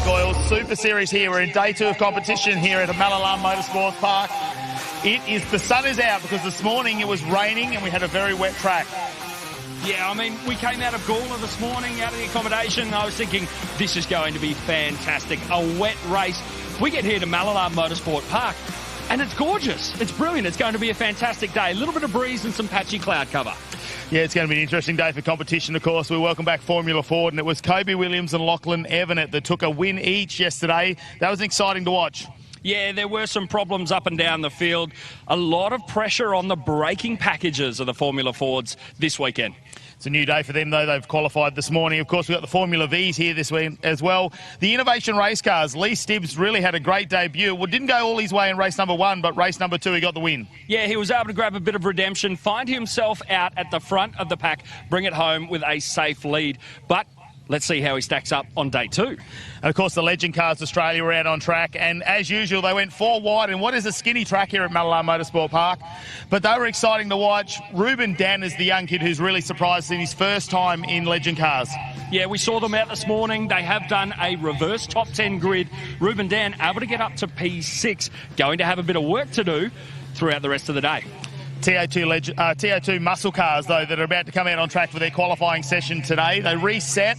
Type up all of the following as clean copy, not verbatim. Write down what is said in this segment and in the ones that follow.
Hi-Tec Oil Super Series here. We're in day 2 of competition here at Mallala Motorsport Park. The sun is out because this morning it was raining and we had a very wet track. Yeah, I mean, we came out of Gawler this morning, out of the accommodation, and I was thinking, this is going to be fantastic. A wet race. We get here to Mallala Motorsport Park, and it's gorgeous. It's brilliant. It's going to be a fantastic day. A little bit of breeze and some patchy cloud cover. Yeah, it's going to be an interesting day for competition, of course. We welcome back Formula Ford, and it was Kobe Williams and Lachlan Evanet that took a win each yesterday. That was exciting to watch. Yeah, there were some problems up and down the field. A lot of pressure on the braking packages of the Formula Fords this weekend. It's a new day for them, though. They've qualified this morning. Of course, we've got the Formula Vs here this week as well. The Innovation Race Cars, Lee Stibbs really had a great debut. Well, didn't go all his way in race number 1, but race number 2, he got the win. Yeah, he was able to grab a bit of redemption, find himself out at the front of the pack, bring it home with a safe lead. But let's see how he stacks up on day 2. And of course, the Legend Cars Australia were out on track, and as usual, they went 4 wide in what is a skinny track here at Mallala Motorsport Park. But they were exciting to watch. Ruben Dan is the young kid who's really surprised in his first time in Legend Cars. Yeah, we saw them out this morning. They have done a reverse top 10 grid. Ruben Dan able to get up to P6, going to have a bit of work to do throughout the rest of the day. TO2 muscle cars, though, that are about to come out on track for their qualifying session today. They reset.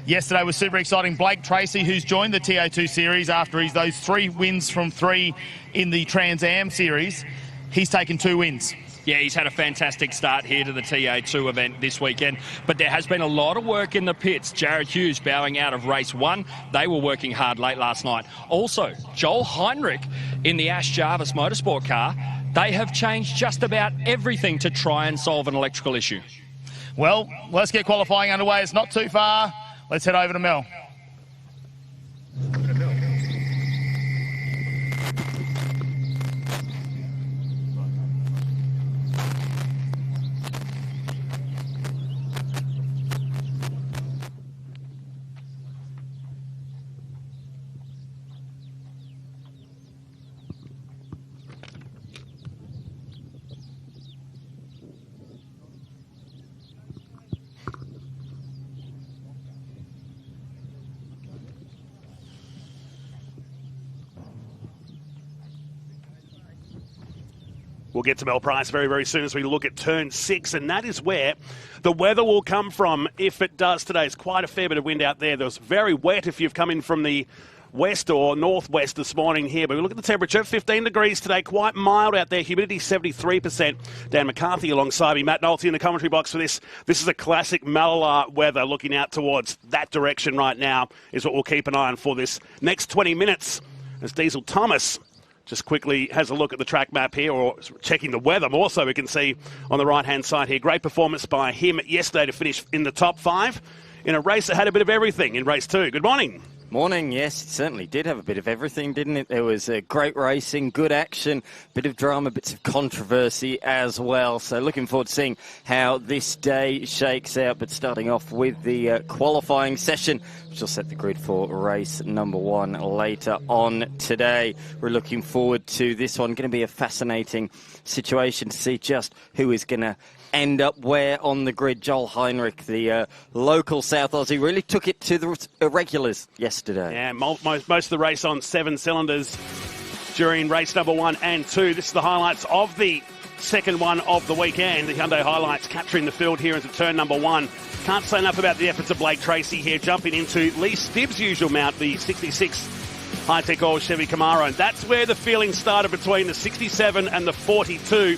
Yesterday was super exciting. Blake Tracy, who's joined the TO2 series after those 3 wins from 3 in the Trans Am series, he's taken 2 wins. Yeah, he's had a fantastic start here to the TA2 event this weekend, but there has been a lot of work in the pits. Jared Hughes bowing out of race 1. They were working hard late last night. Also, Joel Heinrich in the Ash Jarvis Motorsport car. They have changed just about everything to try and solve an electrical issue. Well, let's get qualifying underway. It's not too far. Let's head over to Mel. We'll get to Mel Price very, very soon as we look at turn 6, and that is where the weather will come from if it does today. It's quite a fair bit of wind out there. There was very wet if you've come in from the west or northwest this morning here. But we look at the temperature, 15 degrees today, quite mild out there. Humidity 73%. Dan McCarthy alongside me. Matt Nolte in the commentary box for this. This is a classic Mallala weather. Looking out towards that direction right now is what we'll keep an eye on for this next 20 minutes as Diesel Thomas just quickly has a look at the track map here, or checking the weather more so we can see on the right-hand side here. Great performance by him yesterday to finish in the top 5 in a race that had a bit of everything in race 2. Good morning. Morning, yes, it certainly did have a bit of everything, didn't it? There was great racing, good action, bit of drama, bits of controversy as well. So looking forward to seeing how this day shakes out. But starting off with the qualifying session, which will set the grid for race number 1 later on today. We're looking forward to this one. Going to be a fascinating situation to see just who is going to end up where on the grid. Joel Heinrich, the local South Aussie, really took it to the irregulars yesterday. Yeah, most of the race on 7 cylinders during race number 1 and 2. This is the highlights of the second one of the weekend. The Hyundai Highlights capturing the field here into turn number 1. Can't say enough about the efforts of Blake Tracy here, jumping into Lee Stibbs' usual mount, the 66 Hi-Tec Oil Chevy Camaro. And that's where the feeling started between the 67 and the 42.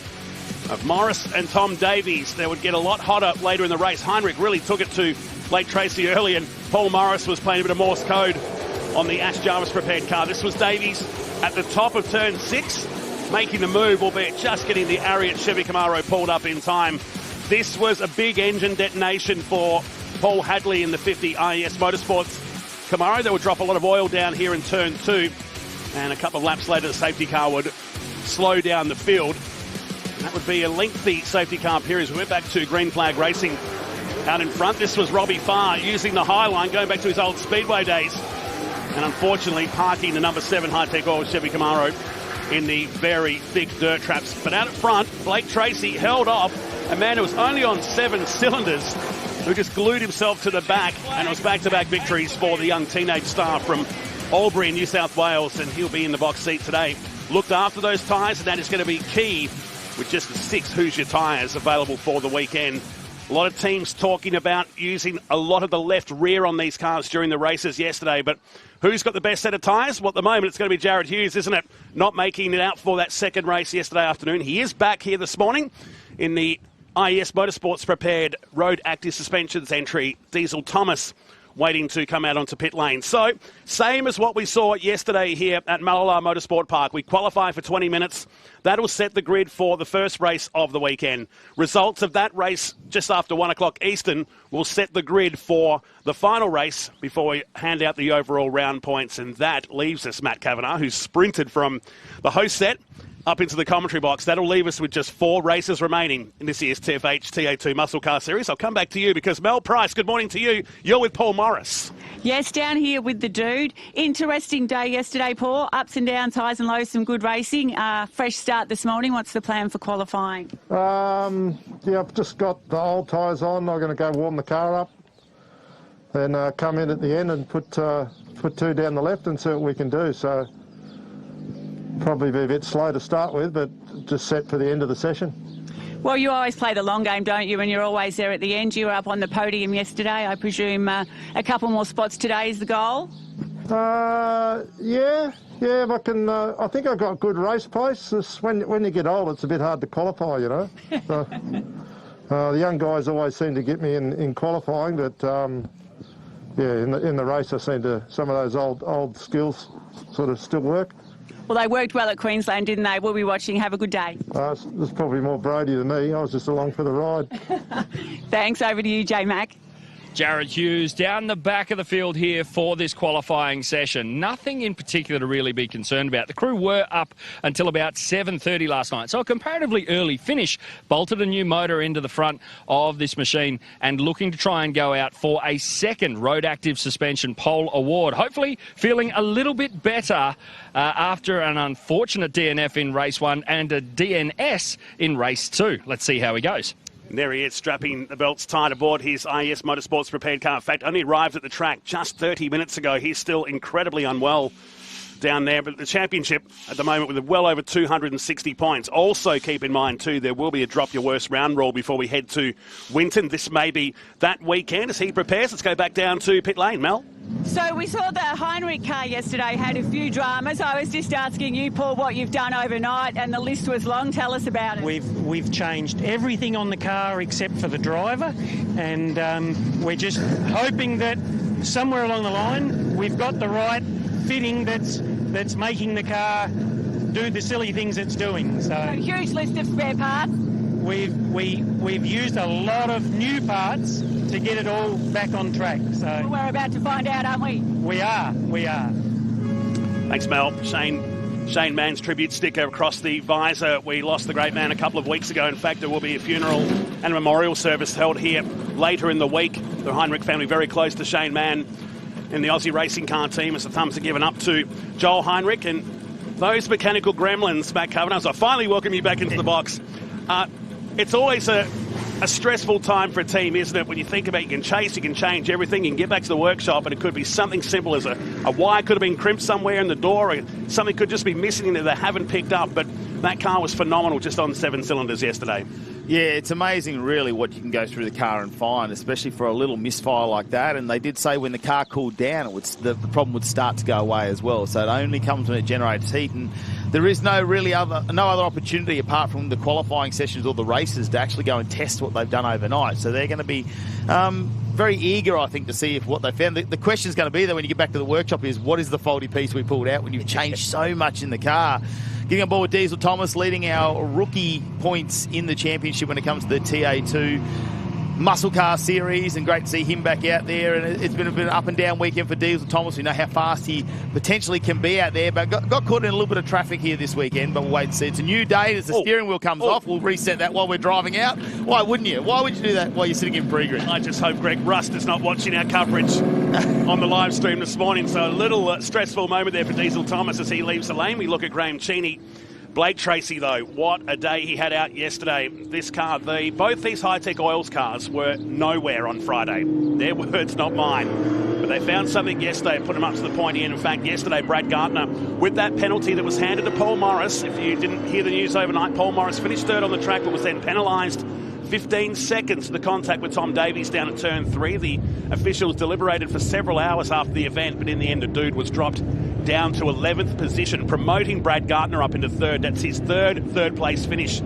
Of Morris and Tom Davies. They would get a lot hotter later in the race. Heinrich really took it to Blake Tracy early, and Paul Morris was playing a bit of Morse code on the Ash Jarvis prepared car. This was Davies at the top of turn 6, making the move, albeit just getting the Ariat Chevy Camaro pulled up in time. This was a big engine detonation for Paul Hadley in the 50 IES Motorsports Camaro. They would drop a lot of oil down here in turn 2, and a couple of laps later the safety car would slow down the field. That would be a lengthy safety car period. We went back to Green Flag Racing out in front. This was Robbie Farr using the high line, going back to his old Speedway days. And unfortunately parking the number 7 Hi-Tec Oil Chevy Camaro in the very thick dirt traps. But out at front, Blake Tracy held off a man who was only on 7 cylinders who just glued himself to the back, and it was back-to-back victories for the young teenage star from Albury in New South Wales, and he'll be in the box seat today. Looked after those tyres, and that is going to be key with just the 6 Hoosier tyres available for the weekend. A lot of teams talking about using a lot of the left rear on these cars during the races yesterday, but who's got the best set of tyres? Well, at the moment, it's going to be Jared Hughes, isn't it? Not making it out for that second race yesterday afternoon. He is back here this morning in the IRC Motorsports prepared road active suspensions entry. Diesel Thomas waiting to come out onto pit lane. So, same as what we saw yesterday here at Mallala Motorsport Park. We qualify for 20 minutes. That'll set the grid for the first race of the weekend. Results of that race just after 1 o'clock Eastern will set the grid for the final race before we hand out the overall round points. And that leaves us, Matt Kavanagh, who's sprinted from the host set up into the commentary box. That'll leave us with just 4 races remaining in this year's TFH TA2 Muscle Car Series. I'll come back to you because Mel Price, good morning to you. You're with Paul Morris. Yes, down here with the dude. Interesting day yesterday, Paul. Ups and downs, highs and lows, some good racing. Fresh start this morning. What's the plan for qualifying? Yeah, I've just got the old tyres on. I'm going to go warm the car up. Then come in at the end and put 2 down the left and see what we can do. So probably be a bit slow to start with, but just set for the end of the session. Well, you always play the long game, don't you? And you're always there at the end. You were up on the podium yesterday. I presume a couple more spots today is the goal? Yeah, if I can. I think I've got good race pace. When you get old, it's a bit hard to qualify, you know. So, the young guys always seem to get me in qualifying, but yeah, in the race, I seem to, some of those old skills sort of still work. Well, they worked well at Queensland, didn't they? We'll be watching. Have a good day. There's probably more Brody than me. I was just along for the ride. Thanks. Over to you, J-Mac. Jared Hughes down the back of the field here for this qualifying session. Nothing in particular to really be concerned about. The crew were up until about 7:30 last night, so a comparatively early finish. Bolted a new motor into the front of this machine and looking to try and go out for a second Road Active Suspension Pole Award. Hopefully feeling a little bit better after an unfortunate DNF in race 1 and a DNS in race 2. Let's see how he goes. And there he is, strapping the belts tight aboard his IRC Motorsports prepared car. In fact, only arrived at the track just 30 minutes ago. He's still incredibly unwell down there. But the championship at the moment with well over 260 points. Also keep in mind, too, there will be a drop your worst round rule before we head to Winton. This may be that weekend as he prepares. Let's go back down to pit lane, Mel. So we saw the Heinrich car yesterday had a few dramas. I was just asking you, Paul, what you've done overnight, and the list was long. Tell us about it. We've changed everything on the car except for the driver, and we're just hoping that somewhere along the line we've got the right fitting that's making the car do the silly things it's doing. So a huge list of spare parts. We've used a lot of new parts to get it all back on track. So well, we're about to find out, aren't we? We are. Thanks, Mel. Shane Mann's tribute sticker across the visor. We lost the great man a couple of weeks ago. In fact, there will be a funeral and a memorial service held here later in the week. The Heinrich family very close to Shane Mann in the Aussie racing car team as the thumbs are given up to Joel Heinrich. And those mechanical gremlins, Matt Kavanagh, so I finally welcome you back into the box. It's always a stressful time for a team, isn't it? When you think about you can chase, you can change everything, you can get back to the workshop, and it could be something simple as a wire could have been crimped somewhere in the door, or something could just be missing in there they haven't picked up. But that car was phenomenal just on 7 cylinders yesterday. Yeah, it's amazing really what you can go through the car and find, especially for a little misfire like that. And they did say when the car cooled down, the problem would start to go away as well. So it only comes when it generates heat, and there is no other opportunity apart from the qualifying sessions or the races to actually go and test what they've done overnight. So they're going to be very eager, I think, to see if what they found. The question is going to be that when you get back to the workshop is, what is the faulty piece we pulled out when you've changed so much in the car? Getting on board with Diesel Thomas, leading our rookie points in the championship when it comes to the TA2 Muscle Car Series, and great to see him back out there. And it's been a bit of an up and down weekend for Diesel Thomas. We know how fast he potentially can be out there, but got caught in a little bit of traffic here this weekend, but we'll wait and see. It's a new day. As the steering wheel comes off, we'll reset that while we're driving out. Why wouldn't you? Why would you do that while you're sitting in pre-grid? I just hope Greg Rust is not watching our coverage on the live stream this morning. So a little stressful moment there for Diesel Thomas as he leaves the lane. We look at Graham Cheney Blake Tracy, though, what a day he had out yesterday. This car, both these Hi-Tec Oils cars were nowhere on Friday. Their words, not mine. But they found something yesterday and put them up to the pointy end. In fact, yesterday, Brad Gardner, with that penalty that was handed to Paul Morris, if you didn't hear the news overnight, Paul Morris finished third on the track but was then penalised 15 seconds for the contact with Tom Davies down at turn 3. The officials deliberated for several hours after the event, but in the end, the dude was dropped down to 11th position, promoting Brad Gardner up into third. That's his third place finish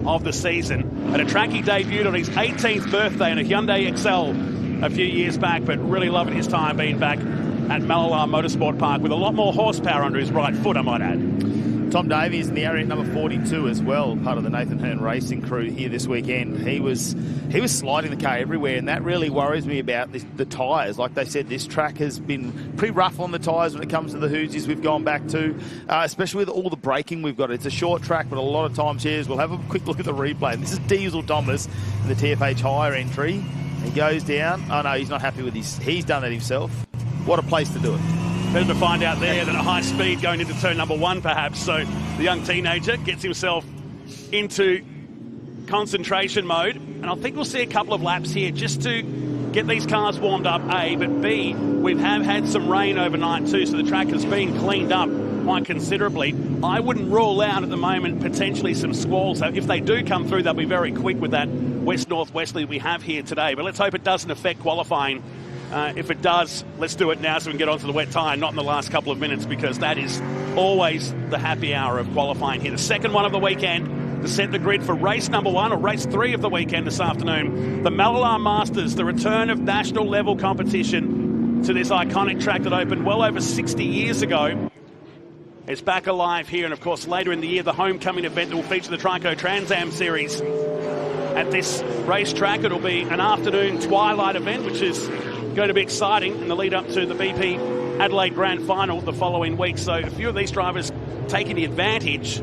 of the season. At a track he debuted on his 18th birthday in a Hyundai XL a few years back, but really loving his time being back at Mallala Motorsport Park with a lot more horsepower under his right foot, I might add. Tom Davies in the area at number 42 as well, part of the Nathan Hearn Racing crew here this weekend. He was sliding the car everywhere, and that really worries me about the tyres. Like they said, this track has been pretty rough on the tyres when it comes to the Hoosies we've gone back to, especially with all the braking we've got. It's a short track, but a lot of times here, we'll have a quick look at the replay. And this is Diesel Thomas in the TFH higher entry. He goes down. Oh, no, he's not happy with he's done that himself. What a place to do it. Better to find out there than a high speed going into turn number 1, perhaps. So the young teenager gets himself into concentration mode. And I think we'll see a couple of laps here just to get these cars warmed up, A. But B, we have had some rain overnight too, so the track has been cleaned up quite considerably. I wouldn't rule out at the moment potentially some squalls. So if they do come through, they'll be very quick with that west-northwesterly we have here today. But let's hope it doesn't affect qualifying. If it does, let's do it now so we can get onto the wet tyre, not in the last couple of minutes, because that is always the happy hour of qualifying here. The second one of the weekend to set the grid for race number 1, or race 3 of the weekend this afternoon. The Mallala Masters, the return of national level competition to this iconic track that opened well over 60 years ago. It's back alive here, and of course later in the year, the homecoming event that will feature the Trico Trans Am Series. At this racetrack, it'll be an afternoon twilight event, which is going to be exciting in the lead up to the BP Adelaide Grand Final the following week. So a few of these drivers taking the advantage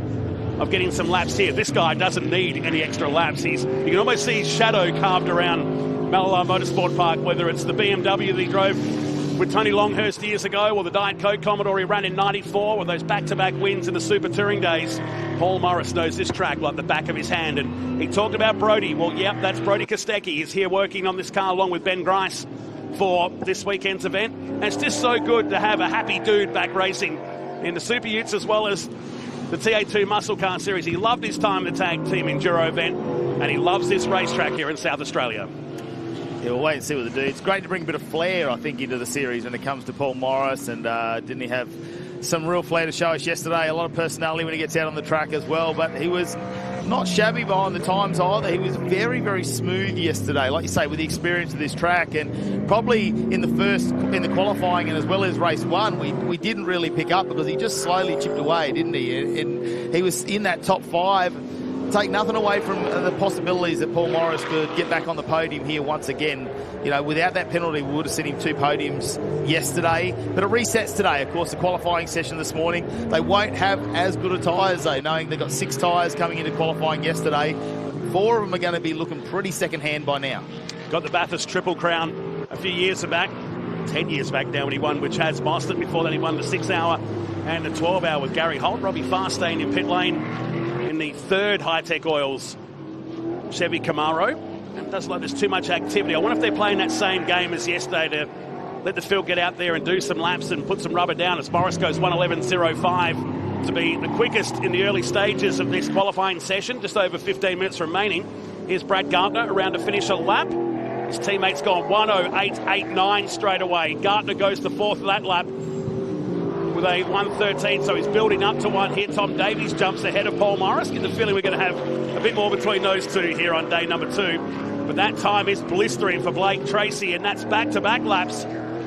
of getting some laps here. This guy doesn't need any extra laps. You can almost see his shadow carved around Mallala Motorsport Park, whether it's the BMW that he drove with Tony Longhurst years ago, or the Diet Coke Commodore he ran in '94, or those back-to-back wins in the Super Touring days. Paul Morris knows this track like the back of his hand. And he talked about Brody. Well, yep, that's Brody Kostecki. He's here working on this car along with Ben Grice for this weekend's event. And it's just so good to have a happy dude back racing in the Super Utes as well as the TA2 Muscle Car Series. He loved his time in the tag team enduro event, and he loves this racetrack here in South Australia. Yeah, we'll wait and see what they do. It's great to bring a bit of flair, I think, into the series when it comes to Paul Morris, and didn't he have some real flair to show us yesterday? A lot of personality when he gets out on the track as well, but he was not shabby behind the times either. He was very, very smooth yesterday, like you say, with the experience of this track. And probably in the qualifying and as well as race 1, we didn't really pick up because he just slowly chipped away, didn't he? And he was in that top 5. Take nothing away from the possibilities that Paul Morris could get back on the podium here once again. You know, without that penalty, we would have seen him 2 podiums yesterday. But it resets today. Of course, the qualifying session this morning, they won't have as good a tyres, though, knowing they've got 6 tyres coming into qualifying yesterday. 4 of them are going to be looking pretty second-hand by now. Got the Bathurst Triple Crown a few years back, 10 years back now, when he won with Chaz Mostert. Before that, he won the 6-hour and the 12-hour with Gary Holt. Robbie Fastane in pit lane in the 3rd Hi-Tec Oils Chevy Camaro. And it doesn't look like there's too much activity. I wonder if they're playing that same game as yesterday to let the field get out there and do some laps and put some rubber down, as Morris goes 1:11.05 to be the quickest in the early stages of this qualifying session. Just over 15 minutes remaining. Here's Brad Gardner around to finish a lap. His teammate's gone 1:08.89 straight away. Gardner goes the 4th of that lap with a 1:13, so he's building up to one here. Tom Davies jumps ahead of Paul Morris. Get the feeling we're going to have a bit more between those two here on day number 2. But that time is blistering for Blake Tracy, and that's back-to-back laps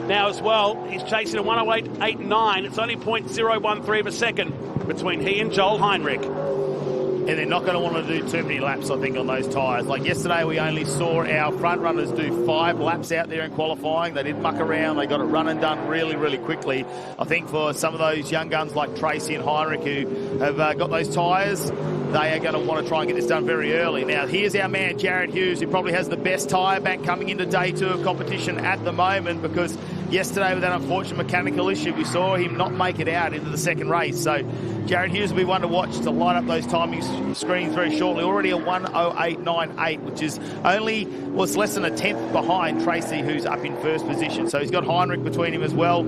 now as well. He's chasing a 1:08.89. It's only 0.013 of a second between he and Joel Heinrich. And they're not going to want to do too many laps, I think, on those tyres. Like yesterday, we only saw our front runners do 5 laps out there in qualifying. They didn't muck around. They got it run and done really, really quickly. I think for some of those young guns like Tracy and Heinrich who have got those tyres, they are going to want to try and get this done very early. Now, here's our man, Jared Hughes, who probably has the best tyre bank coming into day 2 of competition at the moment, because yesterday with that unfortunate mechanical issue. We saw him not make it out into the second race. So Jared Hughes will be one to watch to light up those timing screens very shortly. Already a 1:08.98, which is it's less than a tenth behind Tracy, who's up in first position. So he's got Heinrich between him as well.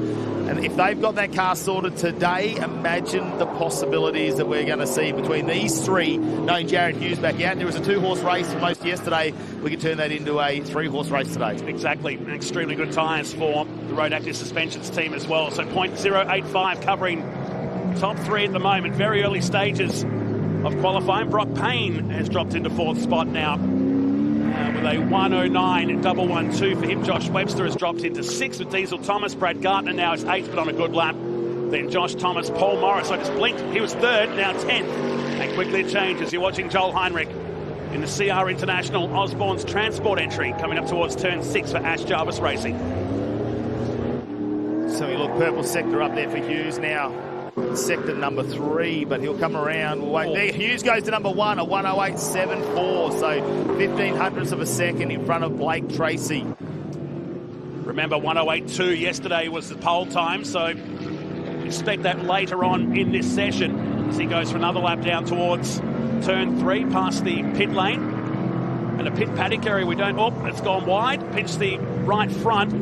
And if they've got that car sorted today, imagine the possibilities that we're going to see between these three, knowing Jared Hughes back out. There was a 2-horse race for most yesterday. We could turn that into a 3-horse race today. Exactly. Extremely good tyres for the Road Active Suspensions team as well. So 0.085 covering top 3 at the moment. Very early stages of qualifying. Brock Payne has dropped into 4th spot now with a 1:09.112 for him. Josh Webster has dropped into 6th with Diesel Thomas. Brad Gartner now is 8th, but on a good lap. Then Josh Thomas, Paul Morris. I just blinked. He was 3rd, now 10th. And quickly it changes. You're watching Joel Heinrich in the CR International Osborne's Transport entry, coming up towards turn 6 for Ash Jarvis Racing. So we look purple sector up there for Hughes now. Sector number 3, but he'll come around. There, Hughes goes to number 1, a 1:08.74, so 0.15 of a second in front of Blake Tracy. Remember, 1:08.2 yesterday was the pole time, so expect that later on in this session as he goes for another lap down towards turn 3, past the pit lane. And a pit paddock area it's gone wide, pitch the right front.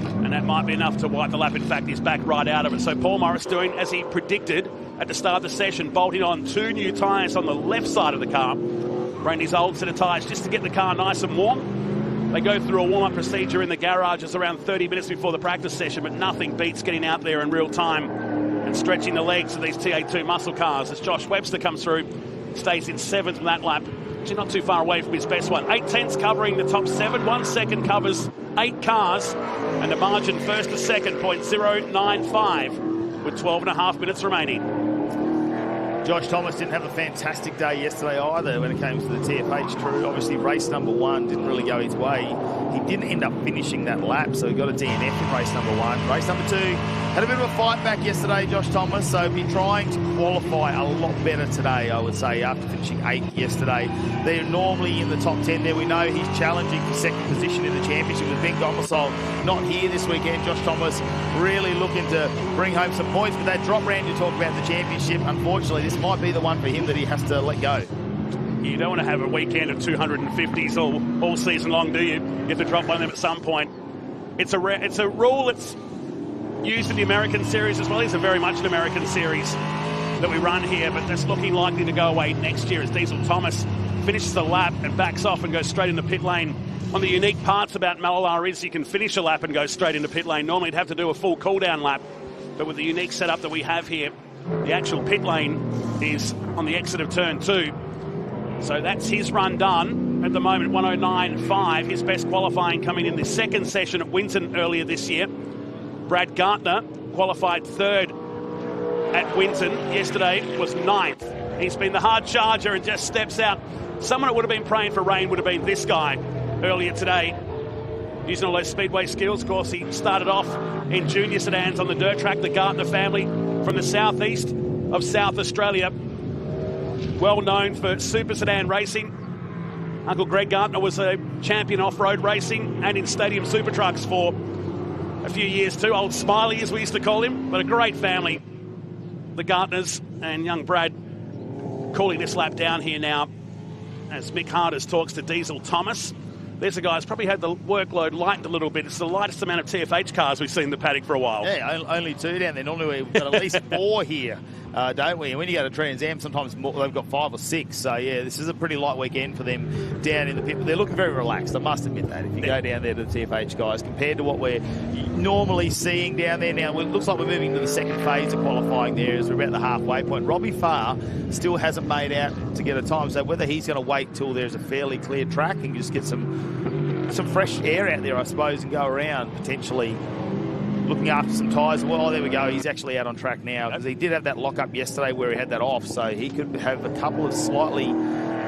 And that might be enough to wipe the lap. In fact, he's back right out of it. So Paul Morris doing as he predicted at the start of the session, bolting on 2 new tyres on the left side of the car. Bringing his old set of tyres just to get the car nice and warm. They go through a warm-up procedure in the garages around 30 minutes before the practice session, but nothing beats getting out there in real time and stretching the legs of these T82 muscle cars. As Josh Webster comes through, stays in 7th from that lap. Actually not too far away from his best one. 8/10 covering the top 7. 1 second covers 8 cars. And the margin first to second, 0.095, with 12.5 minutes remaining. Josh Thomas didn't have a fantastic day yesterday either when it came to the TFH crew. Obviously, race number 1 didn't really go his way. He didn't end up finishing that lap, so he got a DNF in race number 1. Race number 2, had a bit of a fight back yesterday, Josh Thomas, so he's trying to qualify a lot better today, I would say, after finishing 8th yesterday. They're normally in the top 10 there. We know he's challenging for second position in the championship with Ben Gomosol not here this weekend. Josh Thomas really looking to bring home some points, but that drop round you talk about in the championship, unfortunately, this might be the one for him that he has to let go. You don't want to have a weekend of 250s all season long, do you? You have to drop one of them at some point. It's a rule that's used in the American series as well. It's a very much an American series that we run here, but that's looking likely to go away next year as Diesel Thomas finishes the lap and backs off and goes straight into pit lane. One of the unique parts about Mallala is you can finish a lap and go straight into pit lane. Normally you'd have to do a full cool-down lap, but with the unique setup that we have here, the actual pit lane is on the exit of turn 2. So that's his run done. At the moment, 1:09.5, his best qualifying coming in the second session at Winton earlier this year. Brad Gartner qualified 3rd at Winton. Yesterday was 9th. He's been the hard charger and just steps out. Someone that would have been praying for rain would have been this guy earlier today. Using all those speedway skills. Of course, he started off in junior sedans on the dirt track. The Gartner family from the southeast of South Australia, well known for super sedan racing. Uncle Greg Gartner was a champion off-road racing and in stadium super trucks for a few years too. Old Smiley, as we used to call him, but a great family, the Gartners, and young Brad calling this lap down here now as Mick Harders talks to Diesel Thomas. There's a guy who's probably had the workload lightened a little bit. It's the lightest amount of TFH cars we've seen in the paddock for a while. Yeah, only 2 down there. Normally we've got at least 4 here, don't we? And when you go to Trans Am, sometimes more, they've got 5 or 6. So, yeah, this is a pretty light weekend for them down in the pit. But they're looking very relaxed, I must admit that. If you go down there to the TFH guys, compared to what we're normally seeing down there now, it looks like we're moving to the second phase of qualifying there as we're about the halfway point. Robbie Farr still hasn't made out to get a time. So whether he's going to wait till there's a fairly clear track and just get some fresh air out there, I suppose, and go around potentially looking after some tyres. Well, there we go. He's actually out on track now because he did have that lock-up yesterday where he had that off, so he could have a couple of slightly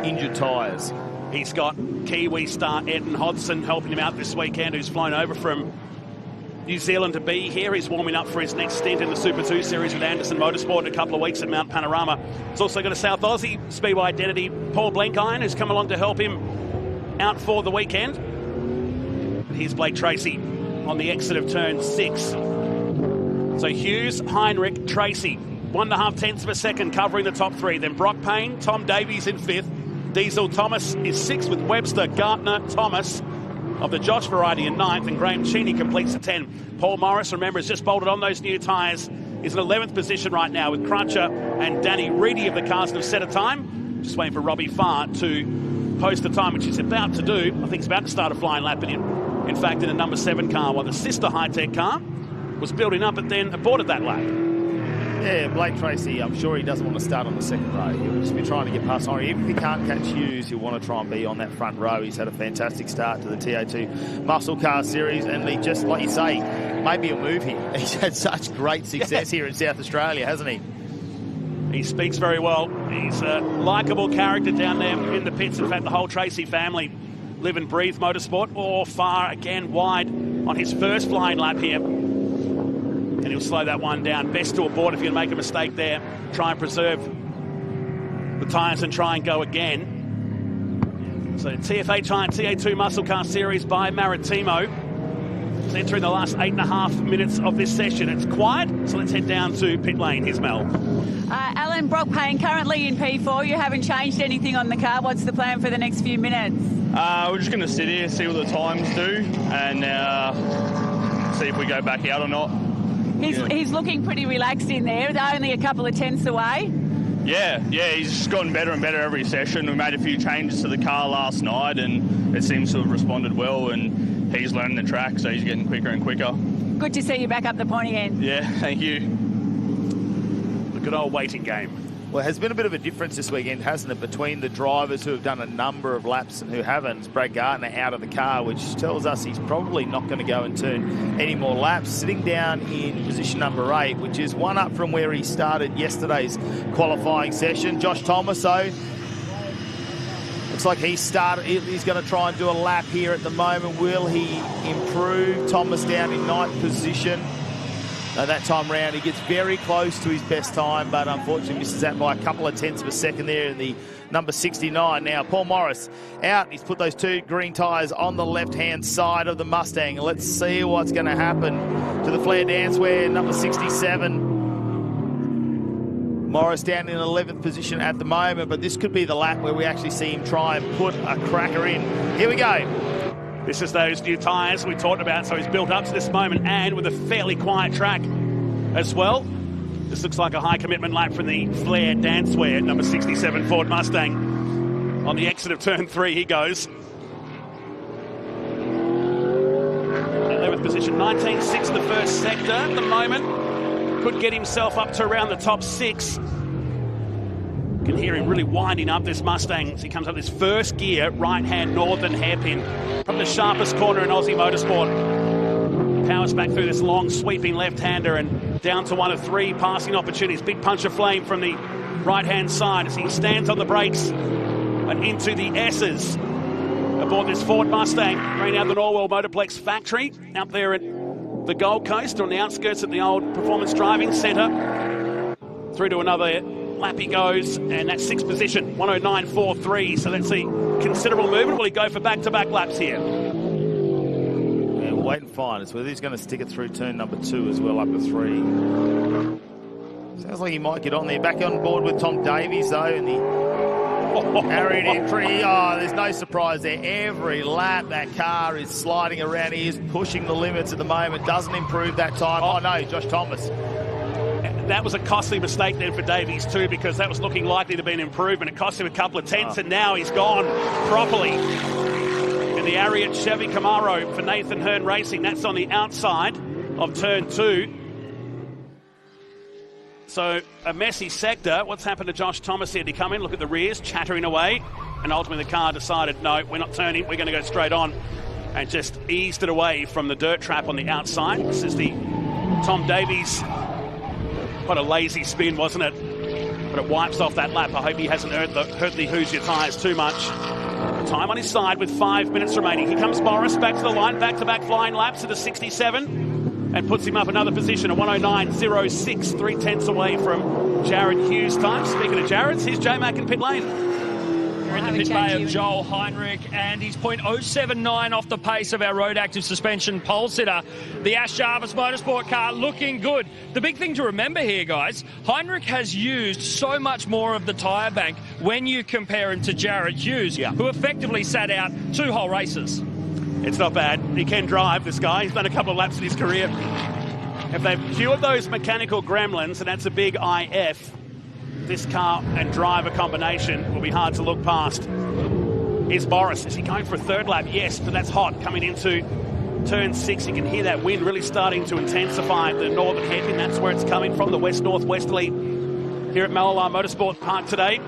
injured tyres. He's got Kiwi star Eddon Hodson helping him out this weekend, who's flown over from New Zealand to be here. He's warming up for his next stint in the Super 2 Series with Anderson Motorsport in a couple of weeks at Mount Panorama. He's also got a South Aussie Speedway identity, Paul Blenkiron, who's come along to help him out for the weekend. Here's Blake Tracy on the exit of turn 6. So Hughes, Heinrich, Tracy, 1.5 tenths of a second covering the top 3. Then Brock Payne, Tom Davies in 5th. Diesel Thomas is 6th with Webster, Gartner, Thomas of the Josh variety in 9th, and Graham Cheney completes the 10. Paul Morris, remember, has just bolted on those new tyres. Is in 11th position right now with Cruncher and Danny Reedy of the cars that have set a time. Just waiting for Robbie Farr to post the time, which he's about to do. I think he's about to start a flying lap in fact, in a number 7 car, while the sister Hi-Tec car was building up but then aborted that lap. Yeah, Blake Tracy, I'm sure he doesn't want to start on the second row. He'll just be trying to get past on. Even if he can't catch Hughes, he'll want to try and be on that front row. He's had a fantastic start to the TO2 Muscle Car Series, and he just, like you say, maybe he'll move here. He's had such great success here in South Australia, hasn't he? He speaks very well. He's a likeable character down there in the pits. In fact, the whole Tracy family live and breathe motorsport. Or Farr again wide on his first flying lap here. And he'll slow that one down. Best to abort if you can make a mistake there. Try and preserve the tyres and try and go again. So TFA Giant TA2 Muscle Car Series by Maritimo. It's entering the last 8.5 minutes of this session. It's quiet, so let's head down to pit lane. Here's Mel. Alan, Brock Payne currently in P4. You haven't changed anything on the car. What's the plan for the next few minutes? We're just going to sit here, see what the times do, and see if we go back out or not. He's looking pretty relaxed in there. They're only a couple of tenths away. Yeah, he's just gotten better and better every session. We made a few changes to the car last night, and it seems to have responded well, and he's learning the track, so he's getting quicker and quicker. Good to see you back up the pointy end. Yeah, thank you. The good old waiting game. Well, it has been a bit of a difference this weekend, hasn't it, between the drivers who have done a number of laps and who haven't. It's Brad Gardner out of the car, which tells us he's probably not going to go and turn any more laps. Sitting down in position number 8, which is one up from where he started yesterday's qualifying session. Josh Thomas, though, looks like he's going to try and do a lap here at the moment. Will he improve? Thomas down in 9th position. That time round, he gets very close to his best time, but unfortunately misses that by a couple of tenths of a second there in the number 69. Now, Paul Morris out. He's put those 2 green tyres on the left-hand side of the Mustang. Let's see what's going to happen to the Flair Dancewear, number 67. Morris down in 11th position at the moment, but this could be the lap where we actually see him try and put a cracker in. Here we go. This is those new tyres we talked about, so he's built up to this moment, and with a fairly quiet track as well. This looks like a high commitment lap from the Flair Dancewear, number 67 Ford Mustang. On the exit of turn 3 he goes. 11th position, 19.6 the first sector at the moment. Could get himself up to around the top 6. Can hear him really winding up this Mustang as he comes up this first gear, right-hand northern hairpin. Probably the sharpest corner in Aussie motorsport. Powers back through this long sweeping left-hander and down to one of 3 passing opportunities. Big punch of flame from the right-hand side as he stands on the brakes and into the S's aboard this Ford Mustang. Right out the Norwell Motorplex factory out there at the Gold Coast on the outskirts of the old Performance Driving Centre. Through to another lap he goes, and that's 6th position, 109.43. So let's see, considerable movement. Will he go for back-to-back laps here? Yeah, we'll wait and find. It's whether he's going to stick it through turn number 2 as well, up to 3. Sounds like he might get on there. Back on board with Tom Davies, though, in the Arian entry. Oh, there's no surprise there. Every lap that car is sliding around. He is pushing the limits at the moment. Doesn't improve that time. Oh, no, Josh Thomas. That was a costly mistake then for Davies too, because that was looking likely to be an improvement. It cost him a couple of tenths, and now he's gone properly. In the Ariat Chevy Camaro for Nathan Hearn Racing. That's on the outside of turn 2. So a messy sector. What's happened to Josh Thomas here? Did he come in, look at the rears, chattering away, and ultimately the car decided, no, we're not turning, we're going to go straight on, and just eased it away from the dirt trap on the outside. This is the Tom Davies. What a lazy spin, wasn't it? But it wipes off that lap. I hope he hasn't hurt the Hoosier tyres too much. Time on his side with 5 minutes remaining. Here comes Morris back to the line, back-to-back flying laps at a 67, and puts him up another position, a 109.06, 3 tenths away from Jared Hughes' time. Speaking of Jared's, here's J-Mac in pit lane. We're in the pit bay of Joel Heinrich, and he's .079 off the pace of our road active suspension pole sitter. The Ash Jarvis Motorsport car looking good. The big thing to remember here, guys, Heinrich has used so much more of the tyre bank when you compare him to Jared Hughes, who effectively sat out 2 whole races. It's not bad. He can drive, this guy. He's done a couple of laps in his career. If they've cured those mechanical gremlins, and that's a big IF, this car and driver combination will be hard to look past. Here's Boris. Is he going for a third lap? Yes, but that's hot. Coming into turn 6, you can hear that wind really starting to intensify the northern headwind. That's where it's coming from, the west-northwesterly here at Mallala Motorsport Park today.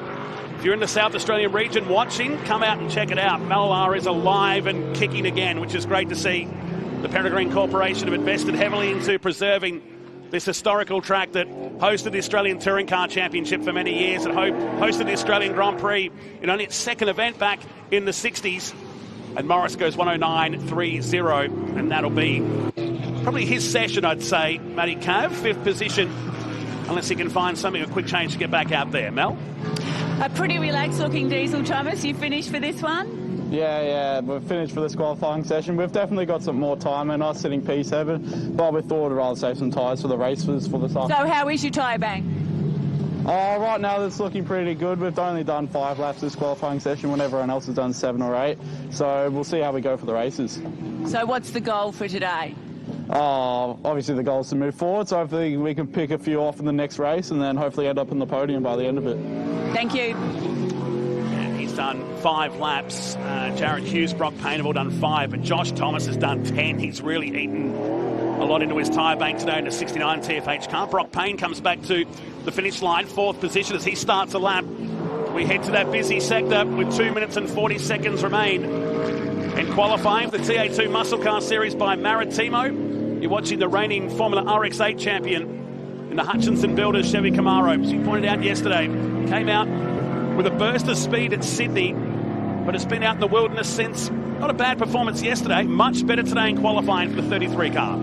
If you're in the South Australian region watching, come out and check it out. Mallala is alive and kicking again, which is great to see. The Peregrine Corporation have invested heavily into preserving this historical track that hosted the Australian Touring Car Championship for many years and hosted the Australian Grand Prix in only its second event back in the 60s. And Morris goes 109.30, and that'll be probably his session, I'd say. Matty Cav, 5th position, unless he can find something, a quick change to get back out there. Mel? A pretty relaxed looking diesel, Thomas. You finished for this one? Yeah, we've finished for this qualifying session. We've definitely got some more time in us sitting P7, but we thought we'd rather save some tyres for the races for this afternoon. So how is your tyre bank? Right now it's looking pretty good. We've only done 5 laps this qualifying session when everyone else has done 7 or 8. So we'll see how we go for the races. So what's the goal for today? Obviously the goal is to move forward, so hopefully we can pick a few off in the next race and then hopefully end up in the podium by the end of it. Thank you. He's done 5 laps. Jared Hughes, Brock Payne have all done 5, but Josh Thomas has done 10. He's really eaten a lot into his tyre bank today in a 69 TFH car. Brock Payne comes back to the finish line, 4th position as he starts a lap. We head to that busy sector with 2 minutes and 40 seconds remain. And qualifying for the TA2 Muscle Car Series by Maritimo. You're watching the reigning Formula RX8 champion in the Hutchinson Builders Chevy Camaro. As you pointed out yesterday, came out with a burst of speed at Sydney, but it's been out in the wilderness since. Not a bad performance yesterday, much better today in qualifying for the 33 car.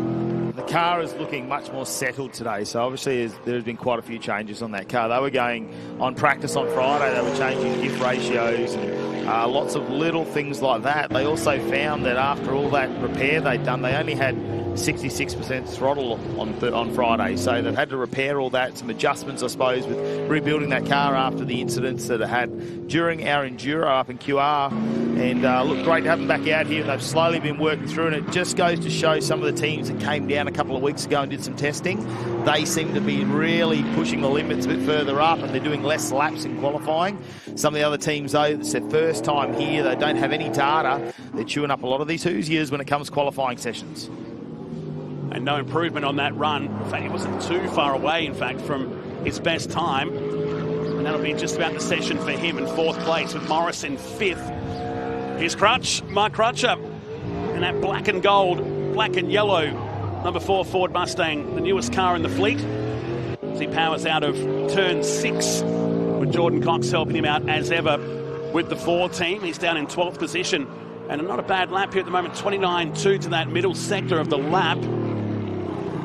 The car is looking much more settled today, so obviously there's been quite a few changes on that car. They were going on practice on Friday, they were changing gift ratios and lots of little things like that. They also found that after all that repair they'd done, they only had 66% throttle on Friday, so they've had to repair all that, some adjustments I suppose with rebuilding that car after the incidents that it had during our Enduro up in QR, and look, great to have them back out here. They've slowly been working through, and it just goes to show some of the teams that came down a couple of weeks ago and did some testing, they seem to be really pushing the limits a bit further up, and they're doing less laps in qualifying. Some of the other teams though, it's their first time here, they don't have any data, they're chewing up a lot of these Hoosiers when it comes to qualifying sessions. And no improvement on that run. In fact, he wasn't too far away, in fact, from his best time. And that'll be just about the session for him in 4th place with Morris in 5th. Here's Crutch, Mark Crutcher, in that black and gold, black and yellow, number 4 Ford Mustang, the newest car in the fleet. As he powers out of turn 6 with Jordan Cox helping him out as ever with the 4 team. He's down in 12th position. And not a bad lap here at the moment, 29.2 to that middle sector of the lap.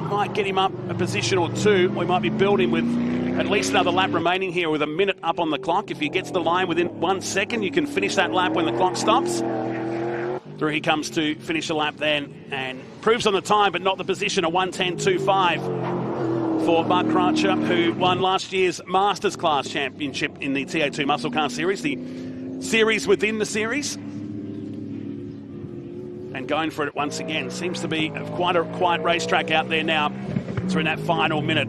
Might get him up a position or 2. We might be building with at least another lap remaining here with a minute up on the clock. If he gets the line within 1 second, you can finish that lap when the clock stops. Through he comes to finish the lap then and proves on the time, but not the position, a 1:10.25 for Mark Crutcher, who won last year's Masters Class Championship in the TA2 Muscle Car Series, the series within the series. And going for it once again. Seems to be quite a quiet racetrack out there now. So in that final minute.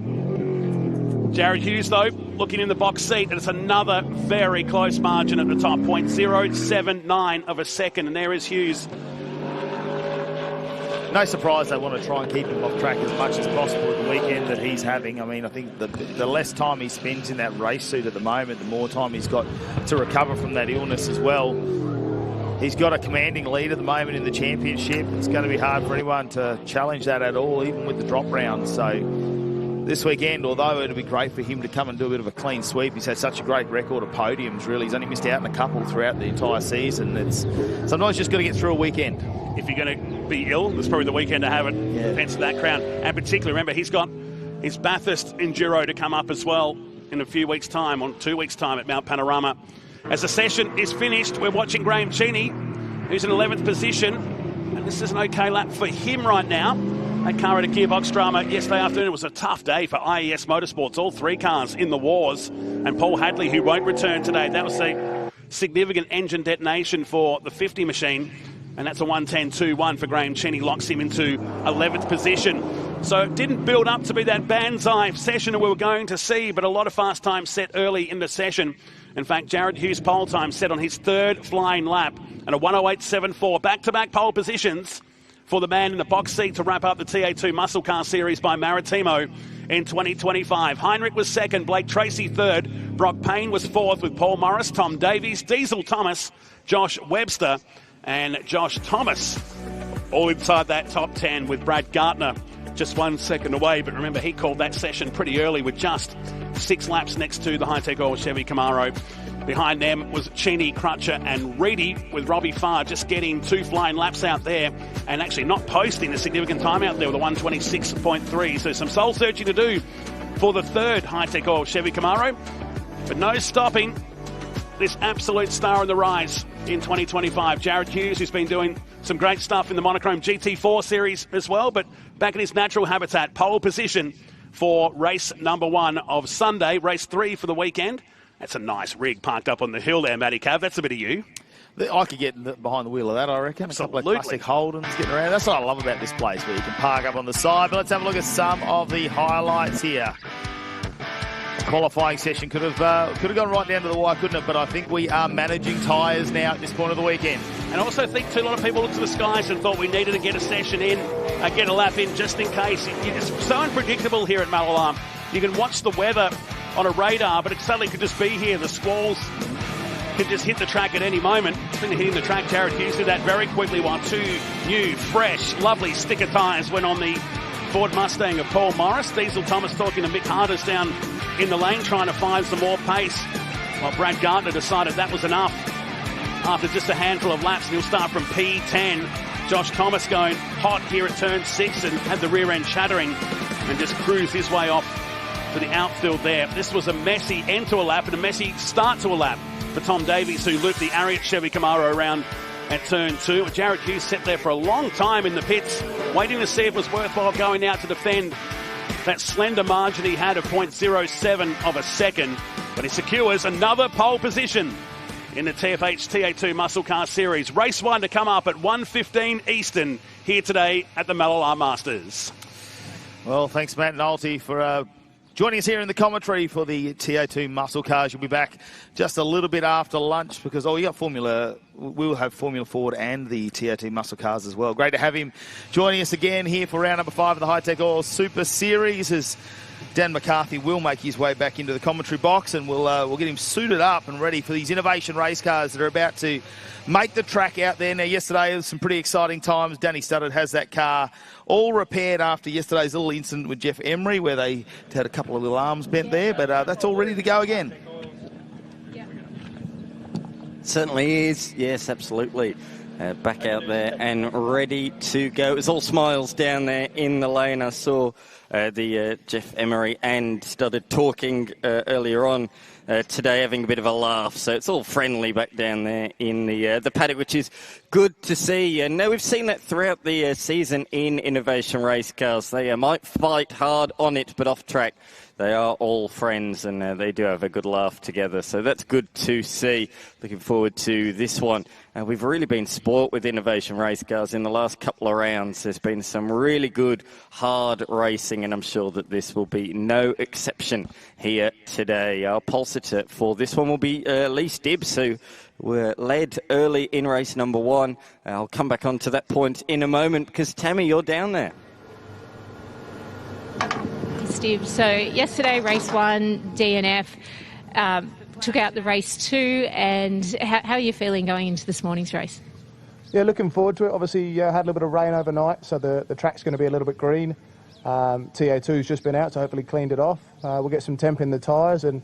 Jared Hughes, though, looking in the box seat, and it's another very close margin at the top. 0.079 of a second, and there is Hughes. No surprise they want to try and keep him off track as much as possible at the weekend that he's having. I mean, I think the less time he spends in that race suit at the moment, the more time he's got to recover from that illness as well. He's got a commanding lead at the moment in the championship. It's going to be hard for anyone to challenge that at all, even with the drop rounds. So this weekend, although it'll be great for him to come and do a bit of a clean sweep, he's had such a great record of podiums, really. He's only missed out on a couple throughout the entire season. It's sometimes just got to get through a weekend. If you're going to be ill, there's probably the weekend to have it. Yeah. Depends on that crown. And particularly, remember, he's got his Bathurst Enduro to come up as well in a few weeks' time, on 2 weeks' time at Mount Panorama. As the session is finished, we're watching Graham Cheney, who's in 11th position. And this is an okay lap for him right now. That car at a gearbox drama yesterday afternoon. It was a tough day for IES Motorsports. All three cars in the wars. And Paul Hadley, who won't return today. That was a significant engine detonation for the 50 machine. And that's a 110.21 for Graham Cheney. Locks him into 11th position. So it didn't build up to be that banzai session we were going to see, but a lot of fast times set early in the session. In fact, Jared Hughes' pole time set on his third flying lap and a 108.74. Back-to-back pole positions for the man in the box seat to wrap up the TA2 Muscle Car Series by Maritimo in 2025. Heinrich was second, Blake Tracy third, Brock Payne was fourth with Paul Morris, Tom Davies, Diesel Thomas, Josh Webster and Josh Thomas all inside that top 10 with Brad Gartner just 1 second away. But remember, he called that session pretty early with just 6 laps next to the Hi-Tec oil Chevy Camaro. Behind them was Cheney, Crutcher and Reedy, with Robbie Farr just getting 2 flying laps out there and actually not posting a significant time out there with a 126.3. So some soul searching to do for the third Hi-Tec oil Chevy Camaro, but no stopping this absolute star on the rise in 2025. Jared Hughes, who's been doing some great stuff in the Monochrome GT4 series as well, but back in his natural habitat. Pole position for race number 1 of Sunday, race 3 for the weekend. That's a nice rig parked up on the hill there, Matty Cav. That's a bit of you. I could get behind the wheel of that, I reckon. A couple of classic Holdens getting around. That's what I love about this place, where you can park up on the side. But let's have a look at some of the highlights here. Qualifying session could have gone right down to the wire, couldn't it? But I think we are managing tyres now at this point of the weekend. And I also think, too, a lot of people looked to the skies and thought we needed to get a session in, get a lap in just in case. It's so unpredictable here at Mallala. You can watch the weather on a radar, but it suddenly could just be here. The squalls could just hit the track at any moment. It's been hitting the track. Jared Hughes did that very quickly while 2 new, fresh, lovely sticker tyres went on the Ford Mustang of Paul Morris. Diesel Thomas talking to Mick Harders down in the lane, trying to find some more pace. While Brad Gartner decided that was enough after just a handful of laps. And he'll start from P10. Josh Thomas going hot here at turn 6 and had the rear end shattering and just cruised his way off to the outfield there. This was a messy end to a lap and a messy start to a lap for Tom Davies, who looped the Ariat Chevy Camaro around at turn 2. Jared Hughes sat there for a long time in the pits, waiting to see if it was worthwhile going out to defend that slender margin he had of 0.07 of a second. But he secures another pole position in the TFH TA2 Muscle Car Series. Race 1 to come up at 1:15 Eastern here today at the Mallala Masters. Well, thanks, Matt Nolte, for joining us here in the commentary for the TA2 Muscle Cars. You'll be back just a little bit after lunch because, you got Formula. We will have Formula Ford and the TA2 Muscle Cars as well. Great to have him joining us again here for round number 5 of the Hi-Tec Oil Super Series, as Dan McCarthy will make his way back into the commentary box, and we'll get him suited up and ready for these innovation race cars that are about to make the track out there. Now, yesterday there was some pretty exciting times. Danny Studdard has that car all repaired after yesterday's little incident with Jeff Emery, where they had a couple of little arms bent there, but that's all ready to go again. Certainly is. Yes, absolutely. Back out there and ready to go. It was all smiles down there in the lane. I saw the Jeff Emery and Studdard talking earlier on today, having a bit of a laugh. So it's all friendly back down there in the paddock, which is good to see. And we've seen that throughout the season in Innovation Race Cars. They might fight hard on it, but off track they are all friends, and they do have a good laugh together. So that's good to see. Looking forward to this one. We've really been spoilt with Innovation Race Cars in the last couple of rounds. There's been some really good, hard racing, and I'm sure that this will be no exception here today. Our pole sitter for this one will be Lee Stibbs, who were led early in race number 1. I'll come back on to that point in a moment, because Tammy, you're down there. Steve, so yesterday race 1 DNF took out the race 2, and how are you feeling going into this morning's race? Yeah, looking forward to it. Obviously had a little bit of rain overnight, so the track's going to be a little bit green. TA2's just been out, so hopefully cleaned it off. We'll get some temp in the tyres and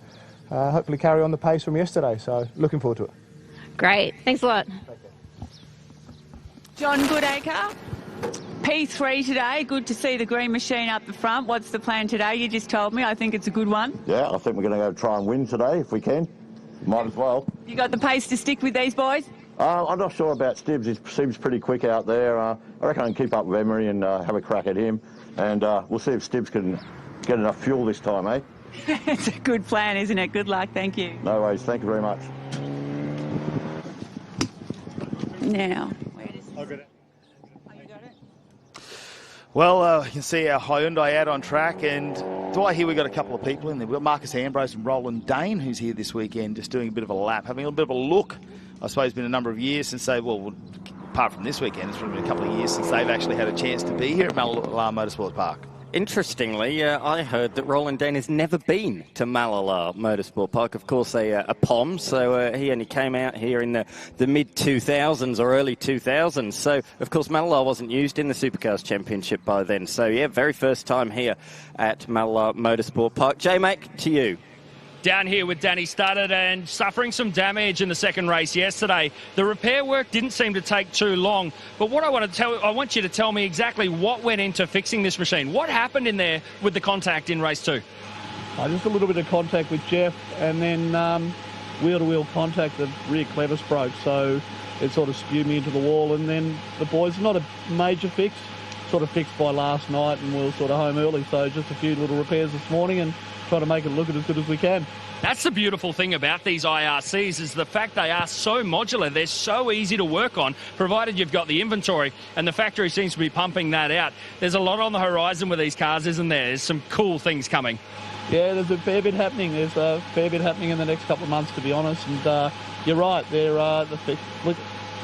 hopefully carry on the pace from yesterday, so looking forward to it. Great, thanks a lot. John Goodacre, P3 today. Good to see the green machine up the front. What's the plan today? You just told me. I think it's a good one. Yeah, I think we're going to go try and win today if we can. Might as well. You got the pace to stick with these boys? I'm not sure about Stibbs. He seems pretty quick out there. I reckon I can keep up with Emery and have a crack at him. And we'll see if Stibbs can get enough fuel this time, eh? It's a good plan, isn't it? Good luck. Thank you. No worries. Thank you very much. Now, well, you can see our Hyundai out on track, and Dwight, here we've got a couple of people in there. We've got Marcus Ambrose and Roland Dane, who's here this weekend, just doing a bit of a lap, having a little bit of a look. I suppose it's been a number of years since they, well, apart from this weekend, it's probably been a couple of years since they've actually had a chance to be here at Mallala Motorsport Park. Interestingly, I heard that Roland Dane has never been to Mallala Motorsport Park. Of course, a POM, so he only came out here in the mid-2000s or early 2000s. So, of course, Mallala wasn't used in the Supercars Championship by then. So, yeah, very first time here at Mallala Motorsport Park. J-Mac, to you. Down here with Danny Studdard and suffering some damage in the second race yesterday. The repair work didn't seem to take too long, but what I want you to tell me exactly what went into fixing this machine. What happened in there with the contact in race 2? Just a little bit of contact with Jeff, and then wheel-to-wheel contact, the rear clevis broke, so it sort of spewed me into the wall, and then the boys, not a major fix, sort of fixed by last night, and we were sort of home early, so just a few little repairs this morning, and try to make it look as good as we can. That's the beautiful thing about these IRCs, is the fact they are so modular. They're so easy to work on, provided you've got the inventory, and the factory seems to be pumping that out. There's a lot on the horizon with these cars, isn't there? There's some cool things coming. Yeah, there's a fair bit happening. There's a fair bit happening in the next couple of months, to be honest. And you're right, they're the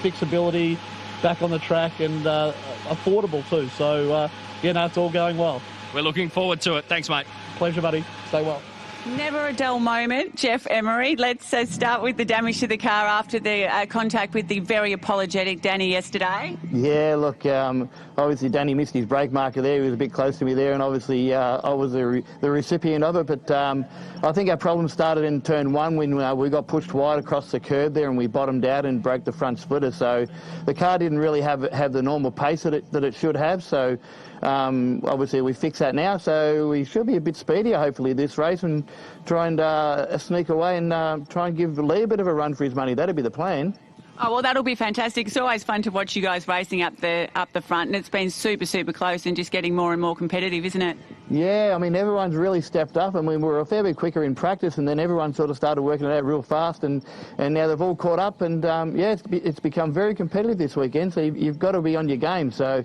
fixability back on the track and affordable too. So, it's all going well. We're looking forward to it. Thanks, mate. Pleasure, buddy. Stay well. Never a dull moment, Jeff Emery. Let's start with the damage to the car after the contact with the very apologetic Danny yesterday. Yeah, look, obviously Danny missed his brake marker there. He was a bit close to me there, and obviously I was the recipient of it. But I think our problem started in turn 1 when we got pushed wide across the curb there and we bottomed out and broke the front splitter. So the car didn't really have the normal pace that it should have. So obviously we fixed that now, so we should be a bit speedier hopefully this race and try and sneak away and try and give Lee a bit of a run for his money. That'd be the plan. Oh, well, that'll be fantastic. It's always fun to watch you guys racing up the front, and it's been super, super close and just getting more and more competitive, isn't it? Yeah, I mean, everyone's really stepped up. I mean, we were a fair bit quicker in practice, and then everyone sort of started working it out real fast, and now they've all caught up, and it's become very competitive this weekend, so you've got to be on your game. So,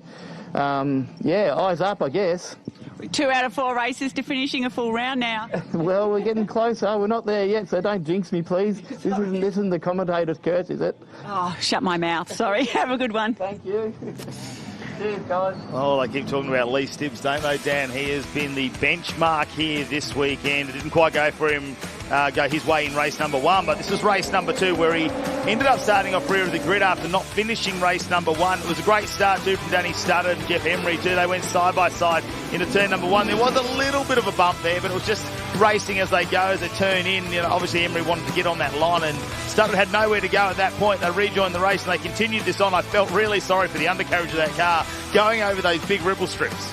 eyes up, I guess. 2 out of 4 races to finishing a full round now. Well, we're getting closer. We're not there yet, so don't jinx me, please. This isn't the commentator's curse, is it? Oh, shut my mouth. Sorry. Have a good one. Thank you. Cheers, guys. Oh, they keep talking about Lee Stibbs, don't they, Dan? He has been the benchmark here this weekend. It didn't quite go for him, go his way in race number 1, but this was race number 2 where he ended up starting off rear of the grid after not finishing race number 1. It was a great start too from Danny Studdard and Jeff Emery too. They went side by side into turn number 1. There was a little bit of a bump there, but it was just racing as they go, as they turn in. Obviously Emery wanted to get on that line, and Studdard had nowhere to go at that point. They rejoined the race and they continued this on. I felt really sorry for the undercarriage of that car going over those big ripple strips.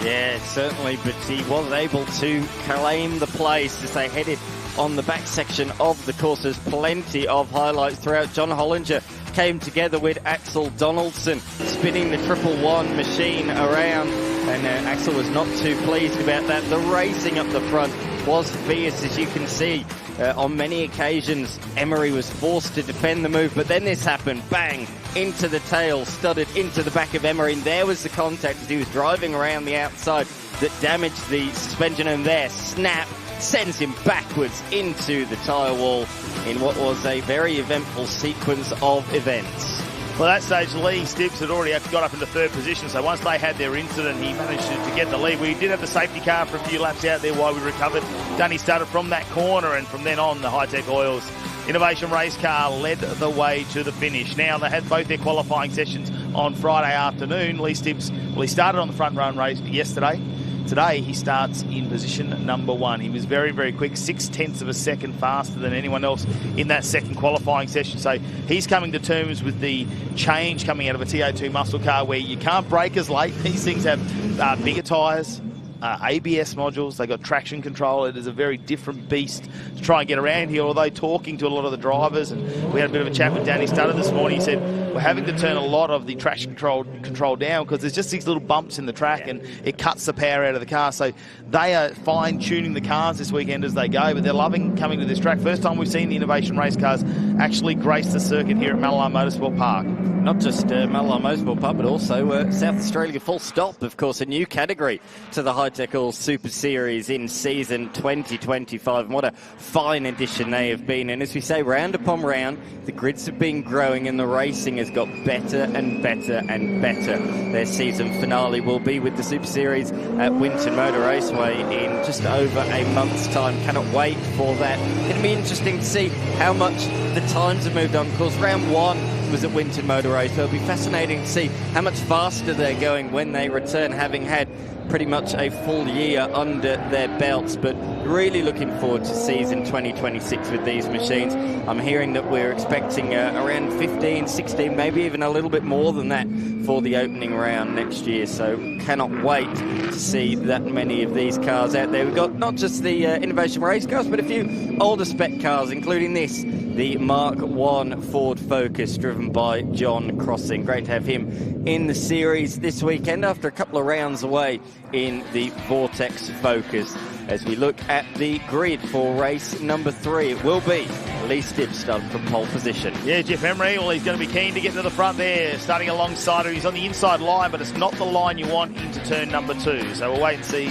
Yeah, certainly, but he was able to claim the place as they headed on the back section of the course. There's plenty of highlights throughout. John Hollinger came together with Axel Donaldson, spinning the 111 machine around, and Axel was not too pleased about that. The racing up the front was fierce, as you can see. On many occasions, Emery was forced to defend the move, but then this happened. Bang! Into the tail, Studdard into the back of Emery, and there was the contact as he was driving around the outside that damaged the suspension, and there, snap, sends him backwards into the tyre wall in what was a very eventful sequence of events. Well, at that stage, Lee Stibbs had already got up into 3rd position, so once they had their incident, he managed to get the lead. We did have the safety car for a few laps out there while we recovered. Danny started from that corner, and from then on, the Hi-Tec Oils Innovation Race car led the way to the finish. Now, they had both their qualifying sessions on Friday afternoon. Lee Stibbs, he started on the front run race yesterday. Today, he starts in position number 1. He was very, very quick, 0.6 of a second faster than anyone else in that second qualifying session. So he's coming to terms with the change coming out of a TO2 muscle car where you can't brake as late. These things have bigger tyres, ABS modules, they've got traction control. It is a very different beast to try and get around here, although talking to a lot of the drivers, and we had a bit of a chat with Danny Studdard this morning, he said we're having to turn a lot of the traction control down because there's just these little bumps in the track and it cuts the power out of the car. So they are fine-tuning the cars this weekend as they go, but they're loving coming to this track. First time we've seen the Innovation race cars actually grace the circuit here at Mallala Motorsport Park. Not just Mallala Motorsport Park, but also South Australia full stop. Of course, a new category to the Hi-Tec All Super Series in season 2025. And what a fine addition they have been. And as we say, round upon round, the grids have been growing and the racing has got better and better and better. Their season finale will be with the Super Series at Winton Motor Raceway in just over a month's time. Cannot wait for that. It'll be interesting to see how much the times have moved on. Of course, round one was at Winton Motor Race. It'll be fascinating to see how much faster they're going when they return, having had pretty much a full year under their belts, but really looking forward to season 2026 with these machines. I'm hearing that we're expecting around 15, 16, maybe even a little bit more than that for the opening round next year, so cannot wait to see that many of these cars out there. We've got not just the Innovation race cars, but a few older spec cars, including this, the Mark I Ford Focus, driven by John Crossing. Great to have him in the series this weekend after a couple of rounds away in the Vortex Focus. As we look at the grid for race number 3, it will be Lee Stibbs starting from pole position. Yeah, Jeff Emery, well, he's going to be keen to get to the front there, starting alongside her. He's on the inside line, but it's not the line you want into turn number 2. So we'll wait and see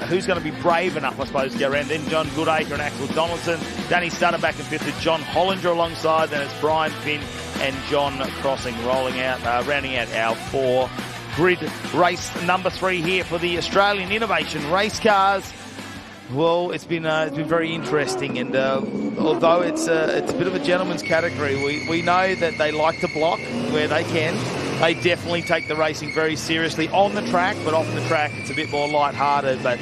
who's going to be brave enough, I suppose, to go around. Then John Goodacre and Axel Donaldson. Danny Studdard back in 5th with John Hollinger alongside. Then it's Brian Finn and John Crossing rolling out, rounding out our 4 grid race number 3 here for the Australian Innovation race cars. Well, it's been very interesting, and although it's a bit of a gentleman's category, we know that they like to block where they can. They definitely take the racing very seriously on the track, but off the track it's a bit more light-hearted. But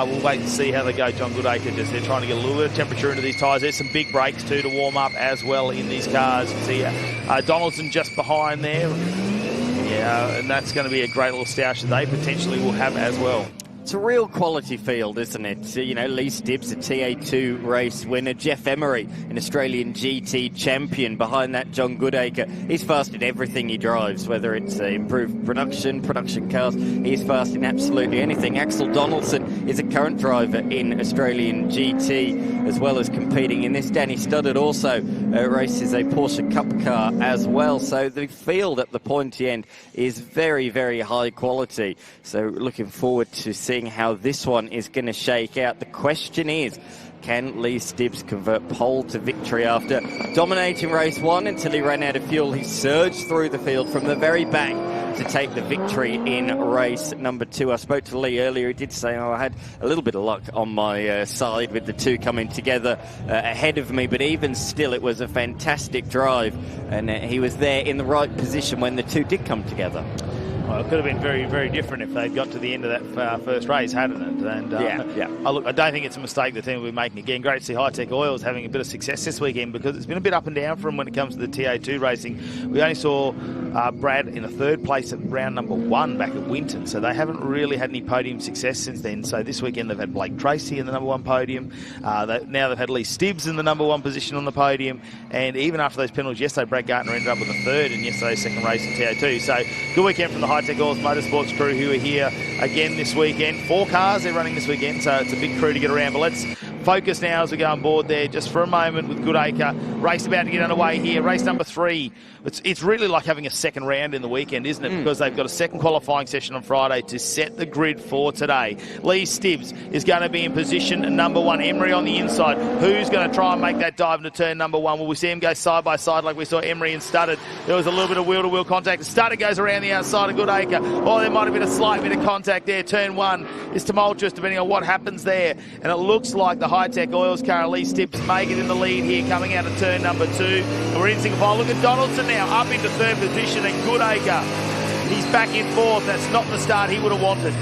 we'll wait and see how they go. John Goodacre, just they're trying to get a little bit of temperature into these tyres. There's some big brakes too to warm up as well in these cars. You can see Donaldson just behind there. Yeah, and that's going to be a great little stoush that they potentially will have as well. It's a real quality field, isn't it? You know, Lee Stibbs, a TA2 race winner. Jeff Emery, an Australian GT champion. Behind that, John Goodacre. He's fast in everything he drives, whether it's improved production cars. He's fast in absolutely anything. Axel Donaldson is a current driver in Australian GT, as well as competing in this. Danny Studdard also races a Porsche Cup car as well. So the field at the pointy end is very, very high quality. So looking forward to seeing how this one is going to shake out. The question is, can Lee Stibbs convert pole to victory after dominating race 1 until he ran out of fuel? He surged through the field from the very back to take the victory in race number 2. I spoke to Lee earlier. He did say, I had a little bit of luck on my side with the 2 coming together ahead of me, but even still it was a fantastic drive, and he was there in the right position when the 2 did come together. Well, it could have been very, very different if they'd got to the end of that first race, hadn't it? And look, I don't think it's a mistake the team will be making again. Great to see Hi-Tec Oils having a bit of success this weekend, because it's been a bit up and down for them when it comes to the TA2 racing. We only saw Brad in a 3rd place at round number 1 back at Winton, so they haven't really had any podium success since then. So this weekend they've had Blake Tracy in the number 1 podium. Now they've had Lee Stibbs in the number 1 position on the podium, and even after those penalties yesterday, Brad Gartner ended up with a 3rd in yesterday's 2nd race in TA2. So good weekend from the Hi-Tec Oils Motorsports crew, who are here again this weekend. 4 cars they're running this weekend, so it's a big crew to get around. But let's focus now as we go on board there just for a moment with Goodacre. Race about to get underway here. Race number 3. It's really like having a second round in the weekend, isn't it? Because they've got a second qualifying session on Friday to set the grid for today. Lee Stibbs is going to be in position number 1. Emery on the inside. Who's going to try and make that dive into turn number 1? Will we see him go side by side like we saw Emery and Studdard? There was a little bit of wheel-to-wheel contact. Studdard goes around the outside of Goodacre. Oh, there might have been a slight bit of contact there. Turn 1 is tumultuous depending on what happens there. And it looks like the Hi-Tec Oils car, Lee Stibbs, may get in the lead here coming out of turn number 2. And we're in Singapore. Look at Donaldson now up into 3rd position, and Goodacre, he's back in 4th. That's not the start he would have wanted.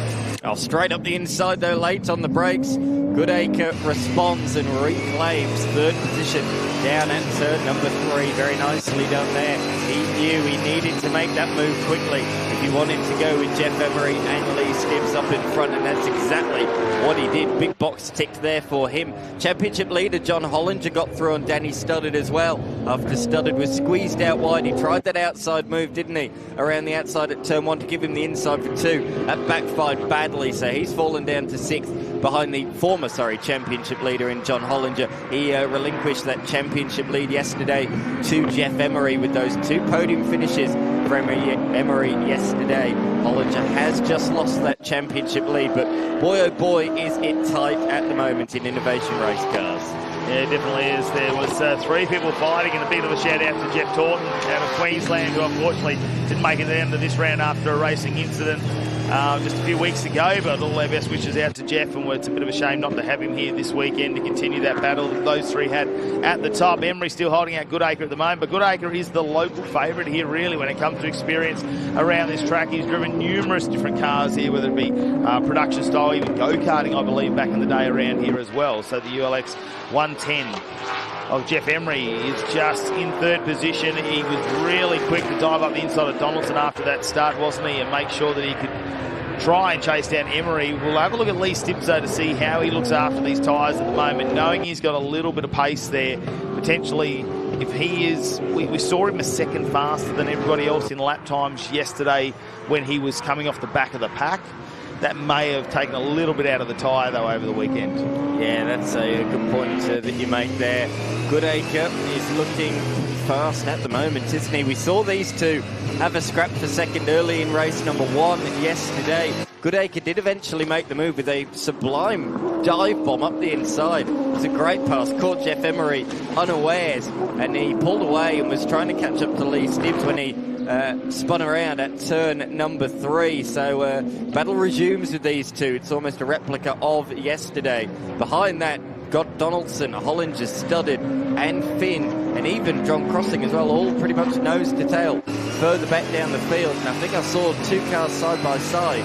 Oh, straight up the inside though, late on the brakes. Goodacre responds and reclaims third position down at turn number 3. Very nicely done there. He knew he needed to make that move quickly if he wanted to go with Jeff Emery and Lee Stibbs up in front, and that's exactly what he did. Big box ticked there for him. Championship leader John Hollinger got through on Danny Studdard as well. After Studdard was squeezed out wide, he tried that outside move, didn't he? Around the outside at turn 1 to give him the inside for 2. That backfired badly, so he's fallen down to 6th behind the former, championship leader in John Hollinger. He relinquished that championship lead yesterday to Jeff Emery with those 2 podium finishes for Emery yesterday. Hollinger has just lost that championship lead, but boy oh boy is it tight at the moment in Innovation Race Cars. Yeah, it definitely is. There was 3 people fighting, and a bit of a shout out to Jeff Taunton out of Queensland, who unfortunately didn't make it down to this round after a racing incident just a few weeks ago, but all our best wishes out to Jeff, and it's a bit of a shame not to have him here this weekend to continue that battle that those 3 had at the top. Emery still holding out Goodacre at the moment, but Goodacre is the local favourite here really when it comes to experience around this track. He's driven numerous different cars here, whether it be production style, even go-karting I believe back in the day around here as well. So the ULX 110 of Jeff Emery is just in 3rd position. He was really quick to dive up the inside of Donaldson after that start, wasn't he, and make sure that he could try and chase down Emery. We'll have a look at Lee Stibbs though to see how he looks after these tyres at the moment, knowing he's got a little bit of pace there. Potentially, if he is, we saw him a second faster than everybody else in lap times yesterday when he was coming off the back of the pack. That may have taken a little bit out of the tyre though over the weekend. Yeah, that's a good point that you make there. Goodacre is looking fast at the moment, isn't he? We saw these 2 have a scrap for second early in race number 1 yesterday. Goodacre did eventually make the move with a sublime dive bomb up the inside. It was a great pass, caught Jeff Emery unawares, and he pulled away and was trying to catch up to Lee Stibbs when he spun around at turn number 3. So battle resumes with these 2. It's almost a replica of yesterday. Behind that, got Donaldson, Hollinger, Studdard, and Finn, and even John Crossing as well, all pretty much nose to tail further back down the field. And I think I saw 2 cars side by side.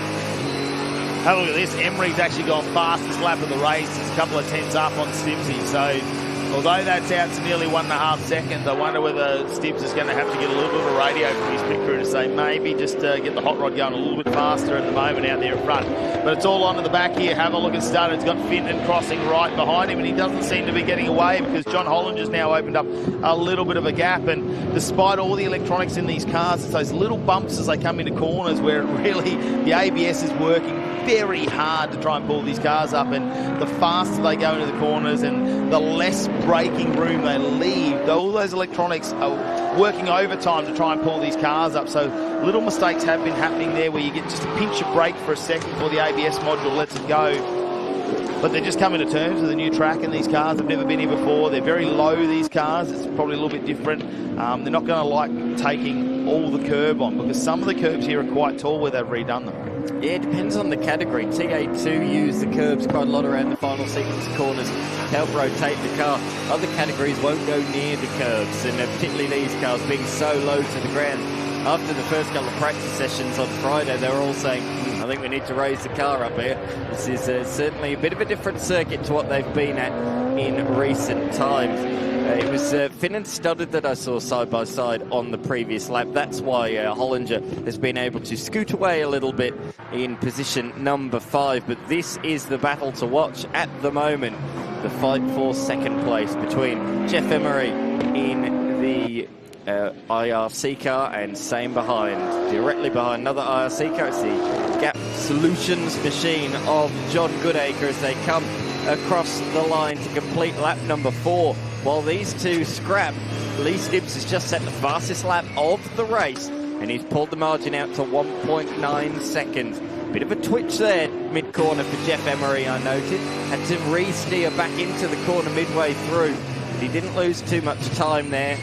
Have a look at this. Emery's actually gone fastest lap of the race. He's a couple of tenths up on Stibbsy. So although that's out to nearly 1.5 seconds, I wonder whether Stibbs is going to have to get a little bit of a radio from his pit crew to say maybe just get the hot rod going a little bit faster at the moment out there in front. But it's all onto the back here. Have a look at Studdard. It's got Finn and Crossing right behind him, and he doesn't seem to be getting away because John Hollinger's now opened up a little bit of a gap. And despite all the electronics in these cars, it's those little bumps as they come into corners where really the ABS is working very hard to try and pull these cars up, and the faster they go into the corners and the less braking room they leave, all those electronics are working overtime to try and pull these cars up. So little mistakes have been happening there where you get just a pinch of brake for a second before the ABS module lets it go. But they're just coming to terms with a new track, and these cars have never been here before. They're very low, these cars. It's probably a little bit different. They're not going to like taking all the curb on because some of the curbs here are quite tall where they've redone them. Yeah, it depends on the category. TA2 use the curbs quite a lot around the final sequence corners to help rotate the car. Other categories won't go near the curbs, and particularly these cars being so low to the ground. After the first couple of practice sessions on Friday, they were all saying, I think we need to raise the car up here. This is certainly a bit of a different circuit to what they've been at in recent times. It was Finn and Studdard that I saw side by side on the previous lap. That's why Hollinger has been able to scoot away a little bit in position number 5. But this is the battle to watch at the moment. The fight for second place between Jeff Emery in the IRC car and same behind, directly behind another IRC car. It's the Gap Solutions machine of John Goodacre as they come across the line to complete lap number 4. While these 2 scrap, Lee Stibbs has just set the fastest lap of the race, and he's pulled the margin out to 1.9 seconds. Bit of a twitch there mid-corner for Jeff Emery, I noted. Had to re-steer back into the corner midway through, but he didn't lose too much time there.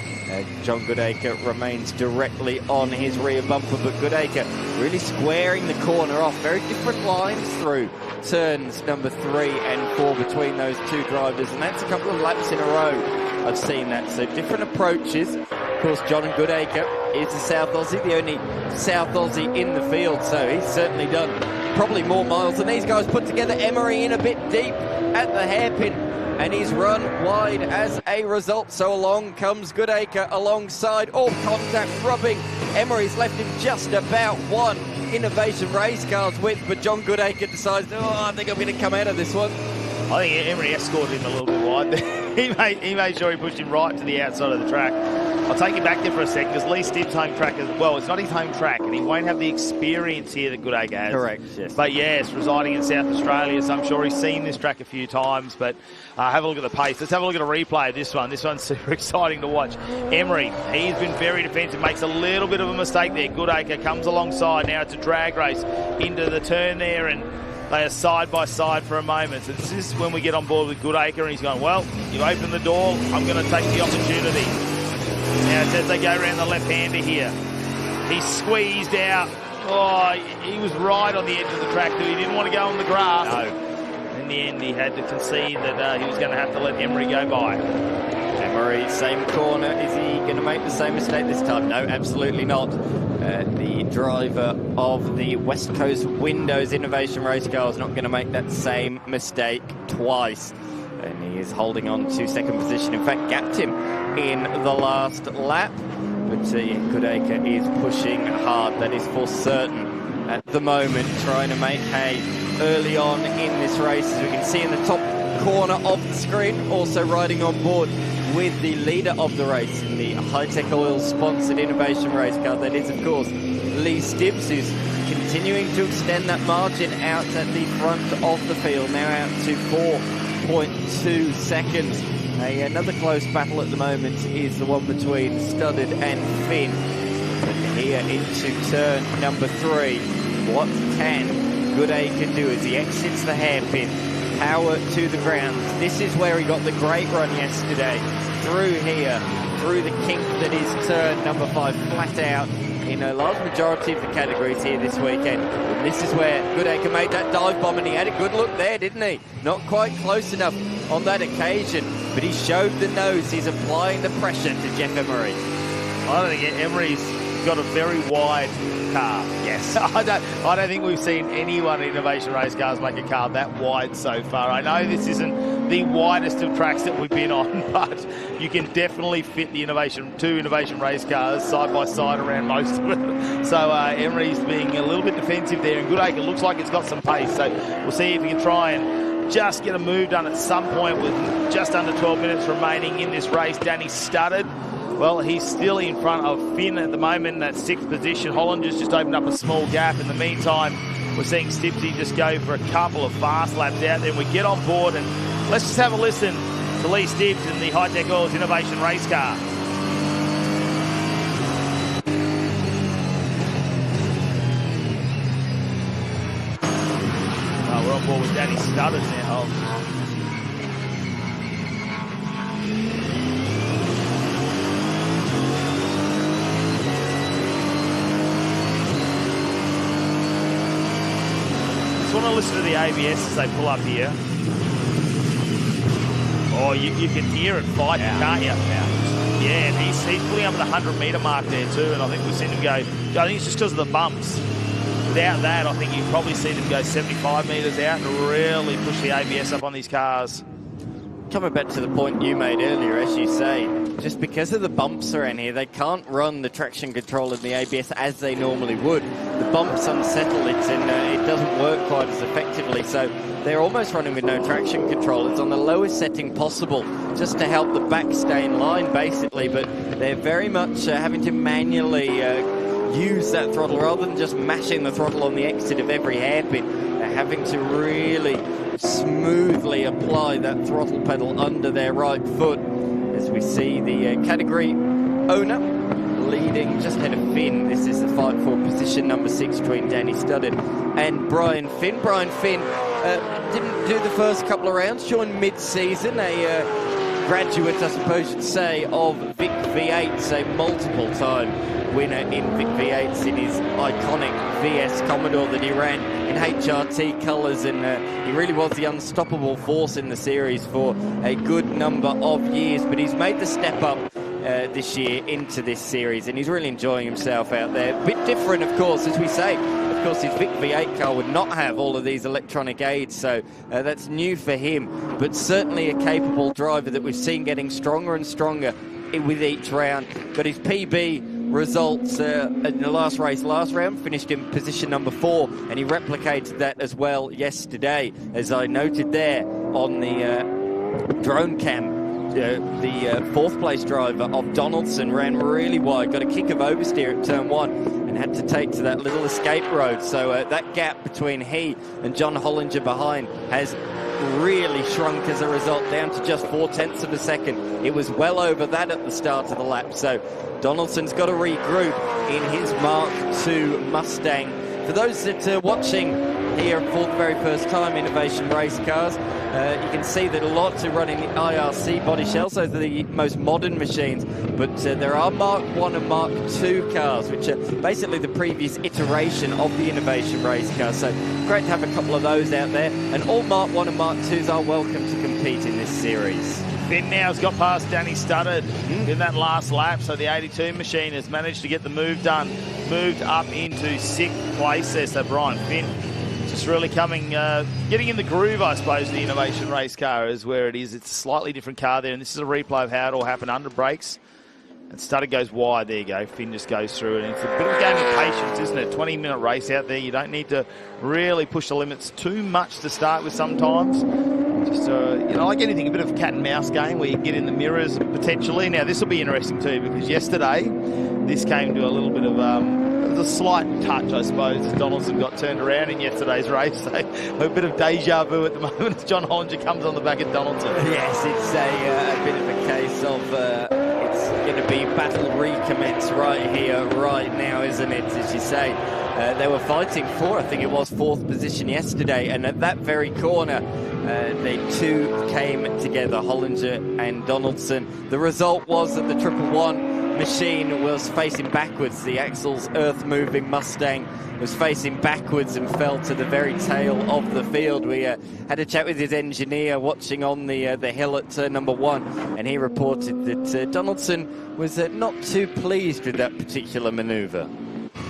John Goodacre remains directly on his rear bumper, but Goodacre really squaring the corner off. Very different lines through turns number 3 and 4 between those 2 drivers, and that's a couple of laps in a row I've seen that. So different approaches. Of course, John Goodacre is a South Aussie, the only South Aussie in the field, so he's certainly done probably more miles than these guys put together. Emery in a bit deep at the hairpin, and he's run wide as a result. So along comes Goodacre alongside, all contact rubbing. Emery's left him just about one Innovation Race Car's width, but John Goodacre decides, I think I'm going to come out of this one. I think Emery escorted him a little bit wide. he made sure he pushed him right to the outside of the track. I'll take you back there for a second, because Lee Stibbs' home track it's not his home track, and he won't have the experience here that Goodacre has. Correct, yes. But yes, residing in South Australia, so I'm sure he's seen this track a few times. But have a look at the pace. Let's have a look at a replay of this one. This one's super exciting to watch. Emery, he's been very defensive, makes a little bit of a mistake there. Goodacre comes alongside. Now it's a drag race into the turn there, and they are side by side for a moment. So this is when we get on board with Goodacre, and he's going, well, you open the door, I'm going to take the opportunity. Now it's as they go around the left-hander here. He's squeezed out. Oh, he was right on the edge of the track. He didn't want to go on the grass. No. In the end, he had to concede that he was going to have to let Emery go by. Emery, same corner. Is he going to make the same mistake this time? No, absolutely not. The driver of the West Coast Windows Innovation Race Car is not going to make that same mistake twice. And he is holding on to second position. In fact, gapped him in the last lap. But Goodacre is pushing hard. That is for certain at the moment, trying to make hay early on in this race. As we can see in the top corner of the screen, also riding on board with the leader of the race in the Hi-Tec Oil sponsored Innovation Race Car. That is, of course, Lee Stibbs, who's continuing to extend that margin out at the front of the field, now out to 4.2 seconds. Another close battle at the moment is the one between Studded and Finn. But here into turn number 3, what can Goodacre do as he exits the hairpin? Power to the ground. This is where he got the great run yesterday. Through here, through the kink that is turn number 5, flat out in a large majority of the categories here this weekend. And this is where Goodacre made that dive bomb, and he had a good look there, didn't he? Not quite close enough on that occasion, but he showed the nose. He's applying the pressure to Jeff Emery. I don't think Emery's got a very wide car. Yes, I don't think we've seen anyone in Innovation Race Cars make a car that wide so far. I know this isn't the widest of tracks that we've been on, but you can definitely fit the two Innovation Race Cars side by side around most of it. So Emery's being a little bit defensive there, and Goodacre looks like it's got some pace. So we'll see if he can try and just get a move done at some point with just under 12 minutes remaining in this race. Danny Studded. Well, he's still in front of Finn at the moment in that 6th position. Hollander's just opened up a small gap. In the meantime, we're seeing Stibbsy just go for a couple of fast laps out there. We get on board, and let's just have a listen to Lee Stibbs in the Hi-Tec Oils Innovation Race Car. We're on board with Danny Studded now. Just want to listen to the ABS as they pull up here. Oh, you can hear it fighting, can't you? Yeah, and he's pulling up at the 100-metre mark there too, and I think we've seen him go, I think it's just because of the bumps. Without that, I think you've probably seen him go 75 metres out and really push the ABS up on these cars. Coming back to the point you made earlier, as you say, just because of the bumps around here, they can't run the traction control and the ABS as they normally would. The bumps unsettle it, and it doesn't work quite as effectively, so they're almost running with no traction control. It's on the lowest setting possible, just to help the back stay in line, basically, but they're very much having to manually use that throttle rather than just mashing the throttle on the exit of every hairpin. They're having to really smoothly apply that throttle pedal under their right foot, as we see the category owner leading just ahead of Finn. This is the fight for position number 6 between Danny Studded and Brian Finn. Brian Finn didn't do the first couple of rounds, joined mid-season, a graduate, I suppose you'd say, of Vic V8s, a multiple-time winner in Vic V8s in his iconic VS Commodore that he ran in HRT colours, and he really was the unstoppable force in the series for a good number of years. But he's made the step up this year into this series, and he's really enjoying himself out there. A bit different, of course, as we say, of course, his Vic V8 car would not have all of these electronic aids, so that's new for him. But certainly a capable driver that we've seen getting stronger and stronger with each round. But his PB results in the last round, finished in position number 4, and he replicated that as well yesterday, as I noted there on the drone cam. The fourth place driver of Donaldson ran really wide, got a kick of oversteer at turn 1 and had to take to that little escape road. So that gap between he and John Hollinger behind has really shrunk as a result, down to just 0.4 of a second. It was well over that at the start of the lap. So Donaldson's got to regroup in his Mark II Mustang. For those that are watching here for the very first time, Innovation Race Cars, you can see that a lot are running the IRC body shells. Those are the most modern machines, but there are Mark I and Mark II cars, which are basically the previous iteration of the Innovation Race Car. So great to have a couple of those out there, and all Mark I and Mark IIs are welcome to compete in this series. Finn now's got past Danny Studdard in that last lap, so the 82 machine has managed to get the move done, moved up into 6th place there. So Brian Finn just really coming, getting in the groove, I suppose. The Innovation Race Car is where it is. It's a slightly different car there, and this is a replay of how it all happened under brakes. And Studdard goes wide. There you go. Finn just goes through it. And it's a bit of a game of patience, isn't it? 20-minute race out there. You don't need to really push the limits too much to start with sometimes. Just, you know, like anything, a bit of a cat and mouse game where you get in the mirrors potentially. Now, this will be interesting too, because yesterday this came to a little bit of a slight touch, I suppose, as Donaldson got turned around in yesterday's race. So a bit of deja vu at the moment as John Hollinger comes on the back of Donaldson. Yes, it's a bit of a case of it's going to be battle recommence right here, right now, isn't it, as you say. They were fighting for, I think it was 4th position yesterday, and at that very corner, they two came together, Hollinger and Donaldson. The result was that the 111 machine was facing backwards. The Axel's earth-moving Mustang was facing backwards and fell to the very tail of the field. We had a chat with his engineer watching on the hill at turn number 1, and he reported that Donaldson was not too pleased with that particular manoeuvre.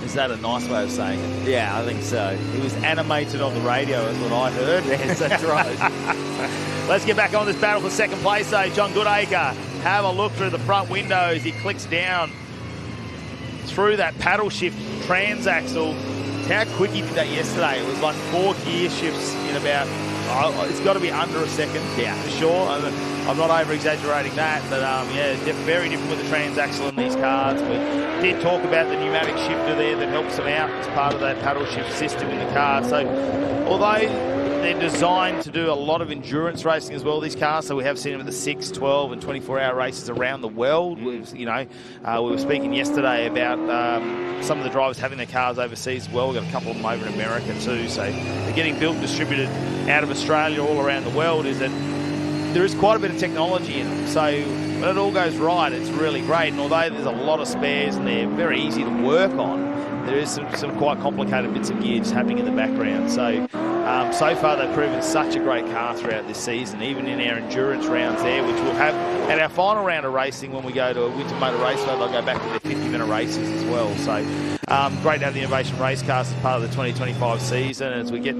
Is that a nice way of saying it? Yeah, I think so. He was animated on the radio, is what I heard. Yes, that's right. Let's get back on this battle for second place, though. John Goodacre, have a look through the front windows. He clicks down through that paddle shift transaxle. How quick he did that yesterday. It was like 4 gear shifts in about, it's got to be under a second, yeah, for sure. I'm not over-exaggerating that, but yeah, very different with the transaxle in these cars. We did talk about the pneumatic shifter there that helps them out as part of that paddle shift system in the car. So although they're designed to do a lot of endurance racing as well, these cars, so we have seen them at the 6, 12 and 24-hour races around the world. We were speaking yesterday about some of the drivers having their cars overseas as well. We've got a couple of them over in America too, so they're getting built and distributed out of Australia all around the world. Is that there is quite a bit of technology in them, so when it all goes right, it's really great. And although there's a lot of spares and they're very easy to work on, there is some quite complicated bits of gear just happening in the background. So so far they've proven such a great car throughout this season, even in our endurance rounds there, which we'll have at our final round of racing when we go to a winter motor race. So they'll go back to their 50-minute races as well. So great to have the Innovation Race Cars as part of the 2025 season. As we get,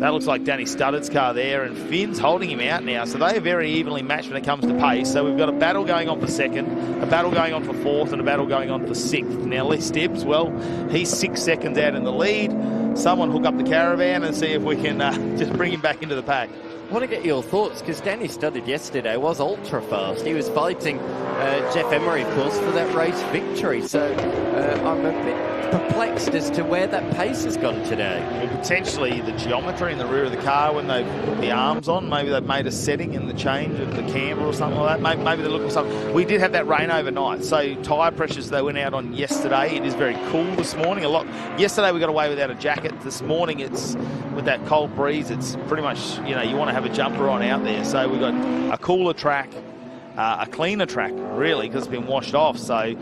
that looks like Danny Studdard's car there, and Finn's holding him out now. So they are very evenly matched when it comes to pace. So we've got a battle going on for 2nd, a battle going on for 4th, and a battle going on for 6th. Now, Les Stibbs, well, he's 6 seconds out in the lead. Someone hook up the caravan and see if we can just bring him back into the pack. I want to get your thoughts, because Danny Studdard yesterday was ultra fast. He was fighting Jeff Emery, of course, for that race victory. So I'm a bit perplexed as to where that pace has gone today. Well, potentially the geometry in the rear of the car when they put the arms on. Maybe they've made a setting in the change of the camber or something like that. Maybe they're looking for something. We did have that rain overnight, so tyre pressures they went out on yesterday. It is very cool this morning. Yesterday we got away without a jacket. This morning it's with that cold breeze. It's pretty much, you want to have a jumper on out there. So we've got a cooler track. a cleaner track, really, because it's been washed off. So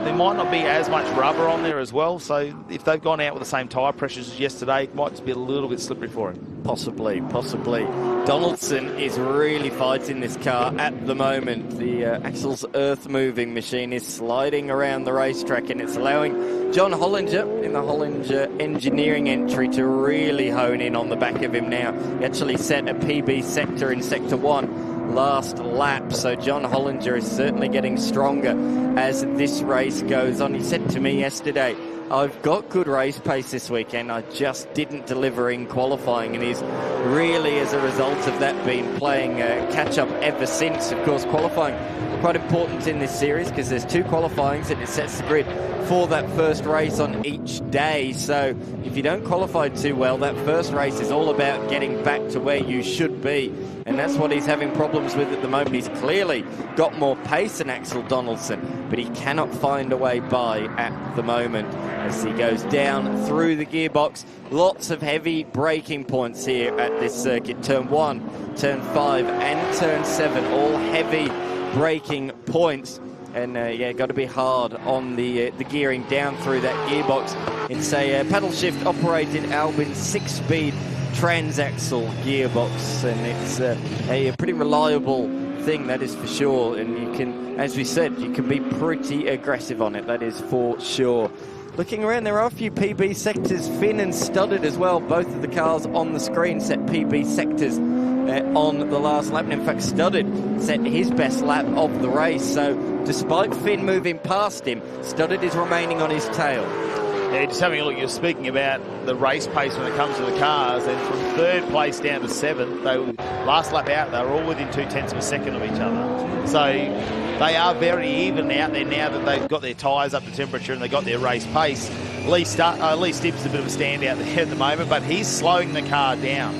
there might not be as much rubber on there as well. So if they've gone out with the same tyre pressures as yesterday, it might just be a little bit slippery for him. Possibly. Donaldson is really fighting this car at the moment. The Axel's earth-moving machine is sliding around the racetrack, and it's allowing John Hollinger in the Hollinger engineering entry to really hone in on the back of him now. He actually set a PB sector in Sector 1 last lap, so John Hollinger is certainly getting stronger as this race goes on. He said to me yesterday, I've got good race pace this weekend, I just didn't deliver in qualifying, and he's really, as a result of that, been playing catch-up ever since. Of course, qualifying quite important in this series because there's 2 qualifyings and it sets the grid for that first race on each day. So if you don't qualify too well, that first race is all about getting back to where you should be, and that's what he's having problems with at the moment. He's clearly got more pace than Axel Donaldson, but he cannot find a way by at the moment as he goes down through the gearbox. Lots of heavy braking points here at this circuit. Turn 1, Turn 5 and Turn 7, all heavy braking points. And yeah, got to be hard on the gearing down through that gearbox. It's a paddle shift operated Albin 6-speed transaxle gearbox, and it's a pretty reliable thing, that is for sure. And you can, as we said, you can be pretty aggressive on it, that is for sure. Looking around, there are a few PB sectors, Finn and Studdard as well. Both of the cars on the screen set PB sectors on the last lap, and in fact Studdard set his best lap of the race. So despite Finn moving past him, Studdard is remaining on his tail. Yeah, just having a look, you're speaking about the race pace when it comes to the cars, and from 3rd place down to 7th, last lap out, they were all within 0.2 of a second of each other. So they are very even out there now that they've got their tyres up to temperature and they've got their race pace. Lee Stibbs is a bit of a standout there at the moment, but he's slowing the car down.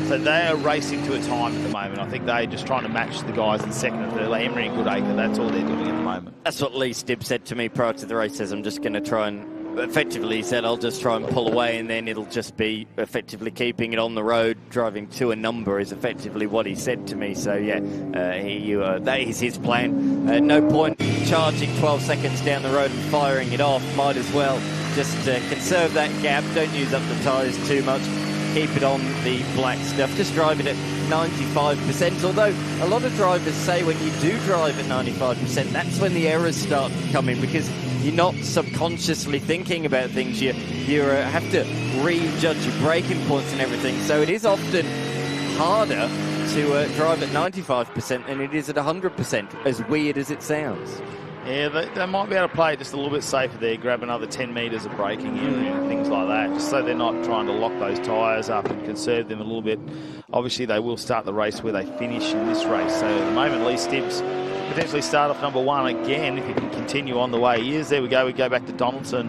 So they are racing to a time at the moment. I think they're just trying to match the guys in 2nd and 3rd. Like Emery and Goodacre, that's all they're doing at the moment. That's what Lee Stibbs said to me prior to the race. Says, I'm just going to try and, effectively he said, I'll just try and pull away, and then it'll just be effectively keeping it on the road. Driving to a number is effectively what he said to me. So yeah, that is his plan. No point charging 12 seconds down the road and firing it off. Might as well just conserve that gap. Don't use up the tyres too much. Keep it on the black stuff. Just drive it at 95%. Although a lot of drivers say when you do drive at 95%, that's when the errors start coming, because you're not subconsciously thinking about things. You have to re-judge your braking points and everything. So it is often harder to drive at 95% than it is at 100%, as weird as it sounds. Yeah, they might be able to play it just a little bit safer there, grab another 10 metres of braking area and things like that, just so they're not trying to lock those tyres up and conserve them a little bit. Obviously, they will start the race where they finish in this race. So at the moment, Lee Stibbs potentially start off number 1 again if he can continue on the way he is. There we go. We go back to Donaldson,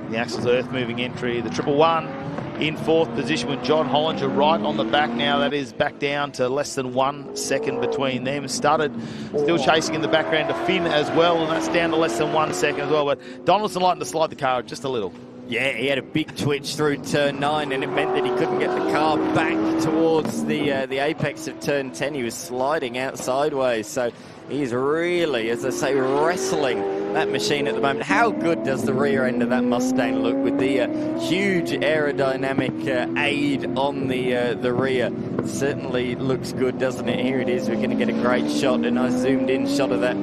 the Axel's earth-moving entry, the 111. In 4th position with John Hollinger right on the back now. That is back down to less than 1 second between them. Studdard still chasing in the background to Finn as well, and that's down to less than 1 second as well. But Donaldson liking to slide the car just a little. Yeah, he had a big twitch through Turn 9, and it meant that he couldn't get the car back towards the apex of Turn 10. He was sliding out sideways, so he's really, as I say, wrestling that machine at the moment. How good does the rear end of that Mustang look with the huge aerodynamic aid on the rear? Certainly looks good, doesn't it? Here it is. We're going to get a great shot, a nice zoomed-in shot of that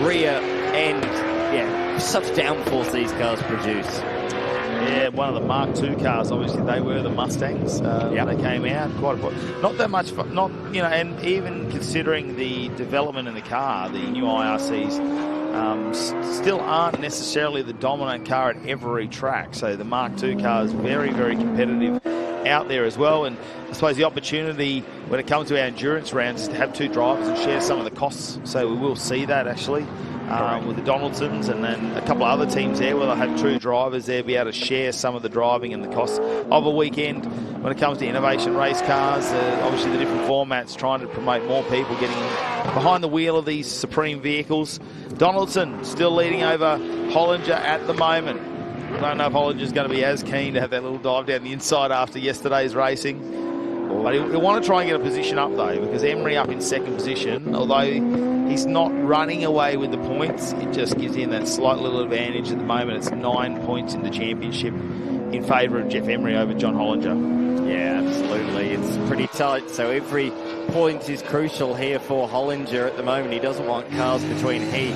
rear end. Yeah, such downforce these cars produce. Yeah, one of the Mark II cars, obviously they were the Mustangs when they came out. Not that much fun, and even considering the development in the car, the new IRCs still aren't necessarily the dominant car at every track. So the Mark II car is very, very competitive out there as well. And I suppose the opportunity when it comes to our endurance rounds is to have 2 drivers and share some of the costs. So we will see that actually. With the Donaldsons and then a couple of other teams there where they'll have 2 drivers there, be able to share some of the driving and the costs of a weekend. When it comes to innovation race cars, obviously the different formats, trying to promote more people getting behind the wheel of these supreme vehicles. Donaldson still leading over Hollinger at the moment. I don't know if Hollinger's going to be as keen to have that little dive down the inside after yesterday's racing. But he'll want to try and get a position up, though, because Emery up in second position, although he's not running away with the points, it just gives him that slight little advantage at the moment. It's 9 points in the championship in favour of Jeff Emery over John Hollinger. Yeah, absolutely. It's pretty tight, so every point is crucial here for Hollinger at the moment. He doesn't want cars between he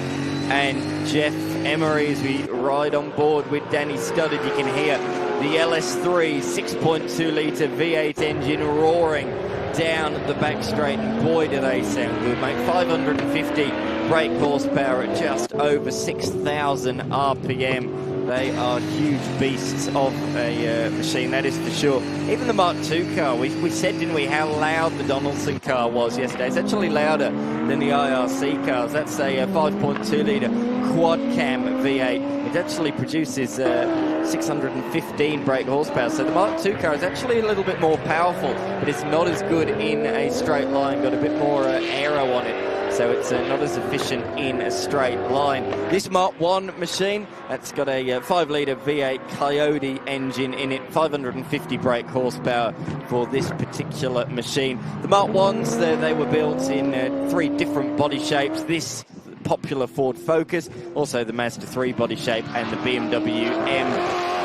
and Jeff Emery as we ride on board with Danny Studdard. You can hear the LS3 6.2 litre V8 engine roaring down the back straight, and boy do they sound good, mate. 550 brake horsepower at just over 6,000 RPM. They are huge beasts of a machine, that is for sure. Even the Mark II car, we said, didn't we, how loud the Donaldson car was yesterday. It's actually louder than the IRC cars. That's a 5.2 litre quad cam V8. It actually produces 615 brake horsepower. So the Mark II car is actually a little bit more powerful, but it's not as good in a straight line, got a bit more aero on it. So it's not as efficient in a straight line. This Mark I machine, that's got a 5 litre V8 Coyote engine in it, 550 brake horsepower for this particular machine. The Mark Is, they were built in 3 different body shapes. This popular Ford Focus, also the Mazda 3 body shape, and the BMW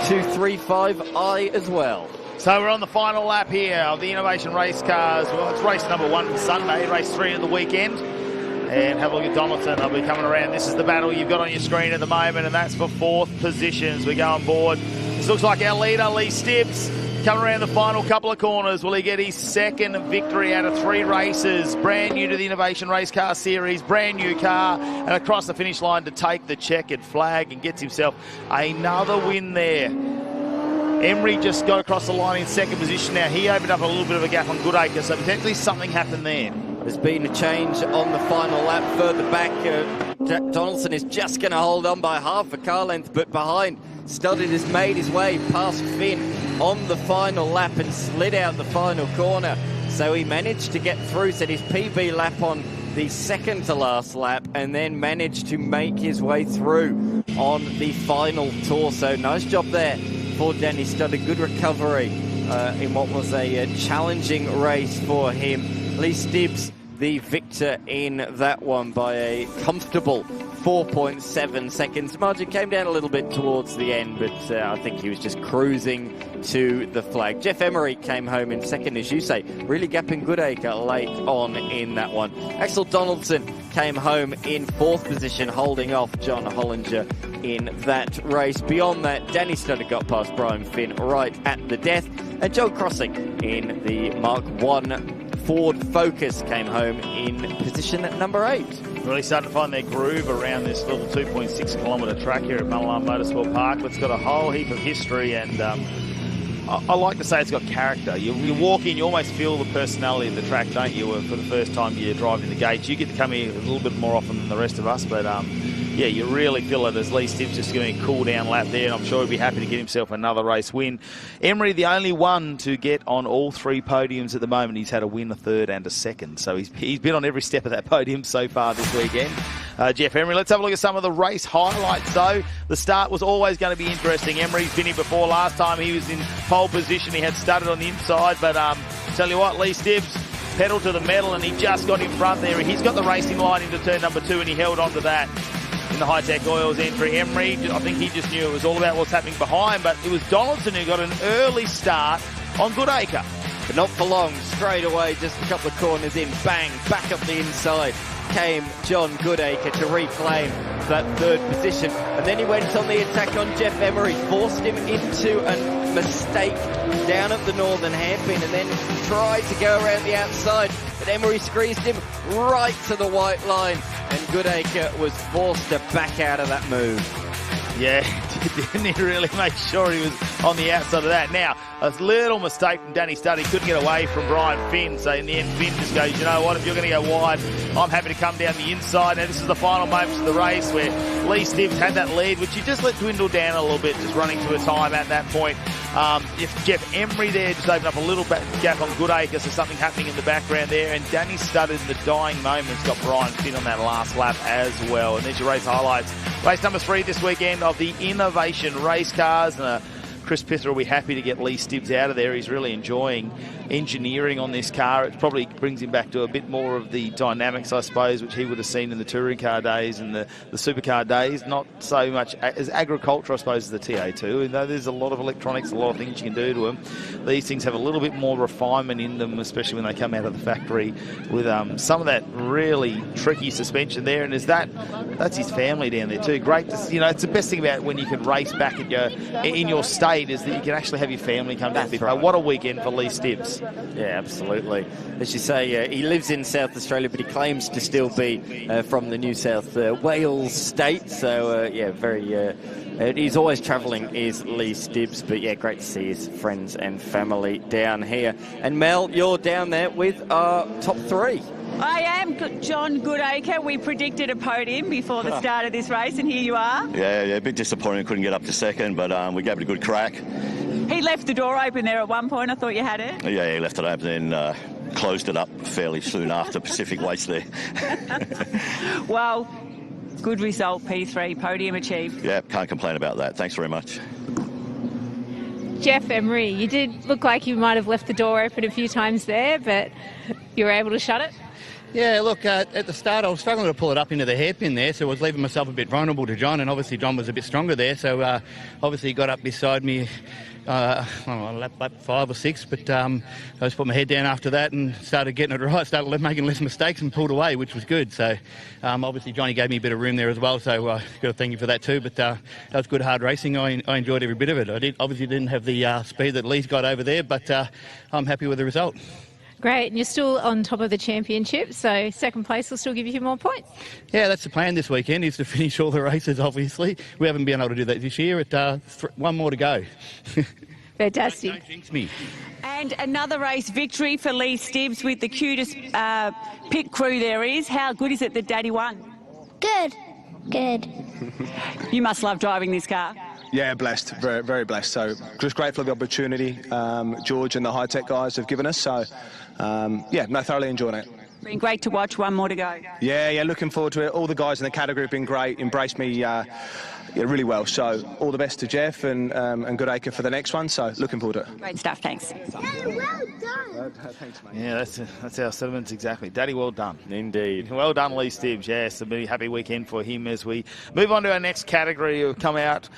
M235i as well. So we're on the final lap here of the Innovation Race Cars. Well, it's race number 1 for Sunday, race 3 of the weekend. And have a look at Donaldson. They'll be coming around. This is the battle you've got on your screen at the moment, and that's for 4th positions. We go on board. This looks like our leader, Lee Stibbs, coming around the final couple of corners. Will he get his 2nd victory out of 3 races? Brand new to the Innovation Race Car Series, brand new car, and across the finish line to take the checkered flag, and gets himself another win there. Emery just got across the line in 2nd position now. He opened up a little bit of a gap on Goodacre, so potentially something happened there. There's been a change on the final lap further back. Jack Donaldson is just going to hold on by half a car length, but behind, Studdard has made his way past Finn on the final lap and slid out the final corner. So he managed to get through, set his PB lap on the 2nd to last lap, and then managed to make his way through on the final tour. So nice job there for Danny Studdard. Good recovery in what was a challenging race for him. Lee Stibbs, the victor in that one by a comfortable 4.7 seconds. Margin came down a little bit towards the end, but I think he was just cruising to the flag. Jeff Emery came home in 2nd, as you say, really gapping Goodacre late on in that one. Axel Donaldson came home in 4th position, holding off John Hollinger in that race. Beyond that, Danny Studdard got past Brian Finn right at the death, and Joe Crossing in the Mark I Ford Focus came home in position at number 8. Really starting to find their groove around this little 2.6 kilometre track here at Mallala Motorsport Park. It's got a whole heap of history, and I like to say it's got character. You walk in, you almost feel the personality of the track, don't you? For the first time you're driving the gates, you get to come here a little bit more often than the rest of us, but yeah, you really feel it as Lee Stibbs just giving a cool-down lap there, and I'm sure he'll be happy to get himself another race win. Emery, the only one to get on all 3 podiums at the moment. He's had a win, a 3rd and a 2nd, so he's been on every step of that podium so far this weekend. Jeff Emery, let's have a look at some of the race highlights, though. The start was always going to be interesting. Emery's been here before. Last time he was in pole position. He had started on the inside, but tell you what, Lee Stibbs, pedal to the metal, and he just got in front there. He's got the racing line into turn number 2, and he held on to that in the Hi-Tec Oils entry. Emery, I think he just knew it was all about what's happening behind, but it was Donaldson who got an early start on Goodacre. But not for long, straight away, just a couple of corners in, bang, back up the inside came John Goodacre to reclaim that 3rd position. And then he went on the attack on Jeff Emery, forced him into a mistake down at the northern hairpin, and then tried to go around the outside. But Emery squeezed him right to the white line, and Goodacre was forced to back out of that move. Yeah, didn't he really make sure he was on the outside of that? Now, a little mistake from Danny Studdard. He couldn't get away from Brian Finn, so in the end, Finn just goes, you know what, if you're going to go wide, I'm happy to come down the inside. Now, this is the final moments of the race where Lee Stibbs had that lead, which he just let dwindle down a little bit, just running to a time at that point. If Jeff Emery there just opened up a little gap on Goodacre, so something happening in the background there, and Danny Studdard in the dying moments got Brian Finn on that last lap as well. And there's your race highlights. Race number 3 this weekend of the Innovation Race Cars, and a Chris Pither will be happy to get Lee Stibbs out of there. He's really enjoying engineering on this car. It probably brings him back to a bit more of the dynamics, I suppose, which he would have seen in the touring car days and the supercar days. Not so much as agriculture, I suppose, as the TA2. Though there's a lot of electronics, a lot of things you can do to them. These things have a little bit more refinement in them, especially when they come out of the factory with some of that really tricky suspension there. And that's his family down there too. Great to, you know, it's the best thing about when you can race back in your state is that you can actually have your family come down. Right. What a weekend for Lee Stibbs. Yeah, absolutely. As you say, he lives in South Australia, but he claims to still be from the New South Wales state. So, yeah, very... he's always travelling, is Lee Stibbs. But, yeah, great to see his friends and family down here. And, Mel, you're down there with our top three. I am John Goodacre. We predicted a podium before the start of this race, and here you are. Yeah, a bit disappointing. Couldn't get up to second, but we gave it a good crack. He left the door open there at one point. I thought you had it. Yeah, he left it open and closed it up fairly soon after Pacific Waste there. Well, good result, P3, podium achieved. Yeah, can't complain about that. Thanks very much. Jeff Emery, you did look like you might have left the door open a few times there, but you were able to shut it. Yeah, look, at the start I was struggling to pull it up into the hairpin there, so I was leaving myself a bit vulnerable to John, and obviously John was a bit stronger there, so obviously he got up beside me lap 5 or 6, but I just put my head down after that and started getting it right, started making less mistakes and pulled away, which was good. So obviously Johnny gave me a bit of room there as well, so I've got to thank you for that too. But that was good hard racing. I enjoyed every bit of it. I obviously didn't have the speed that Lee's got over there, but I'm happy with the result. Great, and you're still on top of the championship, so second place will still give you more points. Yeah, that's the plan this weekend, is to finish all the races, obviously. We haven't been able to do that this year. One more to go. Fantastic. Don't jinx me. And another race victory for Lee Stibbs with the cutest pit crew there is. How good is it that Daddy won? Good. You must love driving this car. Yeah, blessed, very, very blessed. So just grateful for the opportunity George and the Hi-Tec guys have given us. So, thoroughly enjoying it. Been great to watch, one more to go. Yeah, looking forward to it. All the guys in the category have been great, embraced me really well. So all the best to Jeff and Goodacre for the next one. So looking forward to it. Great stuff, thanks. Well done. Thanks, mate. Yeah, that's our sentiments exactly. Daddy, well done. Indeed. Well done, Lee Stibbs. Yes, a very happy weekend for him as we move on to our next category who have come out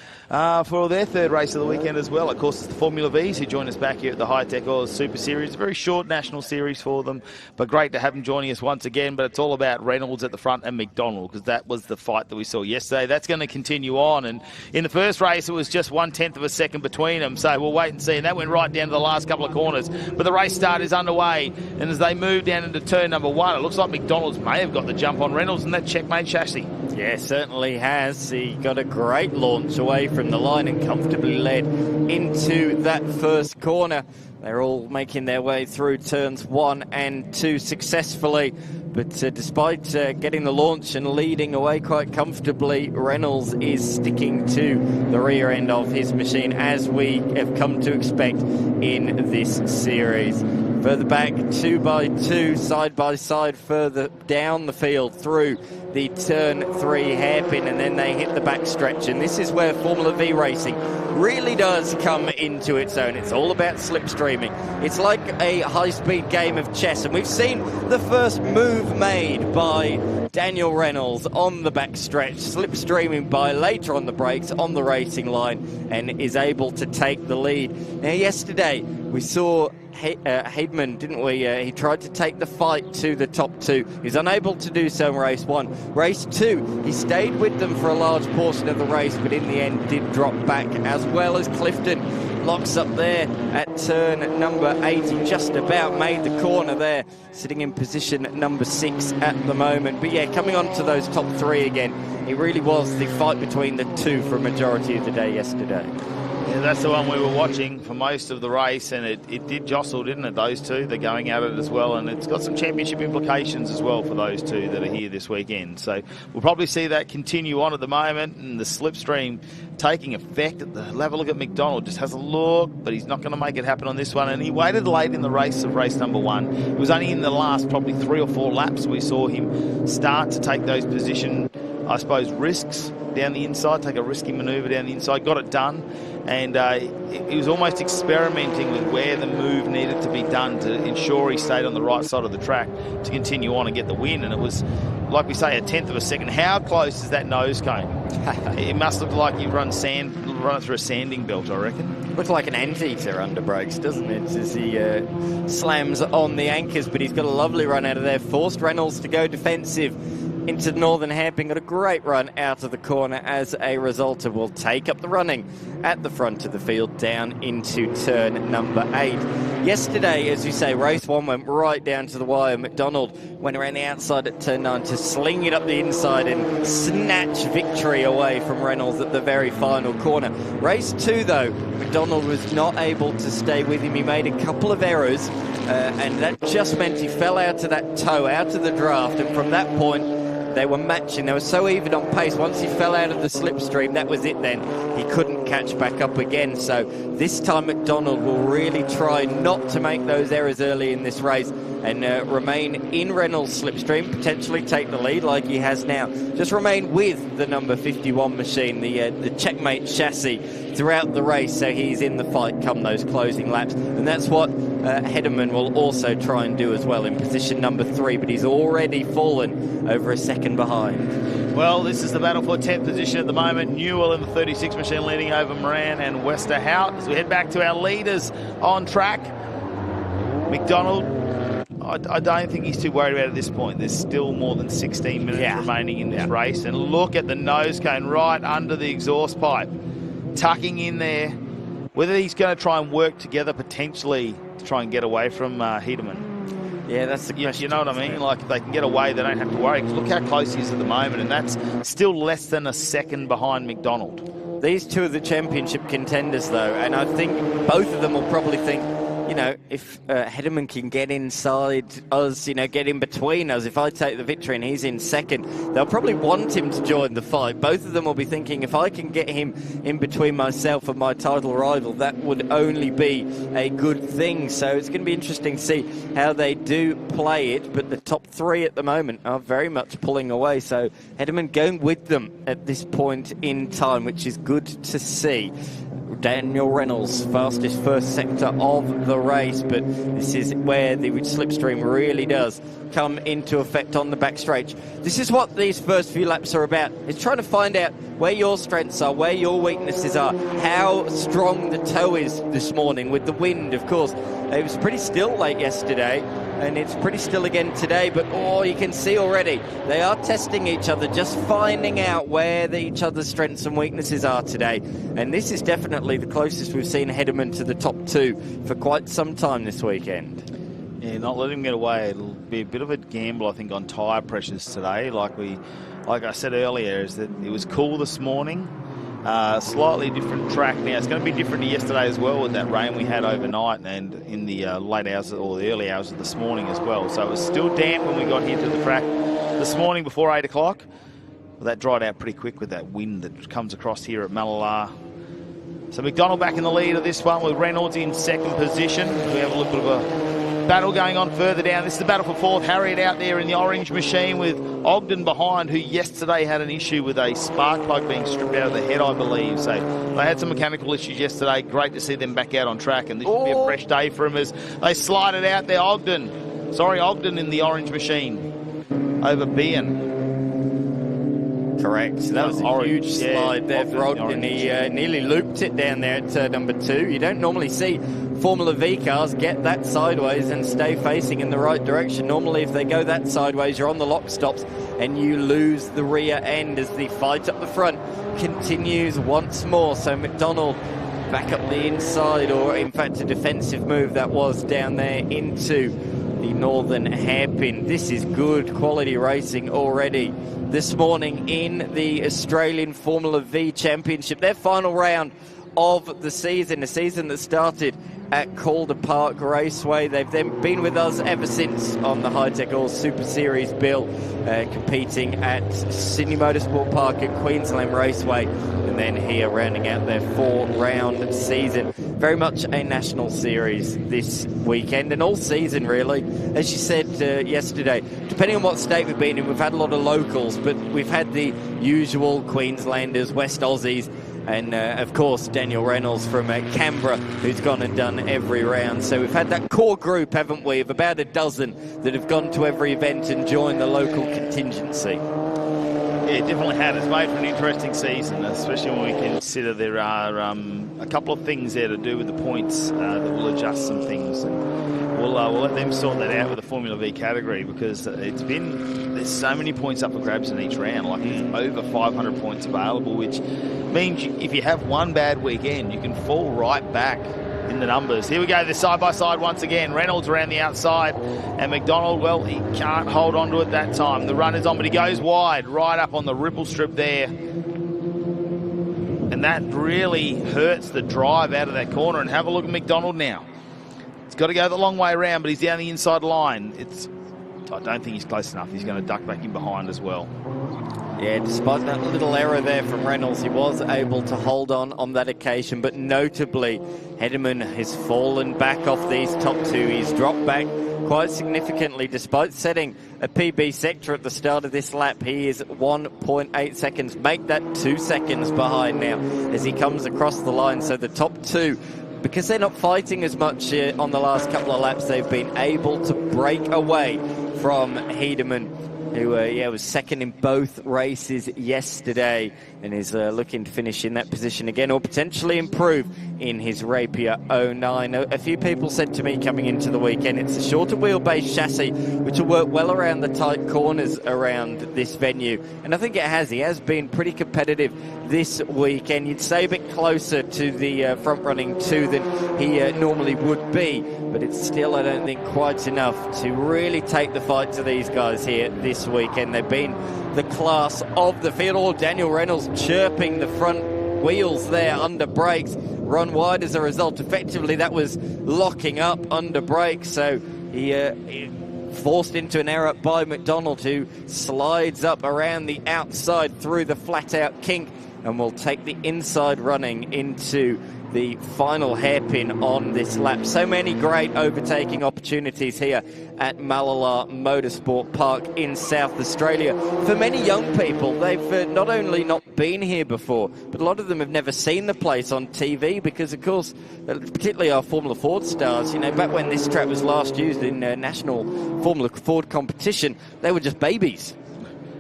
for their third race of the weekend as well. Of course, it's the Formula Vs who join us back here at the Hi-Tec Oz Super Series. A very short national series for them, but great to have them joining us once again. But it's all about Reynolds at the front and McDonald, because that was the fight that we saw yesterday. That's going to continue on. And in the first race, it was just 1/10 of a second between them. So we'll wait and see. And that went right down to the last couple of corners. But the race start is underway. And as they move down into turn number 1, it looks like McDonald's may have got the jump on Reynolds and that checkmate chassis. Yeah, certainly has. He got a great launch away from the line and comfortably led into that first corner. They're all making their way through turns 1 and 2 successfully. But despite getting the launch and leading away quite comfortably, Reynolds is sticking to the rear end of his machine, as we have come to expect in this series. Further back, 2 by 2, side by side, further down the field through the turn 3 hairpin, and then they hit the back stretch. And this is where Formula V racing really does come into its own. It's all about slipstreaming. It's like a high-speed game of chess, and we've seen the first move made by Daniel Reynolds on the back stretch, slipstreaming by later on the brakes on the racing line, and is able to take the lead. Now, yesterday we saw Heidman, didn't we? He tried to take the fight to the top 2. He was unable to do so in race 1. Race 2, he stayed with them for a large portion of the race, but in the end did drop back, as well as Clifton. Locks up there at turn number 8. He just about made the corner there, sitting in position number 6 at the moment. But yeah, coming on to those top 3 again, it really was the fight between the 2 for a majority of the day yesterday. Yeah, that's the one we were watching for most of the race, and it did jostle, didn't it, those 2? They're going at it as well, and it's got some championship implications as well for those 2 that are here this weekend. So we'll probably see that continue on at the moment, and the slipstream taking effect at the level. Look at McDonald, just has a look, but he's not going to make it happen on this one. And he waited late in the race of race number 1. It was only in the last probably 3 or 4 laps we saw him start to take those position I suppose, risks down the inside, take a risky manoeuvre down the inside, got it done, and he was almost experimenting with where the move needed to be done to ensure he stayed on the right side of the track to continue on and get the win. And it was, like we say, a tenth of a second. How close is that nose cone? It must look like you run it through a sanding belt, I reckon. Looks like an anteater under brakes, doesn't it, as he slams on the anchors, but he's got a lovely run out of there. Forced Reynolds to go defensive into the northern hairpin. Got a great run out of the corner as a result of will take up the running at the front of the field down into turn number 8. Yesterday, as you say, race 1 went right down to the wire. McDonald went around the outside at turn 9 to sling it up the inside and snatch victory away from Reynolds at the very final corner. Race 2, though, McDonald was not able to stay with him. He made a couple of errors, and that just meant he fell out of that toe, out of the draft, and from that point, they were matching. They were so even on pace. Once he fell out of the slipstream, that was it then. He couldn't catch back up again. So this time McDonald will really try not to make those errors early in this race and remain in Reynolds' slipstream, potentially take the lead like he has now. Just remain with the number 51 machine, the checkmate chassis throughout the race, so he's in the fight come those closing laps. And that's what Hedeman will also try and do as well in position number 3, but he's already fallen over a second behind. Well, this is the battle for 10th position at the moment. Newell in the 36 machine leading over Moran and Westerhout. As we head back to our leaders on track, McDonald, I don't think he's too worried about it at this point. There's still more than 16 minutes remaining in this race. And look at the nose cone right under the exhaust pipe, tucking in there. Whether he's going to try and work together potentially to try and get away from Hedeman. Yeah, that's the question. You know what I mean? Like, if they can get away, they don't have to worry. Because look how close he is at the moment, and that's still less than a second behind McDonald. These two are the championship contenders, though, and I think both of them will probably think, you know, if Hedeman can get inside us, you know, get in between us, if I take the victory and he's in second, they'll probably want him to join the fight. Both of them will be thinking, if I can get him in between myself and my title rival, that would only be a good thing. So it's going to be interesting to see how they do play it, but the top 3 at the moment are very much pulling away. So Hedeman going with them at this point in time, which is good to see. Daniel Reynolds, fastest first sector of the race, but this is where the slipstream really does come into effect on the back straight. This is what these first few laps are about. It's trying to find out where your strengths are, where your weaknesses are, how strong the toe is this morning with the wind, of course. It was pretty still late yesterday, and it's pretty still again today, but you can see already they are testing each other, just finding out where each other's strengths and weaknesses are today. And this is definitely the closest we've seen Hedeman to the top 2 for quite some time this weekend. Yeah, not letting him get away. It'll be a bit of a gamble, I think, on tyre pressures today. Like I said earlier, is that it was cool this morning. Slightly different track now. It's going to be different to yesterday as well with that rain we had overnight and in the late hours or the early hours of this morning as well. So it was still damp when we got here to the track this morning before 8 o'clock. Well, that dried out pretty quick with that wind that comes across here at Mallala. So McDonald back in the lead of this one with Reynolds in second position. We have a little bit of a battle going on further down. This is the battle for 4th. Harriet out there in the orange machine with Ogden behind, who yesterday had an issue with a spark plug being stripped out of the head, I believe. So they had some mechanical issues yesterday. Great to see them back out on track, and this should be a fresh day for them as they slide it out there. Ogden in the orange machine over Bean. Correct. So that was a huge slide there for Ogden. He nearly looped it down there at turn number 2. You don't normally see Formula V cars get that sideways and stay facing in the right direction. Normally, if they go that sideways, you're on the lock stops and you lose the rear end as the fight up the front continues once more. So McDonald back up the inside, or in fact a defensive move that was down there into the northern hairpin. This is good quality racing already this morning in the Australian Formula V Championship. Their final round of the season, a season that started at Calder Park Raceway. They've then been with us ever since on the Hi-Tec All Super Series bill, competing at Sydney Motorsport Park at Queensland Raceway, and then here rounding out their 4-round season. very much a national series this weekend and all season, really. As you said yesterday, depending on what state we've been in, we've had a lot of locals, but we've had the usual Queenslanders, West Aussies, and of course Daniel Reynolds from Canberra, who's gone and done every round. So we've had that core group, haven't we, of about a dozen that have gone to every event and joined the local contingency. Yeah, it definitely had. It's made for an interesting season, especially when we consider there are a couple of things there to do with the points that will adjust some things. And we'll let them sort that out with the Formula V category, because there's so many points up for grabs in each round. Like over 500 points available, which means if you have one bad weekend, you can fall right back in the numbers. Here we go, they're side by side once again. Reynolds around the outside, and McDonald, well, he can't hold on to it that time. The runner's on, but he goes wide, right up on the ripple strip there. And that really hurts the drive out of that corner. And have a look at McDonald now. He's got to go the long way around, but he's down the inside line. I don't think he's close enough. He's going to duck back in behind as well. Yeah, despite that little error there from Reynolds, he was able to hold on that occasion. But notably, Hediman has fallen back off these top two. He's dropped back quite significantly, despite setting a PB sector at the start of this lap. He is 1.8 seconds. Make that 2 seconds behind now as he comes across the line. So the top two, because they're not fighting as much on the last couple of laps, they've been able to break away from Hediman, who was second in both races yesterday and is looking to finish in that position again, or potentially improve in his Rapier 09. A few people said to me coming into the weekend, it's a shorter wheelbase chassis which will work well around the tight corners around this venue, and I think it has. He has been pretty competitive this weekend. You'd say a bit closer to the front running two than he normally would be, but it's still, I don't think, quite enough to really take the fight to these guys here this weekend. They've been the class of the field. Oh, Daniel Reynolds chirping the front wheels there under brakes, run wide as a result. Effectively, that was locking up under brakes, so he forced into an error by McDonald, who slides up around the outside through the flat-out kink and will take the inside running into the final hairpin on this lap. So many great overtaking opportunities here at Mallala Motorsport Park in South Australia. For many young people, they've not only not been here before, but a lot of them have never seen the place on TV because, of course, particularly our Formula Ford stars, back when this track was last used in national Formula Ford competition, they were just babies.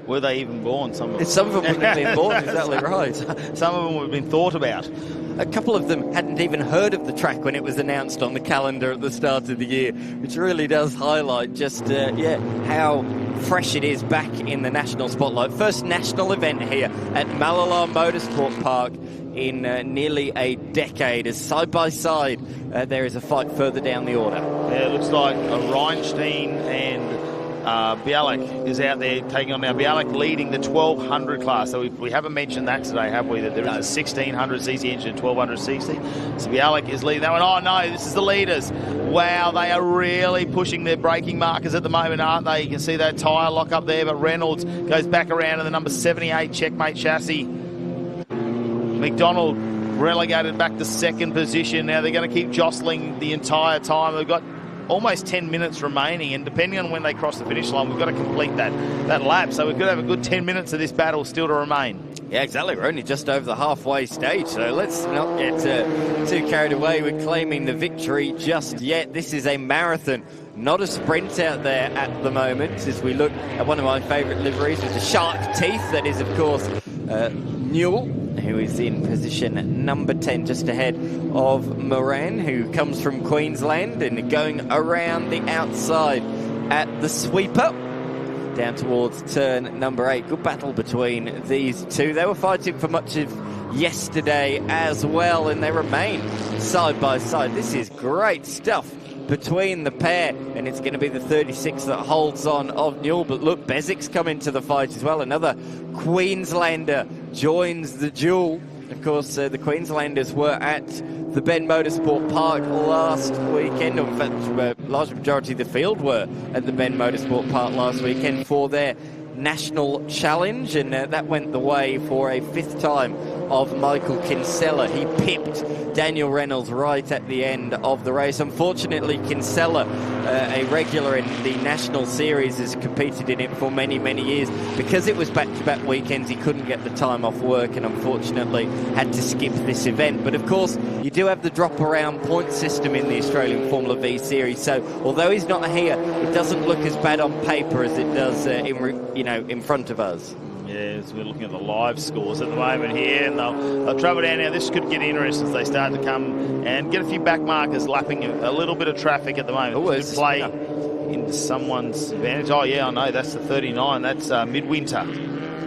Were they even born? Some of them wouldn't have been born, exactly right. Some of them would have been thought about. A couple of them hadn't even heard of the track when it was announced on the calendar at the start of the year, which really does highlight just, how fresh it is back in the national spotlight. First national event here at Mallala Motorsport Park in nearly a decade, as side by side there is a fight further down the order. Yeah, it looks like Reinstein and Bialik is out there taking on now. Bialik leading the 1200 class. So we haven't mentioned that today, have we? That there is a 1600cc engine, 1200cc. So Bialik is leading that one. Oh no, this is the leaders. Wow, they are really pushing their braking markers at the moment, aren't they? You can see that tyre lock up there, but Reynolds goes back around in the number 78 Checkmate chassis. McDonald relegated back to second position. Now they're going to keep jostling the entire time. They've got almost 10 minutes remaining, and depending on when they cross the finish line, we've got to complete that lap. So we could have a good 10 minutes of this battle still to remain. Yeah, exactly. We're only just over the halfway stage, so let's not get too carried away with claiming the victory just yet. This is a marathon, not a sprint out there at the moment, as we look at one of my favourite liveries with the shark teeth. That is, of course, Newell, who is in position number 10, just ahead of Moran, who comes from Queensland, and going around the outside at the sweeper down towards turn number 8. Good battle between these two. They were fighting for much of yesterday as well, and they remain side by side. This is great stuff between the pair, and it's going to be the 36 that holds on of Newell. But look, Bezik's come into the fight as well. Another Queenslander joins the duel. Of course, the Queenslanders were at the Ben Motorsport Park last weekend. In fact, a large majority of the field were at the Ben Motorsport Park last weekend for their national challenge, and that went the way for a 5th time of Michael Kinsella. He pipped Daniel Reynolds right at the end of the race. Unfortunately, Kinsella, a regular in the National Series, has competed in it for many, many years. Because it was back-to-back weekends, he couldn't get the time off work and unfortunately had to skip this event. But of course, you do have the drop-around point system in the Australian Formula V Series. So although he's not here, it doesn't look as bad on paper as it does in front of us. Yes, we're looking at the live scores at the moment here, and they'll travel down now. This could get interesting as they start to come and get a few back markers lapping a little bit of traffic at the moment. Oh, could play into someone's advantage. Oh, yeah, I know. That's the 39. That's Midwinter.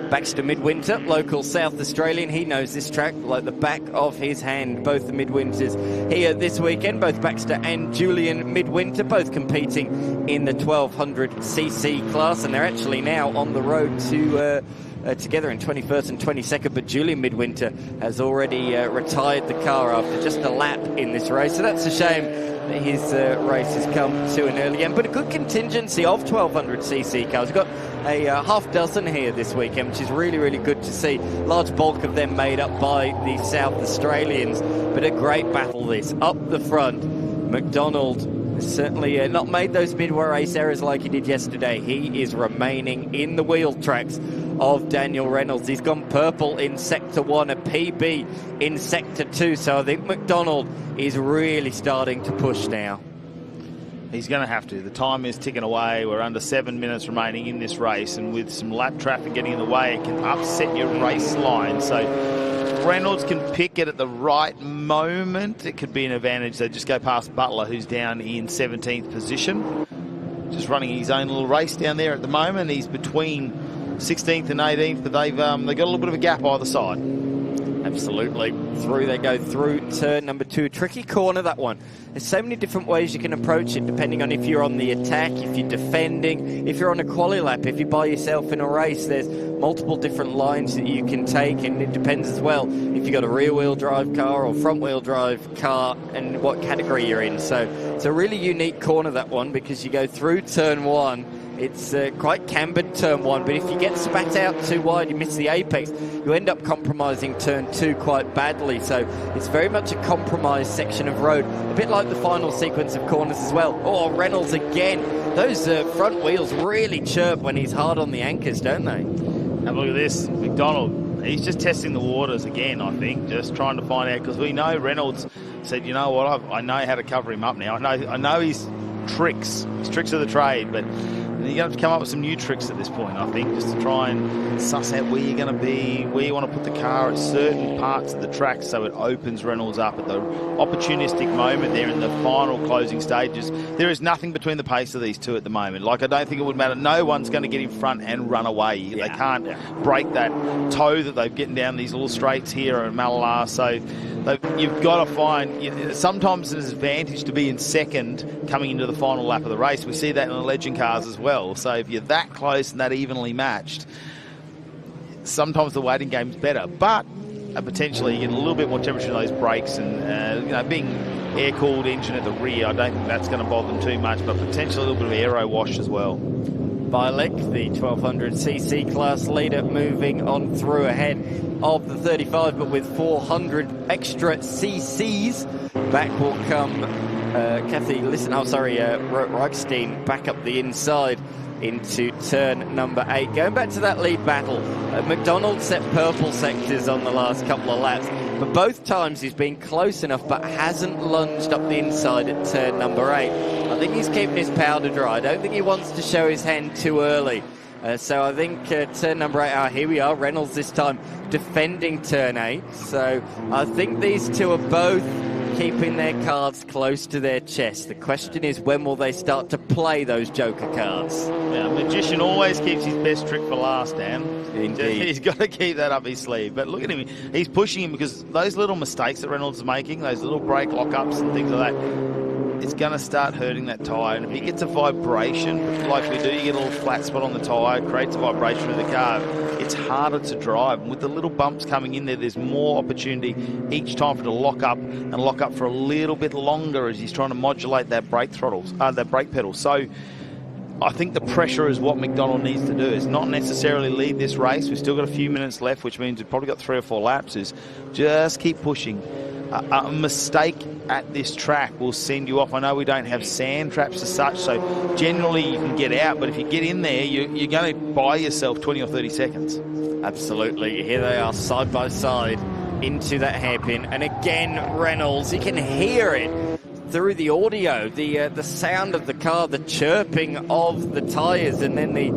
Baxter Midwinter, local South Australian. He knows this track like the back of his hand. Both the Midwinters here this weekend, both Baxter and Julian Midwinter, both competing in the 1200cc class, and they're actually now on the road to together in 21st and 22nd, but Julian Midwinter has already retired the car after just a lap in this race, so that's a shame that his race has come to an early end. But a good contingency of 1200cc cars. We've got a half dozen here this weekend, which is really, really good to see. Large bulk of them made up by the South Australians, but a great battle this. Up the front, McDonald certainly not made those midway race errors like he did yesterday. He is remaining in the wheel tracks of Daniel Reynolds. He's gone purple in Sector 1, a PB in Sector 2, so I think McDonald is really starting to push now. He's going to have to. The time is ticking away. We're under 7 minutes remaining in this race, and with some lap traffic getting in the way, it can upset your race line. So Reynolds can pick it at the right moment. It could be an advantage. They just go past Butler, who's down in 17th position. Just running his own little race down there at the moment. He's between 16th and 18th, but they've got a little bit of a gap either side. Absolutely. Through they go through turn number 2. Tricky corner, that one. There's so many different ways you can approach it, depending on if you're on the attack, if you're defending, if you're on a quali lap, if you're by yourself in a race. There's multiple different lines that you can take, and it depends as well if you've got a rear-wheel drive car or front-wheel drive car and what category you're in. So it's a really unique corner, that one, because you go through turn 1. It's quite cambered turn 1, but if you get spat out too wide, you miss the apex, you end up compromising turn 2 quite badly. So it's very much a compromised section of road, a bit like the final sequence of corners as well. Oh, Reynolds again. Those front wheels really chirp when he's hard on the anchors, don't they? Have a look at this. McDonald, he's just testing the waters again, I think, just trying to find out, because we know Reynolds said, you know what, I know how to cover him up now. I know his tricks of the trade, but you're going to have to come up with some new tricks at this point, I think, just to try and suss out where you're going to be, where you want to put the car at certain parts of the track so it opens Reynolds up at the opportunistic moment there in the final closing stages. There is nothing between the pace of these two at the moment. Like, I don't think it would matter. No one's going to get in front and run away. They can't break that toe that they've getting down these little straights here at Mallala. So you've got to find, sometimes it's an advantage to be in second coming into the final lap of the race. We see that in the legend cars as well. So if you're that close and that evenly matched, sometimes the waiting game's better. But potentially you get a little bit more temperature in those brakes, and being air-cooled engine at the rear, I don't think that's going to bother them too much, but potentially a little bit of aero wash as well. Bilek, the 1200cc class leader, moving on through ahead of the 35, but with 400 extra cc's. Back will come Reichstein back up the inside into turn number 8. Going back to that lead battle, McDonald set purple sectors on the last couple of laps, but both times he's been close enough but hasn't lunged up the inside at turn number 8. I think he's keeping his powder dry. I don't think he wants to show his hand too early. So I think turn number 8, here we are, Reynolds this time defending turn 8. So I think these two are both keeping their cards close to their chest. The question is, when will they start to play those joker cards? Yeah, Magician always keeps his best trick for last, Dan. Indeed. He's got to keep that up his sleeve. But look at him. He's pushing him, because those little mistakes that Reynolds is making, those little brake lock-ups and things like that, it's going to start hurting that tyre. And if he gets a vibration, like we do, you get a little flat spot on the tyre, creates a vibration with the car, it's harder to drive. And with the little bumps coming in there, there's more opportunity each time for it to lock up and lock up for a little bit longer as he's trying to modulate that brake pedal. So I think the pressure is what McDonald needs to do. It's not necessarily lead this race. We've still got a few minutes left, which means we've probably got 3 or 4 laps. Is just keep pushing. A mistake at this track will send you off. I know we don't have sand traps as such, so generally you can get out, but if you get in there, you're going to buy yourself 20 or 30 seconds. Absolutely. Here they are side by side into that hairpin. And again, Reynolds, you can hear it through the audio, the sound of the car, the chirping of the tyres, and then the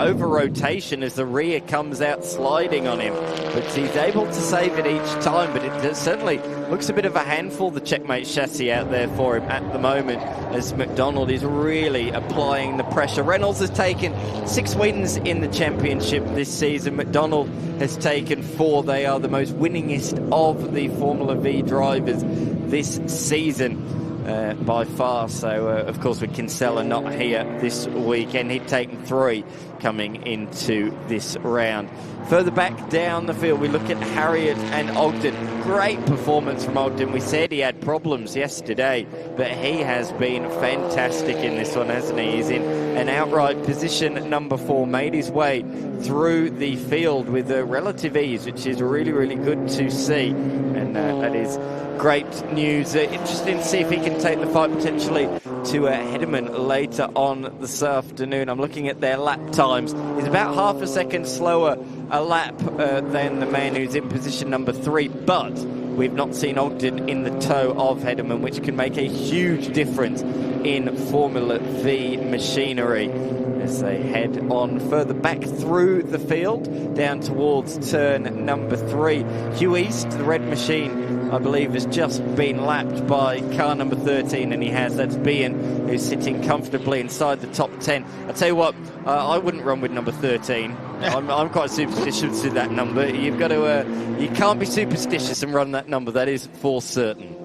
over-rotation as the rear comes out sliding on him. But he's able to save it each time, but it certainly looks a bit of a handful, the Checkmate chassis out there for him at the moment, as McDonald is really applying the pressure. Reynolds has taken 6 wins in the championship this season. McDonald has taken 4. They are the most winningest of the Formula V drivers this season. By far. So, of course, with Kinsella not here this weekend, he'd taken 3 coming into this round. Further back down the field, we look at Harriet and Ogden. Great performance from Ogden. We said he had problems yesterday, but he has been fantastic in this one, hasn't he? He's in an outright position, number 4, made his way through the field with a relative ease, which is really, really good to see. And that is great news. Interesting to see if he can take the fight potentially to Hedeman later on this afternoon. I'm looking at their lap times. He's about half a second slower a lap than the man who's in position number 3, but we've not seen Ogden in the tow of Hedeman, which can make a huge difference in Formula V machinery. As they head on further back through the field, down towards turn number 3. Hugh East, the red machine, I believe, has just been lapped by car number 13, and he has. That's Bean, who's sitting comfortably inside the top 10. I tell you what, I wouldn't run with number 13. I'm quite superstitious with that number. You've got to, you can't be superstitious and run that number. That is for certain.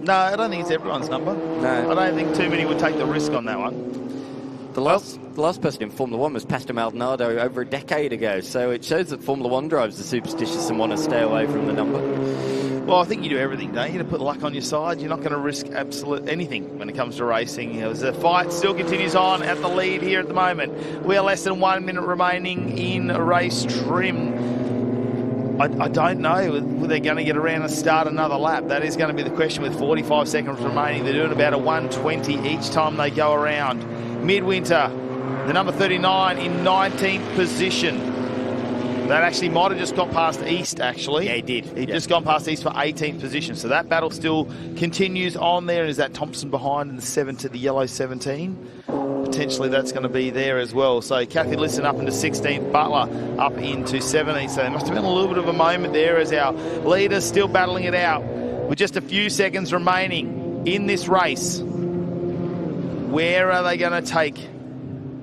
No, I don't think it's everyone's number. No, I don't think too many would take the risk on that one. The last person in Formula 1 was Pastor Maldonado over a decade ago, so it shows that Formula 1 drivers are superstitious and want to stay away from the number. Well, I think you do everything, don't you, to put luck on your side. You're not going to risk absolute anything when it comes to racing. The fight still continues on at the lead here at the moment. We are less than 1 minute remaining in race trim. I don't know whether they're going to get around and start another lap. That is going to be the question with 45 seconds remaining. They're doing about a 1:20 each time they go around. Midwinter, the number 39 in 19th position. That actually might have just got past East, actually. Yeah, he did. He'd just gone past East for 18th position. So that battle still continues on there. Is that Thompson behind in the yellow 17? Potentially that's going to be there as well. So Kathy Liston up into 16th, Butler up into 17th. So there must have been a little bit of a moment there as our leaders still battling it out with just a few seconds remaining in this race. Where are they going to take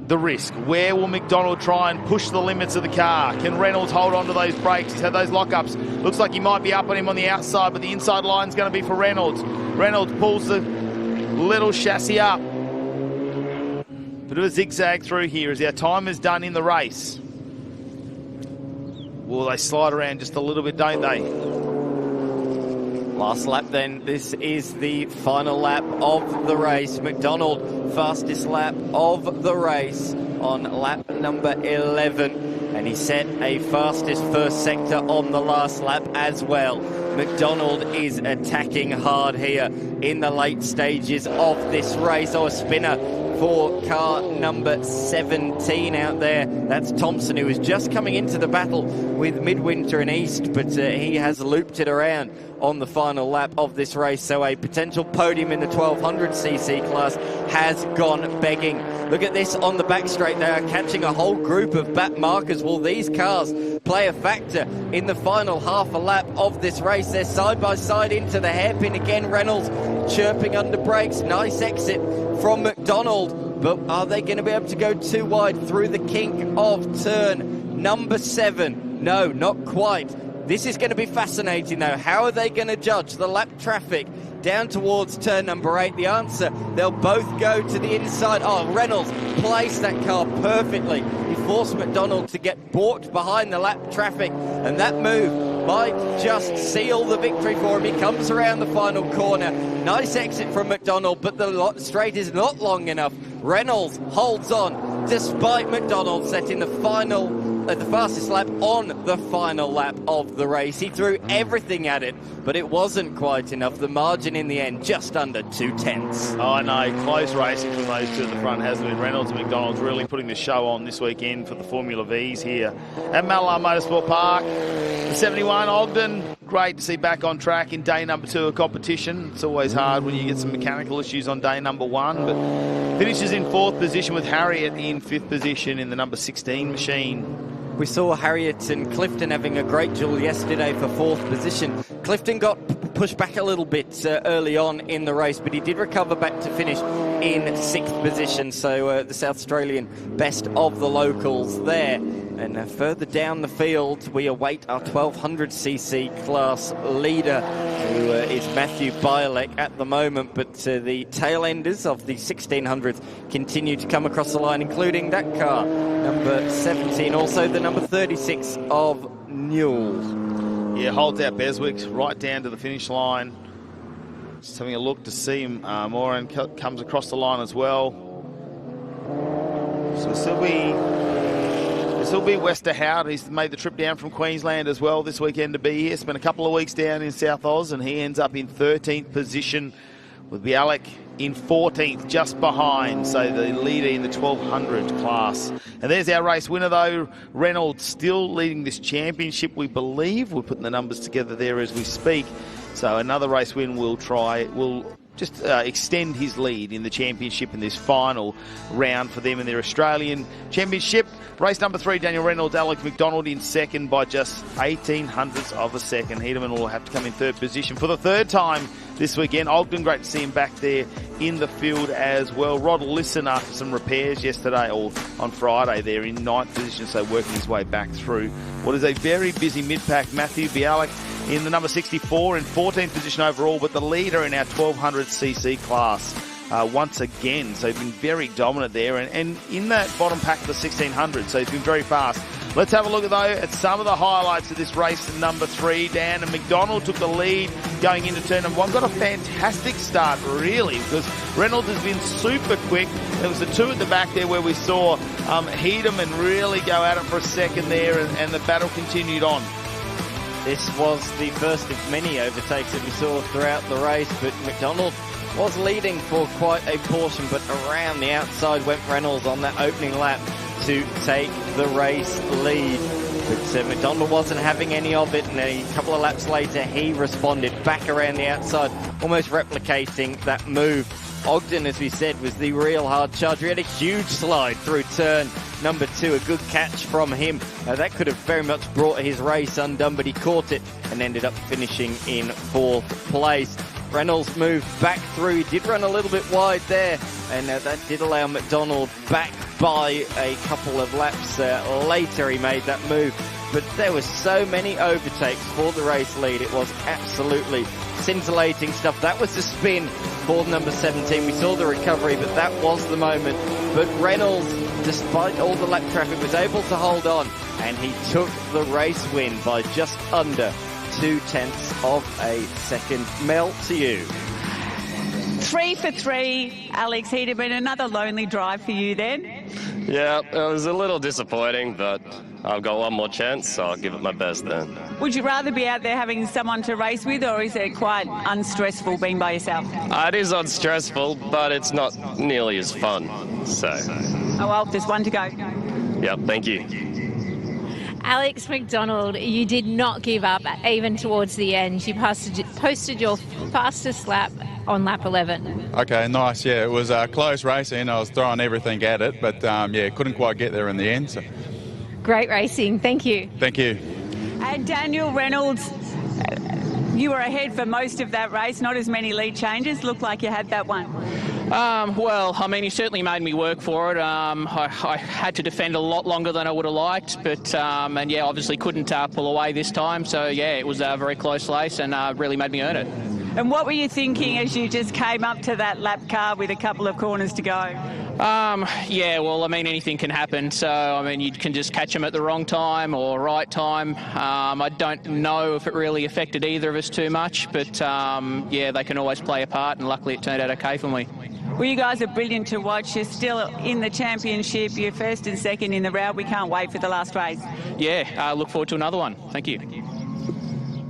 the risk? Where will McDonald try and push the limits of the car? Can Reynolds hold on to those brakes? He's had those lockups. Looks like he might be up on him on the outside, but the inside line's going to be for Reynolds. Reynolds pulls the little chassis up. Bit of a zigzag through here as our time is done in the race. Well, they slide around just a little bit, don't they? Last lap then. This is the final lap of the race. McDonald, fastest lap of the race on lap number 11. And he set a fastest first sector on the last lap as well. McDonald is attacking hard here in the late stages of this race. Oh, a spinner for car number 17 out there. That's Thompson, who was just coming into the battle with Midwinter and East, but he has looped it around on the final lap of this race. So a potential podium in the 1200cc class has gone begging. Look at this on the back straight. They are catching a whole group of back markers. Will these cars play a factor in the final half a lap of this race? They're side by side into the hairpin again. Reynolds chirping under brakes. Nice exit from McDonald, but are they going to be able to go too wide through the kink of turn number 7? No, not quite. This is going to be fascinating though. How are they going to judge the lap traffic down towards turn number 8? The answer, they'll both go to the inside. Oh, Reynolds placed that car perfectly. He forced McDonald to get balked behind the lap traffic, and that move might just seal the victory for him. He comes around the final corner. Nice exit from McDonald, but the straight is not long enough. Reynolds holds on, despite McDonald setting the fastest lap on the final lap of the race. He threw everything at it, but it wasn't quite enough. The margin in the end, just under 2/10. Oh, no, close racing from those two at the front, hasn't it? Reynolds and McDonald's really putting the show on this weekend for the Formula Vs here at Mallala Motorsport Park. The 71 Ogden, great to see back on track in day number 2 of competition. It's always hard when you get some mechanical issues on day number 1, but finishes in 4th position with Harriet in 5th position in the number 16 machine. We saw Harriet and Clifton having a great duel yesterday for 4th position. Clifton got pushed back a little bit early on in the race, but he did recover back to finish in 6th position. So the South Australian best of the locals there. And further down the field, we await our 1200cc class leader, who is Matthew Bialek at the moment. But the tail enders of the 1600s continue to come across the line, including that car, number 17, also the number 36 of Newell. Yeah, holds out Beswick right down to the finish line. Just having a look to see him. Moran comes across the line as well. So it'll still be Wester Howard. He's made the trip down from Queensland as well this weekend to be here. Spent a couple of weeks down in South Oz, and he ends up in 13th position with Bialek in 14th, just behind. So the leader in the 1200 class. And there's our race winner, though. Reynolds still leading this championship, we believe. We're putting the numbers together there as we speak. So another race win will just extend his lead in the championship in this final round for them in their Australian Championship. Race number 3, Daniel Reynolds, Alex McDonald in second by just 1800ths of a second. Hedeman will have to come in 3rd position for the 3rd time this weekend. Ogden, great to see him back there in the field as well. Rod Lisson, after some repairs yesterday, or on Friday there, in 9th position, so working his way back through what is a very busy mid-pack. Matthew Bialek in the number 64 in 14th position overall, but the leader in our 1200cc class once again. So he's been very dominant there, and in that bottom pack of the 1600, so he's been very fast. Let's have a look at some of the highlights of this race number 3, Dan. And McDonald took the lead going into turn number 1. Got a fantastic start, really, because Reynolds has been super quick. There was the 2 at the back there where we saw Hedeman really go at it for a second there, and the battle continued on. This was the first of many overtakes that we saw throughout the race, but McDonald was leading for quite a portion, but around the outside went Reynolds on that opening lap to take the race lead. But McDonald wasn't having any of it, and a couple of laps later he responded back around the outside, almost replicating that move. Ogden, as we said, was the real hard charger. He had a huge slide through turn number 2, a good catch from him. That could have very much brought his race undone, but he caught it and ended up finishing in 4th place. Reynolds moved back through. He did run a little bit wide there, and that did allow McDonald back by a couple of laps later. He made that move, but there were so many overtakes for the race lead. It was absolutely scintillating stuff. That was the spin for number 17. We saw the recovery, but that was the moment. But Reynolds, despite all the lap traffic, was able to hold on, and he took the race win by just under 0.2 of a second. Mel, to you. 3 for 3, Alex Hedeman. Another lonely drive for you then. Yeah, it was a little disappointing, but I've got one more chance, so I'll give it my best then. Would you rather be out there having someone to race with, or is it quite unstressful being by yourself? It is unstressful, but it's not nearly as fun, so. Oh well, there's one to go. Yep, thank you. Alex McDonald, you did not give up even towards the end. You posted your fastest lap on lap 11. Okay, nice. Yeah, it was close racing. I was throwing everything at it, but yeah, couldn't quite get there in the end. So. Great racing. Thank you. Thank you. And Daniel Reynolds, you were ahead for most of that race. Not as many lead changes. Looked like you had that one. Well, I mean, he certainly made me work for it. I had to defend a lot longer than I would have liked, but and yeah, obviously couldn't pull away this time. So yeah, it was a very close race and really made me earn it. And what were you thinking as you just came up to that lap car with a couple of corners to go? Yeah, well, I mean, anything can happen. So, I mean, you can just catch them at the wrong time or right time. I don't know if it really affected either of us too much, but yeah, they can always play a part, and luckily it turned out okay for me. Well, you guys are brilliant to watch. You're still in the championship. You're first and second in the round. We can't wait for the last race. Yeah, look forward to another one. Thank you.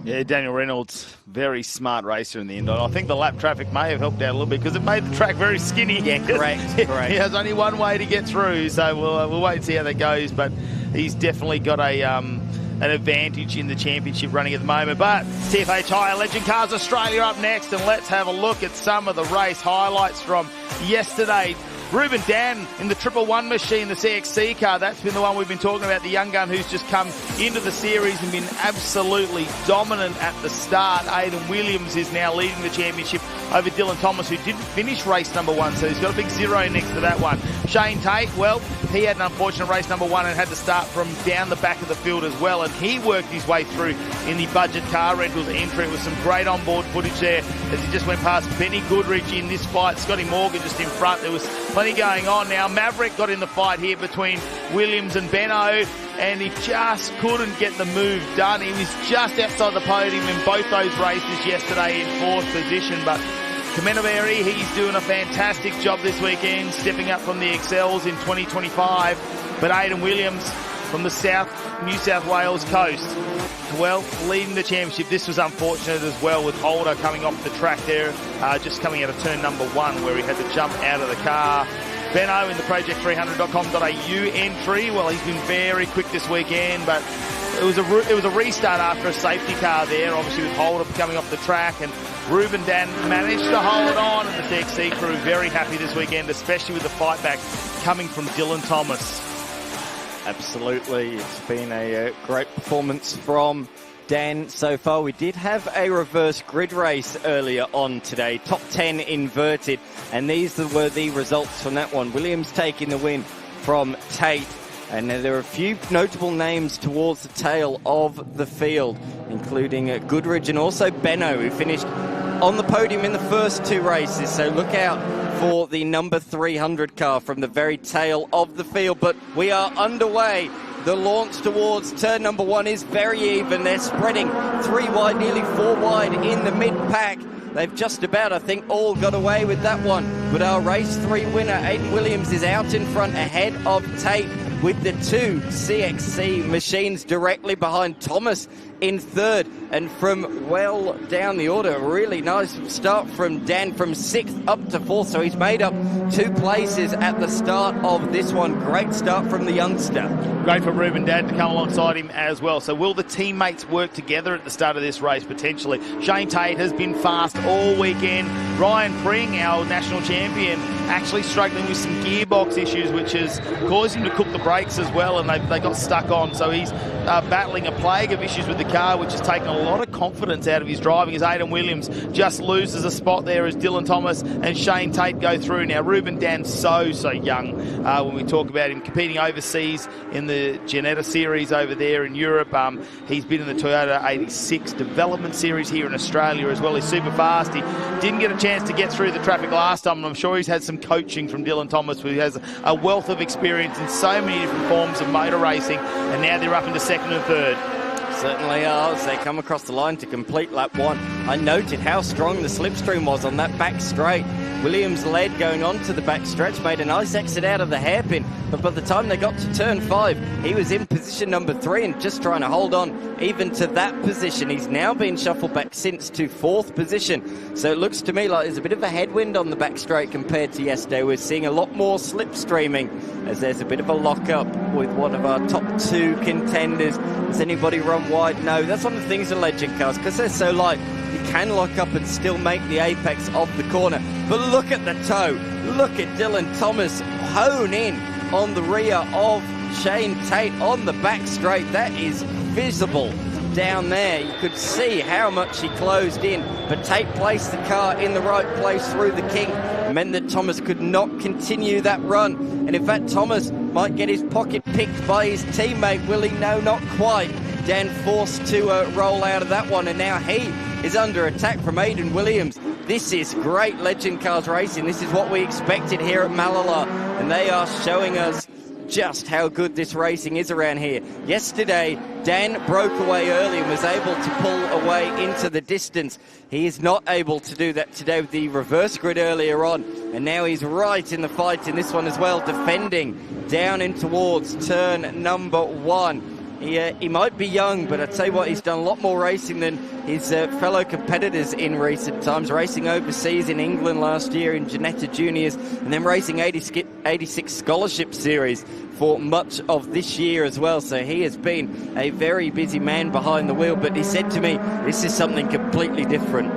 Yeah, Daniel Reynolds, very smart racer in the end. I think the lap traffic may have helped out a little bit because it made the track very skinny. Yeah, correct. He has only one way to get through, so we'll wait and see how that goes. But he's definitely got an advantage in the championship running at the moment. But CFH Hire Legend Cars Australia up next, and let's have a look at some of the race highlights from yesterday. Ruben Dan in the 111 machine, the CXC car, that's been the one we've been talking about, the young gun who's just come into the series and been absolutely dominant at the start. Aidan Williams is now leading the championship over Dylan Thomas, who didn't finish race number 1, so he's got a big 0 next to that one. Shane Tate, well, he had an unfortunate race number 1 and had to start from down the back of the field as well, and he worked his way through in the budget car rentals entry with some great onboard footage there as he just went past Benny Goodrich in this fight. Scotty Morgan just in front. There was plenty going on. Now Maverick got in the fight here between Williams and Benno, and he just couldn't get the move done. He was just outside the podium in both those races yesterday in 4th position, but Kamenaberry, he's doing a fantastic job this weekend, stepping up from the Excels in 2025. But Aidan Williams from the New South Wales coast, well, leading the championship. This was unfortunate as well with Holder coming off the track there, just coming out of turn number 1 where he had to jump out of the car. Benno in the project300.com.au entry, well, he's been very quick this weekend, but it was a restart after a safety car there, obviously with Holder coming off the track, and Ruben Dan managed to hold on, and the CXC crew very happy this weekend, especially with the fight back coming from Dylan Thomas. Absolutely, it's been a great performance from Dan so far. We did have a reverse grid race earlier on today, top 10 inverted, and these were the results from that one. Williams taking the win from Tate, and there are a few notable names towards the tail of the field, including Goodrich and also Benno, who finished on the podium in the first 2 races, so look out for the number 300 car from the very tail of the field. But we are underway. The launch towards turn number 1 is very even. They're spreading 3 wide, nearly 4 wide in the mid-pack. They've just about, I think, all got away with that one. But our race 3 winner, Aidan Williams, is out in front ahead of Tate with the 2 CXC machines directly behind Thomas in 3rd. And from well down the order, really nice start from Dan from 6th up to 4th. So he's made up 2 places at the start of this one. Great start from the youngster. Great for Ruben Dan to come alongside him as well. So will the teammates work together at the start of this race? Potentially. Shane Tate has been fast all weekend. Ryan Pring, our national champion, actually struggling with some gearbox issues, which has caused him to cook the brakes as well, and they got stuck on. So he's battling a plague of issues with the car, which has taken a lot of confidence out of his driving, as Aidan Williams just loses a spot there as Dylan Thomas and Shane Tate go through. Now, Ruben Dan's so young when we talk about him competing overseas in the Ginetta Series over there in Europe. He's been in the Toyota 86 Development Series here in Australia as well. He's super fast. He didn't get a chance to get through the traffic last time, and I'm sure he's had some coaching from Dylan Thomas, who has a wealth of experience in so many different forms of motor racing, and now they're up into 2nd and 3rd. Certainly are, as they come across the line to complete lap 1. I noted how strong the slipstream was on that back straight. Williams led going on to the back stretch, made a nice exit out of the hairpin, but by the time they got to turn 5, he was in position number 3 and just trying to hold on even to that position. He's now been shuffled back since to 4th position, so it looks to me like there's a bit of a headwind on the back straight compared to yesterday. We're seeing a lot more slipstreaming as there's a bit of a lock-up with one of our top 2 contenders. Has anybody run wide? No, that's one of the things of legend cars, because they're so light, you can lock up and still make the apex of the corner. But look at the toe. Look at Dylan Thomas hone in on the rear of Shane Tate on the back straight. That is visible down there. You could see how much he closed in, but Tate placed the car in the right place through the kink. It meant that Thomas could not continue that run. And in fact, Thomas might get his pocket picked by his teammate. Will he? No, not quite. Dan forced to roll out of that one, and now he is under attack from Aidan Williams. This is great Legend Cars racing. This is what we expected here at Mallala, and they are showing us just how good this racing is around here. Yesterday, Dan broke away early and was able to pull away into the distance. He is not able to do that today with the reverse grid earlier on, and now he's right in the fight in this one as well, defending down in towards turn number 1. He might be young, but I tell you what, he's done a lot more racing than his fellow competitors in recent times, racing overseas in England last year in Ginetta Juniors, and then racing 86 Scholarship Series for much of this year as well. So he has been a very busy man behind the wheel, but he said to me, this is something completely different.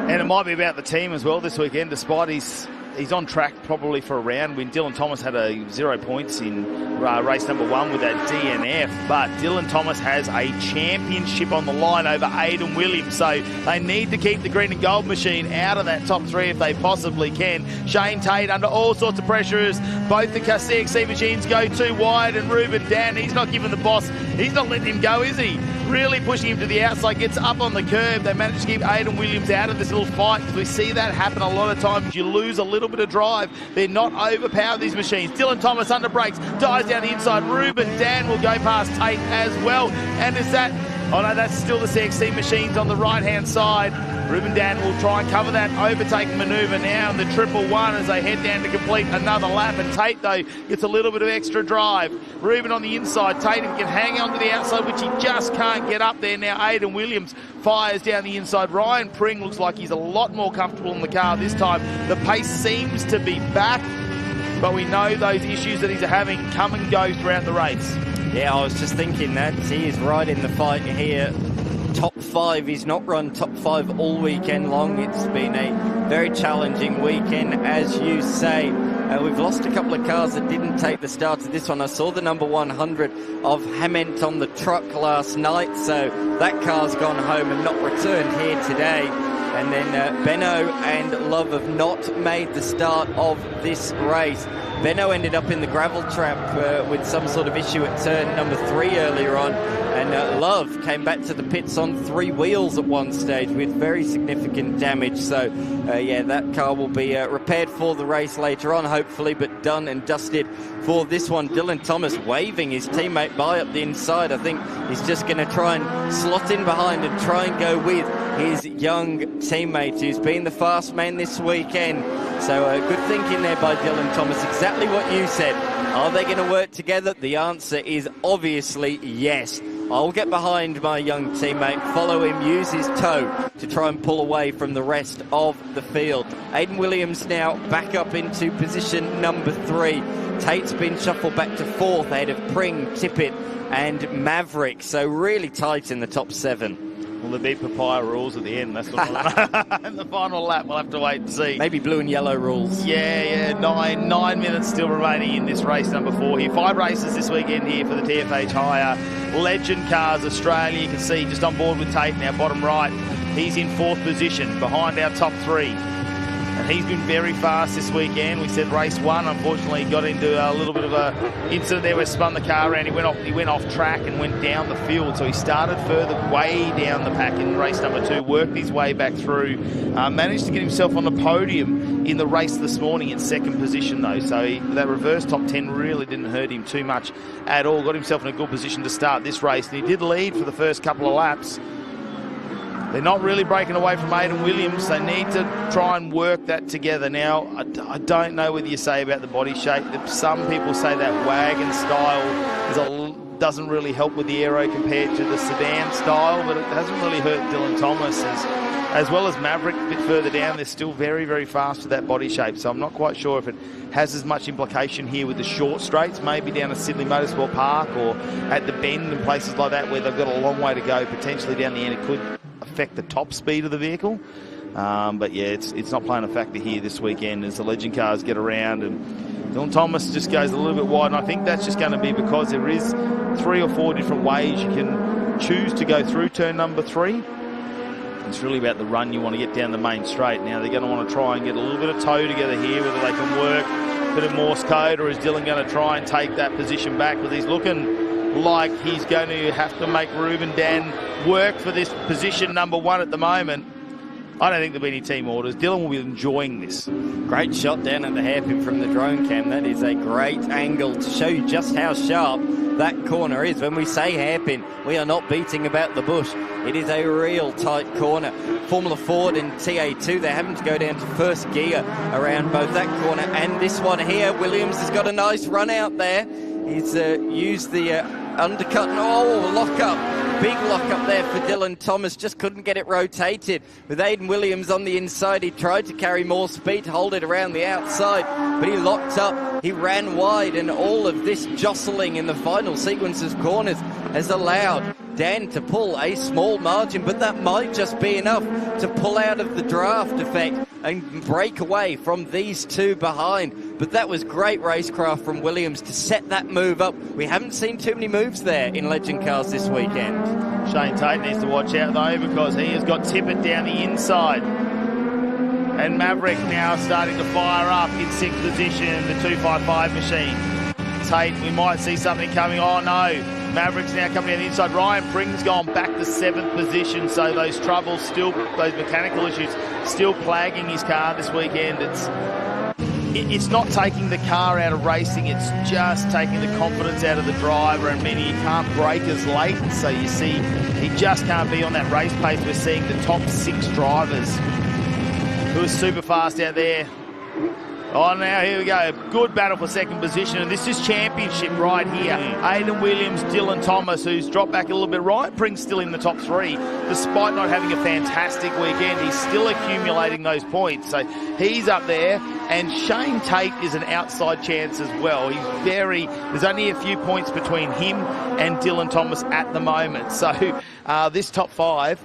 And it might be about the team as well this weekend, despite he's on track probably for a round win. Dylan Thomas had 0 points in race number 1 with that DNF, but Dylan Thomas has a championship on the line over Aidan Williams, so they need to keep the green and gold machine out of that top 3 if they possibly can. Shane Tate under all sorts of pressure as both the CXC machines go too wide, and Ruben Dan, he's not giving the boss, he's not letting him go, is he? Really pushing him to the outside, gets up on the curb. They managed to keep Aidan Williams out of this little fight, because we see that happen a lot of times. You lose a little bit of drive. They're not overpowered, these machines. Dylan Thomas under brakes, dives down the inside. Ruben Dan will go past Tate as well. And is that... Oh no, that's still the CXC machines on the right-hand side. Ruben Dan will try and cover that overtaking manoeuvre now in the 111 as they head down to complete another lap. And Tate, though, gets a little bit of extra drive. Ruben on the inside. Tate can hang on to the outside, which he just can't get up there. Now Aidan Williams fires down the inside. Ryan Pring looks like he's a lot more comfortable in the car this time. The pace seems to be back, but we know those issues that he's having come and go throughout the race. Yeah, I was just thinking that. He is right in the fight here. Top 5, he's not run top 5 all weekend long. It's been a very challenging weekend, as you say. We've lost a couple of cars that didn't take the start of this one. I saw the number 100 of Hament on the truck last night, so that car's gone home and not returned here today. And then Benno and Love have not made the start of this race. Benno ended up in the gravel trap with some sort of issue at turn number 3 earlier on, and Love came back to the pits on 3 wheels at one stage with very significant damage. So yeah, that car will be repaired for the race later on, hopefully, but done and dusted for this one. Dylan Thomas waving his teammate by up the inside. I think he's just going to try and slot in behind and try and go with his young teammate who's been the fast man this weekend. So good thinking there by Dylan Thomas. Exactly what you said. Are they going to work together? The answer is obviously yes. I'll get behind my young teammate, follow him, use his toe to try and pull away from the rest of the field. Aidan Williams now back up into position number 3. Tate's been shuffled back to 4th ahead of Pring, Tippett and Maverick. So really tight in the top 7. Well, the beat papaya rules at the end. That's what in the final lap. We'll have to wait and see. Maybe blue and yellow rules. Yeah. 9 minutes still remaining in this race number 4 here. 5 races this weekend here for the TFH Hire Legend Cars Australia. You can see just on board with Tate now, bottom right. He's in 4th position behind our top 3. And he's been very fast this weekend. We said race 1, unfortunately, got into a little bit of a incident there where he spun the car around. He went off track and went down the field. So he started further way down the pack in race number 2, worked his way back through, managed to get himself on the podium in the race this morning in 2nd position, though. So that reverse top 10 really didn't hurt him too much at all. Got himself in a good position to start this race. And he did lead for the first couple of laps. They're not really breaking away from Aidan Williams. They need to try and work that together. Now, I don't know whether you say about the body shape. Some people say that wagon style doesn't really help with the aero compared to the sedan style, but it hasn't really hurt Dylan Thomas. As well as Maverick a bit further down, they're still very, very fast with that body shape. So I'm not quite sure if it has as much implication here with the short straights, maybe down at Sydney Motorsport Park or at the Bend and places like that where they've got a long way to go. Potentially down the end, it could affect the top speed of the vehicle. But yeah, it's not playing a factor here this weekend as the Legend cars get around, and Dylan Thomas just goes a little bit wide, and I think that's just going to be because there is 3 or 4 different ways you can choose to go through turn number 3. It's really about the run you want to get down the main straight. Now they're going to want to try and get a little bit of toe together here, whether they can work a bit of Morse code, or is Dylan going to try and take that position back? Because he's looking like he's going to have to make Ruben Dan work for this position number 1 at the moment. I don't think there'll be any team orders. Dylan will be enjoying this. Great shot down at the hairpin from the drone cam. That is a great angle to show you just how sharp that corner is. When we say hairpin, we are not beating about the bush. It is a real tight corner. Formula Ford and TA2, they're having to go down to first gear around both that corner and this one here. Williams has got a nice run out there. He's used the undercut. Oh, lock up. Big lock up there for Dylan Thomas. Just couldn't get it rotated. With Aiden Williams on the inside, he tried to carry more speed to hold it around the outside, but he locked up. He ran wide, and all of this jostling in the final sequence of corners has allowed Dan to pull a small margin, but that might just be enough to pull out of the draft effect and break away from these two behind. But that was great racecraft from Williams to set that move up. We haven't seen too many moves there in Legend Cars this weekend. Shane Tate needs to watch out though, because he has got Tippett down the inside. And Maverick now starting to fire up in 6th position, the 255 machine. Tate, we might see something coming. Oh no. Maverick's now coming down the inside. Ryan Pring's gone back to 7th position, so those troubles still, those mechanical issues still plaguing his car this weekend. It's not taking the car out of racing, it's just taking the confidence out of the driver, and meaning he can't brake as late. So you see, he just can't be on that race pace. We're seeing the top 6 drivers who are super fast out there. Oh, now here we go. Good battle for 2nd position, and this is championship right here. Aiden Williams, Dylan Thomas, who's dropped back a little bit. Ryan Pring's still in the top 3. Despite not having a fantastic weekend, he's still accumulating those points. So he's up there, and Shane Tate is an outside chance as well. There's only a few points between him and Dylan Thomas at the moment. So this top 5,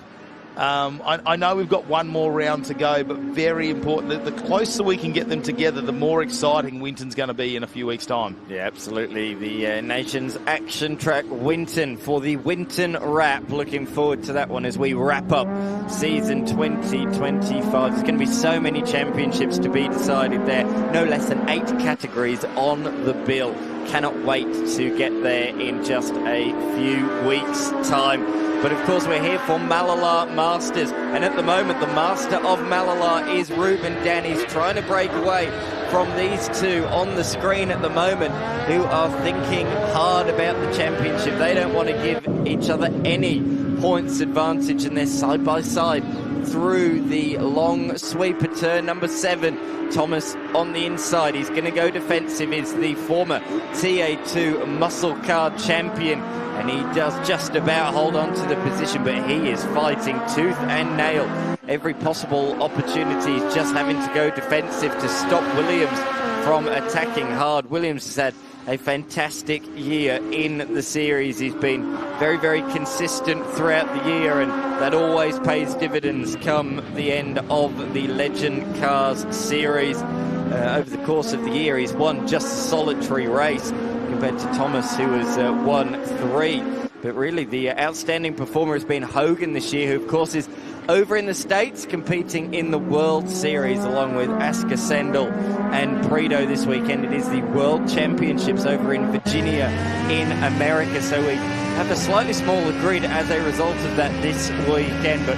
I know we've got one more round to go, but very important. The closer we can get them together, the more exciting Winton's going to be in a few weeks' time. Yeah, absolutely. The nation's action track, Winton, for the Winton Wrap. Looking forward to that one as we wrap up season 2025. There's going to be so many championships to be decided there. No less than 8 categories on the bill. Cannot wait to get there in just a few weeks' time. But of course we're here for Mallala Masters, and at the moment the master of Mallala is Ruben Danny's trying to break away from these two on the screen at the moment, who are thinking hard about the championship. They don't want to give each other any points advantage, and they're side by side through the long sweeper turn number 7. Thomas on the inside. He's going to go defensive. Is the former TA2 muscle car champion, and he does just about hold on to the position, but he is fighting tooth and nail. Every possible opportunity. He's just having to go defensive to stop Williams from attacking hard. Williams has had a fantastic year in the series. He's been very, very consistent throughout the year, and that always pays dividends come the end of the Legend Cars series. Over the course of the year, he's won just a solitary race compared to Thomas, who has won 3. But really, the outstanding performer has been Hogan this year, who, of course, is over in the States competing in the World Series along with Asker Sendel and Prito this weekend. It is the World Championships over in Virginia in America, so we have a slightly smaller grid as a result of that this weekend, but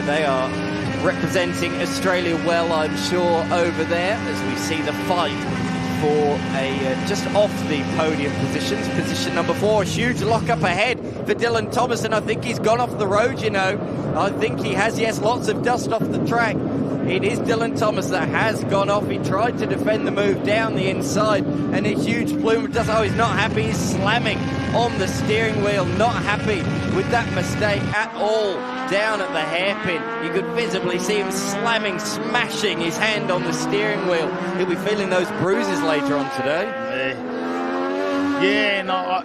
they are representing Australia well, I'm sure, over there, as we see the fight for a just off the podium positions. Position number 4, huge lock up ahead for Dylan Thomas, and I think he's gone off the road, you know. I think he has, yes, lots of dust off the track. It is Dylan Thomas that has gone off. He tried to defend the move down the inside, and a huge plume of dust. Oh, he's not happy. He's slamming on the steering wheel. Not happy with that mistake at all. Down at the hairpin, you could visibly see him slamming, smashing his hand on the steering wheel. He'll be feeling those bruises later on today. Yeah, no,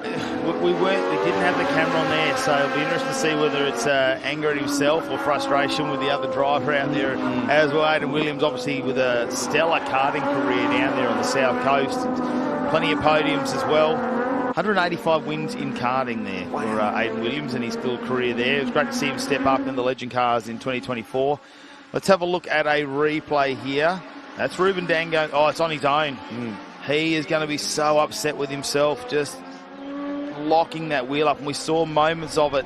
we didn't have the camera on there, so it'll be interesting to see whether it's anger at himself or frustration with the other driver out there as well. Aiden Williams, obviously, with a stellar karting career down there on the South Coast. Plenty of podiums as well. 185 wins in karting there for Aiden Williams and his full career there. It was great to see him step up in the Legend Cars in 2024. Let's have a look at a replay here. That's Ruben Dan going, oh, it's on his own. He is going to be so upset with himself, just locking that wheel up. And we saw moments of it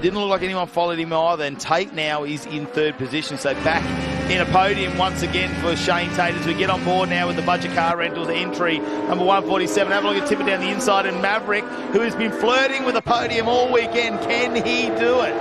Didn't look like anyone followed him either, and Tate now is in third position, so back in a podium once again for Shane Tate as we get on board now with the Budget Car Rentals entry, number 147. Have a look at Tipper down the inside, and Maverick, who has been flirting with a podium all weekend. Can he do it?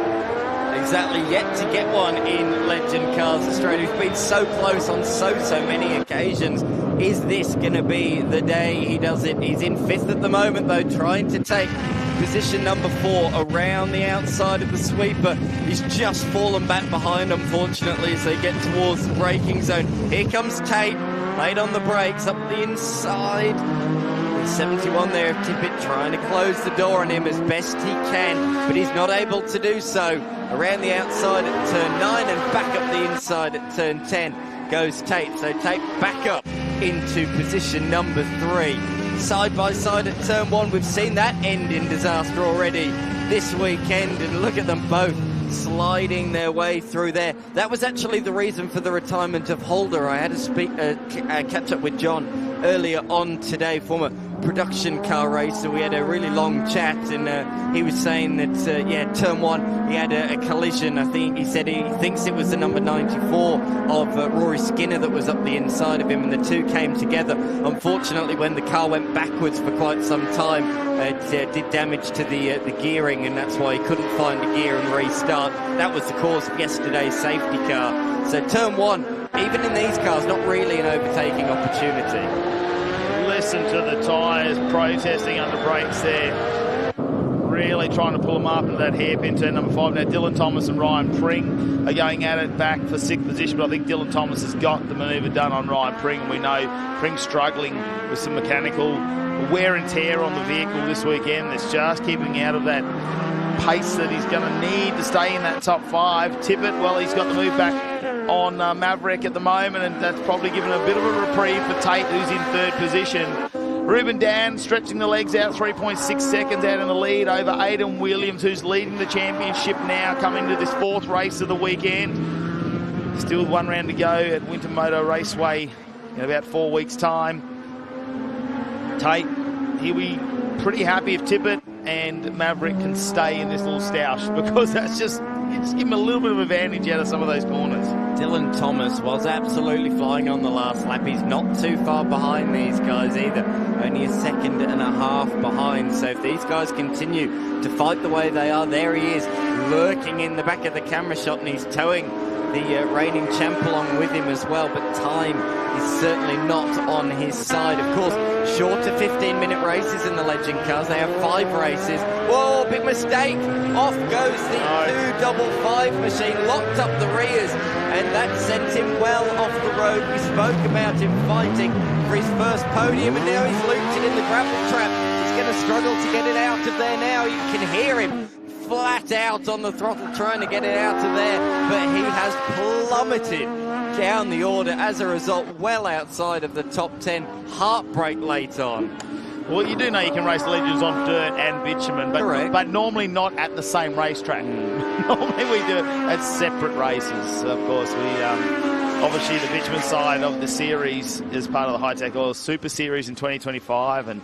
Exactly, yet to get one in Legend Cars Australia. He's been so close on so many occasions. Is this going to be the day he does it? He's in fifth at the moment, though, trying to take position number 4 around the outside of the sweeper. He's just fallen back behind, unfortunately, as they get towards the braking zone. Here comes Tate, late on the brakes, up the inside. 71 there of Tippett trying to close the door on him as best he can, but he's not able to do so. Around the outside at turn 9 and back up the inside at turn 10 goes Tate. So Tate back up into position number 3. Side by side at turn 1. We've seen that end in disaster already this weekend, and look at them both sliding their way through there. That was actually the reason for the retirement of Holder. I had to catch up with John earlier on today, former production car racer. We had a really long chat, and he was saying that, yeah, turn 1, he had a collision. I think he said he thinks it was the number 94 of Rory Skinner that was up the inside of him, and the two came together. Unfortunately, when the car went backwards for quite some time, it did damage to the gearing, and that's why he couldn't find the gear and restart. That was the cause of yesterday's safety car. So turn 1, even in these cars, not really an overtaking opportunity. Listen to the tyres protesting under brakes there. Really trying to pull them up into that hairpin turn number 5. Now Dylan Thomas and Ryan Pring are going at it back for 6th position, but I think Dylan Thomas has got the manoeuvre done on Ryan Pring, and we know Pring's struggling with some mechanical wear and tear on the vehicle this weekend. That's just keeping out of that pace that he's going to need to stay in that top 5. Tippett, well, he's got the move back on Maverick at the moment, and that's probably given a bit of a reprieve for Tate, who's in third position. Ruben Dan stretching the legs out, 3.6 seconds out in the lead over Aidan Williams, who's leading the championship now, coming to this 4th race of the weekend. Still 1 round to go at Winter Moto Raceway in about 4 weeks' time. Tate, he'll be pretty happy if Tippett and Maverick can stay in this little stoush, because that's just give him a little bit of advantage out of some of those corners. Dylan Thomas was absolutely flying on the last lap. He's not too far behind these guys either, only a 1.5 seconds behind. So if these guys continue to fight the way they are, there he is, lurking in the back of the camera shot, and he's towing the reigning champ along with him as well, but time is certainly not on his side. Of course, shorter 15-minute races in the Legend cars. They have 5 races. Whoa, big mistake. Off goes the 255 machine, locked up the rears, and that sent him well off the road. We spoke about him fighting for his first podium, and now he's looped it in the gravel trap. He's going to struggle to get it out of there now. You can hear him flat out on the throttle trying to get it out of there, but he has plummeted down the order as a result, well outside of the top 10. Heartbreak late on. Well, you do know you can race Legends on dirt and bitumen, but normally not at the same racetrack. Normally we do it at separate races. Of course, we obviously the bitumen side of the series is part of the Hi-Tec Oil Super Series in 2025, and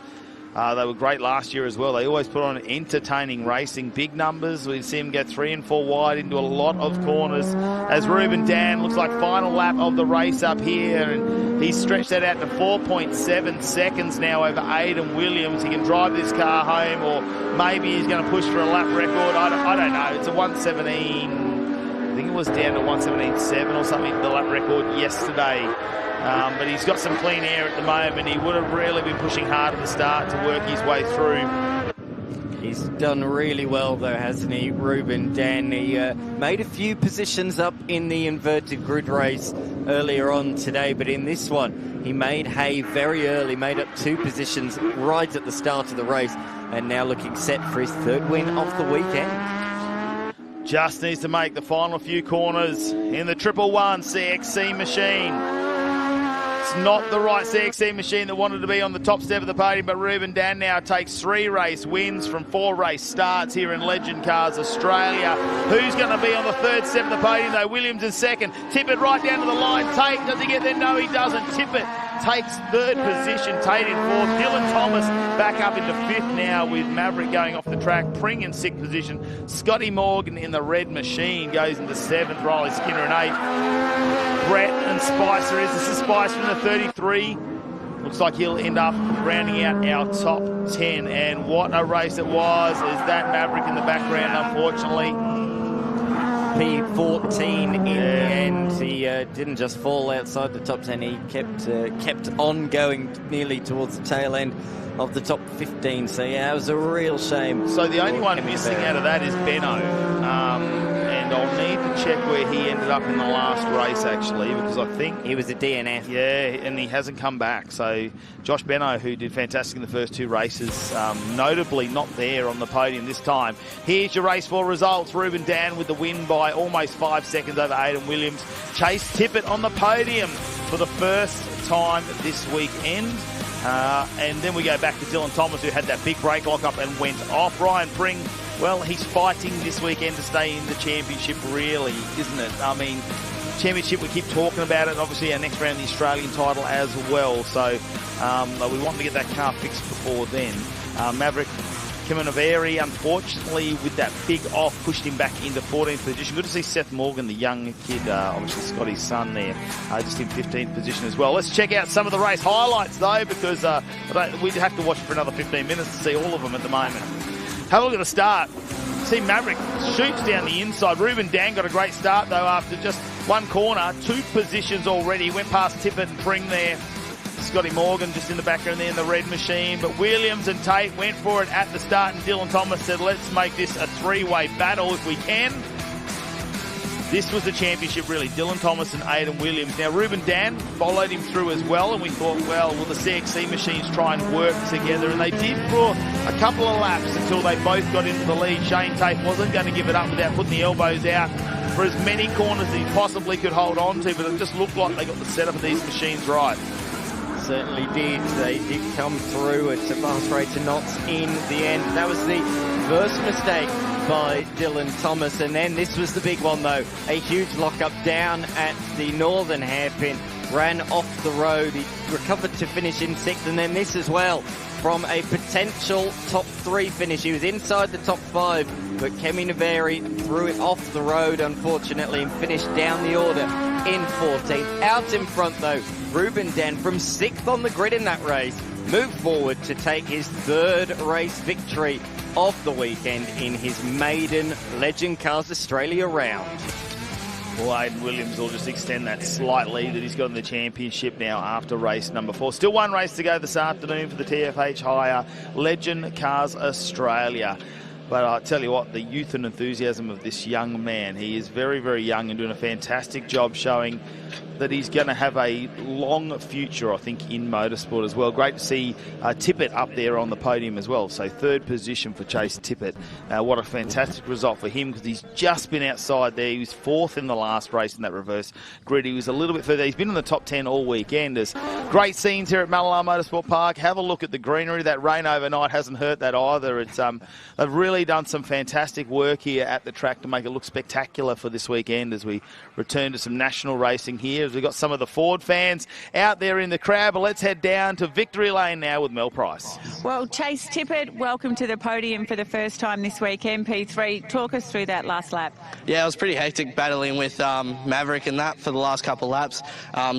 they were great last year as well. They always put on entertaining racing, big numbers. We see him get 3 and 4 wide into a lot of corners as Ruben Dan looks like final lap of the race up here, and he's stretched that out to 4.7 seconds now over Aidan Williams. He can drive this car home, or maybe he's going to push for a lap record. I don't know. It's a 117. I think it was down to 117.7 or something, the lap record yesterday. But he's got some clean air at the moment. He would have really been pushing hard at the start to work his way through. He's done really well though, hasn't he, Ruben Dan? He made a few positions up in the inverted grid race earlier on today, but in this one he made hay very early, made up 2 positions right at the start of the race, and now looking set for his 3rd win of the weekend. Just needs to make the final few corners in the 111 CXC machine. It's not the right CXC machine that wanted to be on the top step of the podium, but Ruben Dan now takes 3 race wins from 4 race starts here in Legend Cars Australia. Who's going to be on the 3rd step of the podium, though? Williams is 2nd. Tippett right down to the line. Tate, does he get there? No, he doesn't. Tippett takes 3rd position. Tate in 4th. Dylan Thomas back up into 5th now with Maverick going off the track. Pring in 6th position. Scotty Morgan in the red machine goes into 7th. Riley Skinner in 8th. Brett and Spicer is. This is Spicer in the 33. Looks like he'll end up rounding out our top 10. And what a race it was. Is that Maverick in the background, unfortunately. P14 in the end. He didn't just fall outside the top 10. He kept on going nearly towards the tail end of the top 15. So, yeah, it was a real shame. So the only one missing out of that is Benno. And I'll need to check where he ended up in the last race, actually, because I think he was a DNF. Yeah, and he hasn't come back. So Josh Benno, who did fantastic in the first 2 races, notably not there on the podium this time. Here's your race 4 results. Ruben Dan with the win by almost 5 seconds over Aidan Williams. Chase Tippett on the podium for the first time this weekend. And then we go back to Dylan Thomas, who had that big brake lock-up and went off. Ryan Pring, well, he's fighting this weekend to stay in the championship, really, isn't it? I mean, championship, we keep talking about it. Obviously, our next round, the Australian title as well. So we want to get that car fixed before then. Maverick Kimanaveri, unfortunately, with that big off, pushed him back into 14th position. Good to see Seth Morgan, the young kid, obviously Scotty's son there, just in 15th position as well. Let's check out some of the race highlights, though, because we'd have to watch for another 15 minutes to see all of them at the moment. Have a look at the start. See Maverick shoots down the inside. Ruben Dan got a great start, though, after just 1 corner. 2 positions already. Went past Tippett and Pring there. Scotty Morgan just in the background there in the red machine. But Williams and Tate went for it at the start, and Dylan Thomas said, let's make this a 3-way battle if we can. This was the championship, really. Dylan Thomas and Aidan Williams. Now, Ruben Dan followed him through as well, and we thought, well, will the CXC machines try and work together? And they did for a couple of laps until they both got into the lead. Shane Tate wasn't going to give it up without putting the elbows out for as many corners as he possibly could hold on to, but it just looked like they got the setup of these machines right. Certainly did. They did come through at a fast rate to knots in the end. That was the first mistake by Dylan Thomas, and then this was the big one, though. A huge lock-up down at the northern hairpin, ran off the road. He recovered to finish in 6th, and then this as well from a potential top 3 finish. He was inside the top 5, but Kemi Naveri threw it off the road, unfortunately, and finished down the order in 14th. Out in front, though, Ruben Dan from 6th on the grid in that race, moved forward to take his 3rd race victory of the weekend in his maiden Legend Cars Australia round. Well, Aidan Williams will just extend that slight lead that he's got in the championship now after race number 4. Still 1 race to go this afternoon for the TFH Hire Legend Cars Australia. But I tell you what, the youth and enthusiasm of this young man, he is very, very young and doing a fantastic job showing that he's going to have a long future, I think, in motorsport as well. Great to see Tippett up there on the podium as well. So 3rd position for Chase Tippett. What a fantastic result for him, because he's just been outside there. He was 4th in the last race in that reverse grid. He was a little bit further. He's been in the top 10 all weekend. There's great scenes here at Mallala Motorsport Park. Have a look at the greenery. That rain overnight hasn't hurt that either. It's they've really done some fantastic work here at the track to make it look spectacular for this weekend as we return to some national racing here. As we've got some of the Ford fans out there in the crowd, but let's head down to Victory Lane now with Mel Price. Well, Chase Tippett, welcome to the podium for the first time this week, MP3. Talk us through that last lap. Yeah, it was pretty hectic battling with Maverick and that for the last couple of laps.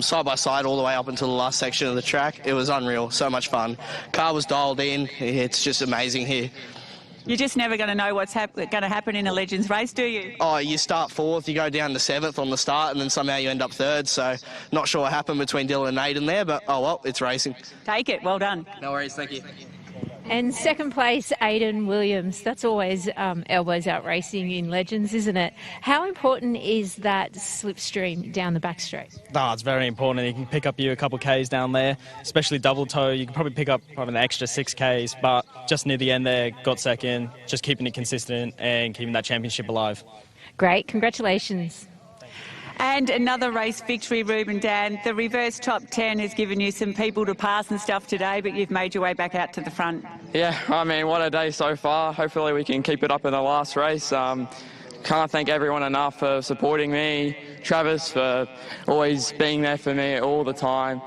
Side by side all the way up until the last section of the track. It was unreal, so much fun. Car was dialed in. It's just amazing here. You're just never going to know what's going to happen in a Legends race, do you? Oh, you start 4th, you go down to 7th on the start, and then somehow you end up 3rd. So not sure what happened between Dylan and Aidan there, but oh well, it's racing. Take it. Well done. No worries. Thank you. And 2nd place, Aidan Williams. That's always elbows out racing in Legends, isn't it? How important is that slipstream down the back straight? Oh, it's very important. You can pick up you a couple Ks down there, especially double toe. You can probably pick up an extra 6 Ks, but just near the end there, got 2nd, just keeping it consistent and keeping that championship alive. Great. Congratulations. And another race victory, Ruben Dan. The reverse top 10 has given you some people to pass and stuff today, but you've made your way back out to the front. Yeah, I mean, what a day so far. Hopefully we can keep it up in the last race. Can't thank everyone enough for supporting me. Travis for always being there for me all the time,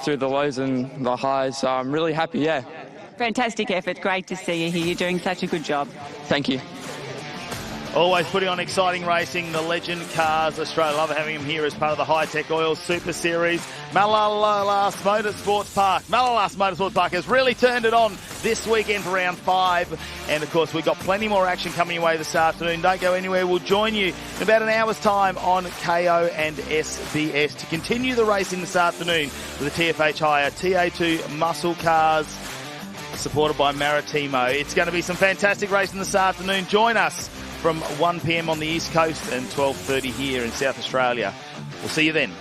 through the lows and the highs. So I'm really happy, yeah. Fantastic effort. Great to see you here. You're doing such a good job. Thank you. Always putting on exciting racing. The Legend Cars Australia. Love having him here as part of the Hi-Tec Oil Super Series. Mallala Motorsport Park. Mallala Motorsport Park has really turned it on this weekend for round 5. And, of course, we've got plenty more action coming your way this afternoon. Don't go anywhere. We'll join you in about an hour's time on KO and SBS to continue the racing this afternoon with the TFH Hire TA2 muscle cars supported by Maritimo. It's going to be some fantastic racing this afternoon. Join us from 1 p.m. on the East Coast and 12:30 here in South Australia. We'll see you then.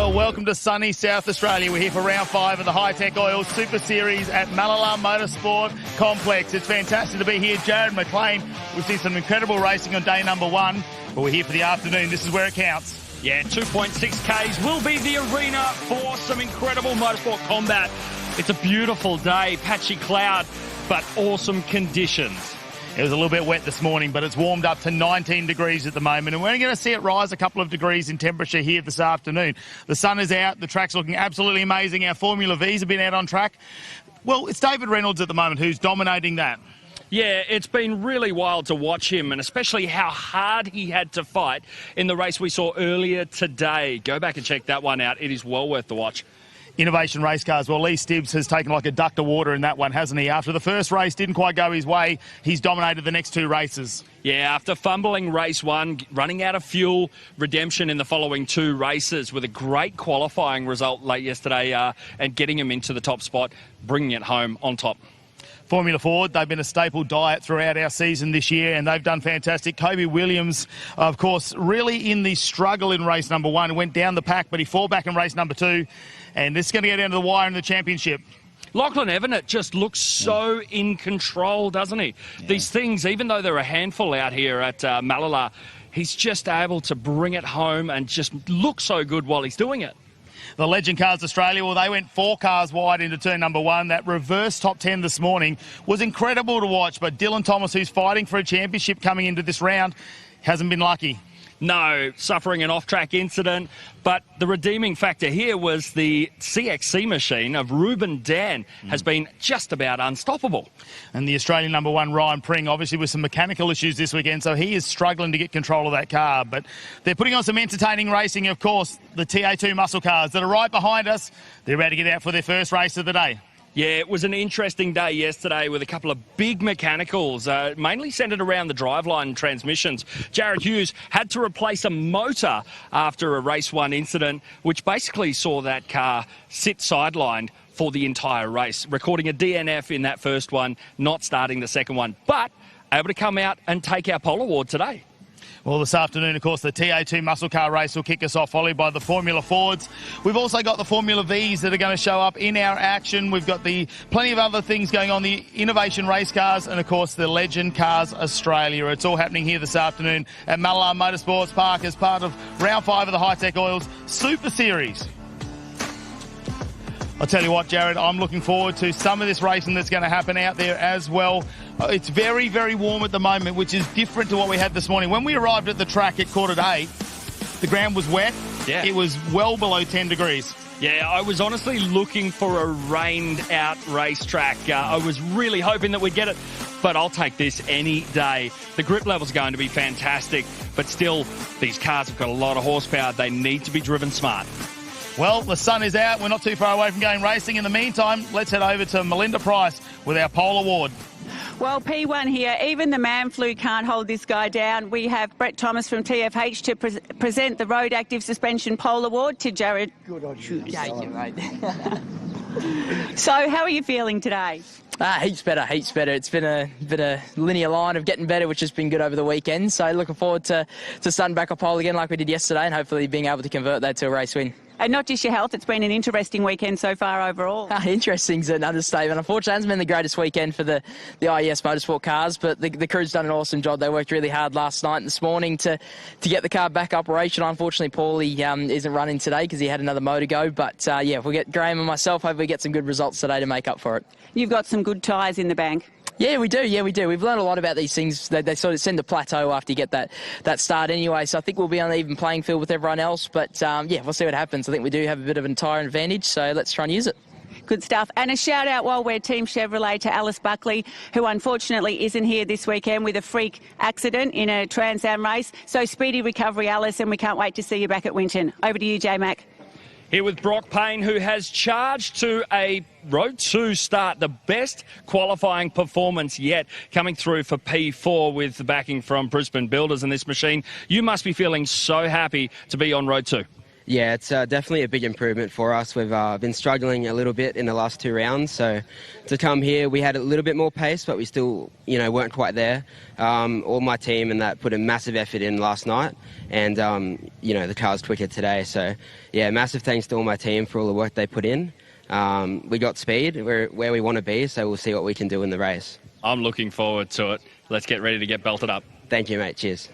Well, welcome to sunny South Australia. We're here for round 5 of the Hi-Tec Oil Super Series at Mallala Motorsport Complex. It's fantastic to be here. Jared McLean, we've seen some incredible racing on day number 1, but we're here for the afternoon. This is where it counts. Yeah, 2.6 Ks will be the arena for some incredible motorsport combat. It's a beautiful day, patchy cloud, but awesome conditions. It was a little bit wet this morning, but it's warmed up to 19 degrees at the moment, and we're going to see it rise a couple of degrees in temperature here this afternoon. The sun is out. The track's looking absolutely amazing. Our Formula Vs have been out on track. Well, it's David Reynolds at the moment who's dominating that. Yeah, it's been really wild to watch him, and especially how hard he had to fight in the race we saw earlier today. Go back and check that one out. It is well worth the watch. Innovation race cars. Well, Lee Stibbs has taken like a duck to water in that one, hasn't he? After the first race didn't quite go his way, he's dominated the next 2 races. Yeah, after fumbling race 1, running out of fuel, redemption in the following 2 races with a great qualifying result late yesterday and getting him into the top spot, bringing it home on top. Formula Ford, they've been a staple diet throughout our season this year, and they've done fantastic. Kobe Williams, of course, really in the struggle in race number 1. Went down the pack, but he fought back in race number 2, and this is going to get down to the wire in the championship. Lachlan Evanet just looks so in control, doesn't he? Yeah. These things, even though they're a handful out here at Mallala, he's just able to bring it home and just look so good while he's doing it. The Legend Cars Australia, well, they went 4 cars wide into turn number 1. That reverse top 10 this morning was incredible to watch, but Dylan Thomas, who's fighting for a championship coming into this round, hasn't been lucky. No, suffering an off-track incident, but the redeeming factor here was the CXC machine of Ruben Dan has been just about unstoppable. And the Australian number 1, Ryan Pring, obviously with some mechanical issues this weekend, so he is struggling to get control of that car. But they're putting on some entertaining racing, of course, the TA2 muscle cars that are right behind us. They're about to get out for their first race of the day. Yeah, it was an interesting day yesterday with a couple of big mechanicals, mainly centred around the driveline transmissions. Jared Hughes had to replace a motor after a race 1 incident, which basically saw that car sit sidelined for the entire race, recording a DNF in that first one, not starting the second one, but able to come out and take our pole award today. Well, this afternoon, of course, the TA2 muscle car race will kick us off, followed by the Formula Fords. We've also got the Formula Vs that are going to show up in our action. We've got plenty of other things going on, the Innovation race cars and, of course, the Legend Cars Australia. It's all happening here this afternoon at Mallala Motorsport Park as part of round 5 of the Hi-Tec Oils Super Series. I'll tell you what, Jared, I'm looking forward to some of this racing that's going to happen out there as well. It's very, very warm at the moment, which is different to what we had this morning. When we arrived at the track at 7:45, the ground was wet. Yeah. It was well below 10 degrees. Yeah, I was honestly looking for a rained-out racetrack. I was really hoping that we'd get it, but I'll take this any day. The grip level's going to be fantastic, but still, these cars have got a lot of horsepower. They need to be driven smart. Well, the sun is out. We're not too far away from going racing. In the meantime, let's head over to Melinda Price with our pole award. Well, P1 here. Even the man flu can't hold this guy down. We have Brett Thomas from TFH to present the Road Active Suspension Pole Award to Jared. Good on you. Thank you, mate. So, how are you feeling today? Heaps better. It's been a linear line of getting better, which has been good over the weekend. So looking forward to starting back a pole again like we did yesterday and hopefully being able to convert that to a race win. And not just your health, it's been an interesting weekend so far overall. Interesting's an understatement. Unfortunately, it hasn't been the greatest weekend for the IES Motorsport cars, but the crew's done an awesome job. They worked really hard last night and this morning to get the car back operational. Unfortunately, Paulie isn't running today because he had another motor go. But, yeah, we'll get Graham and myself, hopefully get some good results today to make up for it. You've got some good tyres in the bank. Yeah, we do. We've learned a lot about these things. They sort of send a plateau after you get that start anyway. So I think we'll be on an even playing field with everyone else. But, yeah, we'll see what happens. I think we do have a bit of an tyre advantage, so let's try and use it. Good stuff. And a shout out while we're Team Chevrolet to Alice Buckley, who unfortunately isn't here this weekend with a freak accident in a Trans Am race. So speedy recovery, Alice, and we can't wait to see you back at Winton. Over to you, J-Mac. Here with Brock Payne, who has charged to a Road 2 start, the best qualifying performance yet, coming through for P4 with the backing from Brisbane Builders in this machine. You must be feeling so happy to be on Road 2. Yeah, it's definitely a big improvement for us. We've been struggling a little bit in the last 2 rounds, so to come here, we had a little bit more pace, but we still, weren't quite there. All my team and that put a massive effort in last night, and, the car's quicker today. So, yeah, massive thanks to all my team for all the work they put in. We got speed, we're where we want to be, so we'll see what we can do in the race. I'm looking forward to it. Let's get ready to get belted up. Thank you, mate. Cheers.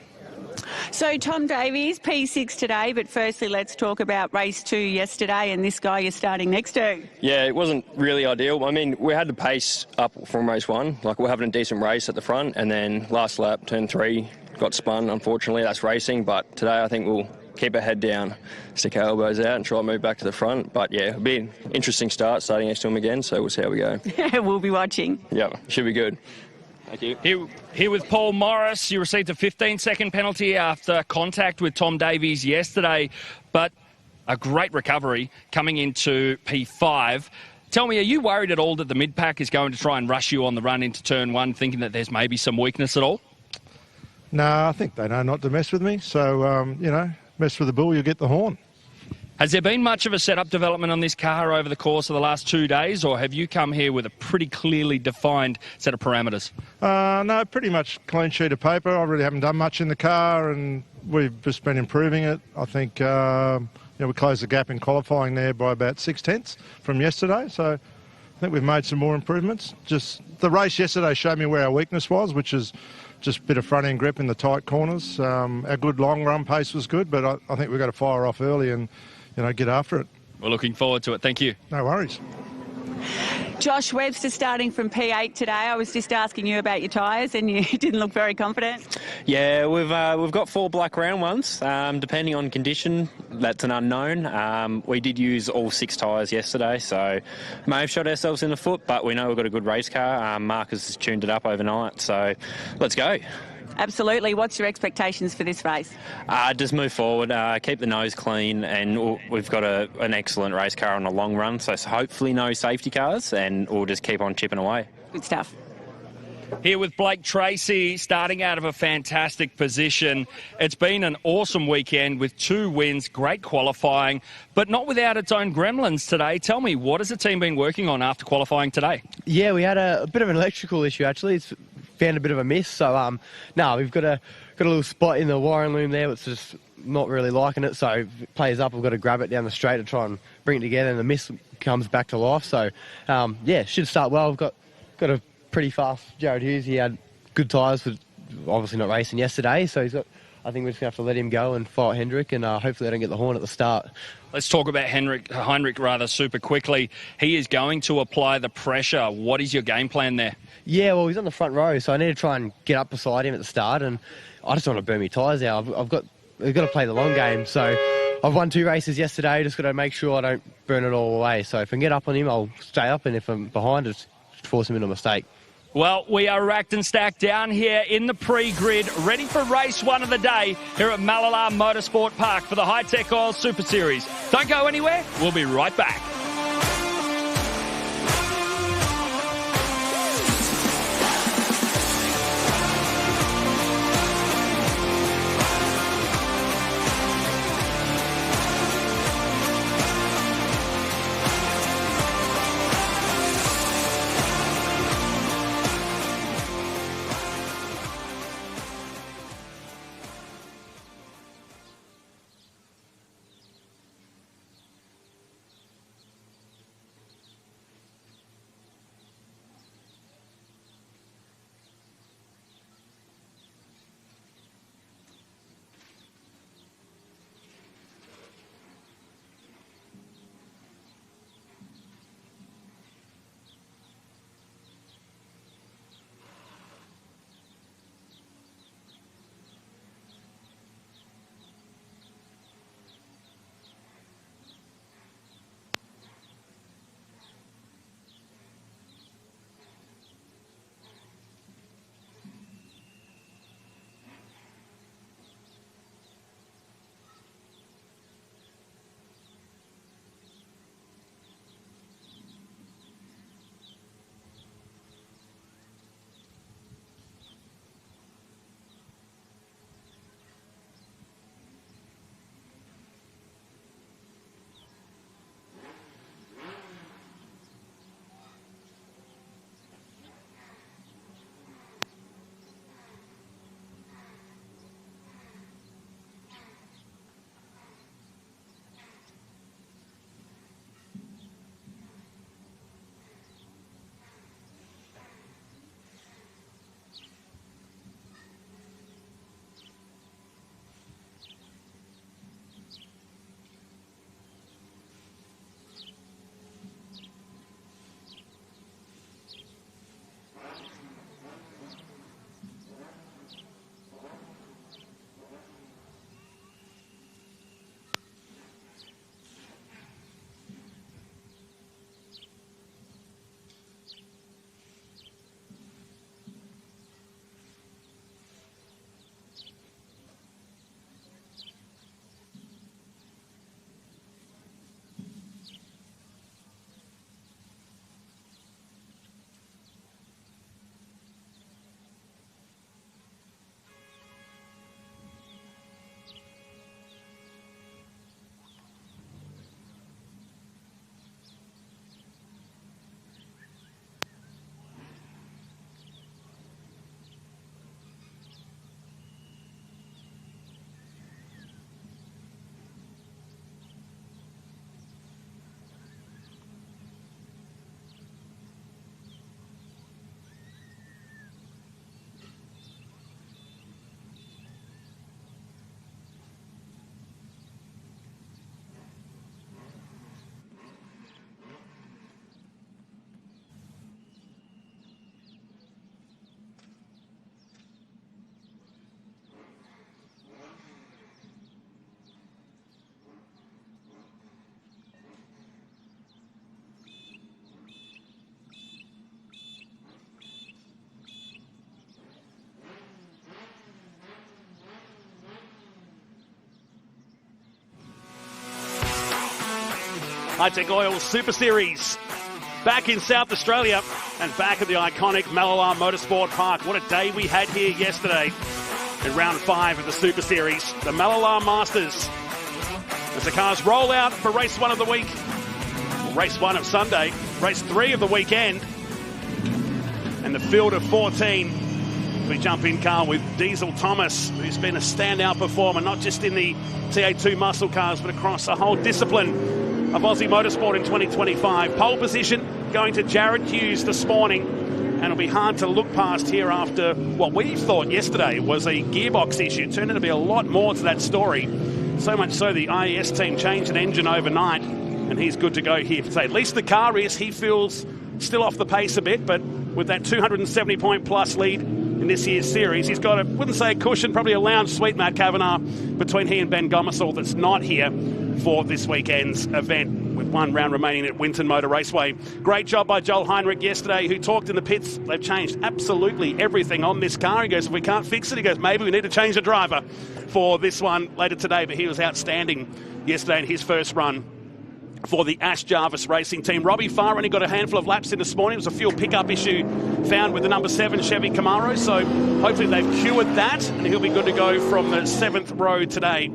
So, Tom Davies, P6 today, but firstly, let's talk about race 2 yesterday and this guy you're starting next to. Yeah, it wasn't really ideal. I mean, we had the pace up from race 1. Like, we're having a decent race at the front, and then last lap, turn 3, got spun, unfortunately. That's racing, but today I think we'll keep our head down, stick our elbows out and try and move back to the front. But, yeah, it'll be an interesting start starting next to him again, so we'll see how we go. We'll be watching. Yeah, should be good. Thank you. Here with Paul Morris, you received a 15-second penalty after contact with Tom Davies yesterday, but a great recovery coming into P5. Tell me, are you worried at all that the mid-pack is going to try and rush you on the run into turn 1, thinking that there's maybe some weakness at all? No, I think they know not to mess with me. So, mess with the bull, you get the horn. Has there been much of a setup development on this car over the course of the last 2 days, or have you come here with a pretty clearly defined set of parameters? No, pretty much clean sheet of paper. I really haven't done much in the car, and we've just been improving it. I think we closed the gap in qualifying there by about 6/10 from yesterday, so I think we've made some more improvements. Just the race yesterday showed me where our weakness was, which is just a bit of front-end grip in the tight corners. Our good long-run pace was good, but I think we've got to fire off early and get after it. We're looking forward to it. Thank you. No worries. Josh Webster starting from P8 today. I was just asking you about your tyres and you didn't look very confident. Yeah, we've got 4 black round ones. Depending on condition, that's an unknown. We did use all 6 tyres yesterday, so may have shot ourselves in the foot, but we know we've got a good race car. Marcus has tuned it up overnight, so let's go. Absolutely. What's your expectations for this race? Just move forward, keep the nose clean, and we've got an excellent race car on the long run, so hopefully no safety cars, and we'll just keep on chipping away. Good stuff. Here with Blake Tracy, starting out of a fantastic position. It's been an awesome weekend with 2 wins, great qualifying, but not without its own gremlins today. Tell me, what has the team been working on after qualifying today? Yeah, we had a bit of an electrical issue, actually. It's found a bit of a miss, so we've got a little spot in the wiring loom there which is not really liking it, so if it plays up, we've got to grab it down the straight to try and bring it together, and the miss comes back to life. So should start well. We've got a pretty fast Jared Hughes. He had good tyres, but obviously not racing yesterday, so I think we're just going to have to let him go and fight Hendrick, and hopefully they don't get the horn at the start. Let's talk about Heinrich super quickly. He is going to apply the pressure. What is your game plan there? Yeah, well, he's on the front row, so I need to try and get up beside him at the start, and I just don't want to burn my tyres out. We've got to play the long game, so I've won 2 races yesterday, just got to make sure I don't burn it all away. So if I can get up on him, I'll stay up, and if I'm behind, just force him into a mistake. Well, we are racked and stacked down here in the pre-grid, ready for race 1 of the day here at Mallala Motorsport Park for the Hi-Tec Oil Super Series. Don't go anywhere. We'll be right back. Hi-Tec Oil Super Series. Back in South Australia and back at the iconic Mallala Motorsport Park. What a day we had here yesterday in round 5 of the Super Series. The Mallala Masters. As the cars roll out for race 1 of the week. Race 1 of Sunday. Race 3 of the weekend. And the field of 14. We jump in car with Diesel Thomas, who's been a standout performer, not just in the TA2 muscle cars, but across the whole discipline of Aussie motorsport in 2025. Pole position going to Jared Hughes this morning, and it'll be hard to look past here after what we thought yesterday was a gearbox issue. It turned out to be a lot more to that story. So much so the IES team changed an engine overnight, and he's good to go here for today. At least the car is. He feels still off the pace a bit, but with that 270 point plus lead in this year's series, he's got wouldn't say a cushion, probably a lounge suite, Matt Kavanagh, between he and Ben Gomersall that's not here for this weekend's event with 1 round remaining at Winton Motor Raceway. Great job by Joel Heinrich yesterday, who talked in the pits. They've changed absolutely everything on this car. He goes, if we can't fix it, he goes, maybe we need to change the driver for this one later today. But he was outstanding yesterday in his first run for the Ash Jarvis Racing team. Robbie Farr only got a handful of laps in this morning. It was a fuel pickup issue found with the number 7 Chevy Camaro, so hopefully they've cured that and he'll be good to go from the 7th row today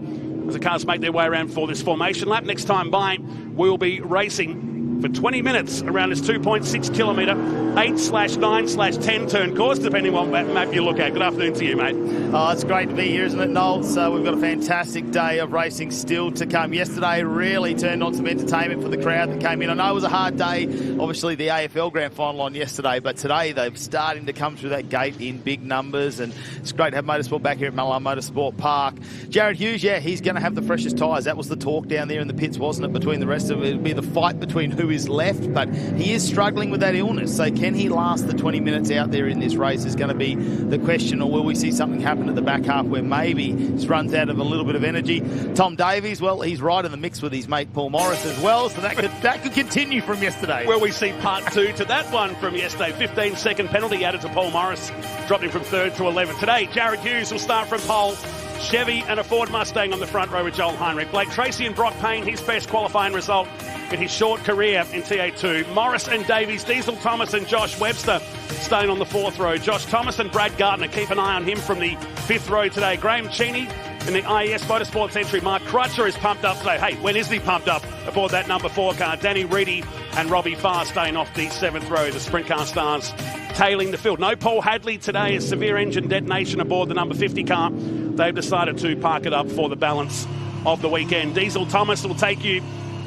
as the cars make their way around for this formation lap. Next time by, we'll be racing for 20 minutes around this 2.6 kilometre 8/9/10 turn course, depending on what map you look at. Good afternoon to you, mate. Oh, it's great to be here, isn't it, Noel? So we've got a fantastic day of racing still to come. Yesterday really turned on some entertainment for the crowd that came in. I know it was a hard day, obviously the AFL Grand Final on yesterday, but today they're starting to come through that gate in big numbers, and it's great to have motorsport back here at Mallala Motorsport Park. Jared Hughes, yeah, he's going to have the freshest tyres. That was the talk down there in the pits, wasn't it, between the rest of it? It'd be the fight between who is left, but he is struggling with that illness, so can he last the 20 minutes out there in this race is going to be the question, or will we see something happen at the back half where maybe he runs out of a little bit of energy? Tom Davies, well, he's right in the mix with his mate Paul Morris as well, so that could continue from yesterday. Will we see part 2 to that one from yesterday? 15-second penalty added to Paul Morris, dropped him from 3rd to 11th. Today, Jared Hughes will start from pole. Chevy and a Ford Mustang on the front row with Joel Heinrich. Blake Tracy and Brock Payne, his best qualifying result in his short career in TA2. Morris and Davies, Diesel Thomas and Josh Webster staying on the 4th row. Josh Thomas and Brad Gardner, keep an eye on him from the 5th row today. Graham Cheney in the IES Motorsports entry. Mark Crutcher is pumped up today. Hey, when isn't he pumped up aboard that number 4 car? Danny Reedy and Robbie Farr staying off the 7th row. The sprint car stars tailing the field. No Paul Hadley today, a severe engine detonation aboard the number 50 car. They've decided to park it up for the balance of the weekend. Diesel Thomas will take you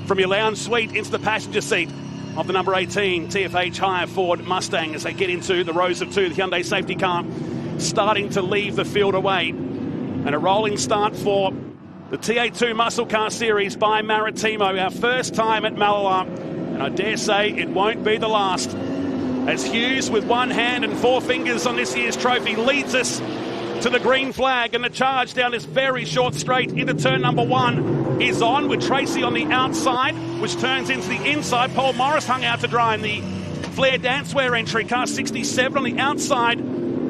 from your lounge suite into the passenger seat of the number 18 TFH Hire Ford Mustang as they get into the rows of 2. The Hyundai safety car starting to leave the field away. And a rolling start for the TA2 Muscle Car Series by Maritimo. Our first time at Mallala, and I dare say it won't be the last. As Hughes, with one hand and 4 fingers on this year's trophy, leads us to the green flag, and the charge down this very short straight into turn number 1 is on, with Tracy on the outside, which turns into the inside. Paul Morris hung out to dry in the Flair Dancewear entry. Car 67 on the outside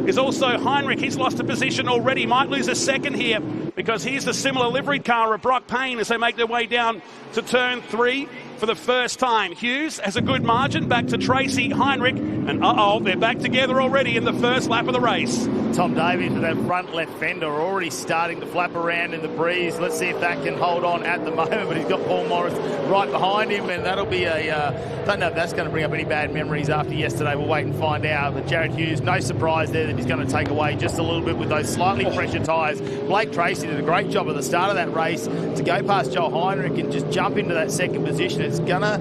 is also Heinrich. He's lost a position already. Might lose a second here because here's the similar liveried car of Brock Payne as they make their way down to turn 3 for the first time. Hughes has a good margin back to Tracy, Heinrich, and they're back together already in the first lap of the race. Tom Davies with that front left fender already starting to flap around in the breeze. Let's see if that can hold on at the moment, but he's got Paul Morris right behind him, and that'll be don't know if that's going to bring up any bad memories after yesterday. We'll wait and find out. But Jared Hughes, no surprise there that he's going to take away just a little bit with those slightly fresher tyres. Blake Tracy did a great job at the start of that race to go past Joel Heinrich and just jump into that second position. It's going to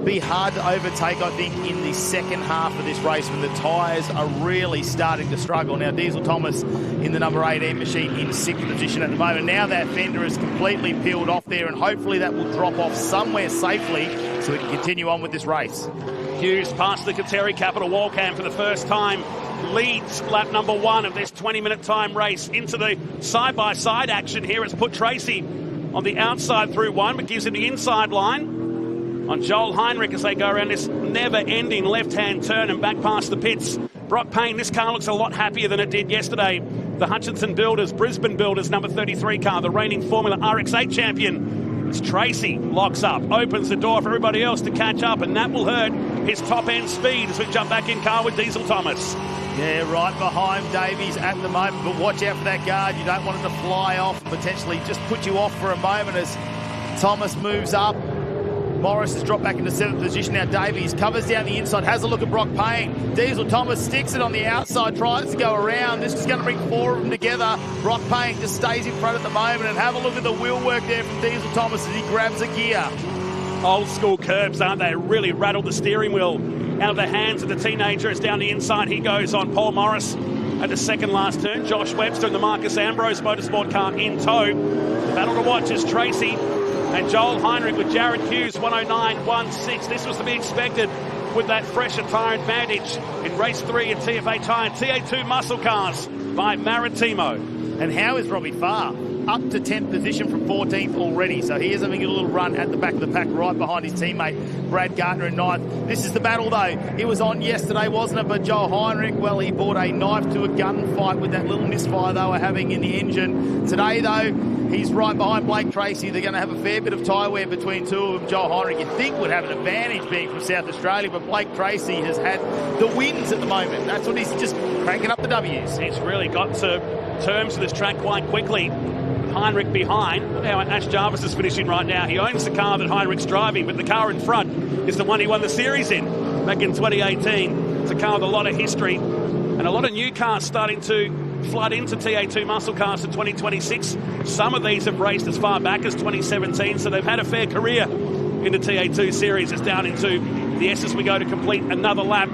be hard to overtake, I think, in the second half of this race when the tyres are really starting to struggle. Now, Diesel Thomas in the number 18 machine in 6th position at the moment. Now that fender is completely peeled off there, and hopefully that will drop off somewhere safely so we can continue on with this race. Hughes past the Kateri Capital wall cam for the first time. Leads lap number 1 of this 20-minute time race into the side-by-side action here. It's put Tracy on the outside through 1, but gives him the inside line on Joel Heinrich as they go around this never-ending left-hand turn and back past the pits. Brock Payne, this car looks a lot happier than it did yesterday. The Hutchinson Builders, Brisbane Builders, number 33 car, the reigning Formula RX8 champion, As Tracy locks up, opens the door for everybody else to catch up, and that will hurt his top-end speed as we jump back in car with Diesel Thomas. Yeah, right behind Davies at the moment, but watch out for that guard. You don't want it to fly off, potentially just put you off for a moment as Thomas moves up. Morris has dropped back into 7th position. Now Davies covers down the inside, has a look at Brock Payne. Diesel Thomas sticks it on the outside, tries to go around. This is going to bring 4 of them together. Brock Payne just stays in front at the moment, and have a look at the wheel work there from Diesel Thomas as he grabs a gear. Old school curbs, aren't they? Really rattled the steering wheel out of the hands of the teenager. As down the inside he goes on Paul Morris at the second last turn. Josh Webster and the Marcus Ambrose Motorsport car in tow. The battle to watch is Tracy and Joel Heinrich with Jared Hughes, 109.16. This was to be expected with that fresher tyre advantage in race 3 at TFA Tyre TA2 muscle cars by Maritimo. And how is Robbie Farr? Up to 10th position from 14th already, so he is having a little run at the back of the pack right behind his teammate Brad Gardner in 9th. This is the battle though. It was on yesterday, wasn't it? But Joel Heinrich, well, he brought a knife to a gunfight with that little misfire they were having in the engine. Today though, he's right behind Blake Tracy. They're going to have a fair bit of tyre wear between two of them. Joel Heinrich, you'd think, would have an advantage being from South Australia, but Blake Tracy has had the wins at the moment. That's what he's just cranking up the W's. He's really got to terms with this track quite quickly. Heinrich behind. Look how Ash Jarvis is finishing right now. He owns the car that Heinrich's driving, but the car in front is the one he won the series in back in 2018. It's a car with a lot of history and a lot of new cars starting to flood into TA2 muscle cars in 2026. Some of these have raced as far back as 2017, so they've had a fair career in the TA2 series. It's down into the S as we go to complete another lap.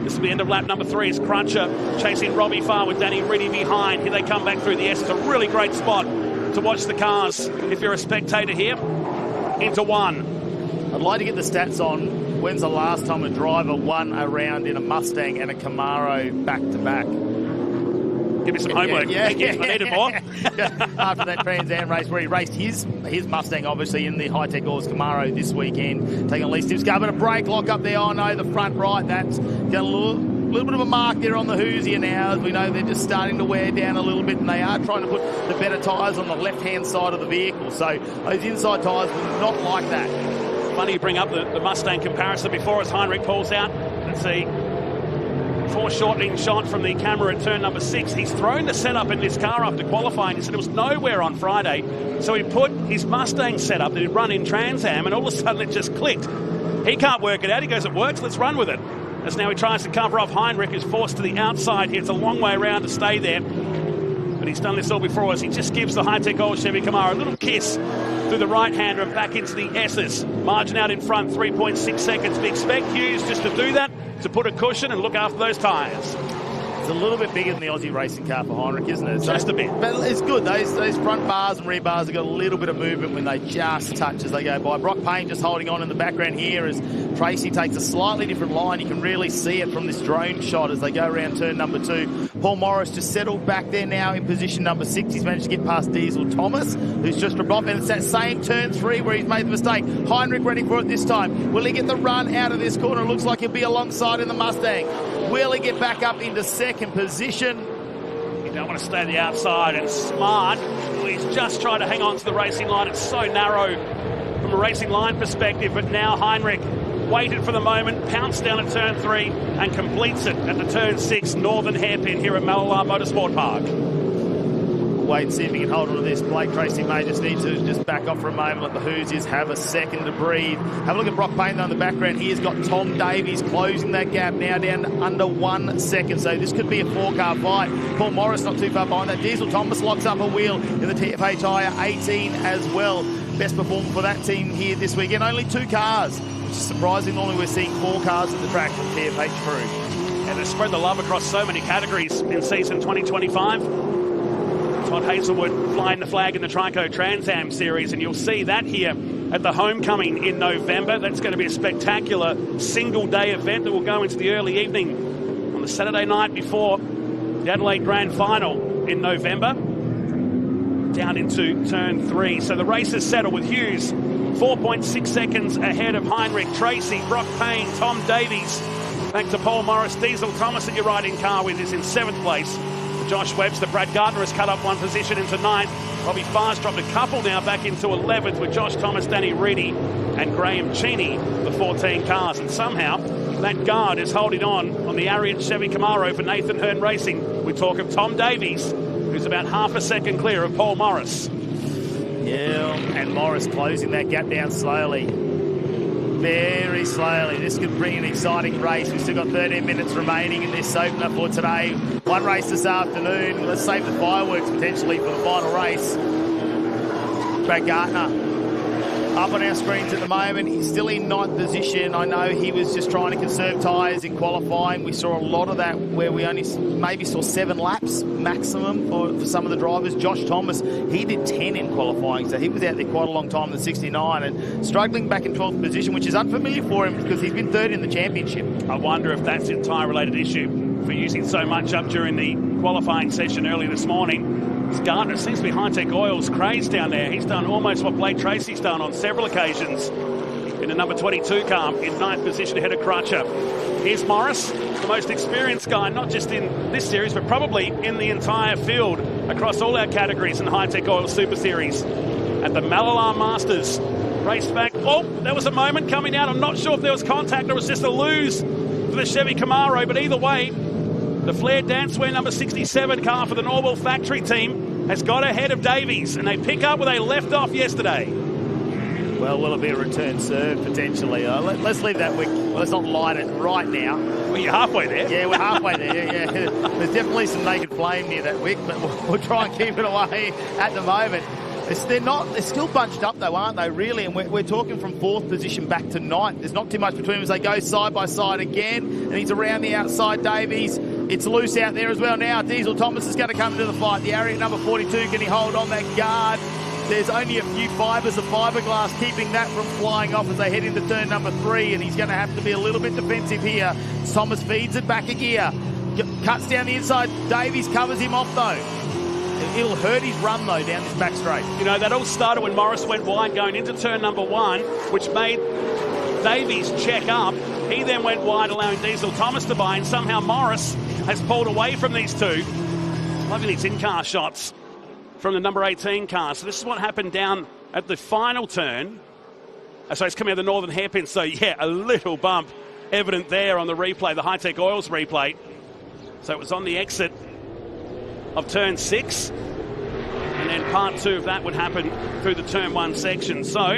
This will be end of lap number 3 as Cruncher chasing Robbie Farr with Danny Riddy behind. Here they come back through the S. It's a really great spot to watch the cars if you're a spectator here. Into 1. I'd like to get the stats on when's the last time a driver won a round in a Mustang and a Camaro back-to-back. Give me some homework. Yeah. Thank you. I needed more. After that Trans Am race where he raced his Mustang, obviously, in the Hi-Tec Oils Camaro this weekend, taking Lee Stibbs' car. But a brake lock up there. Oh, no, the front right. That's got a little bit of a mark there on the Hoosier now. As we know, they're just starting to wear down a little bit, and they are trying to put the better tyres on the left-hand side of the vehicle. So those inside tyres will not like that. Funny you bring up the Mustang comparison before as Heinrich pulls out. Let's see. Foreshortening shot from the camera at turn number 6. He's thrown the setup in this car after qualifying. He said it was nowhere on Friday. So he put his Mustang setup that he'd run in Trans Am, and all of a sudden it just clicked. He can't work it out. He goes, it works, let's run with it. As now he tries to cover off Heinrich, who's forced to the outside here. It's a long way around to stay there. But he's done this all before us. He just gives the Hi-Tec Oil Chevy Camaro a little kiss through the right-hander and back into the S's. Margin out in front, 3.6 seconds. We expect Hughes just to do that, to put a cushion and look after those tyres. It's a little bit bigger than the Aussie racing car for Heinrich, isn't it? Just a bit. But it's good. Those front bars and rear bars have got a little bit of movement when they just touch as they go by. Brock Payne just holding on in the background here as Tracy takes a slightly different line. You can really see it from this drone shot as they go around turn number 2. Paul Morris just settled back there now in position number 6. He's managed to get past Diesel Thomas, who's just dropped off. And it's that same turn 3 where he's made the mistake. Heinrich ready for it this time. Will he get the run out of this corner? It looks like he'll be alongside in the Mustang. Will he get back up into second position? You don't want to stay on the outside, and smart. He's just trying to hang on to the racing line. It's so narrow from a racing line perspective, but now Heinrich waited for the moment, pounced down at turn 3 and completes it at the turn 6 northern hairpin here at Mallala Motorsport Park. Wait and see if he can hold on to this. Blake Tracy may just need to just back off for a moment, let the Hoosiers have a second to breathe. Have a look at Brock Payne though in the background. He has got Tom Davies closing that gap now down to under 1 second. So this could be a 4-car fight. Paul Morris not too far behind that. Diesel Thomas locks up a wheel in the TFA Tyre 18 as well. Best performer for that team here this weekend. Only 2 cars, which is surprising. Normally we're seeing 4 cars at the track from TFH crew. And they spread the love across so many categories in season 2025. Todd Hazelwood flying the flag in the Trico Trans Am Series, and you'll see that here at the Homecoming in November. That's going to be a spectacular single-day event that will go into the early evening on the Saturday night before the Adelaide Grand Final in November. Down into turn 3. So the race is settled with Hughes 4.6 seconds ahead of Heinrich, Tracy, Brock Payne, Tom Davies. Back to Paul Morris. Diesel Thomas that you're riding car with is in 7th place. Josh Webster. Brad Gardner has cut up one position into 9th. Robbie Farr's dropped a couple now back into 11th with Josh Thomas, Danny Reedy and Graham Cheney, the 14 cars. And somehow that guard is holding on the Ariat Chevy Camaro for Nathan Hearn Racing. We talk of Tom Davies, who's about half a second clear of Paul Morris. Yeah, and Morris closing that gap down slowly. Very slowly. This could bring an exciting race. We've still got 13 minutes remaining in this opener for today. One race this afternoon. Let's save the fireworks potentially for the final race. Brad Gardner up on our screens at the moment. He's still in 9th position. I know he was just trying to conserve tyres in qualifying. We saw a lot of that where we only maybe saw 7 laps maximum for some of the drivers. Josh Thomas, he did 10 in qualifying, so he was out there quite a long time in the 69 and struggling back in 12th position, which is unfamiliar for him because he's been 3rd in the championship. I wonder if that's a tyre-related issue for using so much up during the qualifying session early this morning. Gardner seems to be Hi-Tec Oil's craze down there. He's done almost what Blake Tracy's done on several occasions in the number 22 car in 9th position ahead of Crutcher. Here's Morris, the most experienced guy, not just in this series, but probably in the entire field across all our categories in Hi-Tec Oil Super Series. At the Mallala Masters, race back. Oh, there was a moment coming out. I'm not sure if there was contact or it was just a lose for the Chevy Camaro, but either way, the Flair Dancewear number 67 car for the Norwell factory team has got ahead of Davies, and they pick up where they left off yesterday. Well, will it be a return serve potentially? Let's leave that wick. Let's not light it right now. Well, you're halfway there. Yeah, we're halfway there. Yeah. There's definitely some naked flame near that wick, but we'll try and keep it away at the moment. They're still bunched up though, aren't they, really? And we're talking from 4th position back to 9th. There's not too much between them as they go side by side again. And he's around the outside, Davies. It's loose out there as well now. Diesel Thomas is going to come into the fight. The Ariat number 42, can he hold on that guard? There's only a few fibres of fiberglass keeping that from flying off as they head into turn number 3, and he's going to have to be a little bit defensive here. Thomas feeds it back a gear. Cuts down the inside. Davies covers him off though. It'll hurt his run though down this back straight. You know, that all started when Morris went wide going into turn number 1, which made Davies check up. He then went wide, allowing Diesel Thomas to buy, and somehow Morris has pulled away from these two. Loving these in-car shots from the number 18 car. So this is what happened down at the final turn. So it's coming out of the northern hairpin. So yeah, a little bump evident there on the replay, the Hi-Tec Oils replay. So it was on the exit of turn 6. And then part 2 of that would happen through the turn 1 section. So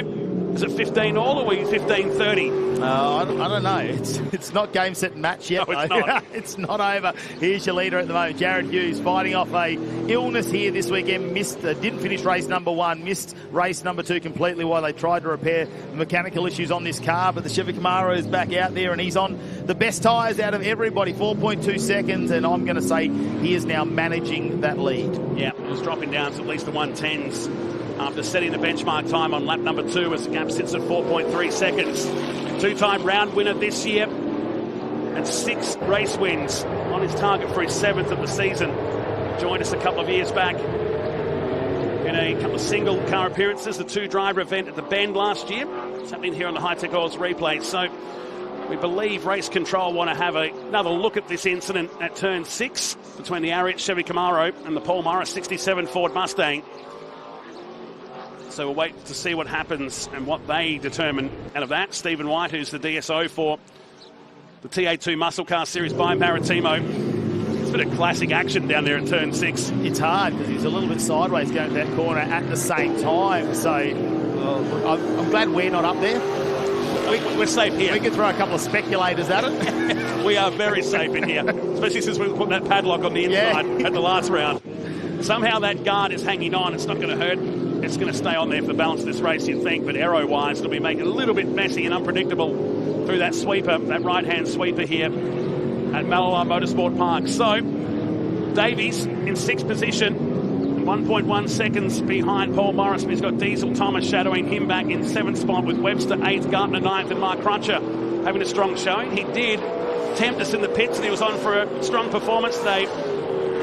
is it 15 all or 15-30? I don't know. It's not game, set, match yet. No, it's not. It's not over. Here's your leader at the moment, Jared Hughes, fighting off a illness here this weekend. Didn't finish race number 1, missed race number 2 completely while they tried to repair the mechanical issues on this car. But the Chevy Camaro is back out there, and he's on the best tyres out of everybody, 4.2 seconds. And I'm going to say he is now managing that lead. Yeah, it was dropping down to at least the 110s. After setting the benchmark time on lap number 2 as the gap sits at 4.3 seconds. 2-time round winner this year and 6 race wins on his target for his 7th of the season. Joined us a couple of years back in a couple of single car appearances, the 2-driver event at the Bend last year. It's happening here on the Hi-Tec Oils replay. So we believe Race Control want to have another look at this incident at turn 6 between the Ariat Chevy Camaro and the Paul Morris 67 Ford Mustang. So we'll wait to see what happens and what they determine out of that. Stephen White, who's the DSO for the TA2 Muscle Car Series by Maritimo. It's been a classic action down there at turn 6. It's hard because he's a little bit sideways going to that corner at the same time. So I'm glad we're not up there. We're safe here. We can throw a couple of speculators at it. We are very safe in here, especially since we put that padlock on the inside at the last round. Somehow that guard is hanging on. It's not going to hurt. It's going to stay on there for the balance of this race, you'd think, but aero-wise, it'll be making it a little bit messy and unpredictable through that sweeper, that right-hand sweeper here at Mallala Motorsport Park. So, Davies in 6th position, 1.1 seconds behind Paul Morris. He's got Diesel Thomas shadowing him back in 7th spot with Webster 8th, Gardner 9th, and Mark Crutcher having a strong showing. He did tempt us in the pits, and he was on for a strong performance today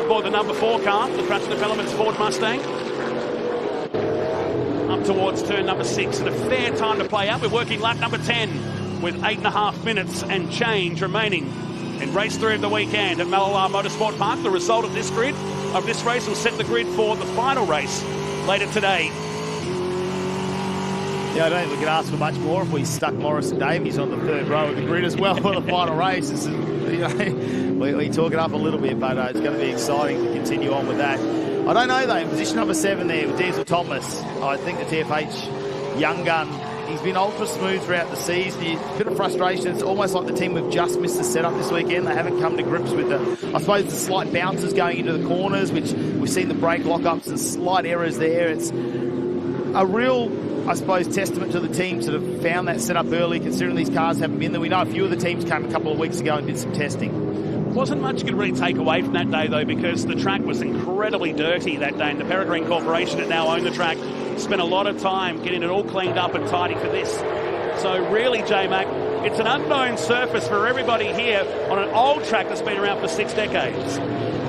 aboard the number 4 car, the Crutcher Developments Ford Mustang. Up towards turn number 6 and a fair time to play out. We're working lap number 10 with 8.5 minutes and change remaining in race 3 of the weekend at Mallala Motorsport Park. The result of this grid of this race will set the grid for the final race later today. Yeah, I don't think we could ask for much more if we stuck Morris and Davies on the third row of the grid as well for the final race. It's, we talk it up a little bit, but it's going to be exciting to continue on with that. I don't know, though, in position number 7 there with Diesel Thomas, I think the TFH young gun, he's been ultra smooth throughout the season. A bit of frustration. It's almost like the team have just missed the setup this weekend. They haven't come to grips with I suppose, the slight bounces going into the corners, which we've seen the brake lockups and slight errors there. It's a real, I suppose, testament to the teams that have found that setup early, considering these cars haven't been there. We know a few of the teams came a couple of weeks ago and did some testing. Wasn't much you could really take away from that day, though, because the track was incredibly dirty that day, and the Peregrine Corporation that now own the track spent a lot of time getting it all cleaned up and tidy for this. So really, J-Mac, it's an unknown surface for everybody here on an old track that's been around for 6 decades.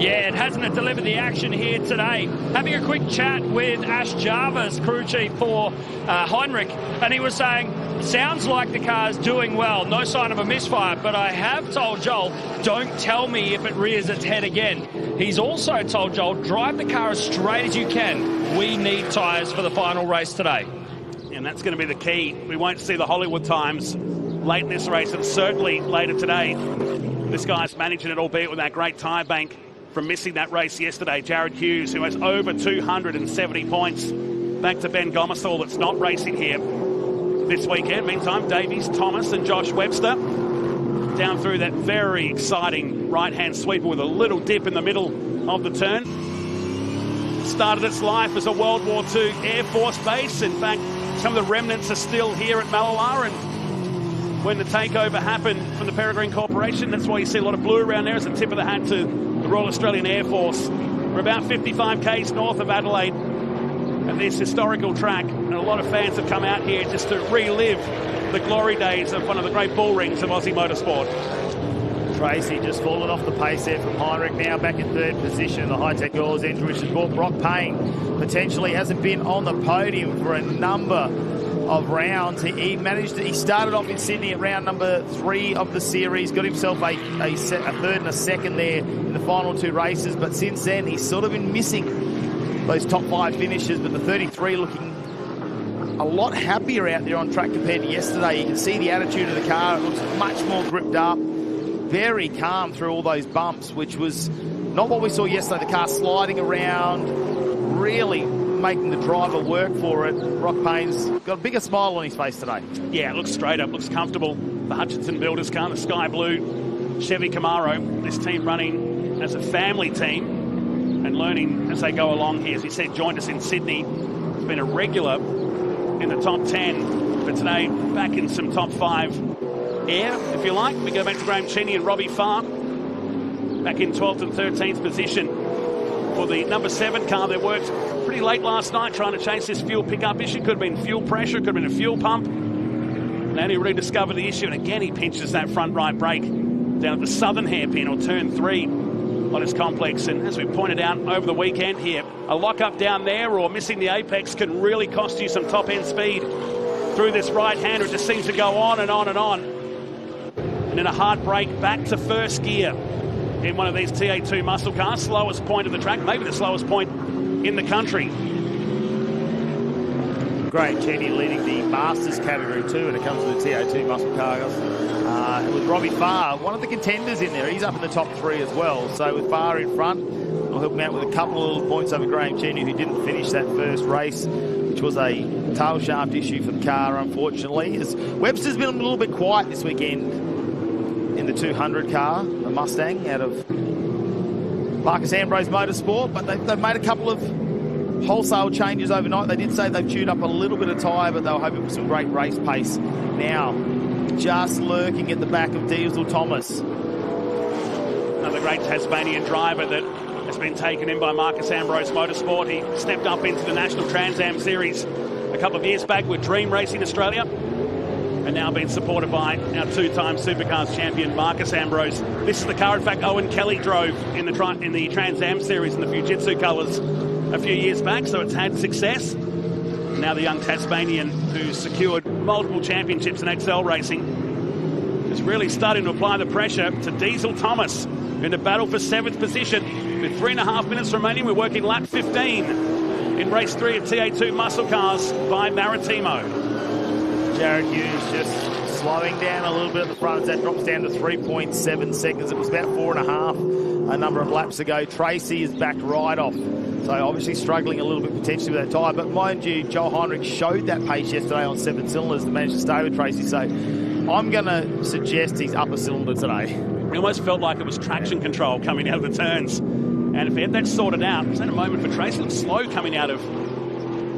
Yeah, it hasn't delivered the action here today. Having a quick chat with Ash Jarvis, crew chief for Heinrich, and he was saying, sounds like the car's doing well, no sign of a misfire, but I have told Joel, don't tell me if it rears its head again. He's also told Joel, drive the car as straight as you can. We need tyres for the final race today. And that's going to be the key. We won't see the Hollywood times late in this race, and certainly later today. This guy's managing it, albeit with that great tyre bank from missing that race yesterday. Jared Hughes, who has over 270 points. Back to Ben Gomersall, that's not racing here this weekend. Meantime, Davies, Thomas and Josh Webster down through that very exciting right-hand sweeper with a little dip in the middle of the turn. Started its life as a World War II Air Force base. In fact, some of the remnants are still here at Mallala, and when the takeover happened from the Peregrine Corporation, that's why you see a lot of blue around there as a tip of the hat to the Royal Australian Air Force. We're about 55 k's north of Adelaide at this historical track, and a lot of fans have come out here just to relive the glory days of one of the great bull rings of Aussie motorsport. Tracy just fallen off the pace there from Heinrich, now back in 3rd position. The Hi-Tec Girls entry, which has brought Brock Payne, potentially hasn't been on the podium for a number of rounds. He started off in Sydney at round number 3 of the series, got himself a 3rd and a 2nd there in the final 2 races, but since then he's sort of been missing those top 5 finishes. But the 33 looking a lot happier out there on track compared to yesterday. You can see the attitude of the car. It looks much more gripped up, very calm through all those bumps, which was not what we saw yesterday. The car sliding around, really making the driver work for it. Brock Payne's got a bigger smile on his face today. Yeah, it looks straight up, looks comfortable. The Hutchinson Builders car, the Sky Blue Chevy Camaro, this team running as a family team and learning as they go along here. As he said, joined us in Sydney. He's been a regular in the top 10, but today back in some top 5 air, if you like. We go back to Graham Cheney and Robbie Farr, back in 12th and 13th position for the number 7 car. They worked pretty late last night trying to chase this fuel pickup issue. Could have been fuel pressure, could have been a fuel pump. And then he rediscovered the issue, and again he pinches that front right brake down at the southern hairpin, or turn 3 on his complex. And as we pointed out over the weekend here, a lock-up down there or missing the apex can really cost you some top-end speed through this right-hander. It just seems to go on and on and on. And then a hard brake back to first gear in one of these TA2 muscle cars. Slowest point of the track, maybe the slowest point in the country. Graham Cheney leading the Masters category too when it comes to the TA2 muscle cars. And with Robbie Farr, one of the contenders in there, he's up in the top 3 as well. So with Farr in front, I'll help him out with a couple of little points over Graham Cheney, who didn't finish that first race, which was a tail shaft issue for the car, unfortunately. As Webster's been a little bit quiet this weekend in the 200 car, the Mustang out of Marcus Ambrose Motorsport, but they've made a couple of wholesale changes overnight. They did say they've chewed up a little bit of tyre, but they were hoping for some great race pace. Now, just lurking at the back of Diesel Thomas. Another great Tasmanian driver that has been taken in by Marcus Ambrose Motorsport. He stepped up into the National Trans Am Series a couple of years back with Dream Racing Australia, and now being supported by our 2-time Supercars champion Marcus Ambrose. This is the car, in fact, Owen Kelly drove in the Trans Am Series in the Fujitsu colours a few years back, so it's had success. Now the young Tasmanian, who's secured multiple championships in XL racing, is really starting to apply the pressure to Diesel Thomas. in a battle for 7th position. With 3.5 minutes remaining, we're working lap 15 in race 3 of TA2 muscle cars by Maritimo. Jared Hughes just slowing down a little bit at the front as that drops down to 3.7 seconds. It was about 4.5 a number of laps ago. Tracy is backed right off. So obviously struggling a little bit potentially with that tyre. But mind you, Joel Heinrich showed that pace yesterday on 7 cylinders to manage to stay with Tracy. So I'm going to suggest he's upper cylinder today. It almost felt like it was traction control coming out of the turns. And if he had that sorted out, was that a moment for Tracy? It looked slow coming out of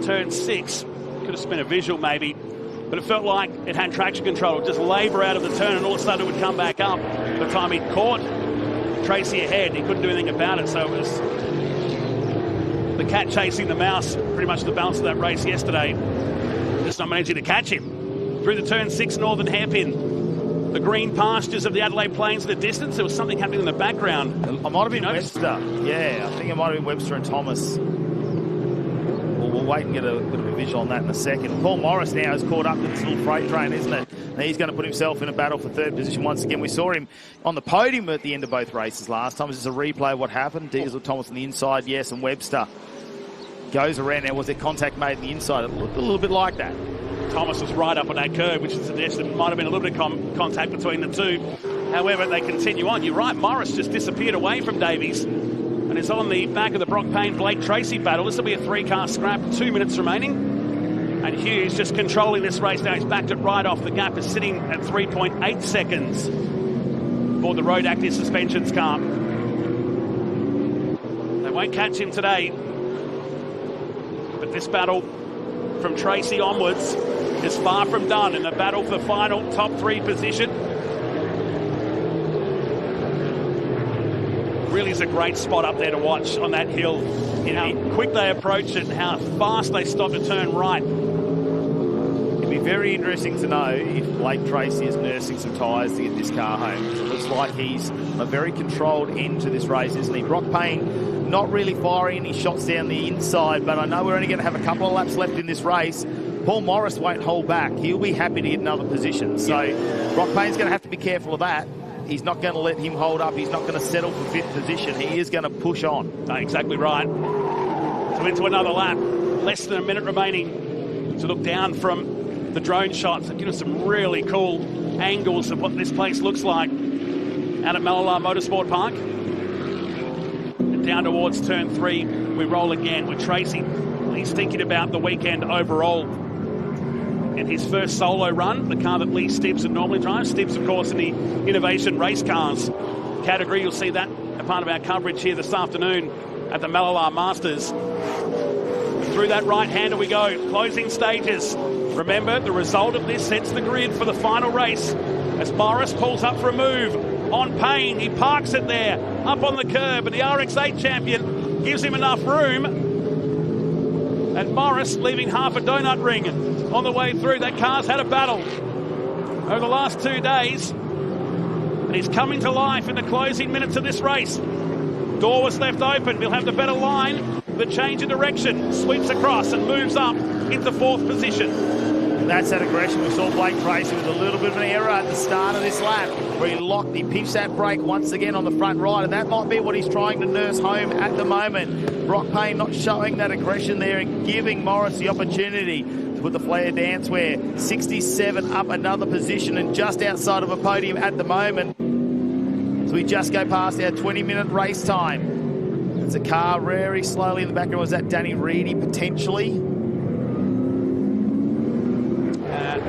turn 6. Could have spent a visual maybe. But it felt like it had traction control. It would just labour out of the turn and all of a sudden it would come back up. By the time he caught Tracy ahead, he couldn't do anything about it. So it was the cat chasing the mouse, pretty much the balance of that race yesterday. Just not managing to catch him. Through the turn 6 northern hairpin. The green pastures of the Adelaide Plains in the distance. There was something happening in the background. It might have been Webster. Yeah, I think it might have been Webster and Thomas. We'll wait and get a bit of a visual on that in a second. Paul Morris now is caught up in this little freight train, isn't it? Now he's going to put himself in a battle for 3rd position once again. We saw him on the podium at the end of both races last time. This is a replay of what happened. Diesel Thomas on the inside, yes, and Webster goes around. Now, was there contact made on the inside? It looked a little bit like that. Thomas was right up on that curve, which suggests there might have been a little bit of contact between the two. However, they continue on. You're right, Morris just disappeared away from Davies. And it's on the back of the Brock Payne-Blake Tracy battle. This will be a 3-car scrap, 2 minutes remaining. And Hughes just controlling this race now. He's backed it right off. The gap is sitting at 3.8 seconds for the Road Active Suspensions car. They won't catch him today. But this battle from Tracy onwards is far from done in the battle for the final top 3 position. Really is a great spot up there to watch on that hill. How quick they approach it and how fast they stop to turn right. It'd be very interesting to know if Blake Tracy is nursing some tyres to get this car home. It looks like he's a very controlled end to this race, isn't he? Brock Payne not really firing any shots down the inside, but I know we're only going to have a couple of laps left in this race. Paul Morris won't hold back. He'll be happy to get another position. So Brock Payne's going to have to be careful of that. He's not going to let him hold up. He's not going to settle for 5th position. He is going to push on. Exactly right. So into another lap. Less than a minute remaining to look down from the drone shots and give us some really cool angles of what this place looks like out at Mallala Motorsport Park. And down towards turn 3, we roll again with Tracy. He's thinking about the weekend overall. And his first solo run, the car that Lee Stibbs would normally drive. Stibbs, of course, in the Innovation Race Cars category. You'll see that a part of our coverage here this afternoon at the Mallala Masters. Through that right-hander we go. Closing stages. Remember, the result of this sets the grid for the final race. As Morris pulls up for a move on Payne. He parks it there, up on the curb. And the RX-8 champion gives him enough room. And Morris leaving half a donut ring on the way through. That car's had a battle over the last 2 days. And he's coming to life in the closing minutes of this race. Door was left open. He'll have the better line. The change of direction. Sweeps across and moves up into 4th position. That's that aggression. We saw Blake Tracy with a little bit of an error at the start of this lap where he pinched that brake once again on the front right, and that might be what he's trying to nurse home at the moment. Brock Payne not showing that aggression there and giving Morris the opportunity to put the flare dancewear 67 up another position and just outside of a podium at the moment. So we just go past our 20-minute race time. There's a car very slowly in the background. Was that Danny Reedy potentially?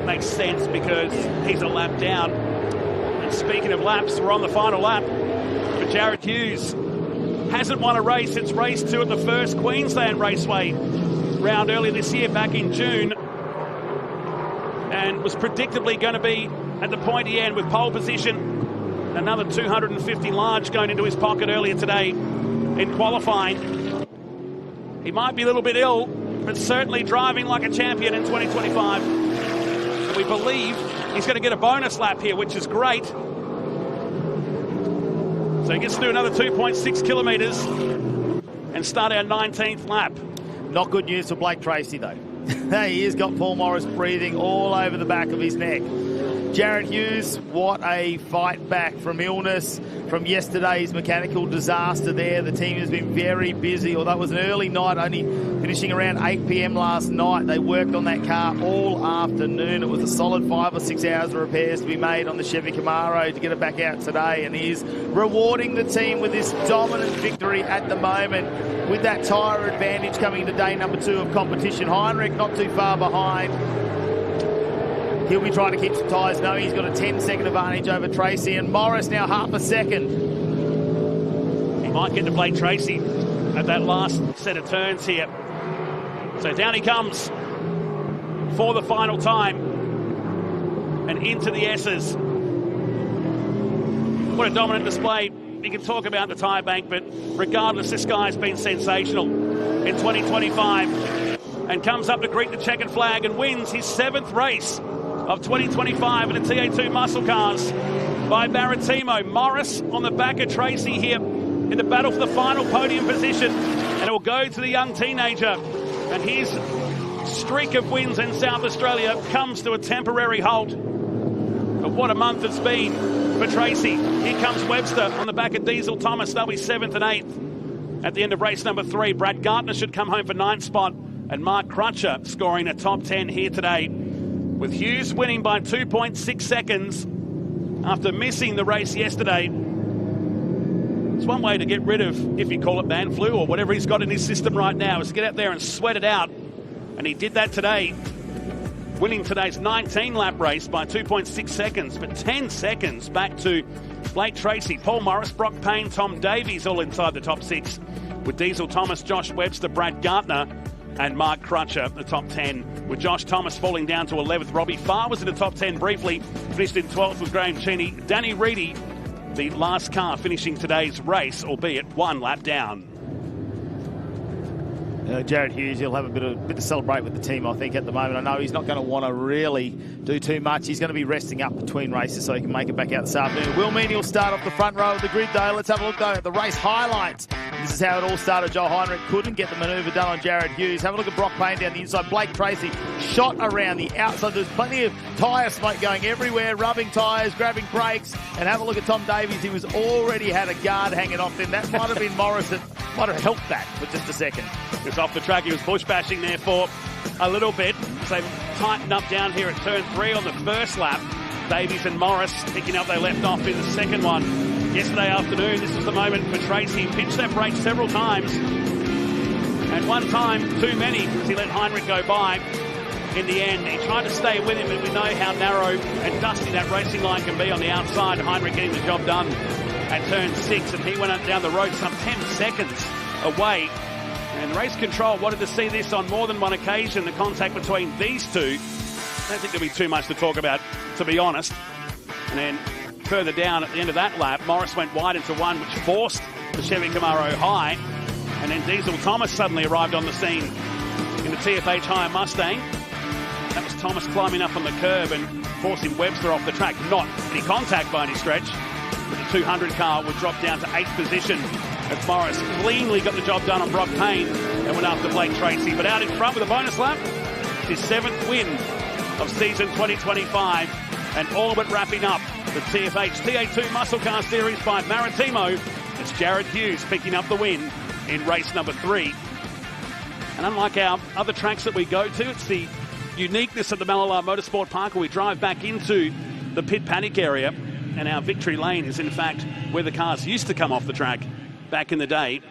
Makes sense because he's a lap down. And speaking of laps, we're on the final lap for Jared Hughes. Hasn't won a race since race 2 at the first Queensland Raceway round earlier this year, back in June. And was predictably going to be at the pointy end with pole position. Another 250 large going into his pocket earlier today in qualifying. He might be a little bit ill, but certainly driving like a champion in 2025. We believe he's going to get a bonus lap here, which is great. So he gets to do another 2.6 kilometres and start our 19th lap. Not good news for Blake Tracy, though. He has got Paul Morris breathing all over the back of his neck. Jared Hughes, what a fight back from illness, from yesterday's mechanical disaster there. The team has been very busy, although it was an early night, only finishing around 8 p.m. last night. They worked on that car all afternoon. It was a solid 5 or 6 hours of repairs to be made on the Chevy Camaro to get it back out today, and he's rewarding the team with this dominant victory at the moment, with that tyre advantage coming into day number 2 of competition. Heinrich not too far behind. He'll be trying to keep some tyres. No, he's got a 10-second advantage over Tracy, and Morris now half a second. He might get to Blake Tracy at that last set of turns here. So down he comes for the final time and into the S's. What a dominant display. You can talk about the tyre bank, but regardless, this guy's been sensational in 2025 and comes up to greet the checkered flag and wins his 7th race of 2025 in the TA2 muscle cars by Maritimo. Morris on the back of Tracy here in the battle for the final podium position, and it will go to the young teenager, and his streak of wins in South Australia comes to a temporary halt. But what a month it's been for Tracy. Here comes Webster on the back of Diesel Thomas. They'll be 7th and 8th at the end of race number 3. Brad Gartner should come home for 9th spot, and Mark Crutcher scoring a top 10 here today, with Hughes winning by 2.6 seconds after missing the race yesterday. It's one way to get rid of, if you call it man flu or whatever he's got in his system right now, is to get out there and sweat it out. And he did that today, winning today's 19-lap race by 2.6 seconds, but 10 seconds back to Blake Tracy, Paul Morris, Brock Payne, Tom Davies all inside the top 6, with Diesel Thomas, Josh Webster, Brad Gartner, and Mark Crutcher, the top 10, with Josh Thomas falling down to 11th. Robbie Farr was in the top 10 briefly, finished in 12th with Graham Cheney. Danny Reedy, the last car finishing today's race, albeit 1 lap down. Jared Hughes, he'll have a bit to celebrate with the team, I think, at the moment. I know he's not going to want to really do too much. He's going to be resting up between races so he can make it back out this afternoon. Will mean he'll start off the front row of the grid, though. Let's have a look, though, at the race highlights. This is how it all started. Joel Heinrich couldn't get the manoeuvre done on Jared Hughes. Have a look at Brock Payne down the inside. Blake Tracy shot around the outside. There's plenty of tyre smoke going everywhere, rubbing tyres, grabbing brakes. And have a look at Tom Davies. He was already had a guard hanging off him. That might have been Morris that might have helped that for just a second. It's off the track. He was bush bashing there for a little bit. So tightened up down here at turn 3 on the first lap. Davies and Morris picking up they left off in the second one. Yesterday afternoon, this was the moment for Tracy. He pinched that brake several times. And one time too many, as he let Heinrich go by. In the end, he tried to stay with him, but we know how narrow and dusty that racing line can be on the outside. Heinrich getting the job done at turn 6, and he went up down the road some 10 seconds away. And race control wanted to see this on more than one occasion, the contact between these two. I don't think there'll be too much to talk about, to be honest. And then further down at the end of that lap, Morris went wide into one, which forced the Chevy Camaro high. And then Diesel Thomas suddenly arrived on the scene in the TFH Higher Mustang. That was Thomas climbing up on the curb and forcing Webster off the track. Not any contact by any stretch, but the 200 car would drop down to 8th position as Morris cleanly got the job done on Brock Payne and went after Blake Tracy. But out in front with a bonus lap, his 7th win of season 2025, and all but wrapping up the TFH TA2 Muscle Car Series by Maritimo. It's Jared Hughes picking up the win in race number 3. And unlike our other tracks that we go to, it's the uniqueness of the Mallala Motorsport Park, where we drive back into the pit paddock area, and our victory lane is in fact where the cars used to come off the track back in the day.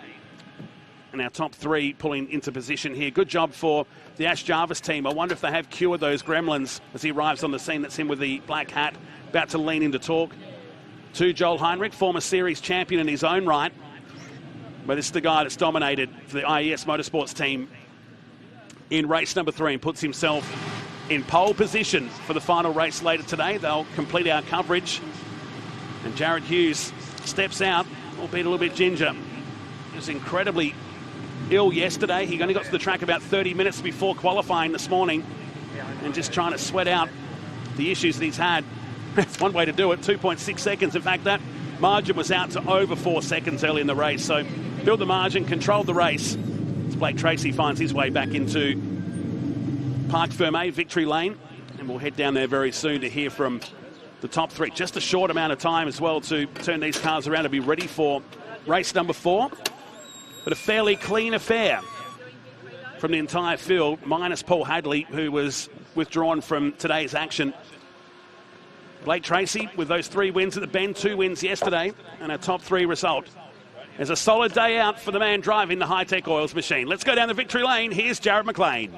And our top 3 pulling into position here. Good job for the Ash Jarvis team. I wonder if they have cured those gremlins as he arrives on the scene. That's him with the black hat, about to lean into talk to Joel Heinrich, former series champion in his own right. But this is the guy that's dominated for the IES Motorsports team in race number 3 and puts himself in pole position for the final race later today. They'll complete our coverage. And Jared Hughes steps out, albeit a little bit ginger. He was incredibly ill yesterday. He only got to the track about 30 minutes before qualifying this morning and just trying to sweat out the issues that he's had. That's one way to do it, 2.6 seconds. In fact, that margin was out to over 4 seconds early in the race. So build the margin, controlled the race. As Blake Tracy finds his way back into Parc Fermé, victory lane. And we'll head down there very soon to hear from the top three. Just a short amount of time as well to turn these cars around to be ready for race number 4. But a fairly clean affair from the entire field, minus Paul Hadley, who was withdrawn from today's action. Blake Tracy with those 3 wins at the Bend, 2 wins yesterday, and a top 3 result. There's a solid day out for the man driving the Hi-Tec Oils machine. Let's go down the victory lane. Here's Jared McLean.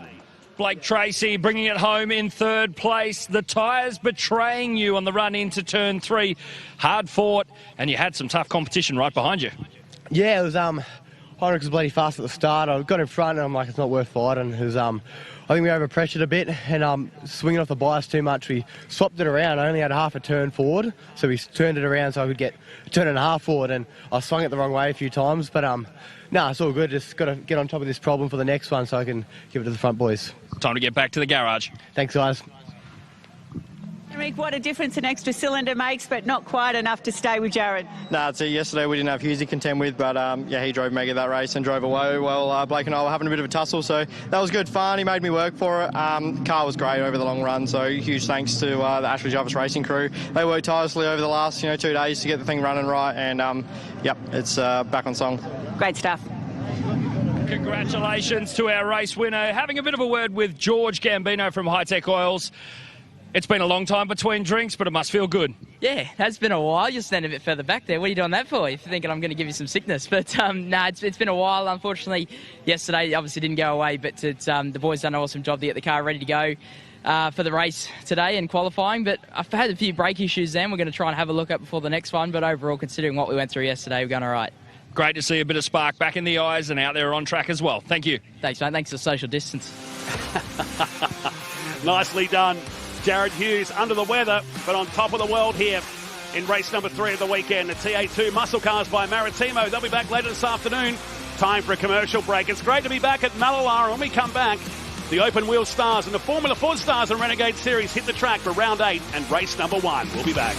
Blake Tracy bringing it home in 3rd place. The tyres betraying you on the run into turn 3. Hard fought, and you had some tough competition right behind you. Yeah, it was Heinrich was bloody fast at the start. I got in front and I'm like, it's not worth fighting. It was, I think we over-pressured a bit and swinging off the bias too much. We swapped it around. I only had half a turn forward, so we turned it around so I could get a turn and a half forward, and I swung it the wrong way a few times. But no, it's all good. Just got to get on top of this problem for the next one so I can give it to the front boys. Time to get back to the garage. Thanks, guys. Rick, what a difference an extra cylinder makes, but not quite enough to stay with Jared. Nah, so yesterday we didn't have Hughes to contend with, but yeah, he drove mega that race and drove away. Well, Blake and I were having a bit of a tussle, so that was good fun. He made me work for it. Car was great over the long run, so huge thanks to the Ashley Jarvis Racing crew. They worked tirelessly over the last 2 days to get the thing running right, and yep, it's back on song. Great stuff. Congratulations to our race winner. Having a bit of a word with George Gambino from Hi-Tec Oils. It's been a long time between drinks, but it must feel good. Yeah, it has been a while. You're standing a bit further back there. What are you doing that for? If you're thinking I'm going to give you some sickness. But, no, it's been a while. Unfortunately, yesterday obviously didn't go away, but it's, the boys done an awesome job to get the car ready to go for the race today and qualifying. But I've had a few brake issues then. We're going to try and have a look at before the next one. But overall, considering what we went through yesterday, we're going all right. Great to see a bit of spark back in the eyes and out there on track as well. Thank you. Thanks, mate. Thanks for social distance. Nicely done. Jared Hughes under the weather, but on top of the world here in race number 3 of the weekend. The TA2 muscle cars by Maritimo. They'll be back later this afternoon. Time for a commercial break. It's great to be back at Mallala. When we come back, the open wheel stars and the Formula Ford stars and Renegade Series hit the track for round 8 and race number 1. We'll be back.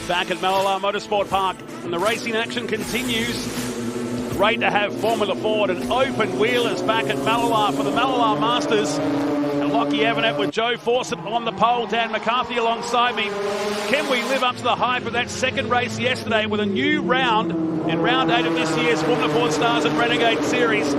back at Mallala Motorsport Park, and the racing action continues. Great to have Formula Ford and open wheelers back at Mallala for the Mallala Masters. And Lockie Evanet with Joe Fawcett on the pole, Dan McCarthy alongside me. Can we live up to the hype of that second race yesterday with a new round in round 8 of this year's Formula Ford Stars and Renegade Series?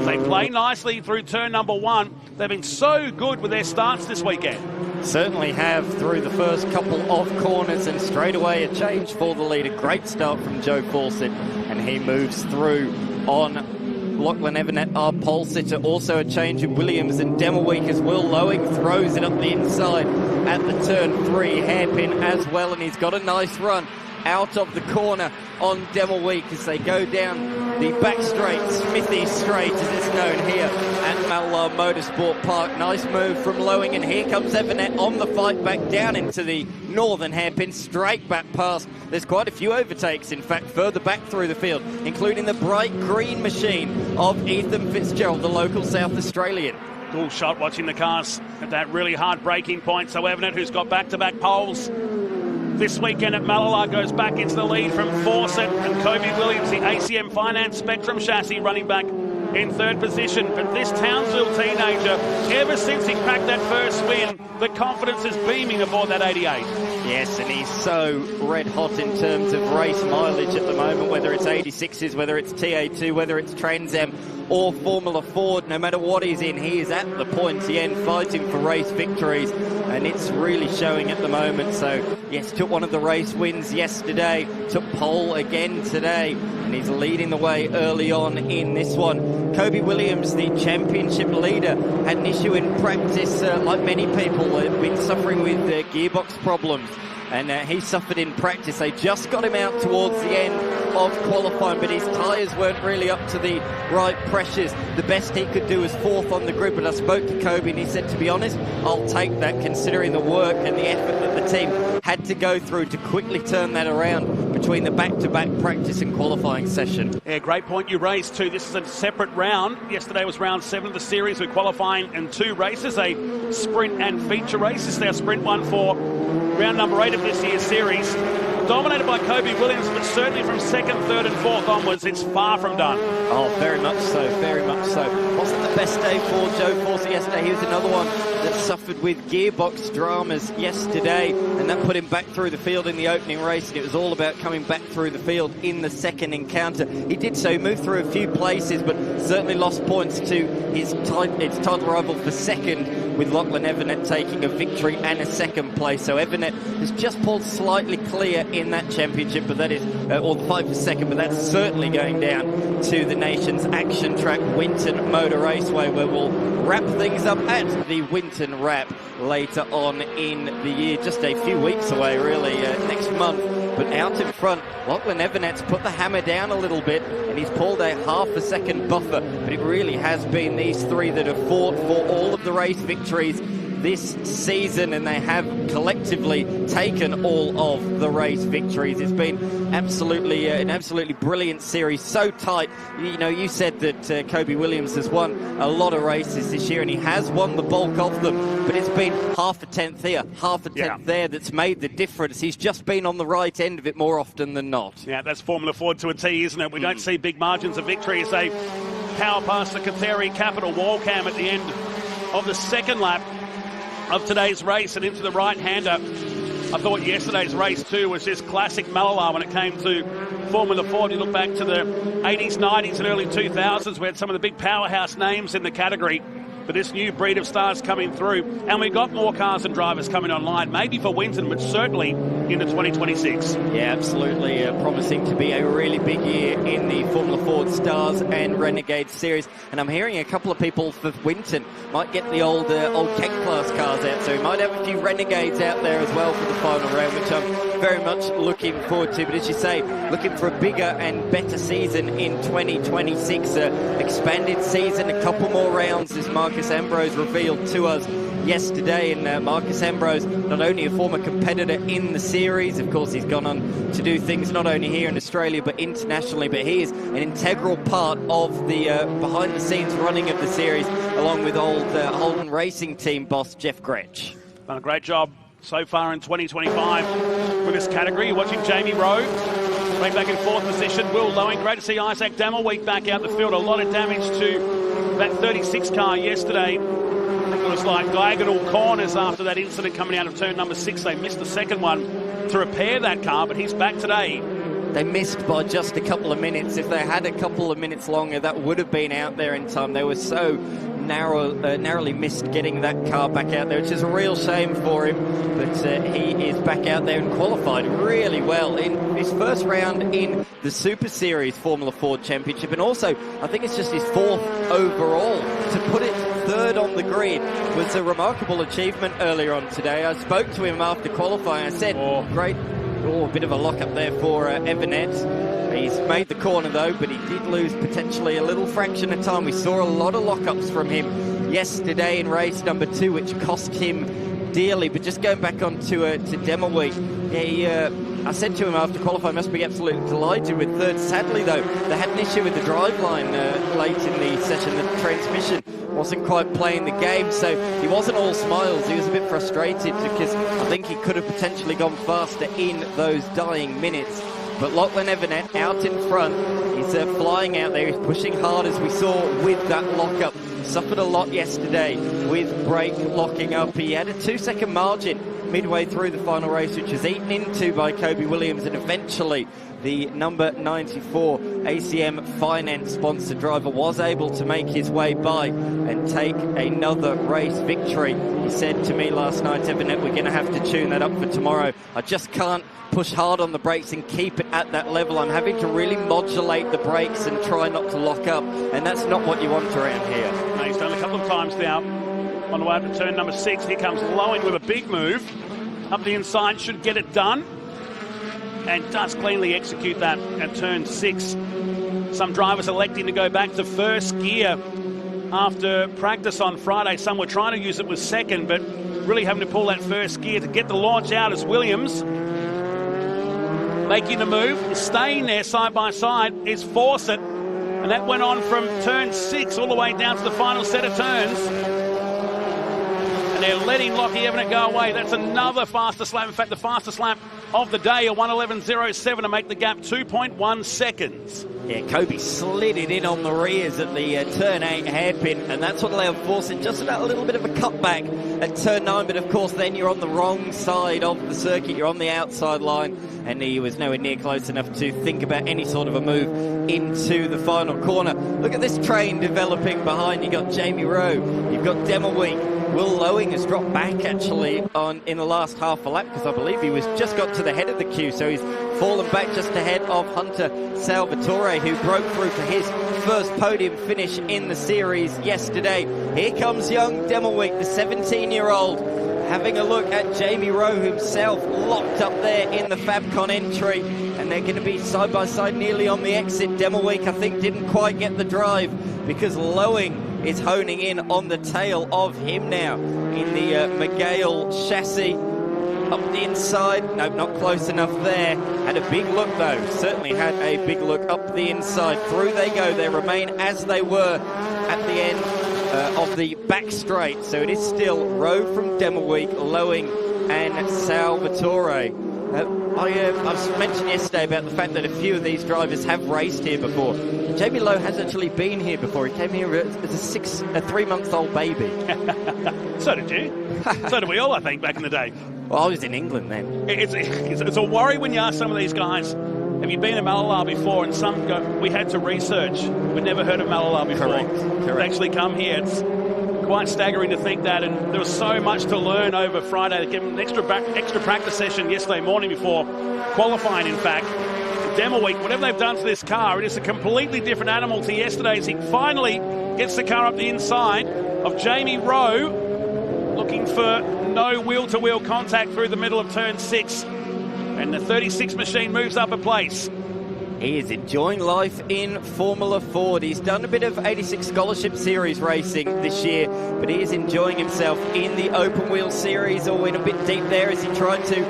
They play nicely through turn number 1. They've been so good with their starts this weekend. Certainly have through the first couple of corners, and straight away a change for the leader. Great start from Joe Fawcett, and he moves through on Lachlan Evanet, our pole sitter. Also a change in Williams and Demelweek as well. Lowing throws it up the inside at the turn 3 hairpin as well, and he's got a nice run out of the corner on Demelweek as they go down the back straight, Smithy Straight as it's known here at Mallala Motorsport Park. Nice move from Lowing, and here comes Evanet on the fight back down into the northern hairpin, straight back past. There's quite a few overtakes, in fact, further back through the field, including the bright green machine of Ethan Fitzgerald, the local South Australian. Cool shot watching the cars at that really hard braking point. So Evanet, who's got back-to-back poles this weekend at Mallala, goes back into the lead from Fawcett, and Kobe Williams, the ACM Finance Spectrum chassis, running back in third position. But this Townsville teenager, ever since he cracked that first win, the confidence is beaming aboard that 88. Yes, and he's so red hot in terms of race mileage at the moment, whether it's 86s, whether it's TA2, whether it's Trans Am or Formula Ford. No matter what he's in, he is at the pointy end fighting for race victories, and it's really showing at the moment. So yes, took one of the race wins yesterday, took pole again today, and he's leading the way early on in this one. Kobe Williams, the championship leader, had an issue in practice, like many people, been suffering with gearbox problems. And he suffered in practice. They just got him out towards the end of qualifying, but his tyres weren't really up to the right pressures. The best he could do was 4th on the grid, but I spoke to Kobe and he said, to be honest, I'll take that considering the work and the effort that the team had to go through to quickly turn that around between the back-to-back practice and qualifying session. Yeah, great point you raised too. This is a separate round. Yesterday was round 7 of the series. We're qualifying in 2 races, a sprint and feature race. This is our sprint one for round number 8 of this year's series. Dominated by Kobe Williams, but certainly from 2nd, 3rd and 4th onwards, it's far from done. Oh, very much so, very much so. Wasn't the best day for Joe Fawcett yesterday. He was another one that suffered with gearbox dramas yesterday, and that put him back through the field in the opening race, and it was all about coming back through the field in the second encounter. He did so, he moved through a few places, but certainly lost points to his title rival for second, with Lachlan Evanet taking a victory and a second place. So Evanet has just pulled slightly clear in that championship, but that is, or the 5 for second, but that's certainly going down to the nation's action track, Winton Motor Raceway, where we'll wrap things up at the Winton Wrap later on in the year. Just a few weeks away, really, next month. But out in front, Lachlan Evanet's put the hammer down a little bit, and he's pulled a half a second buffer. But it really has been these 3 that have fought for all of the race victories this season, and they have collectively taken all of the race victories. It's been absolutely an absolutely brilliant series, so tight. You know, you said that Kobe Williams has won a lot of races this year, and he has won the bulk of them, but it's been half a tenth here, half a tenth there that's made the difference. He's just been on the right end of it more often than not. Yeah, that's Formula Ford to a T, isn't it? We don't see big margins of victory as they power past the Katheri Capital wall cam at the end of the second lap of today's race and into the right-hander. I thought yesterday's race too was just classic Mallala when it came to Formula Ford. You look back to the 80s, 90s and early 2000s, we had some of the big powerhouse names in the category. But this new breed of stars coming through, and we've got more cars and drivers coming online, maybe for Winton, but certainly into 2026. Yeah, absolutely. Promising to be a really big year in the Formula Ford Stars and Renegade Series. And I'm hearing a couple of people for Winton might get the old Keg class cars out, so we might have a few Renegades out there as well for the final round, which I'm very much looking forward to. But as you say, looking for a bigger and better season in 2026. Expanded season, a couple more rounds as Marcus Ambrose revealed to us yesterday. And Marcus Ambrose, not only a former competitor in the series, of course he's gone on to do things not only here in Australia but internationally, but he is an integral part of the behind the scenes running of the series, along with old Holden Racing team boss Jeff Gretsch. Done a great job so far in 2025 with this category. You're watching Jamie Rowe right back in 4th position. Will Loewen, great to see Isaac Damelweek back out the field. A lot of damage to that 36 car yesterday. I think it was like diagonal corners after that incident coming out of turn number 6. They missed the second one to repair that car, but he's back today. They missed by just a couple of minutes. If they had a couple of minutes longer, that would have been out there in time. They were so narrowly missed getting that car back out there, which is a real shame for him. But he is back out there and qualified really well in his first round in the Super Series Formula Ford Championship. And also, I think it's just his 4th overall. To put it 3rd on the grid was a remarkable achievement earlier on today. I spoke to him after qualifying. I said, great. Oh, a bit of a lock-up there for Evanet. He's made the corner, though, but he did lose potentially a little fraction of time. We saw a lot of lock-ups from him yesterday in race number 2, which cost him dearly. But just going back on to Demelweek, I said to him after qualifying, must be absolutely delighted with 3rd. Sadly, though, they had an issue with the driveline late in the session. The transmission wasn't quite playing the game, so he wasn't all smiles. He was a bit frustrated because I think he could have potentially gone faster in those dying minutes. But Lachlan Evanet out in front. He's flying out there. He's pushing hard, as we saw with that lockup. Suffered a lot yesterday with brake locking up. He had a 2-second margin midway through the final race, which was eaten into by Kobe Williams, and eventually the number 94 ACM Finance sponsored driver was able to make his way by and take another race victory. He said to me last night, Evanet, we're going to have to tune that up for tomorrow. I just can't push hard on the brakes and keep it at that level. I'm having to really modulate the brakes and try not to lock up, and that's not what you want around here. No, he's done a couple of times now. On the way up to turn number 6, here comes Loewen with a big move. Up the inside, should get it done. And does cleanly execute that at turn 6. Some drivers electing to go back to first gear after practice on Friday. Some were trying to use it with second, but really having to pull that first gear to get the launch out as Williams, making the move, staying there side by side, is Fawcett. And that went on from turn 6 all the way down to the final set of turns. And they're letting Lockie Evanet go away. That's another fastest lap. In fact, the fastest lap of the day, a 1:11.07 to make the gap 2.1 seconds. Yeah, Kobe slid it in on the rears at the turn 8 hairpin, and that's what allowed Fawcett just about a little bit of a cutback at turn 9. But of course, then you're on the wrong side of the circuit. You're on the outside line, and he was nowhere near close enough to think about any sort of a move into the final corner. Look at this train developing behind. You got Jamie Rowe, you've got Demelweek. Will Loewen has dropped back actually in the last half a lap, because I believe he was just got to the head of the queue, so he's fallen back just ahead of Hunter Salvatore, who broke through for his first podium finish in the series yesterday. Here comes young Demelweek, the 17-year-old, having a look at Jamie Rowe himself, locked up there in the Fabcon entry, and they're going to be side by side nearly on the exit. Demelweek, I think, didn't quite get the drive because Loewen is honing in on the tail of him now in the McGale chassis. Up the inside, no, not close enough there. Had a big look though, certainly had a big look up the inside. Through they go, they remain as they were at the end of the back straight. So it is still Rowe from Demelweek, Loewen and Salvatore. I mentioned yesterday about the fact that a few of these drivers have raced here before. Jamie Lowe has actually been here before. He came here as a 3-month-old baby. So did you. So did we all, I think, back in the day. Well, I was in England then. It's a worry when you ask some of these guys, have you been to Mallala before? And some go, we had to research. We'd never heard of Mallala before. Correct. To actually come here. It's quite staggering to think that, and there was so much to learn over Friday. They gave him an extra practice session yesterday morning before qualifying, in fact. Demelweek, whatever they've done to this car, it is a completely different animal to yesterday's. He finally gets the car up the inside of Jamie Rowe, looking for no wheel-to-wheel contact through the middle of turn 6. And the 36 machine moves up a place. He is enjoying life in Formula Ford. He's done a bit of 86 Scholarship Series racing this year, but he is enjoying himself in the Open Wheel Series, or in a bit deep there as he tried to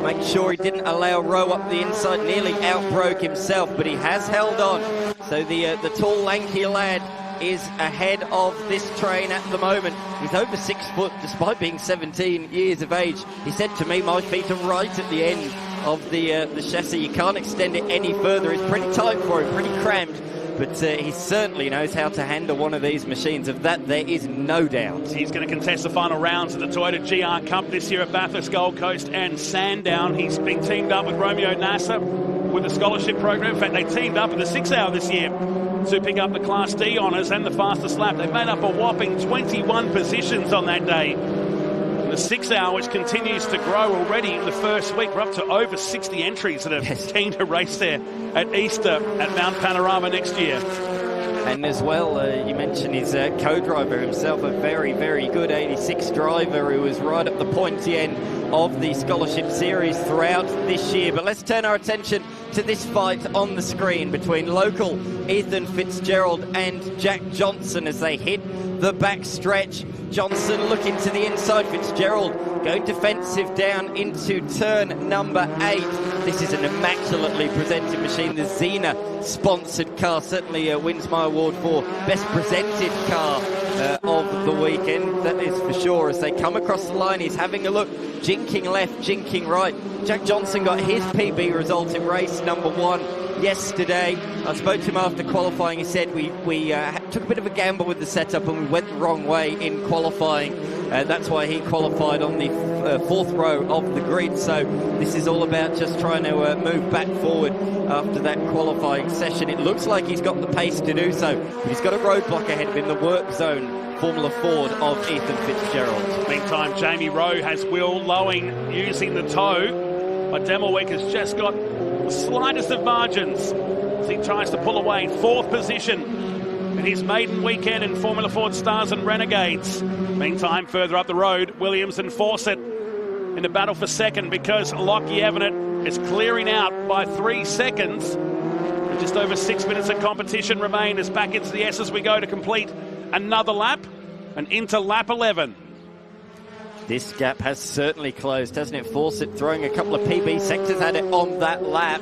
make sure he didn't allow Rowe up the inside, nearly outbroke himself, but he has held on. So the tall, lanky lad is ahead of this train at the moment. He's over 6 foot despite being 17 years of age. He said to me, my feet are right at the end of the chassis. You can't extend it any further. It's pretty tight for him, pretty cramped. But he certainly knows how to handle one of these machines. Of that, there is no doubt. He's going to contest the final rounds of the Toyota GR Cup this year at Bathurst, Gold Coast and Sandown. He's been teamed up with Romeo Nasser with a scholarship program. In fact, they teamed up in the 6 hour this year to pick up the Class D honours and the fastest lap. They've made up a whopping 21 positions on that day. The 6 hour, which continues to grow already in the first week. We're up to over 60 entries that are keen to race there at Easter at Mount Panorama next year. And as well, you mentioned his co-driver himself, a very, very good 86 driver who was right at the pointy end of the Scholarship Series throughout this year. But let's turn our attention to this fight on the screen between local Ethan Fitzgerald and Jack Johnson as they hit the back stretch. Johnson looking to the inside, Fitzgerald going defensive down into turn number 8. This is an immaculately presented machine. The Xena sponsored car certainly wins my award for best presented car of the weekend. That is for sure. As they come across the line, he's having a look, jinking left, jinking right. Jack Johnson got his PB result in race number 1 yesterday. I spoke to him after qualifying. He said we took a bit of a gamble with the setup and we went the wrong way in qualifying. That's why he qualified on the 4th row of the grid. So this is all about just trying to move back forward after that qualifying session. It looks like he's got the pace to do so, but he's got a roadblock ahead of him, the work zone Formula Ford of Ethan Fitzgerald. Meantime, Jamie Rowe has Will Lowing using the toe, but Demelwick has just got the slightest of margins as he tries to pull away. 4th position in his maiden weekend in Formula Ford Stars and Renegades. Meantime, further up the road, Williams and Fawcett in the battle for 2nd because Lockie Evanet is clearing out by 3 seconds. And just over 6 minutes of competition remain as back into the S as we go to complete another lap and into lap 11. This gap has certainly closed, hasn't it? Fawcett throwing a couple of PB sectors at it on that lap.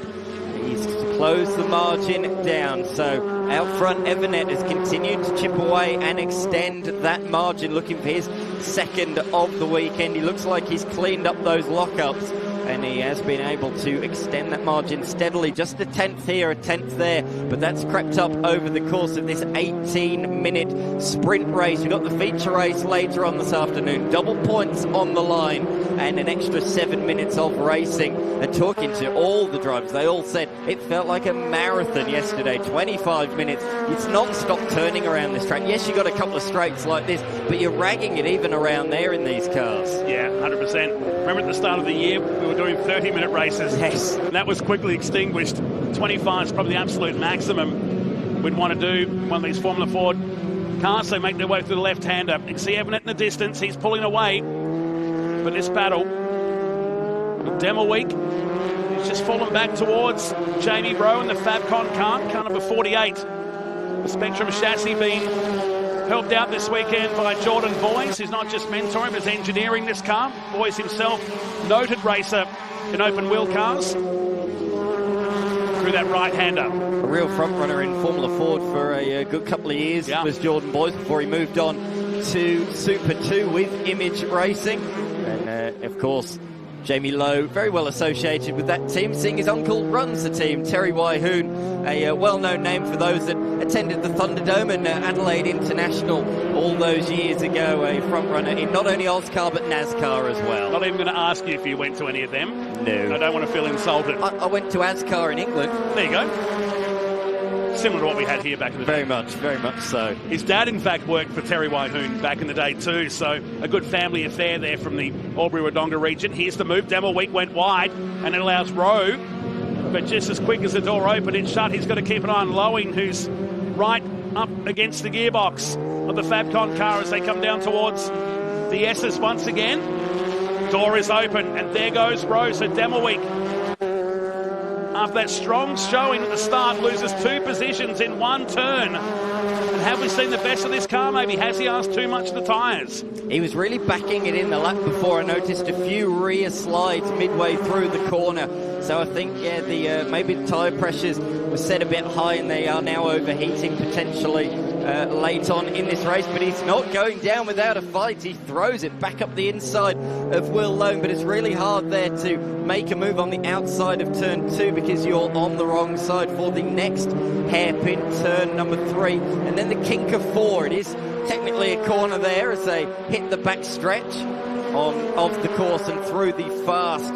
He's closed the margin down. So out front, Evanet has continued to chip away and extend that margin, looking for his 2nd of the weekend. He looks like he's cleaned up those lockups, and he has been able to extend that margin steadily. Just a 10th here, a 10th there, but that's crept up over the course of this 18-minute sprint race. We've got the feature race later on this afternoon. Double points on the line and an extra 7 minutes of racing. And talking to all the drivers, they all said it felt like a marathon yesterday. 25 minutes. It's non-stop turning around this track. Yes, you got a couple of straights like this, but you're ragging it even around there in these cars. Yeah, 100%. Remember at the start of the year, we were doing 30-minute races. Yes. And that was quickly extinguished. 25 is probably the absolute maximum we'd want to do one of these Formula Ford cars. They make their way through the left-hander. You can see Evanet in the distance. He's pulling away. But this battle with Demelwick, he's just fallen back towards Jamie Rowe in the Fabcon car number 48. The Spectrum chassis being helped out this weekend by Jordan Boyes, who's not just mentoring, but is engineering this car. Boyes himself, noted racer in open wheel cars. Through that right-hander. A real front-runner in Formula Ford for a good couple of years was Jordan Boyes before he moved on to Super 2 with Image Racing. And, of course, Jamie Lowe, very well associated with that team, seeing his uncle runs the team. Terry Wyhoon, a well-known name for those that attended the Thunderdome and Adelaide International all those years ago. A front-runner in not only Oscar but NASCAR as well. Not even going to ask you if you went to any of them. No. I don't want to feel insulted. I went to ASCAR in England. There you go. Similar to what we had here back in the day. Very much so. His dad, in fact, worked for Terry Wyhoon back in the day too, so a good family affair there from the Albury-Wodonga region. Here's the move. Demelwick went wide, and it allows Rowe, but just as quick as the door opened, it's shut. He's got to keep an eye on Lowing, who's right up against the gearbox of the Fabcon car as they come down towards the S's once again. Door is open, and there goes Rowe. So Demelwick, after that strong showing at the start, loses 2 positions in 1 turn. And have we seen the best of this car? Maybe has he asked too much of the tyres? He was really backing it in the lap before. I noticed a few rear slides midway through the corner. So I think, maybe the tyre pressures was set a bit high, and they are now overheating potentially late on in this race, but he's not going down without a fight. He throws it back up the inside of Will Lone, but it's really hard there to make a move on the outside of turn 2 because you're on the wrong side for the next hairpin, turn number 3, and then the kink of 4. It is technically a corner there as they hit the back stretch of the course and through the fast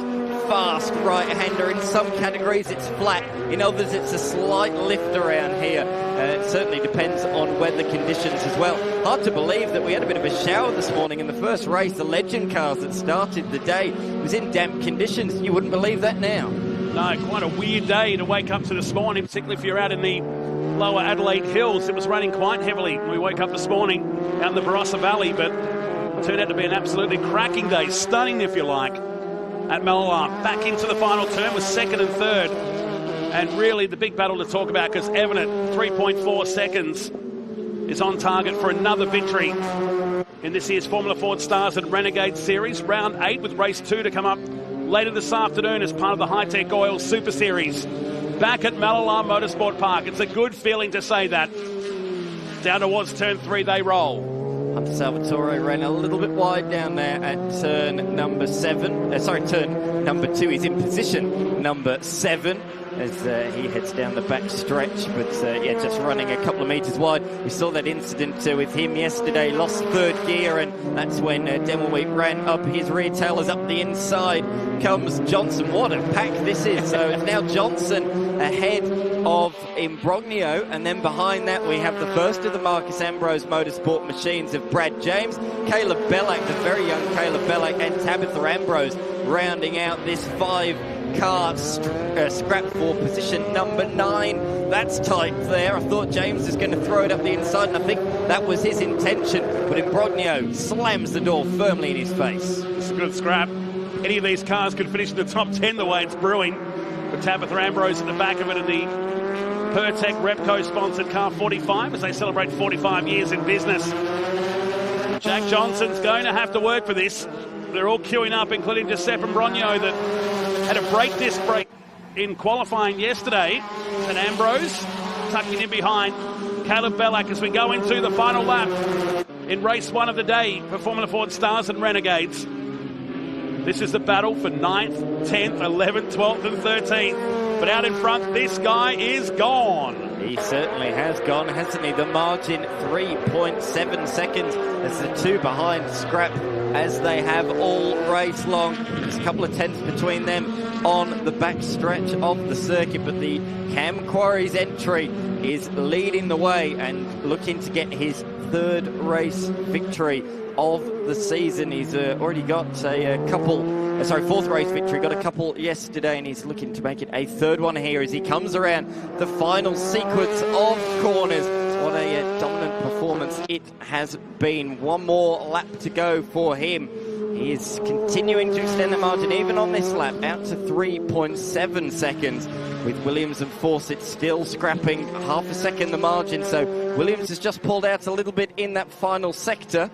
right-hander. In some categories it's flat, in others it's a slight lift around here. It certainly depends on weather conditions as well. Hard to believe that we had a bit of a shower this morning in the first race. The Legend cars that started the day was in damp conditions. You wouldn't believe that now. No, quite a weird day to wake up to this morning, particularly if you're out in the lower Adelaide Hills. It was raining quite heavily when we woke up this morning out in the Barossa Valley, but it turned out to be an absolutely cracking day, stunning if you like, at Mallala. Back into the final turn with second and third, and really the big battle to talk about because Evan 3.4 seconds is on target for another victory in this year's Formula Ford Stars and Renegade Series. Round 8 with race 2 to come up later this afternoon as part of the Hi-Tec Oil Super Series. Back at Mallala Motorsport Park. It's a good feeling to say that. Down towards turn 3 they roll. Hunter Salvatore ran a little bit wide down there at turn number 7. Turn number 2. He's in position number 7 as he heads down the back stretch, but just running a couple of metres wide. We saw that incident with him yesterday, lost third gear, and that's when Demmelweep ran up his rear tailors up the inside. Comes Johnson. What a pack this is. So it's now Johnson ahead of Imbrogno, and then behind that we have the first of the Marcus Ambrose Motorsport machines of Brad James, Caleb Bellack, the very young Caleb Bellack, and Tabitha Ambrose rounding out this 5-car scrap for position number 9. That's tight there. I thought James was going to throw it up the inside, and I think that was his intention, but Imbrogno slams the door firmly in his face. It's a good scrap. Any of these cars could finish in the top 10 the way it's brewing. But Tabitha Ambrose at the back of it in the Pertec Repco-sponsored car 45 as they celebrate 45 years in business. Jack Johnson's going to have to work for this. They're all queuing up, including Giuseppe Imbrogno that had a brake disc break in qualifying yesterday. And Ambrose tucking in behind Caleb Bellack as we go into the final lap in race 1 of the day for Formula Ford Stars and Renegades. This is the battle for 9th, 10th, 11th, 12th and 13th. But out in front, this guy is gone. He certainly has gone, hasn't he? The margin 3.7 seconds as the 2 behind scrap as they have all race long. There's a couple of tenths between them on the back stretch of the circuit, but the Cam Quarry's entry is leading the way and looking to get his 3rd race victory of the season. He's already got a couple, 4th race victory, got a couple yesterday, and he's looking to make it a 3rd one here as he comes around the final sequence of corners. What a dominant performance it has been. One more lap to go for him. He is continuing to extend the margin even on this lap out to 3.7 seconds, with Williams and Fawcett still scrapping half a second the margin. So Williams has just pulled out a little bit in that final sector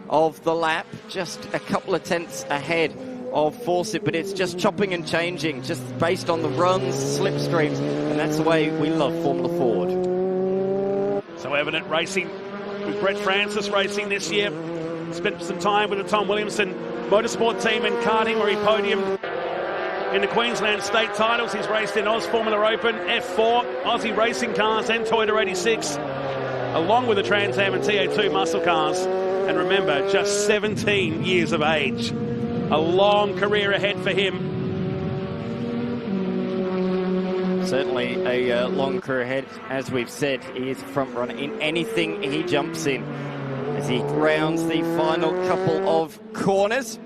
of the lap, just a couple of tenths ahead of Fawcett, but it's just chopping and changing, just based on the runs, slipstreams, and that's the way we love Formula Ford. So Evident Racing with Brett Francis racing this year. Spent some time with the Tom Williamson Motorsport team in karting, where he podiumed in the Queensland state titles. He's raced in Oz Formula Open, F4, Aussie racing cars, and Toyota 86, along with the Trans Am and TA2 muscle cars. And remember, just 17 years of age. A long career ahead for him. Certainly a long career ahead. As we've said, he is a front runner in anything he jumps in. As he rounds the final couple of corners,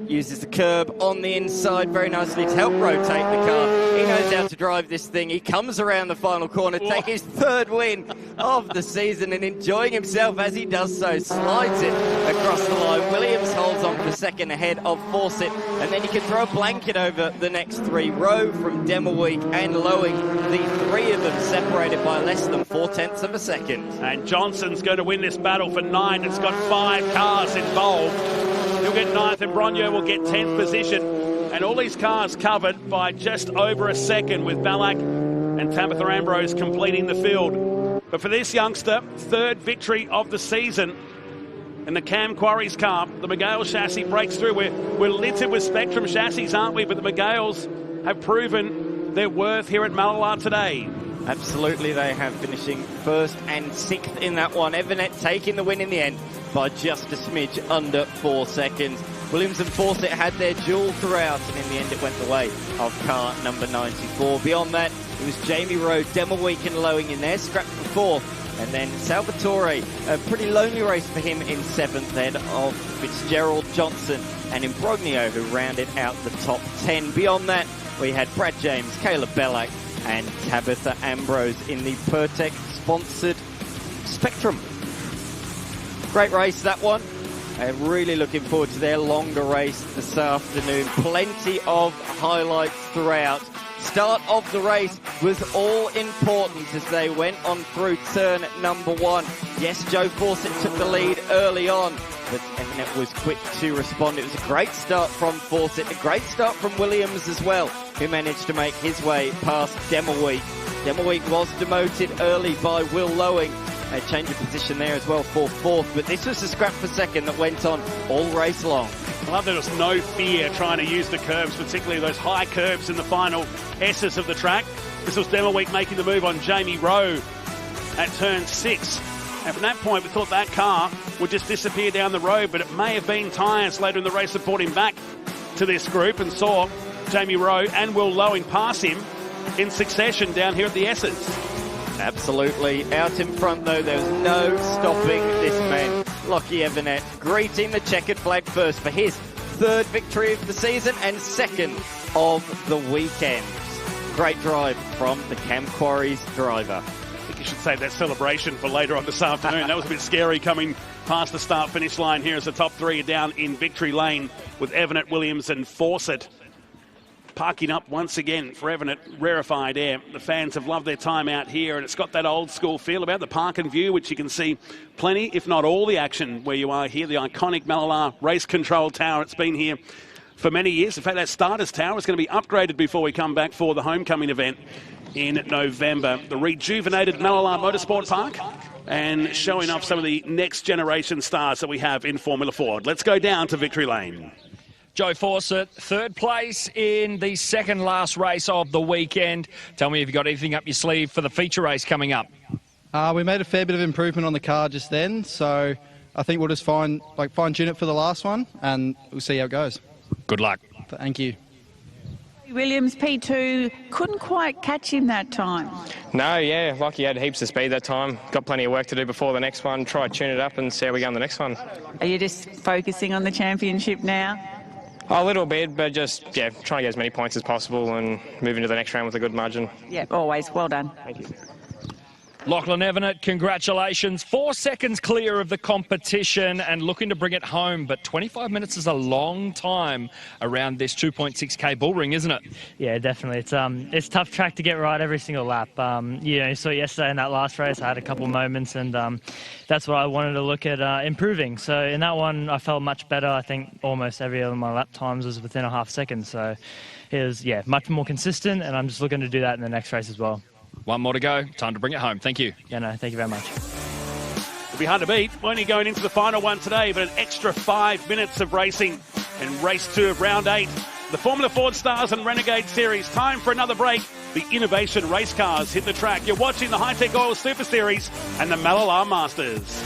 uses the curb on the inside very nicely to help rotate the car. He knows how to drive this thing. He comes around the final corner, take his 3rd win of the season, and enjoying himself as he does so. Slides it across the line. Williams holds on for 2nd ahead of Fawcett, and then he can throw a blanket over the next 3. Rowe from Demmelweek and Lowing, the 3 of them separated by less than 4/10 of a second. And Johnson's going to win this battle for 9. It's got 5 cars involved. He'll get 9th, and Imbrogno will get 10th position. And all these cars covered by just over a second, with Ballack and Tabitha Ambrose completing the field. But for this youngster, third victory of the season in the Cam Quarries car. The McGale chassis breaks through. We're littered with Spectrum chassis, aren't we? But the McGales have proven their worth here at Mallala today. Absolutely, they have, finishing first and sixth in that one. Evernet taking the win in the end by just a smidge under 4 seconds. Williams and Fawcett had their duel throughout, and in the end it went the way of car number 94. Beyond that, it was Jamie Rowe, Demoweek and Lowing in there, scrapped for fourth. And then Salvatore, a pretty lonely race for him in seventh, then of Fitzgerald, Johnson and Imbrogno, who rounded out the top 10. Beyond that, we had Brad James, Caleb Bellack and Tabitha Ambrose in the Pertec-sponsored Spectrum. Great race, that one. I'm really looking forward to their longer race this afternoon. Plenty of highlights throughout. Start of the race was all important as they went on through turn number 1. Yes, Joe Fawcett took the lead early on, but Evernet was quick to respond. It was a great start from Fawcett, a great start from Williams as well, who managed to make his way past Demoweek. Demoweek was demoted early by Will Lowing. A change of position there as well for fourth, but this was a scrap for second that went on all race long. I love that there was no fear trying to use the curbs, particularly those high curbs in the final S's of the track. This was Demoweek making the move on Jamie Rowe at turn 6. And from that point, we thought that car would just disappear down the road, but it may have been tyres later in the race that brought him back to this group and saw Jamie Rowe and Will Lowing pass him in succession down here at the S's. Absolutely. Out in front, though, there was no stopping this man. Lockie Evernet greeting the checkered flag first for his third victory of the season and second of the weekend. Great drive from the Cam Quarries driver. I think you should save that celebration for later on this afternoon. That was a bit scary coming past the start-finish line here as the top three are down in victory lane with Evernet, Williams and Fawcett. Parking up once again for Evernet, rarefied air. The fans have loved their time out here, and it's got that old school feel about the park and view, which you can see plenty, if not all, the action where you are here. The iconic Mallala Race Control Tower. It's been here for many years. In fact, that starters tower is going to be upgraded before we come back for the homecoming event in November. The rejuvenated Mallala Motorsport Park, and showing off some of the next generation stars that we have in Formula Ford. Let's go down to victory lane. Joe Fawcett, third place in the second last race of the weekend. Tell me if you've got anything up your sleeve for the feature race coming up. We made a fair bit of improvement on the car just then, so I think we'll just fine-tune it for the last one, and we'll see how it goes. Good luck. Thank you. Williams, P2, couldn't quite catch him that time. No, yeah, Lockie had heaps of speed that time. Got plenty of work to do before the next one. Try to tune it up and see how we go on the next one. Are you just focusing on the championship now? A little bit, but just, yeah, trying to get as many points as possible and move into the next round with a good margin. Yeah, always. Well done. Thank you. Lachlan Evernet, congratulations. 4 seconds clear of the competition and looking to bring it home, but 25 minutes is a long time around this 2.6K bull ring, isn't it? Yeah, definitely. It's tough track to get right every single lap. You saw yesterday in that last race, I had a couple moments, and that's what I wanted to look at improving. So in that one, I felt much better. I think almost every of my lap times was within a half second. So it was, yeah, much more consistent, and I'm just looking to do that in the next race as well. One more to go. Time to bring it home. Thank you. Yeah, no, thank you very much. It'll be hard to beat. Only going into the final one today, but an extra 5 minutes of racing in race 2 of round 8. The Formula Ford Stars and Renegade Series. Time for another break. The Innovation Race Cars hit the track. You're watching the Hi-Tec Oil Super Series and the Mallala Masters.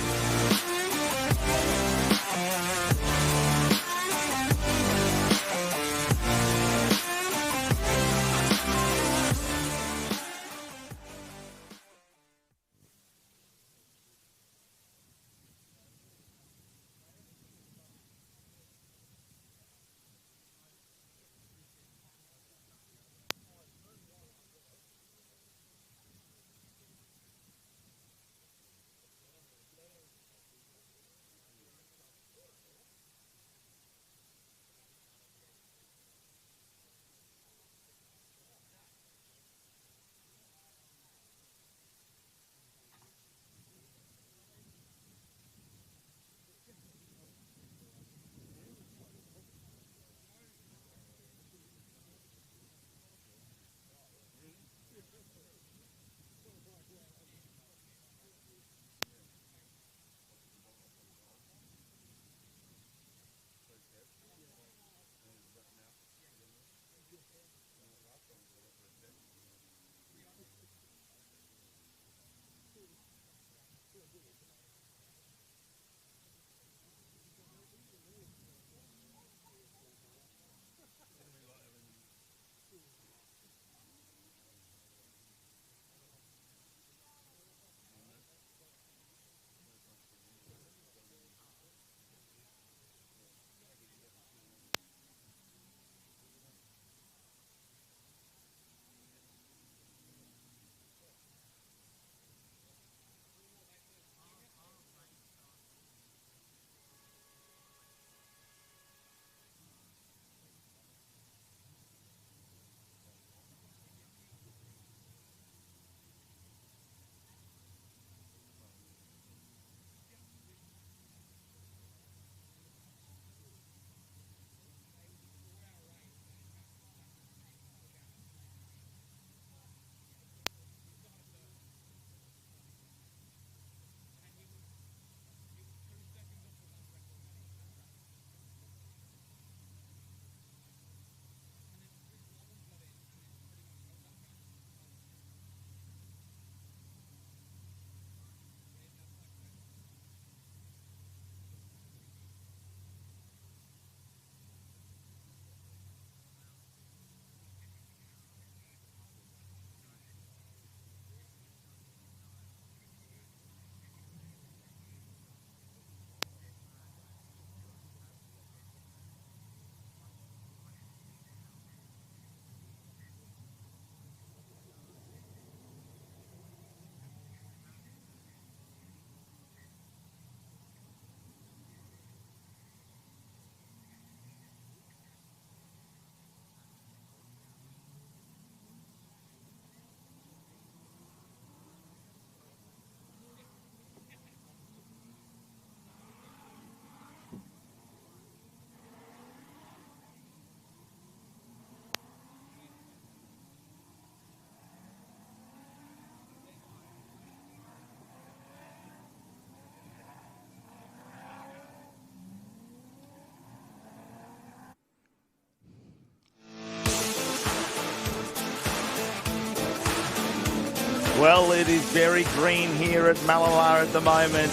Well, it is very green here at Mallala at the moment,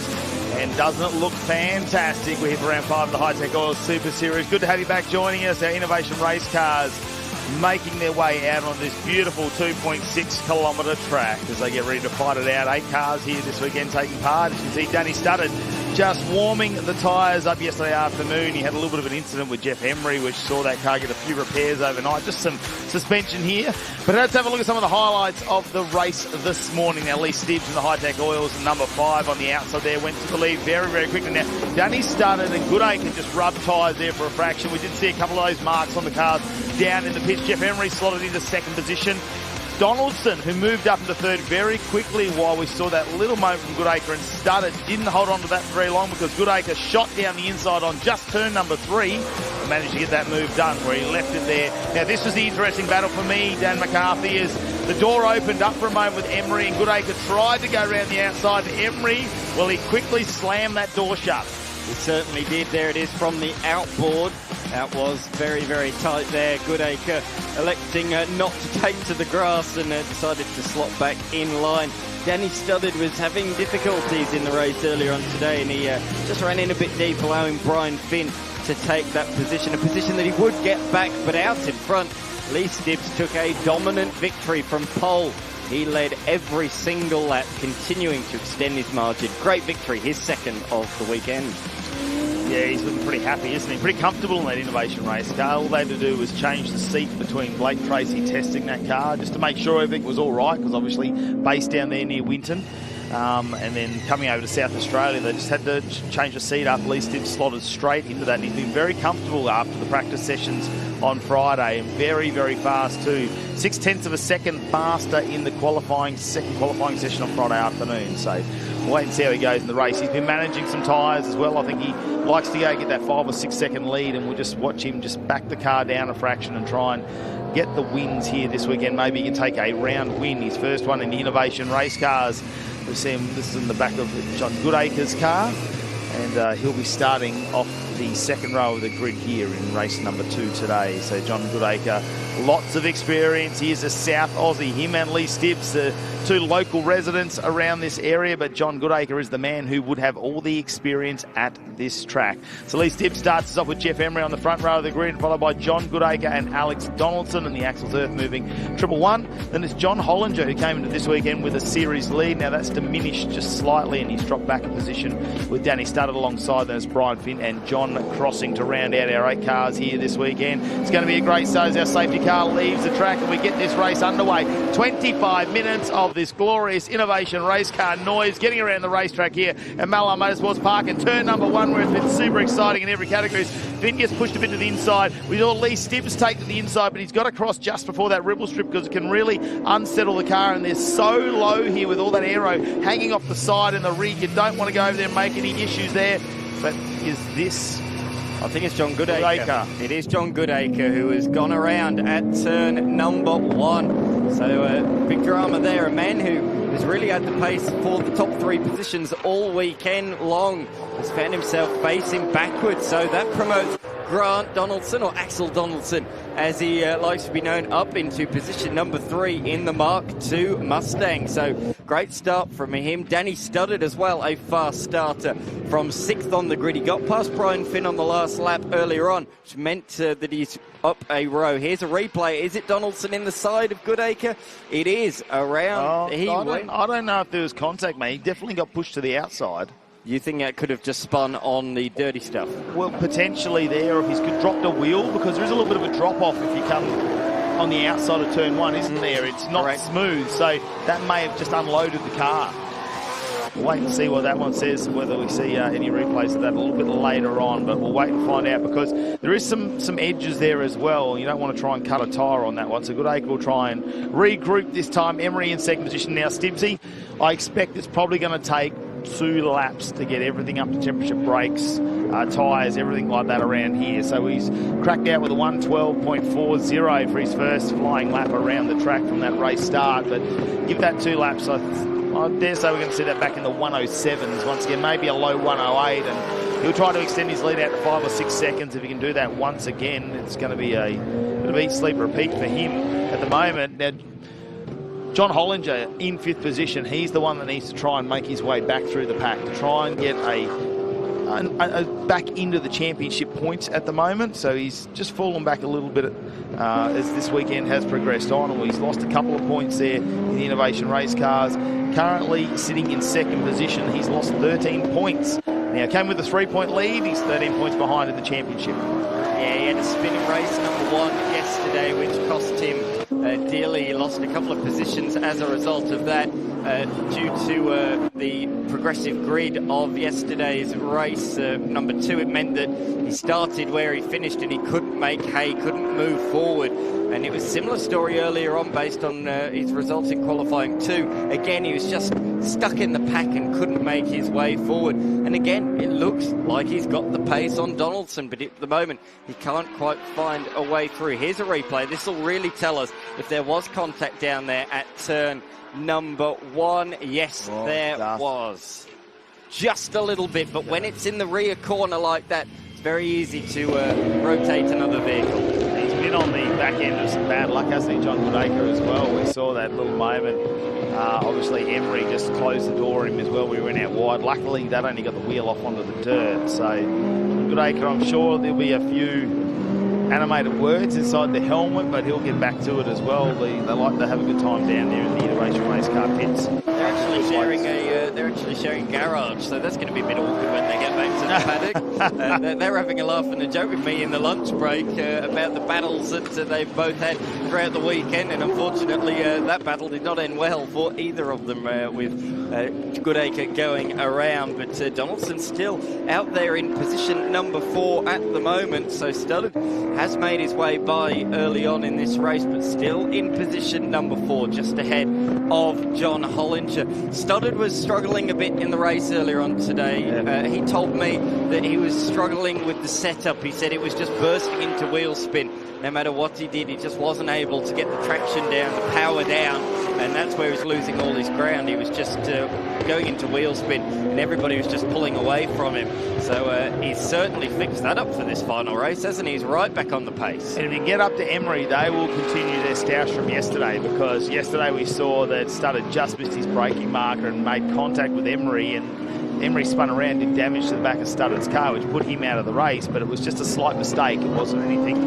and doesn't it look fantastic? We're here for round 5 of the Hi-Tec Oil Super Series. Good to have you back joining us. Our innovation race cars making their way out on this beautiful 2.6 kilometre track as they get ready to fight it out. 8 cars here this weekend taking part. As you can see, Danny Studdard just warming the tyres up yesterday afternoon. He had a little bit of an incident with Jeff Emery, which saw that car get a few repairs overnight. Just some suspension here. But let's have a look at some of the highlights of the race this morning. Now, Lee Stibbs in the Hi-Tec Oils, number 5 on the outside there, went to the lead very, very quickly. Now, Danny Studdard and Goodacre just rubbed tyres there for a fraction. We did see a couple of those marks on the cars down in the pits. Jeff Emery slotted into second position. Donaldson, who moved up into third very quickly, while we saw that little moment from Goodacre, and Studdard didn't hold on to that very long because Goodacre shot down the inside on just turn number 3 and managed to get that move done where he left it there. Now, this was the interesting battle for me, Dan McCarthy, as the door opened up for a moment with Emery, and Goodacre tried to go around the outside. Emery, well, he quickly slammed that door shut. He certainly did. There it is from the outboard. That was very, very tight there. Goodacre electing not to take to the grass and decided to slot back in line. Danny Studdard was having difficulties in the race earlier on today, and he just ran in a bit deep, allowing Brian Finn to take that position, a position that he would get back, but out in front. Lee Stibbs took a dominant victory from pole. He led every single lap, continuing to extend his margin. Great victory, his second of the weekend. Yeah, he's looking pretty happy, isn't he? Pretty comfortable in that innovation race car. All they had to do was change the seat between Blake Tracy testing that car just to make sure everything was all right, because obviously based down there near Winton. And then coming over to South Australia, they just had to change the seat up. Lee Stibbs slotted straight into that, and he's been very comfortable after the practice sessions on Friday, and very, very fast too. 0.6 of a second faster in the second qualifying session on Friday afternoon. So we'll wait and see how he goes in the race. He's been managing some tyres as well. I think he likes to go get that 5 or 6 second lead, and we'll just watch him just back the car down a fraction and try and get the wins here this weekend. Maybe he can take a round win, his first one in the innovation race cars. We see him, this is in the back of John Goodacre's car, and he'll be starting off the second row of the grid here in race number 2 today. So John Goodacre, lots of experience. He is a South Aussie. Him and Lee Stibbs, the 2 local residents around this area, but John Goodacre is the man who would have all the experience at this track. So Lee Stibbs starts us off with Jeff Emery on the front row of the grid, followed by John Goodacre and Alex Donaldson, and the Axels Earth moving 111. Then it's John Hollinger, who came into this weekend with a series lead. Now that's diminished just slightly, and he's dropped back a position with Danny Studdard alongside. Then it's Brian Finn and John Crossing to round out our 8 cars here this weekend. It's going to be a great start as our safety car leaves the track and we get this race underway. 25 minutes of this glorious innovation race car noise getting around the racetrack here at Mallala Motorsport Park, and turn number 1, where it's been super exciting in every category. Finn gets pushed a bit to the inside. We saw Lee Stibbs take to the inside, but he's got to cross just before that ripple strip because it can really unsettle the car, and they're so low here with all that aero hanging off the side and the rig. You don't want to go over there and make any issues there. But is this... I think it's John Goodacre. It is John Goodacre who has gone around at turn number 1. So big drama there. A man who has really had the pace for the top 3 positions all weekend long has found himself facing backwards. So that promotes Grant Donaldson, or Axel Donaldson, as he likes to be known, up into position number 3 in the Mark II Mustang. So great start from him. Danny Studdard as well, a fast starter from 6th on the grid. He got past Brian Finn on the last lap earlier on, which meant that he's up a row. Here's a replay. Is it Donaldson in the side of Goodacre? It is. Around. I don't know if there was contact, mate. He definitely got pushed to the outside. You think that could have just spun on the dirty stuff? Well, potentially there, if he's dropped a wheel, because there is a little bit of a drop-off if you come on the outside of turn 1, isn't there? It's not smooth, so that may have just unloaded the car. We'll wait and see what that one says, whether we see any replays of that a little bit later on, but we'll wait and find out, because there is some edges there as well. You don't want to try and cut a tyre on that one, so Goodacre will try and regroup this time. Emery in second position now. Stibbsy, I expect it's probably going to take 2 laps to get everything up to temperature, brakes, tyres, everything like that around here. So he's cracked out with a 1:12.40 for his first flying lap around the track from that race start, but give that 2 laps. I dare say we're going to see that back in the 107s once again, maybe a low 108, and he'll try to extend his lead out to 5 or 6 seconds. If he can do that once again, it's going to be a bit of eat, sleep, repeat for him at the moment. Now, John Hollinger in 5th position. He's the one that needs to try and make his way back through the pack to try and get back into the championship points at the moment. So he's just fallen back a little bit as this weekend has progressed on. He's lost a couple of points there in the Innovation Race Cars. Currently sitting in 2nd position. He's lost 13 points. Now, came with a 3-point lead. He's 13 points behind in the championship. Yeah, he had a spinning race number 1 yesterday, which cost him dearly. He lost a couple of positions as a result of that due to the progressive grid of yesterday's race. Number 2, it meant that he started where he finished and he couldn't make hay, couldn't move forward. And it was a similar story earlier on based on his results in qualifying 2. Again, he was just stuck in the pack and couldn't make his way forward. And again, it looks like he's got the pace on Donaldson, but at the moment, he can't quite find a way through. Here's a replay. This will really tell us if there was contact down there at turn number 1. Yes, there was. Just a little bit, but when it's in the rear corner like that, it's very easy to rotate another vehicle. He's been on the back end of some bad luck, hasn't he, John Goodacre, as well? We saw that little moment. Obviously, Emery just closed the door on him as well. We went out wide. Luckily, that only got the wheel off onto the dirt. So, Goodacre, I'm sure there'll be a few animated words inside the helmet, but he'll get back to it as well. They like to have a good time down there in the Innovation Race Car pits. They're actually sharing a garage, so that's going to be a bit awkward when they get back to the paddock. They're having a laugh and a joke with me in the lunch break about the battles that they've both had throughout the weekend, and unfortunately that battle did not end well for either of them with Goodacre going around, but Donaldson's still out there in position number 4 at the moment, so Studdard has made his way by early on in this race, but still in position number 4, just ahead of John Hollinger. Studdard was struggling a bit in the race earlier on today. He told me that he was struggling with the setup. He said it was just bursting into wheel spin. No matter what he did, he just wasn't able to get the traction down, the power down, and that's where he was losing all his ground. He was just going into wheel spin, and everybody was just pulling away from him. So he's certainly fixed that up for this final race, hasn't he? He's right back on the pace. And if you get up to Emery, they will continue their stoush from yesterday, because yesterday we saw that Studdard just missed his braking marker and made contact with Emery, and Emery spun around, did damage to the back of Studdard's car, which put him out of the race, but it was just a slight mistake. It wasn't anything.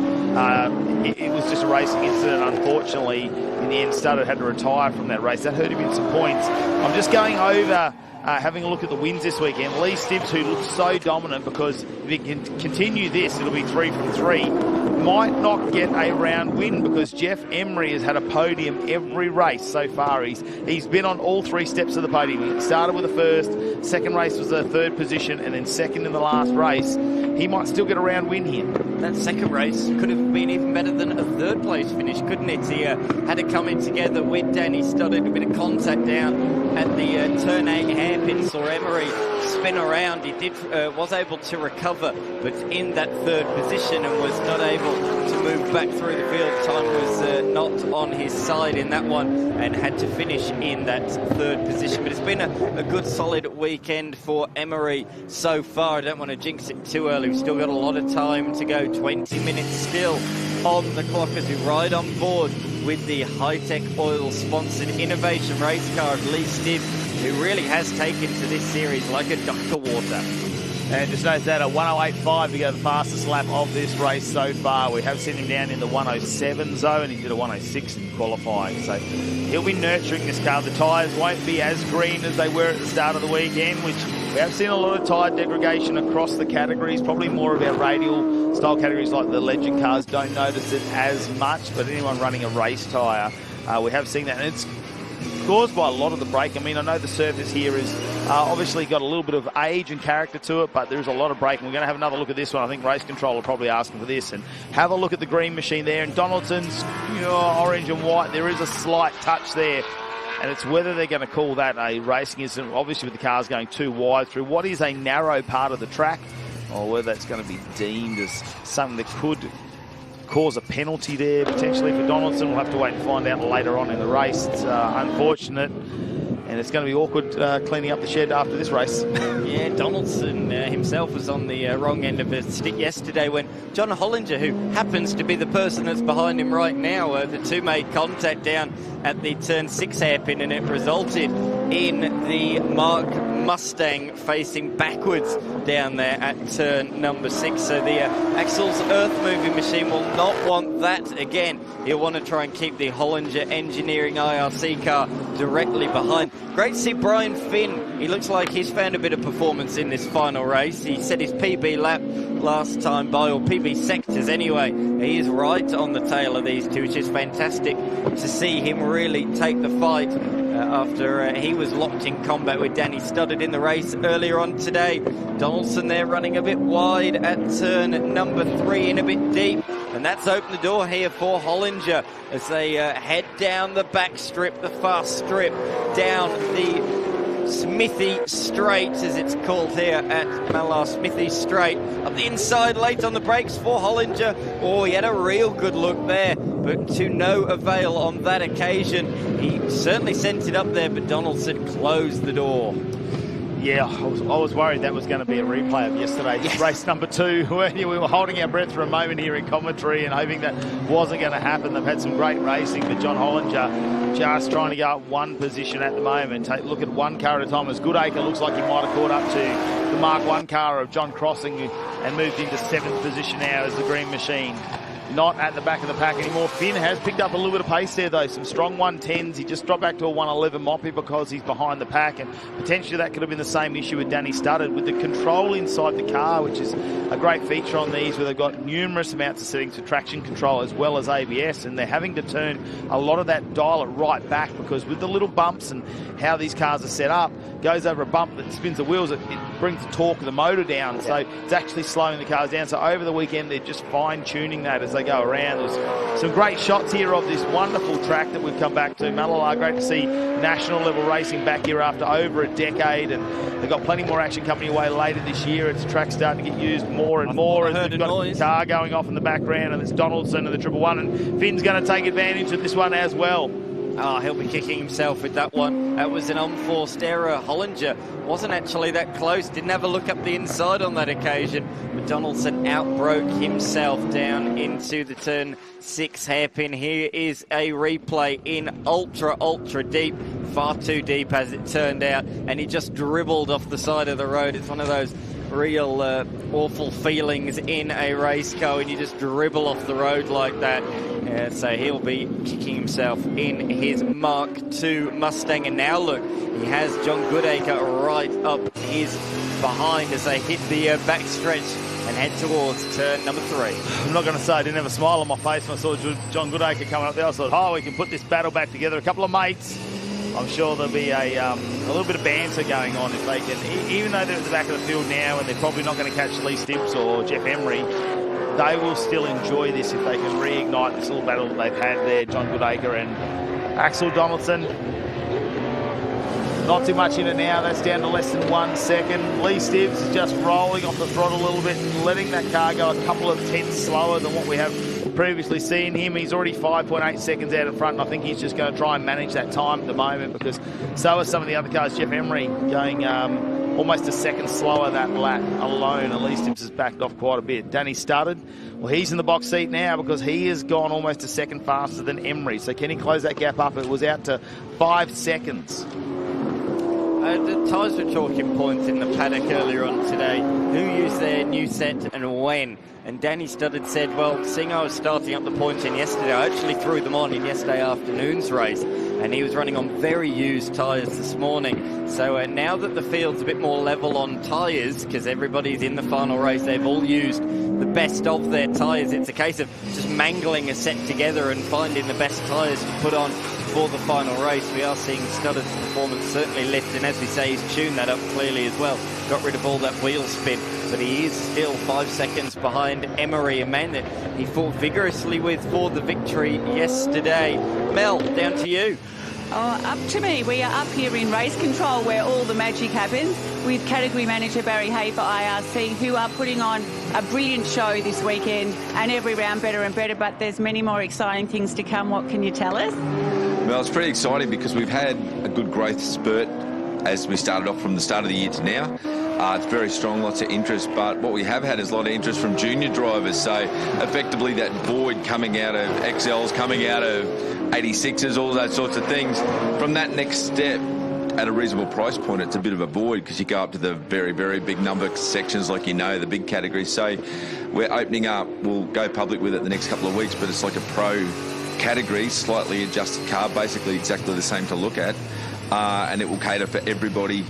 It was just a racing incident. Unfortunately, in the end, Studdard had to retire from that race. That hurt him in some points. I'm just going over having a look at the wins this weekend. Lee Stibbs, who looks so dominant, because if he can continue this, it'll be 3 from 3. Might not get a round win, because Jeff Emery has had a podium every race so far. He's been on all 3 steps of the podium. He started with the first, second race was the 3rd position, and then second in the last race. He might still get a round win here. That second race could have been even better than a 3rd place finish, couldn't it? He had to come in together with Danny Studdard, a bit of contact down at the turn 8 hairpin. Saw Emery spin around. He was able to recover, but in that 3rd position, and was not able to move back through the field. Time was not on his side in that one, and had to finish in that 3rd position. But it's been a good solid weekend for Emery so far. I don't want to jinx it too early. We've still got a lot of time to go. 20 minutes still on the clock as we ride on board with the Hi-Tec oil-sponsored innovation race car of Lee Stibbs, who really has taken to this series like a duck to water. And just note that a 108.5 to go the fastest lap of this race so far. We have seen him down in the 107 zone. He did a 106 in qualifying. So he'll be nurturing this car. The tyres won't be as green as they were at the start of the weekend, which we have seen a lot of tyre degradation across the categories. Probably more of our radial style categories like the Legend cars don't notice it as much, but anyone running a race tyre, we have seen that. And it's caused by a lot of the brake. I mean, I know the surface here is obviously got a little bit of age and character to it, but there's a lot of braking. We're going to have another look at this one. I think Race Control are probably asking for this. And have a look at the green machine there. And Donaldson's orange and white. There is a slight touch there. And it's whether they're going to call that a racing incident, obviously with the cars going too wide through what is a narrow part of the track, or whether that's going to be deemed as something that could cause a penalty there potentially for Donaldson. We'll have to wait and find out later on in the race. It's unfortunate. And it's going to be awkward cleaning up the shed after this race. Yeah, Donaldson himself was on the wrong end of the stick yesterday when John Hollinger, who happens to be the person that's behind him right now, the two made contact down at the turn 6 hairpin, and it resulted in the Mark Mustang facing backwards down there at turn number 6. So the Axel's earth-moving machine will not want that again. He'll want to try and keep the Hollinger Engineering IRC car directly behind. Great to see Brian Finn. He looks like he's found a bit of performance in this final race. He set his PB lap last time by, or PB sectors anyway. He is right on the tail of these two, which is fantastic to see him really take the fight after he was locked in combat with Danny Studdard in the race earlier on today. Donaldson there running a bit wide at turn number 3 in a bit deep. And that's opened the door here for Hollinger as they head down the back strip, the fast strip, down the Smithy Straight, as it's called here at Mallala Smithy Straight. Up the inside, late on the brakes for Hollinger. Oh, he had a real good look there, but to no avail on that occasion. He certainly sent it up there, but Donaldson closed the door. Yeah, I was worried that was going to be a replay of yesterday's race number 2. We were holding our breath for a moment here in commentary and hoping that wasn't going to happen. They've had some great racing, but John Hollinger just trying to go up one position at the moment. Take a look at one car at a time. As Goodacre looks like he might have caught up to the Mark 1 car of John Crossing and moved into 7th position now as the Green Machine. Not at the back of the pack anymore. Finn has picked up a little bit of pace there, though. Some strong 110s. He just dropped back to a 111 moppy because he's behind the pack, and potentially that could have been the same issue with Danny Studdard. With the control inside the car, which is a great feature on these, where they've got numerous amounts of settings for traction control as well as ABS, and they're having to turn a lot of that dial it right back, because with the little bumps and how these cars are set up, goes over a bump that spins the wheels, it brings the torque of the motor down, so it's actually slowing the cars down. So over the weekend, they're just fine-tuning that as they go around. There's some great shots here of this wonderful track that we've come back to. Mallala, great to see national level racing back here after over a decade, and they've got plenty more action coming away later this year. It's a track starting to get used more and more. As we've got a car going off in the background, and it's Donaldson and the 111, and Finn's going to take advantage of this one as well. Oh, he'll be kicking himself with that one. That was an unforced error. Hollinger wasn't actually that close, didn't have a look up the inside on that occasion, but Donaldson outbroke himself down into the turn 6 hairpin. Here is a replay in ultra deep, far too deep as it turned out, and he just dribbled off the side of the road. It's one of those real awful feelings in a race car when you just dribble off the road like that. So he'll be kicking himself in his Mark II Mustang. And now look, he has John Goodacre right up his behind as they hit the backstretch and head towards turn number 3. I'm not going to say I didn't have a smile on my face when I saw John Goodacre coming up there. I thought, oh, we can put this battle back together. A couple of mates. I'm sure there'll be a little bit of banter going on if they can. Even though they're at the back of the field now and they're probably not going to catch Lee Stibbs or Jeff Emery, they will still enjoy this if they can reignite this little battle that they've had there, John Goodacre and Axel Donaldson. Not too much in it now. That's down to less than 1 second. Lee Stibbs is just rolling off the throttle a little bit and letting that car go a couple of tenths slower than what we have previously seen him. He's already 5.8 seconds out in front, and I think he's just going to try and manage that time at the moment, because so are some of the other cars. Jeff Emery going almost a second slower that lap alone. At least Stibbs has backed off quite a bit. Danny Studdard, well, he's in the box seat now because he has gone almost a second faster than Emery. So can he close that gap up? It was out to 5 seconds. The tyres were talking points in the paddock earlier on today. Who used their new set and when? And Danny Studdard said, well, seeing I was starting up the points in yesterday, I actually threw them on in yesterday afternoon's race, and he was running on very used tyres this morning. So now that the field's a bit more level on tyres, because everybody's in the final race, they've all used the best of their tyres. It's a case of just mangling a set together and finding the best tyres to put on for the final race. We are seeing Studdard's performance certainly lift, and as we say, he's tuned that up clearly as well. Got rid of all that wheel spin, but he is still 5 seconds behind Emery, a man that he fought vigorously with for the victory yesterday. Mel, down to you. Oh, up to me. We are up here in race control where all the magic happens with category manager Barry Hay for IRC, who are putting on a brilliant show this weekend and every round better and better, but there's many more exciting things to come. What can you tell us? Well, it's pretty exciting because we've had a good growth spurt as we started off from the start of the year to now. It's very strong, lots of interest, but what we have had is a lot of interest from junior drivers. So effectively that void coming out of XLs, coming out of 86s, all those sorts of things. From that next step, at a reasonable price point, it's a bit of a void because you go up to the very, very big number sections, like the big categories. So we're opening up, we'll go public with it the next couple of weeks, but it's like a pro category, slightly adjusted car, basically exactly the same to look at, and it will cater for everybody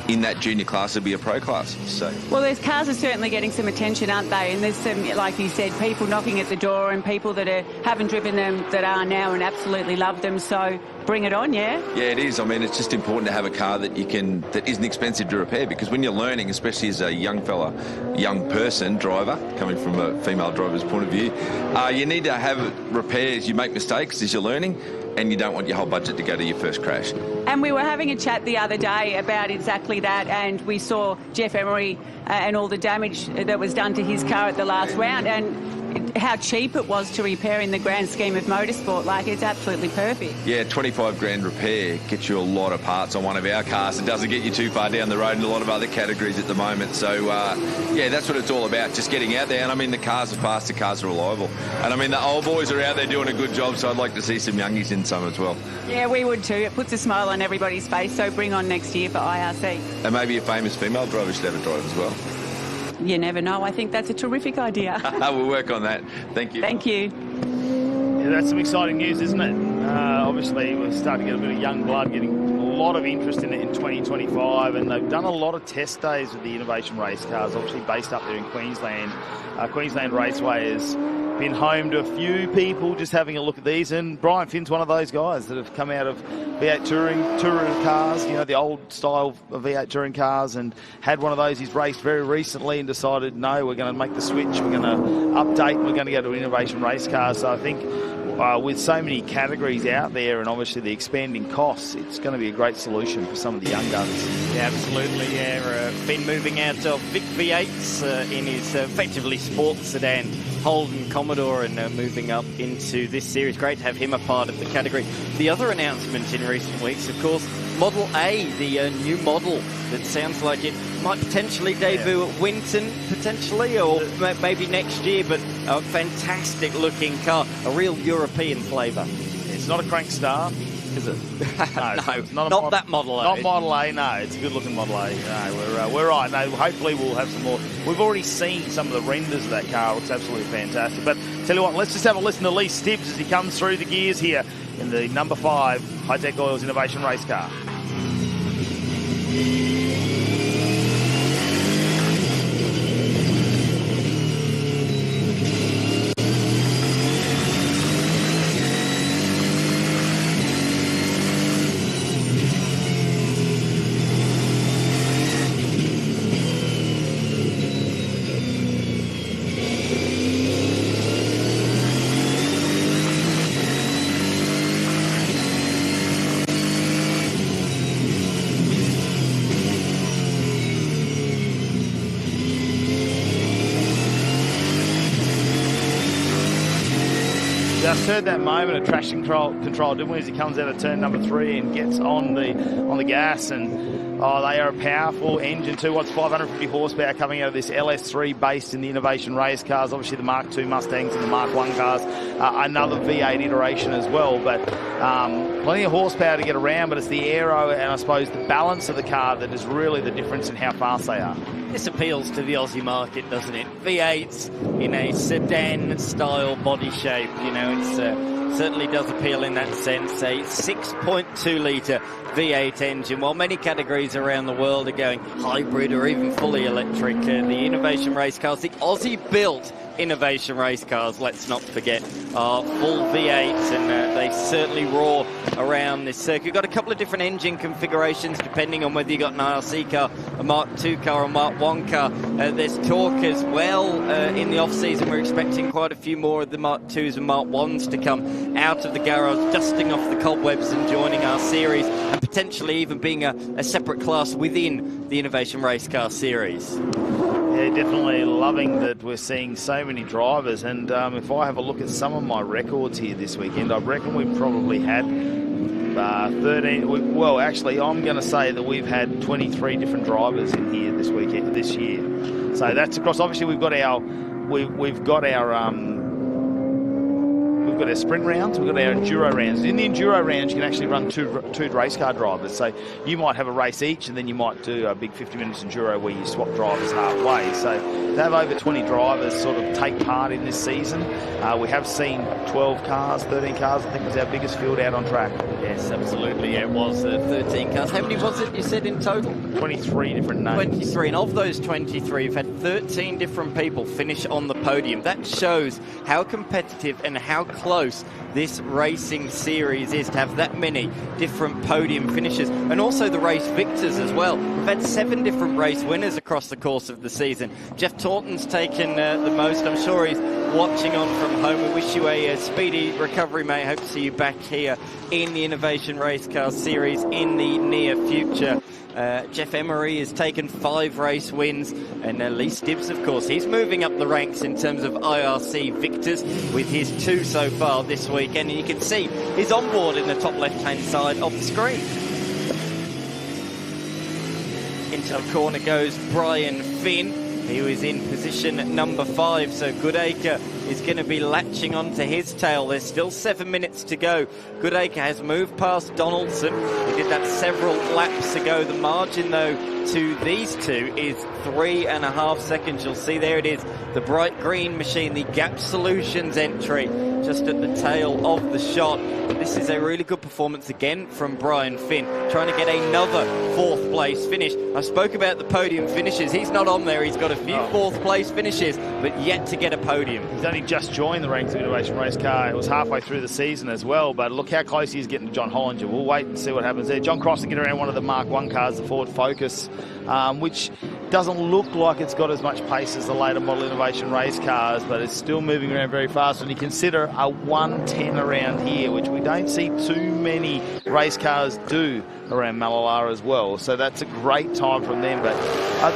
in that junior class to be a pro class. So, well, those cars are certainly getting some attention, aren't they? And there's some, like you said, people knocking at the door and people that haven't driven them that are now and absolutely love them. So bring it on, yeah? Yeah, it is. I mean, it's just important to have a car that that isn't expensive to repair, because when you're learning, especially as a young person, driver, coming from a female driver's point of view, you need to have repairs. You make mistakes as you're learning, and you don't want your whole budget to go to your first crash. And we were having a chat the other day about exactly that, and we saw Jeff Emery and all the damage that was done to his car at the last round, and how cheap it was to repair in the grand scheme of motorsport. Like, it's absolutely perfect. Yeah, 25 grand repair gets you a lot of parts on one of our cars. It doesn't get you too far down the road in a lot of other categories at the moment. So, yeah, that's what it's all about, just getting out there. And, I mean, the cars are fast, the cars are reliable. And, I mean, the old boys are out there doing a good job, so I'd like to see some youngies in some as well. Yeah, we would too. It puts a smile on everybody's face, so bring on next year for IRC. And maybe a famous female driver should have a drive as well. You never know. I think that's a terrific idea. We'll work on that. Thank you. Thank you. Yeah, that's some exciting news, isn't it? Obviously, we're starting to get a bit of young blood, getting a lot of interest in it in 2025, and they've done a lot of test days with the innovation race cars, obviously based up there in Queensland. Queensland Raceway has been home to a few people just having a look at these, and Brian Finn's one of those guys that have come out of V8 touring cars, the old style of V8 touring cars, and had one of those. He's raced very recently and decided, no, we're going to make the switch, we're going to update, we're going to go to innovation race cars. So I think with so many categories out there and obviously the expanding costs, it's going to be a great solution for some of the young guns. Yeah, absolutely. Yeah, Finn moving out of Vic V8s in his effectively sports sedan Holden Commodore, and moving up into this series. Great to have him a part of the category. The other announcement in recent weeks, of course, Model A, the new model that sounds like it might potentially debut at Winton, potentially, or maybe next year, but a fantastic looking car, a real European flavour. It's not a crank star, is it? No, not that Model A. Not Model A, no. It's a good-looking Model A. No, we're right. No, hopefully we'll have some more. We've already seen some of the renders of that car. It looks absolutely fantastic. But tell you what, let's just have a listen to Lee Stibbs as he comes through the gears here in the number 5 Hi-Tec Oils Innovation Race Car. Just heard that moment of traction control, didn't we, as he comes out of turn number 3 and gets on the gas, and they are a powerful engine too. 550 horsepower coming out of this LS3 based in the innovation race cars. Obviously the Mark II Mustangs and the Mark I cars, another V8 iteration as well, but plenty of horsepower to get around, but it's the aero and I suppose the balance of the car that is really the difference in how fast they are. This appeals to the Aussie market, doesn't it? V8s in a sedan-style body shape, it certainly does appeal in that sense. A 6.2-litre V8 engine, while many categories around the world are going hybrid or even fully electric. The innovation race cars, the Aussie-built innovation race cars, let's not forget, are full V8s, and they certainly roar around this circuit. Got a couple of different engine configurations depending on whether you got an IRC car, a Mark II car, or Mark I car. There's talk as well in the off-season. We're expecting quite a few more of the Mark IIs and Mark Is to come out of the garage, dusting off the cobwebs and joining our series, and potentially even being a separate class within the Innovation Race Car Series. Yeah, definitely loving that we're seeing so many drivers. And if I have a look at some of my records here this weekend, I reckon we've probably had 13. Well, actually, I'm going to say that we've had 23 different drivers in here this year. So that's across. Obviously, we've got our sprint rounds, we've got our enduro rounds. In the enduro rounds, you can actually run two race car drivers. So you might have a race each, and then you might do a big 50 minutes enduro where you swap drivers halfway. So to have over 20 drivers sort of take part in this season, we have seen 12 cars, 13 cars, I think was our biggest field out on track. Yes, absolutely. Yeah, it was 13 cars. How many was it you said in total? 23 different names. 23, and of those 23, we've had 13 different people finish on the podium. That shows how competitive and how close this racing series is to have that many different podium finishes, and also the race victors as well. We've had 7 different race winners across the course of the season. Jeff Taunton's taken the most. I'm sure he's watching on from home. We wish you a speedy recovery, mate. Hope to see you back here in the Innovation Race Car Series in the near future. Jeff Emery has taken 5 race wins, and Lee Stibbs, of course, he's moving up the ranks in terms of IRC victors with his 2 so far this weekend. And you can see he's on board in the top left-hand side of the screen. Into the corner goes Brian Finn. He was in position number 5, so Goodacre is going to be latching onto his tail. There's still 7 minutes to go. Goodacre has moved past Donaldson. He did that several laps ago. The margin, though, to these two is 3.5 seconds. You'll see there it is, the bright green machine, the Gap Solutions entry, just at the tail of the shot. But this is a really good performance again from Brian Finn, trying to get another 4th place finish. I spoke about the podium finishes. He's not on there. He's got a few 4th place finishes, but yet to get a podium. He's only just joined the ranks of Innovation Race Car. It was halfway through the season as well, but look how close he is getting to John Hollinger. We'll wait and see what happens there. John Cross will get around one of the Mark 1 cars, the Ford Focus, which doesn't look like it's got as much pace as the later model Innovation Race Cars, but it's still moving around very fast. When you consider a 110 around here, which we don't see too many race cars do around Mallala as well, so that's a great time from them. But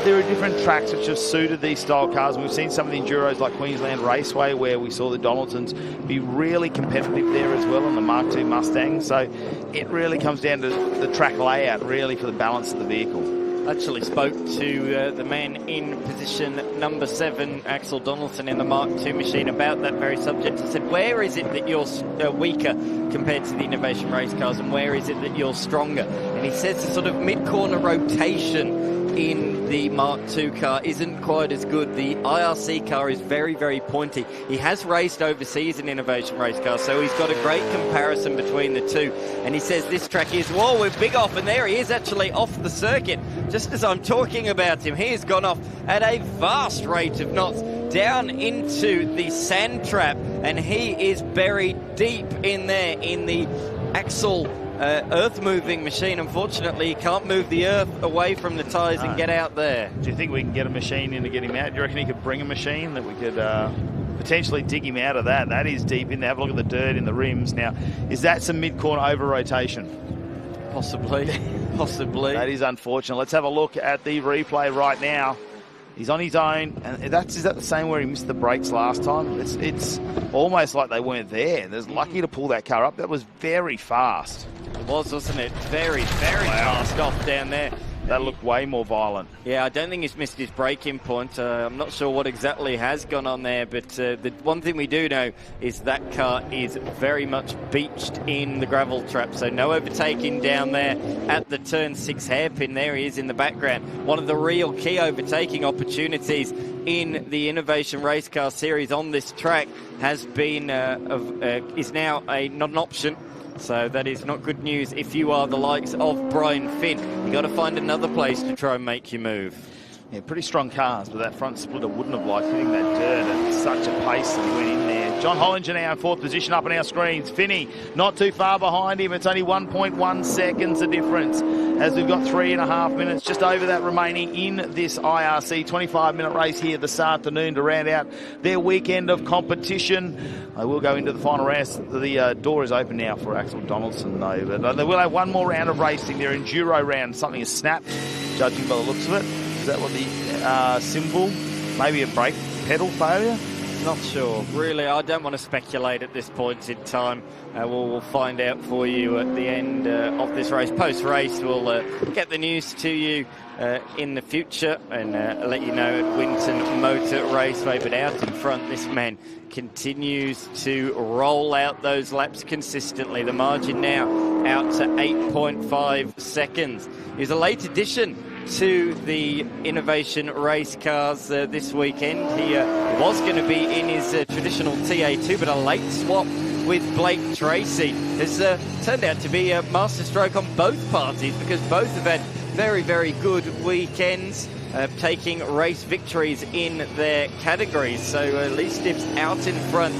there are different tracks which have suited these style cars. We've seen some of the enduros like Queensland Raceway, where we saw the Donaldsons be really competitive there as well, and the Mark II Mustang. So it really comes down to the track layout really for the balance of the vehicle. Actually spoke to the man in position number 7, Axel Donaldson, in the Mark II machine about that very subject. I said, where is it that you're weaker compared to the Innovation Race Cars, and where is it that you're stronger? And he says the sort of mid-corner rotation in the Mark II car isn't quite as good. The IRC car is very, very pointy. He has raced overseas in Innovation Race Cars, so he's got a great comparison between the two. And he says this track is, whoa, we're big off, and there he is actually off the circuit. Just as I'm talking about him, he has gone off at a vast rate of knots down into the sand trap, and he is buried deep in there in the axle earth-moving machine. Unfortunately, he can't move the earth away from the tyres and get out there. Do you think we can get a machine in to get him out? Do you reckon he could bring a machine that we could potentially dig him out of that? That is deep in there. Have a look at the dirt in the rims. Now, is that some mid-corner over-rotation? Possibly. Possibly. That is unfortunate. Let's have a look at the replay right now. He's on his own, and is that the same where he missed the brakes last time? It's almost like they weren't there. There's lucky to pull that car up. That was very fast. It was, wasn't it? Very, very fast off down there. That looked way more violent. Yeah, I don't think he's missed his braking point. I'm not sure what exactly has gone on there, but the one thing we do know is that car is very much beached in the gravel trap, so no overtaking down there at the turn 6 hairpin. There he is in the background. One of the real key overtaking opportunities in the Innovation Race Car Series on this track has been is now not an option. So that is not good news if you are the likes of Brian Finn. You've got to find another place to try and make you move. Yeah, pretty strong cars, but that front splitter wouldn't have liked hitting that dirt at such a pace that he went in there. John Hollinger now in 4th position up on our screens. Finney not too far behind him. It's only 1.1 seconds the difference as we've got 3.5 minutes just over that remaining in this IRC 25-minute race here this afternoon to round out their weekend of competition. They will go into the final race. The door is open now for Axel Donaldson though, but they will have one more round of racing. Their enduro round, something is snapped, judging by the looks of it. Is that what the symbol? Maybe a brake pedal failure? Not sure. Really, I don't want to speculate at this point in time. We'll find out for you at the end of this race. Post-race, we'll get the news to you in the future and let you know at Winton Motor Raceway. But out in front, this man continues to roll out those laps consistently. The margin now out to 8.5 seconds. He's a late addition to the Innovation Race Cars this weekend. He was going to be in his traditional TA2, but a late swap with Blake Tracy has turned out to be a masterstroke on both parties because both have had very, very good weekends, taking race victories in their categories. So Lee Stibbs out in front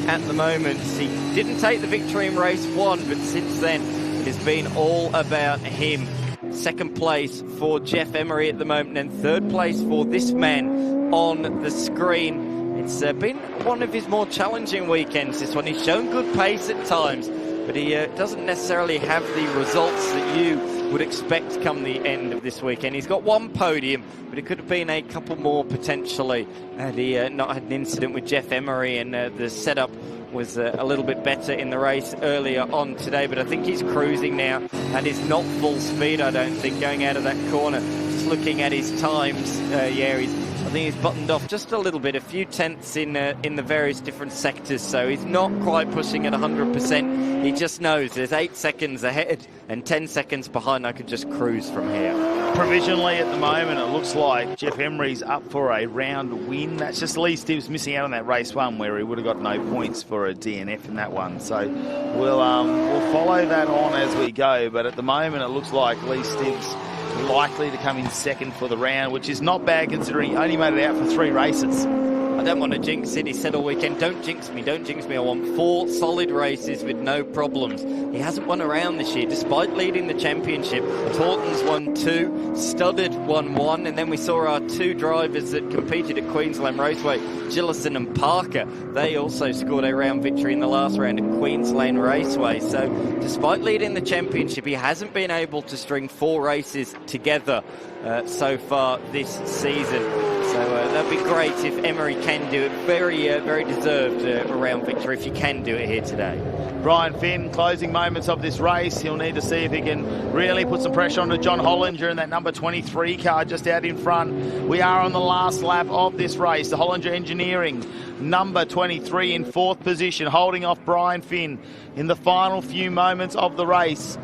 at the moment. He didn't take the victory in race 1, but since then it has been all about him. 2nd place for Jeff Emery at the moment, and 3rd place for this man on the screen. It's been one of his more challenging weekends, this one. He's shown good pace at times, but he doesn't necessarily have the results that you would expect come the end of this weekend. He's got 1 podium, but it could have been a couple more potentially had he not had an incident with Jeff Emery, and the setup was a little bit better in the race earlier on today, but I think he's cruising now and is not full speed, I don't think, going out of that corner. Just looking at his times, I think he's buttoned off just a little bit, a few tenths in the various different sectors, so he's not quite pushing at 100%. He just knows there's 8 seconds ahead and 10 seconds behind. I could just cruise from here. Provisionally at the moment, it looks like Jeff Emery's up for a round win. That's just Lee Stibbs missing out on that race 1 where he would have got no points for a DNF in that one. So we'll follow that on as we go, but at the moment it looks like Lee Stibbs likely to come in 2nd for the round, which is not bad considering he only made it out for 3 races. I don't want to jinx it. He said all weekend, don't jinx me, don't jinx me. I want 4 solid races with no problems. He hasn't won a round this year, despite leading the championship. Taunton's won 2, Studdard won 1, and then we saw our 2 drivers that competed at Queensland Raceway, Gillison and Parker. They also scored a round victory in the last round at Queensland Raceway. So despite leading the championship, he hasn't been able to string 4 races together so far this season. So that'd be great if Emery can do it. Very, very deserved a round victory if you can do it here today. Brian Finn, closing moments of this race. He'll need to see if he can really put some pressure onto John Hollinger in that number 23 car just out in front. We are on the last lap of this race. The Hollinger Engineering, number 23 in 4th position, holding off Brian Finn in the final few moments of the race.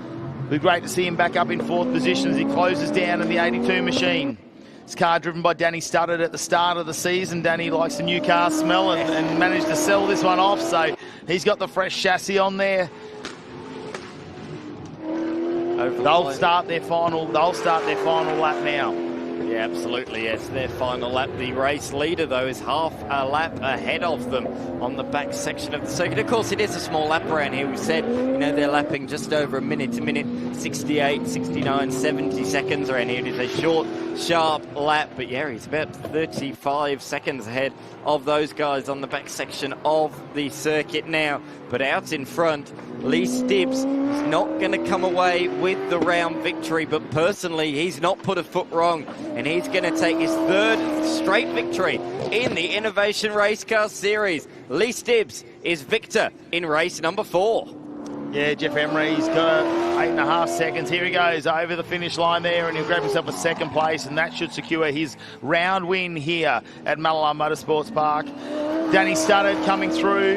It'll be great to see him back up in 4th position as he closes down in the 82 machine. This car driven by Danny Studdard at the start of the season. Danny likes the new car smell and managed to sell this one off, so he's got the fresh chassis on there. They'll start their final lap now. Yeah, absolutely, yes. Their final lap. The race leader, though, is half a lap ahead of them on the back section of the circuit. Of course, it is a small lap around here. We said, they're lapping just over a minute, 68, 69, 70 seconds around here. It is a short, sharp lap, but yeah, he's about 35 seconds ahead of those guys on the back section of the circuit now. But out in front, Lee Stibbs is not going to come away with the round victory, but personally, he's not put a foot wrong, and he's going to take his 3rd straight victory in the Innovation Race Car Series. Lee Stibbs is victor in race number 4. Yeah, Jeff Emery's got 8.5 seconds. Here he goes over the finish line there, and he'll grab himself a 2nd place, and that should secure his round win here at Mallala Motorsport Park. Danny Studdard coming through,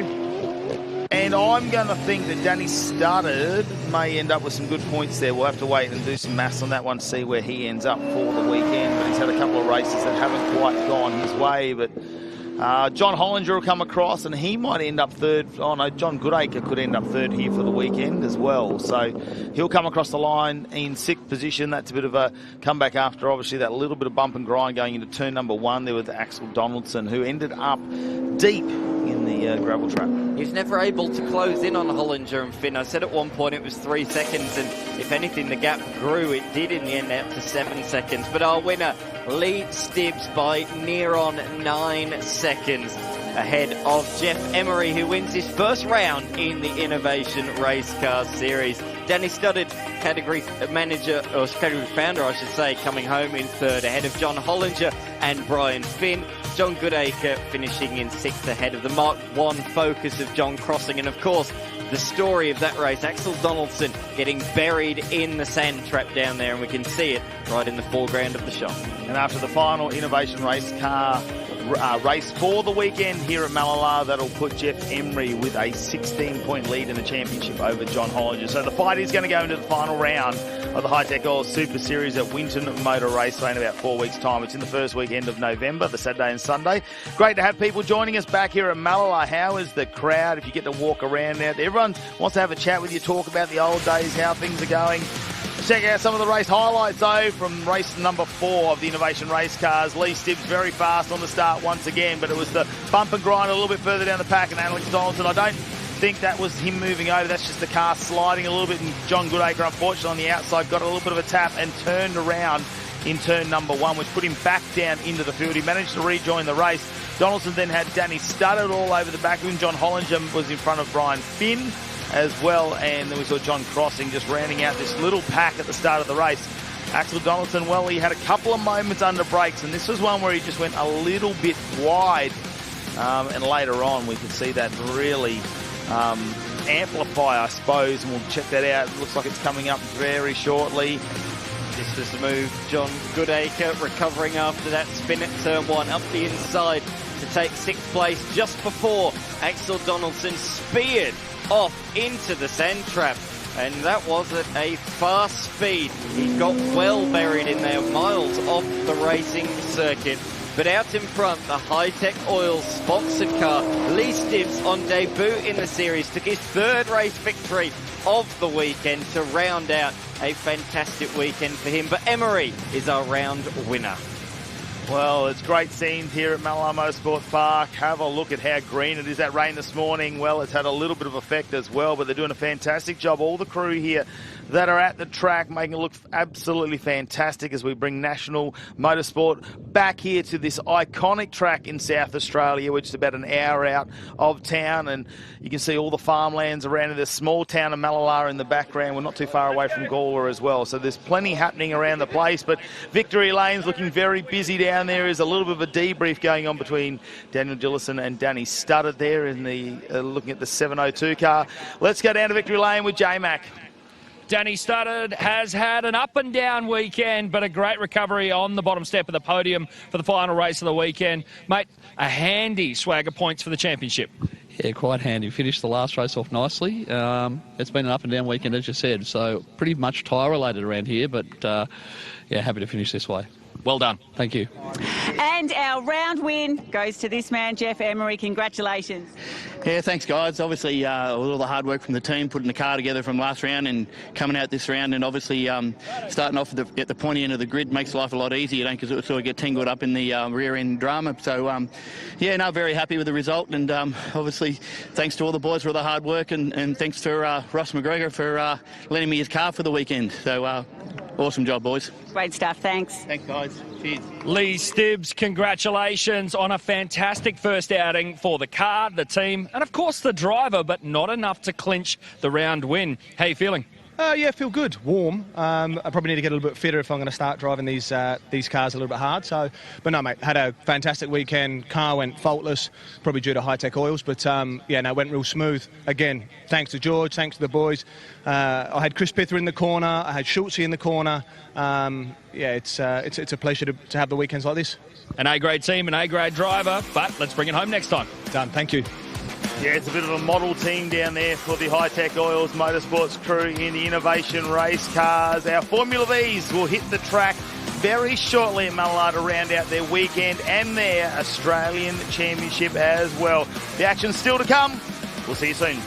and I'm going to think that Danny Studdard may end up with some good points there. We'll have to wait and do some maths on that one to see where he ends up for the weekend, but he's had a couple of races that haven't quite gone his way, but John Hollinger will come across, and he might end up third. Oh no, John Goodacre could end up third here for the weekend as well. So he'll come across the line in 6th position. That's a bit of a comeback after obviously that little bit of bump and grind going into turn number 1 there with Axel Donaldson, who ended up deep in the gravel trap. He was never able to close in on Hollinger and Finn. I said at one point it was 3 seconds, and if anything, the gap grew. It did in the end out to 7 seconds. But our winner, Lee Stibbs, by near on 9 seconds ahead of Jeff Emery, who wins his first round in the Innovation Race Car Series. Danny Studdard, category manager, or category founder, I should say, coming home in 3rd ahead of John Hollinger and Brian Finn. John Goodacre finishing in 6th ahead of the Mark 1 Focus of John Crossing. And of course, the story of that race, Axel Donaldson getting buried in the sand trap down there, and we can see it right in the foreground of the shot. And after the final Innovation Race Car race for the weekend here at Mallala, that'll put Jeff Emery with a 16-point lead in the championship over John Hollinger. So the fight is going to go into the final round of the Hi-Tec Oil Super Series at Winton Motor Raceway in about 4 weeks' time. It's in the first weekend of November, the Saturday and Sunday. Great to have people joining us back here at Mallala. How is the crowd? If you get to walk around now, everyone wants to have a chat with you, talk about the old days, how things are going. Check out some of the race highlights, though, from race number 4 of the Innovation Race Cars. Lee Stibbs very fast on the start once again, but it was the bump and grind a little bit further down the pack, and Alex Donaldson, I don't think that was him moving over. That's just the car sliding a little bit, and John Goodacre, unfortunately, on the outside, got a little bit of a tap and turned around in turn number 1, which put him back down into the field. He managed to rejoin the race. Donaldson then had Danny Studdard all over the back of him. John Hollinger was in front of Brian Finn as well, and then we saw John Crossing just rounding out this little pack at the start of the race. Axel Donaldson, well, he had a couple of moments under brakes, and this was one where he just went a little bit wide, and later on we could see that really amplify, I suppose, and we'll check that out. It looks like it's coming up very shortly. This was the move. John Goodacre recovering after that spin at turn 1 up the inside to take 6th place just before Axel Donaldson speared off into the sand trap, and that was at a fast speed. He got well buried in there, miles off the racing circuit. But out in front, the Hi-Tec Oil sponsored car, Lee Stibbs, on debut in the series, took his 3rd race victory of the weekend to round out a fantastic weekend for him. But Emery is our round winner. Well, it's great scenes here at Mallala Motorsport Park. Have a look at how green it is. That rain this morning, well, it's had a little bit of effect as well, but they're doing a fantastic job. All the crew here that are at the track making it look absolutely fantastic as we bring national motorsport back here to this iconic track in South Australia, which is about an hour out of town. And you can see all the farmlands around in this small town of Mallala in the background. We're not too far away from Gawler as well. So there's plenty happening around the place, but Victory Lane's looking very busy down there. Is a little bit of a debrief going on between Daniel Gillison and Danny Studdard there in the looking at the 702 car. Let's go down to Victory Lane with J-Mac. Danny Studdard has had an up and down weekend, but a great recovery on the bottom step of the podium for the final race of the weekend. Mate, a handy swag of points for the championship. Yeah, quite handy. Finished the last race off nicely. It's been an up and down weekend, as you said, so pretty much tyre related around here, but yeah, happy to finish this way. Well done. Thank you. And our round win goes to this man, Jeff Emery. Congratulations. Yeah, thanks, guys. Obviously, all the hard work from the team, putting the car together from last round and coming out this round, and obviously starting off at the pointy end of the grid makes life a lot easier, because it sort of get tangled up in the rear-end drama. So, yeah, no, very happy with the result, and obviously thanks to all the boys for all the hard work, and thanks to Ross McGregor for lending me his car for the weekend. So, awesome job, boys. Great stuff. Thanks. Thanks, guys. Cheers. Lee Stibbs, congratulations on a fantastic first outing for the car, the team, and of course the driver, but not enough to clinch the round win. How are you feeling? Yeah, feel good. Warm. I probably need to get a little bit fitter if I'm going to start driving these cars a little bit hard. So, but no, mate, had a fantastic weekend. Car went faultless, probably due to Hi-Tec oils, but yeah, no, went real smooth. Again, thanks to George, thanks to the boys. I had Chris Pither in the corner. I had Schultze in the corner. Yeah, it's a pleasure to have the weekends like this. An A-grade team, an A-grade driver, but let's bring it home next time. Done. Thank you. Yeah, it's a bit of a model team down there for the Hi-Tec Oils Motorsports crew in the Innovation Race Cars. Our Formula Vs will hit the track very shortly at Mallala to round out their weekend and their Australian Championship as well. The action's still to come. We'll see you soon.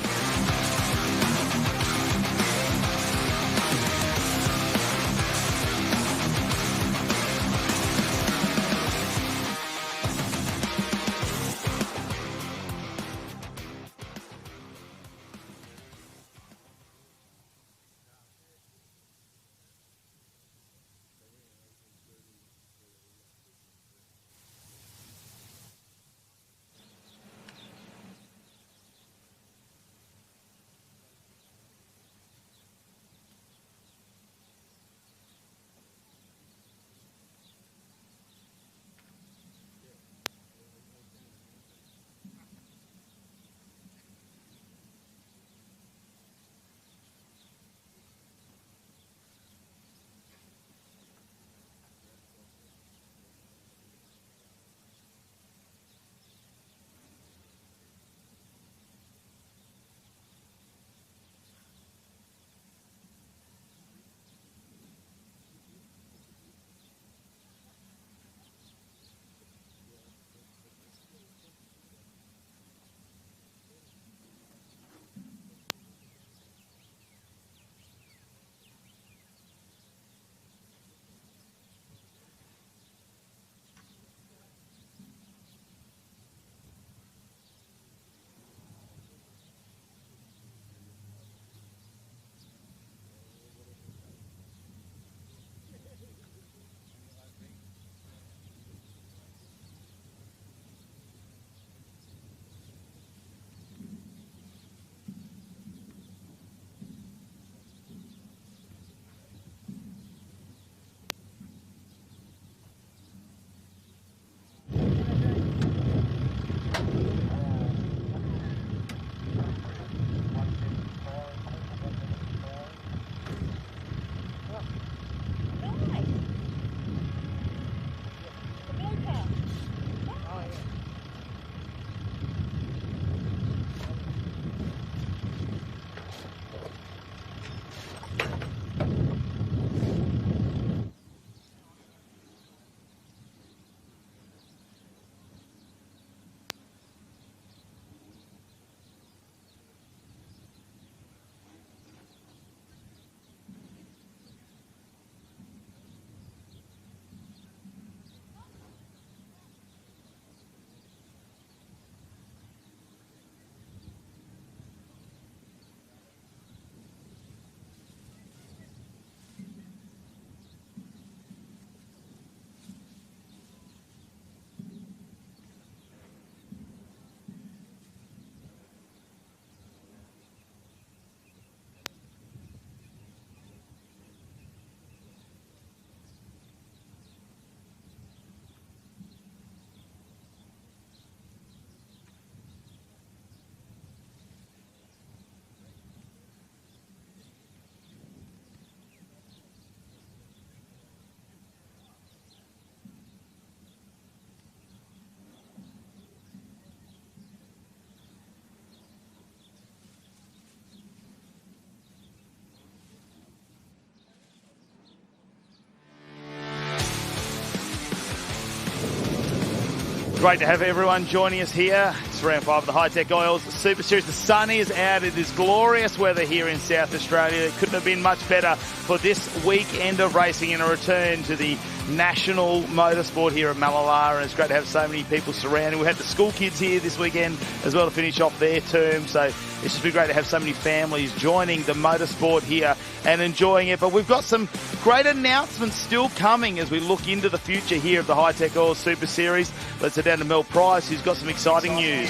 Great to have everyone joining us here. It's round 5 of the Hi-Tec Oils Super Series. The sun is out. It is glorious weather here in South Australia. It couldn't have been much better for this weekend of racing and a return to the national motorsport here at Mallala. And it's great to have so many people surrounding. We had the school kids here this weekend as well to finish off their term. So it's just been great to have so many families joining the motorsport here and enjoying it. But we've got some great announcements still coming as we look into the future here of the Hi-Tec Oils Super Series. Let's head down to Mel Price, who's got some exciting news.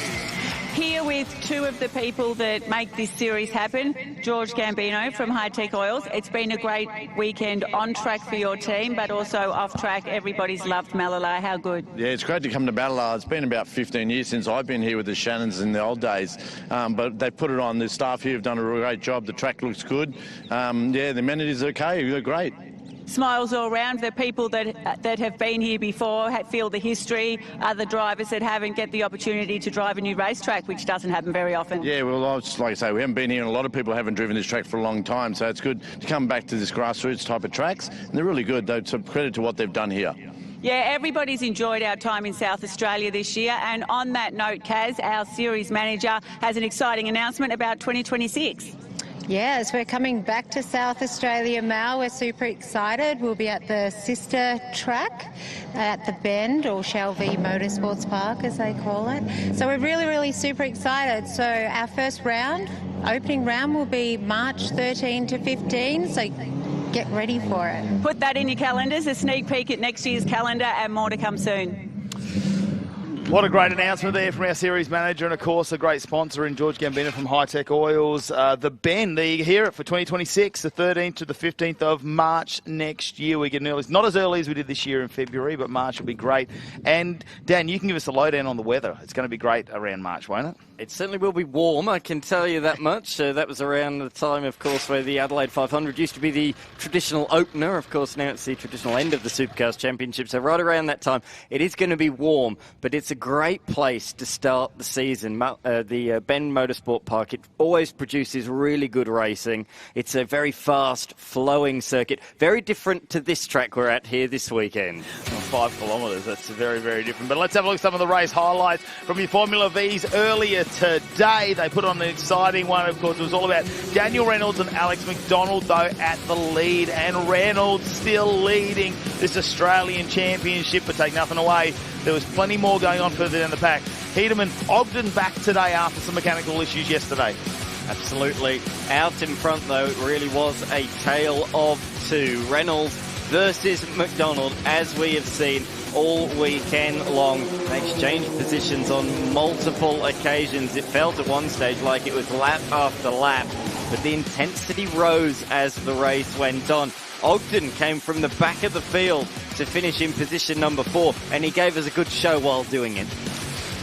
Here with two of the people that make this series happen, George Gambino from Hi-Tec Oils. It's been a great weekend on track for your team, but also off track. Everybody's loved Mallala. How good? Yeah, it's great to come to Mallala. It's been about 15 years since I've been here with the Shannons in the old days, but they put it on. The staff here have done a great job. The track looks good. Yeah, the amenities are okay. They're great. smiles all round. The people that have been here before feel the history. Other drivers that haven't get the opportunity to drive a new racetrack, which doesn't happen very often. Yeah, well, like I say, we haven't been here, and a lot of people haven't driven this track for a long time, so it's good to come back to this grassroots type of tracks, and they're really good. It's a credit to what they've done here. Yeah, everybody's enjoyed our time in South Australia this year. And on that note, Kaz, our series manager, has an exciting announcement about 2026. Yes, we're coming back to South Australia, Mal. We're super excited. We'll be at the sister track at the Bend, or Shelby Motorsports Park, as they call it. So we're really, really super excited. So our first round, opening round, will be March 13 to 15. So get ready for it. Put that in your calendars, a sneak peek at next year's calendar, and more to come soon. What a great announcement there from our series manager, and of course a great sponsor in George Gambino from Hi-Tec Oils. The Bend, there you hear it, for 2026, the 13th to the 15th of March next year. We get not as early as we did this year in February, but March will be great. And Dan, you can give us a lowdown on the weather. It's going to be great around March, won't it? It certainly will be warm, I can tell you that much. That was around the time, of course, where the Adelaide 500 used to be the traditional opener. Of course, now it's the traditional end of the Supercars Championship. So right around that time, it is going to be warm, but it's a great place to start the season. The Bend Motorsport Park, it always produces really good racing. It's a very fast, flowing circuit. Very different to this track we're at here this weekend. 5 kilometres, that's very, very different. But let's have a look at some of the race highlights from your Formula Vs earlier today. They put on an exciting one, of course. It was all about Daniel Reynolds and Alex McDonald, though, at the lead. And Reynolds still leading this Australian Championship, but take nothing away. There was plenty more going on further down the pack. Hedeman, Ogden back today after some mechanical issues yesterday. Absolutely. Out in front, though, it really was a tale of two. Reynolds versus McDonald, as we have seen all weekend long. They exchanged positions on multiple occasions. It felt at one stage like it was lap after lap, but the intensity rose as the race went on. Ogden came from the back of the field to finish in position number 4, and he gave us a good show while doing it.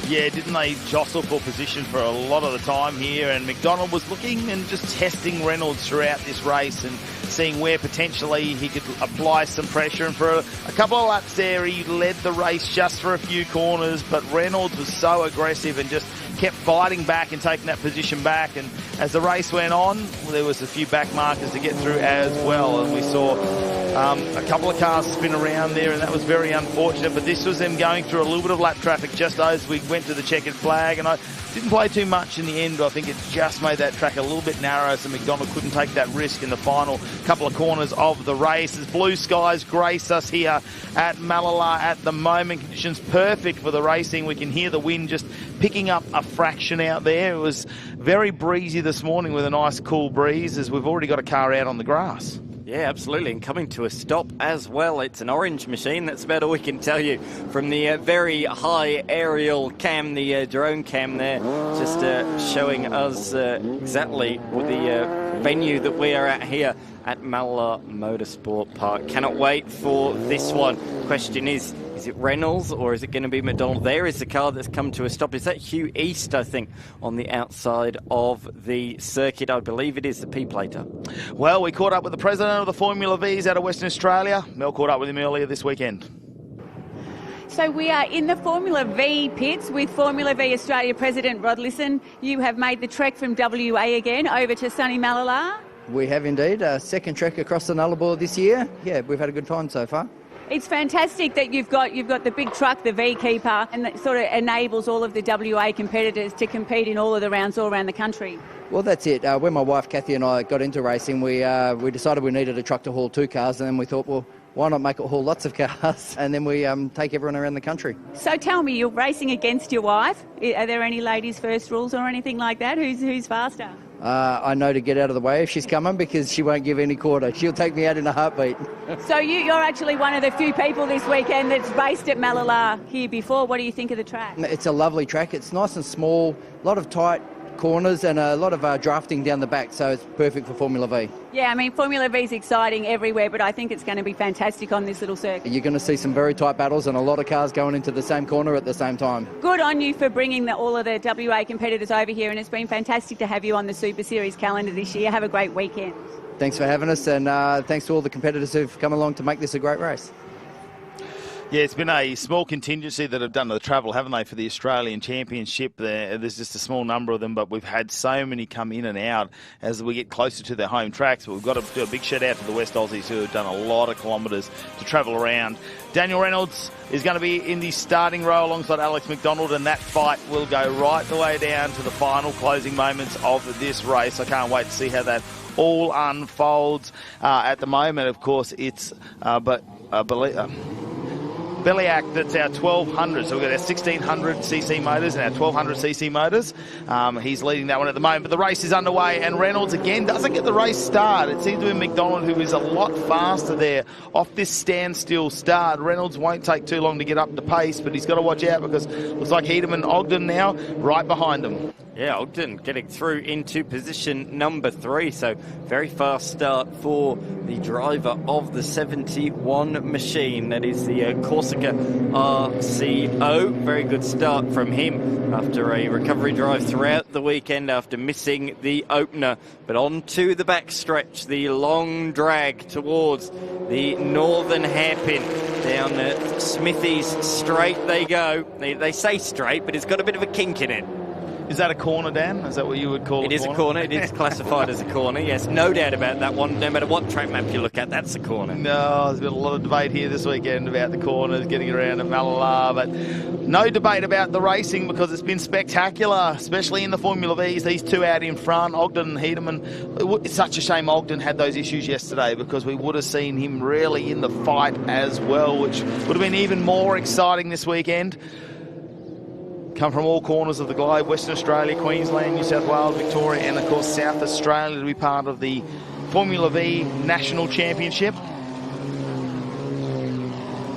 Yeah, didn't they jostle for position for a lot of the time here? And McDonald was looking and just testing Reynolds throughout this race and seeing where potentially he could apply some pressure. And for a couple of laps there, he led the race just for a few corners, but Reynolds was so aggressive and just kept fighting back and taking that position back. And as the race went on, there was a few back markers to get through as well. And we saw a couple of cars spin around there, and that was very unfortunate. But this was them going through a little bit of lap traffic just as we went to the checkered flag. And I didn't play too much in the end. I think it just made that track a little bit narrow, so McDonald couldn't take that risk in the final couple of corners of the race. As blue skies grace us here at Mallala at the moment. Conditions perfect for the racing. We can hear the wind just picking up a fraction out there. It was very breezy this morning with a nice cool breeze, as we've already got a car out on the grass. Yeah, absolutely, and coming to a stop as well. It's an orange machine, that's about all we can tell you from the very high aerial cam, the drone cam there, just showing us exactly the venue that we are at here at Mallala Motorsport Park. Cannot wait for this one. Question is it Reynolds or is it going to be McDonald? There is the car that's come to a stop. Is that Hugh East, I think, on the outside of the circuit? I believe it is the P-plater. Well, we caught up with the president of the Formula Vs out of Western Australia. Mel caught up with him earlier this weekend. So we are in the Formula V pits with Formula V Australia President Rod Lisson. You have made the trek from WA again over to sunny Mallala. We have indeed. Second trek across the Nullarbor this year. Yeah, we've had a good time so far. It's fantastic that you've got the big truck, the V-Keeper, and that sort of enables all of the WA competitors to compete in all of the rounds all around the country. Well, that's it. When my wife Kathy and I got into racing, we decided we needed a truck to haul 2 cars, and then we thought, well, why not make it haul lots of cars? And then we take everyone around the country. So tell me, you're racing against your wife. Are there any ladies' first rules or anything like that? Who's faster? I know to get out of the way if she's coming, because she won't give any quarter. She'll take me out in a heartbeat. So you're actually one of the few people this weekend that's raced at Mallala here before. What do you think of the track? It's a lovely track. It's nice and small, a lot of tight corners and a lot of drafting down the back, so it's perfect for Formula V. Yeah, I mean, Formula V is exciting everywhere, but I think it's going to be fantastic on this little circuit. You're going to see some very tight battles and a lot of cars going into the same corner at the same time. Good on you for bringing all of the WA competitors over here, and it's been fantastic to have you on the Super Series calendar this year. Have a great weekend. Thanks for having us, and thanks to all the competitors who've come along to make this a great race. Yeah, it's been a small contingency that have done the travel, haven't they, for the Australian Championship there. There's just a small number of them, but we've had so many come in and out as we get closer to their home tracks. But we've got to do a big shout out to the West Aussies who have done a lot of kilometres to travel around. Daniel Reynolds is going to be in the starting row alongside Alex McDonald, and that fight will go right the way down to the final closing moments of this race. I can't wait to see how that all unfolds. At the moment, of course, it's Beliak, that's our 1200. So we've got our 1600cc motors and our 1200cc motors. He's leading that one at the moment. But the race is underway, and Reynolds again doesn't get the race start. It seems to be McDonald who is a lot faster there off this standstill start. Reynolds won't take too long to get up to pace, but he's got to watch out because it looks like Hedeman Ogden now right behind him. Yeah, Ogden getting through into position number 3. So very fast start for the driver of the 71 machine. That is the Corsica RCO. Very good start from him after a recovery drive throughout the weekend after missing the opener. But on to the backstretch, the long drag towards the northern hairpin. Down Smithies straight they go. They say straight, but it's got a bit of a kink in it. Is that a corner, Dan? Is that what you would call it? It is a corner. It is classified as a corner, yes. No doubt about that one. No matter what track map you look at, that's a corner. No, there's been a lot of debate here this weekend about the corners, getting around at Mallala, but no debate about the racing because it's been spectacular, especially in the Formula Vs. These two out in front, Ogden and Hedeman. It's such a shame Ogden had those issues yesterday because we would have seen him really in the fight as well, which would have been even more exciting this weekend. Come from all corners of the globe, Western Australia, Queensland, New South Wales, Victoria, and of course South Australia to be part of the Formula V National Championship.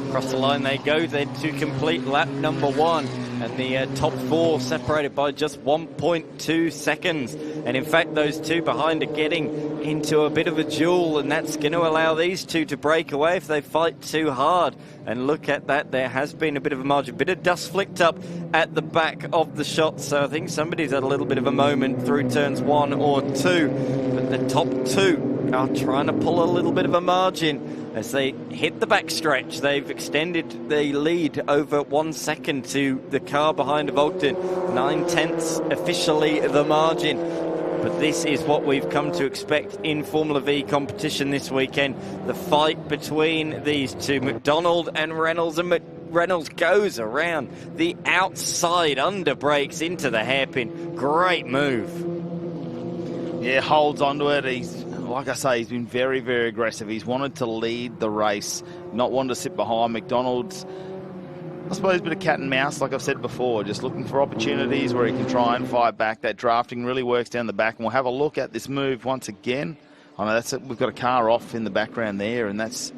Across the line they go then to complete lap number 1. And the top 4 separated by just 1.2 seconds. And in fact, those two behind are getting into a bit of a duel, and that's going to allow these two to break away if they fight too hard. And look at that, there has been a bit of a margin, bit of dust flicked up at the back of the shot. So I think somebody's had a little bit of a moment through turns 1 or 2. But the top 2 are trying to pull a little bit of a margin. As they hit the backstretch, they've extended the lead over 1 second to the car behind of Ogden. 9/10 officially the margin. But this is what we've come to expect in Formula V competition this weekend. The fight between these two, McDonald and Reynolds. And Reynolds goes around the outside, under brakes into the hairpin. Great move. Yeah, holds onto it. Like I say, he's been very, very aggressive. He's wanted to lead the race, not wanted to sit behind. McDonald's, I suppose, a bit of cat and mouse, like I've said before, just looking for opportunities where he can try and fight back. That drafting really works down the back, and we'll have a look at this move once again. I know that's it. We've got a car off in the background there, and that's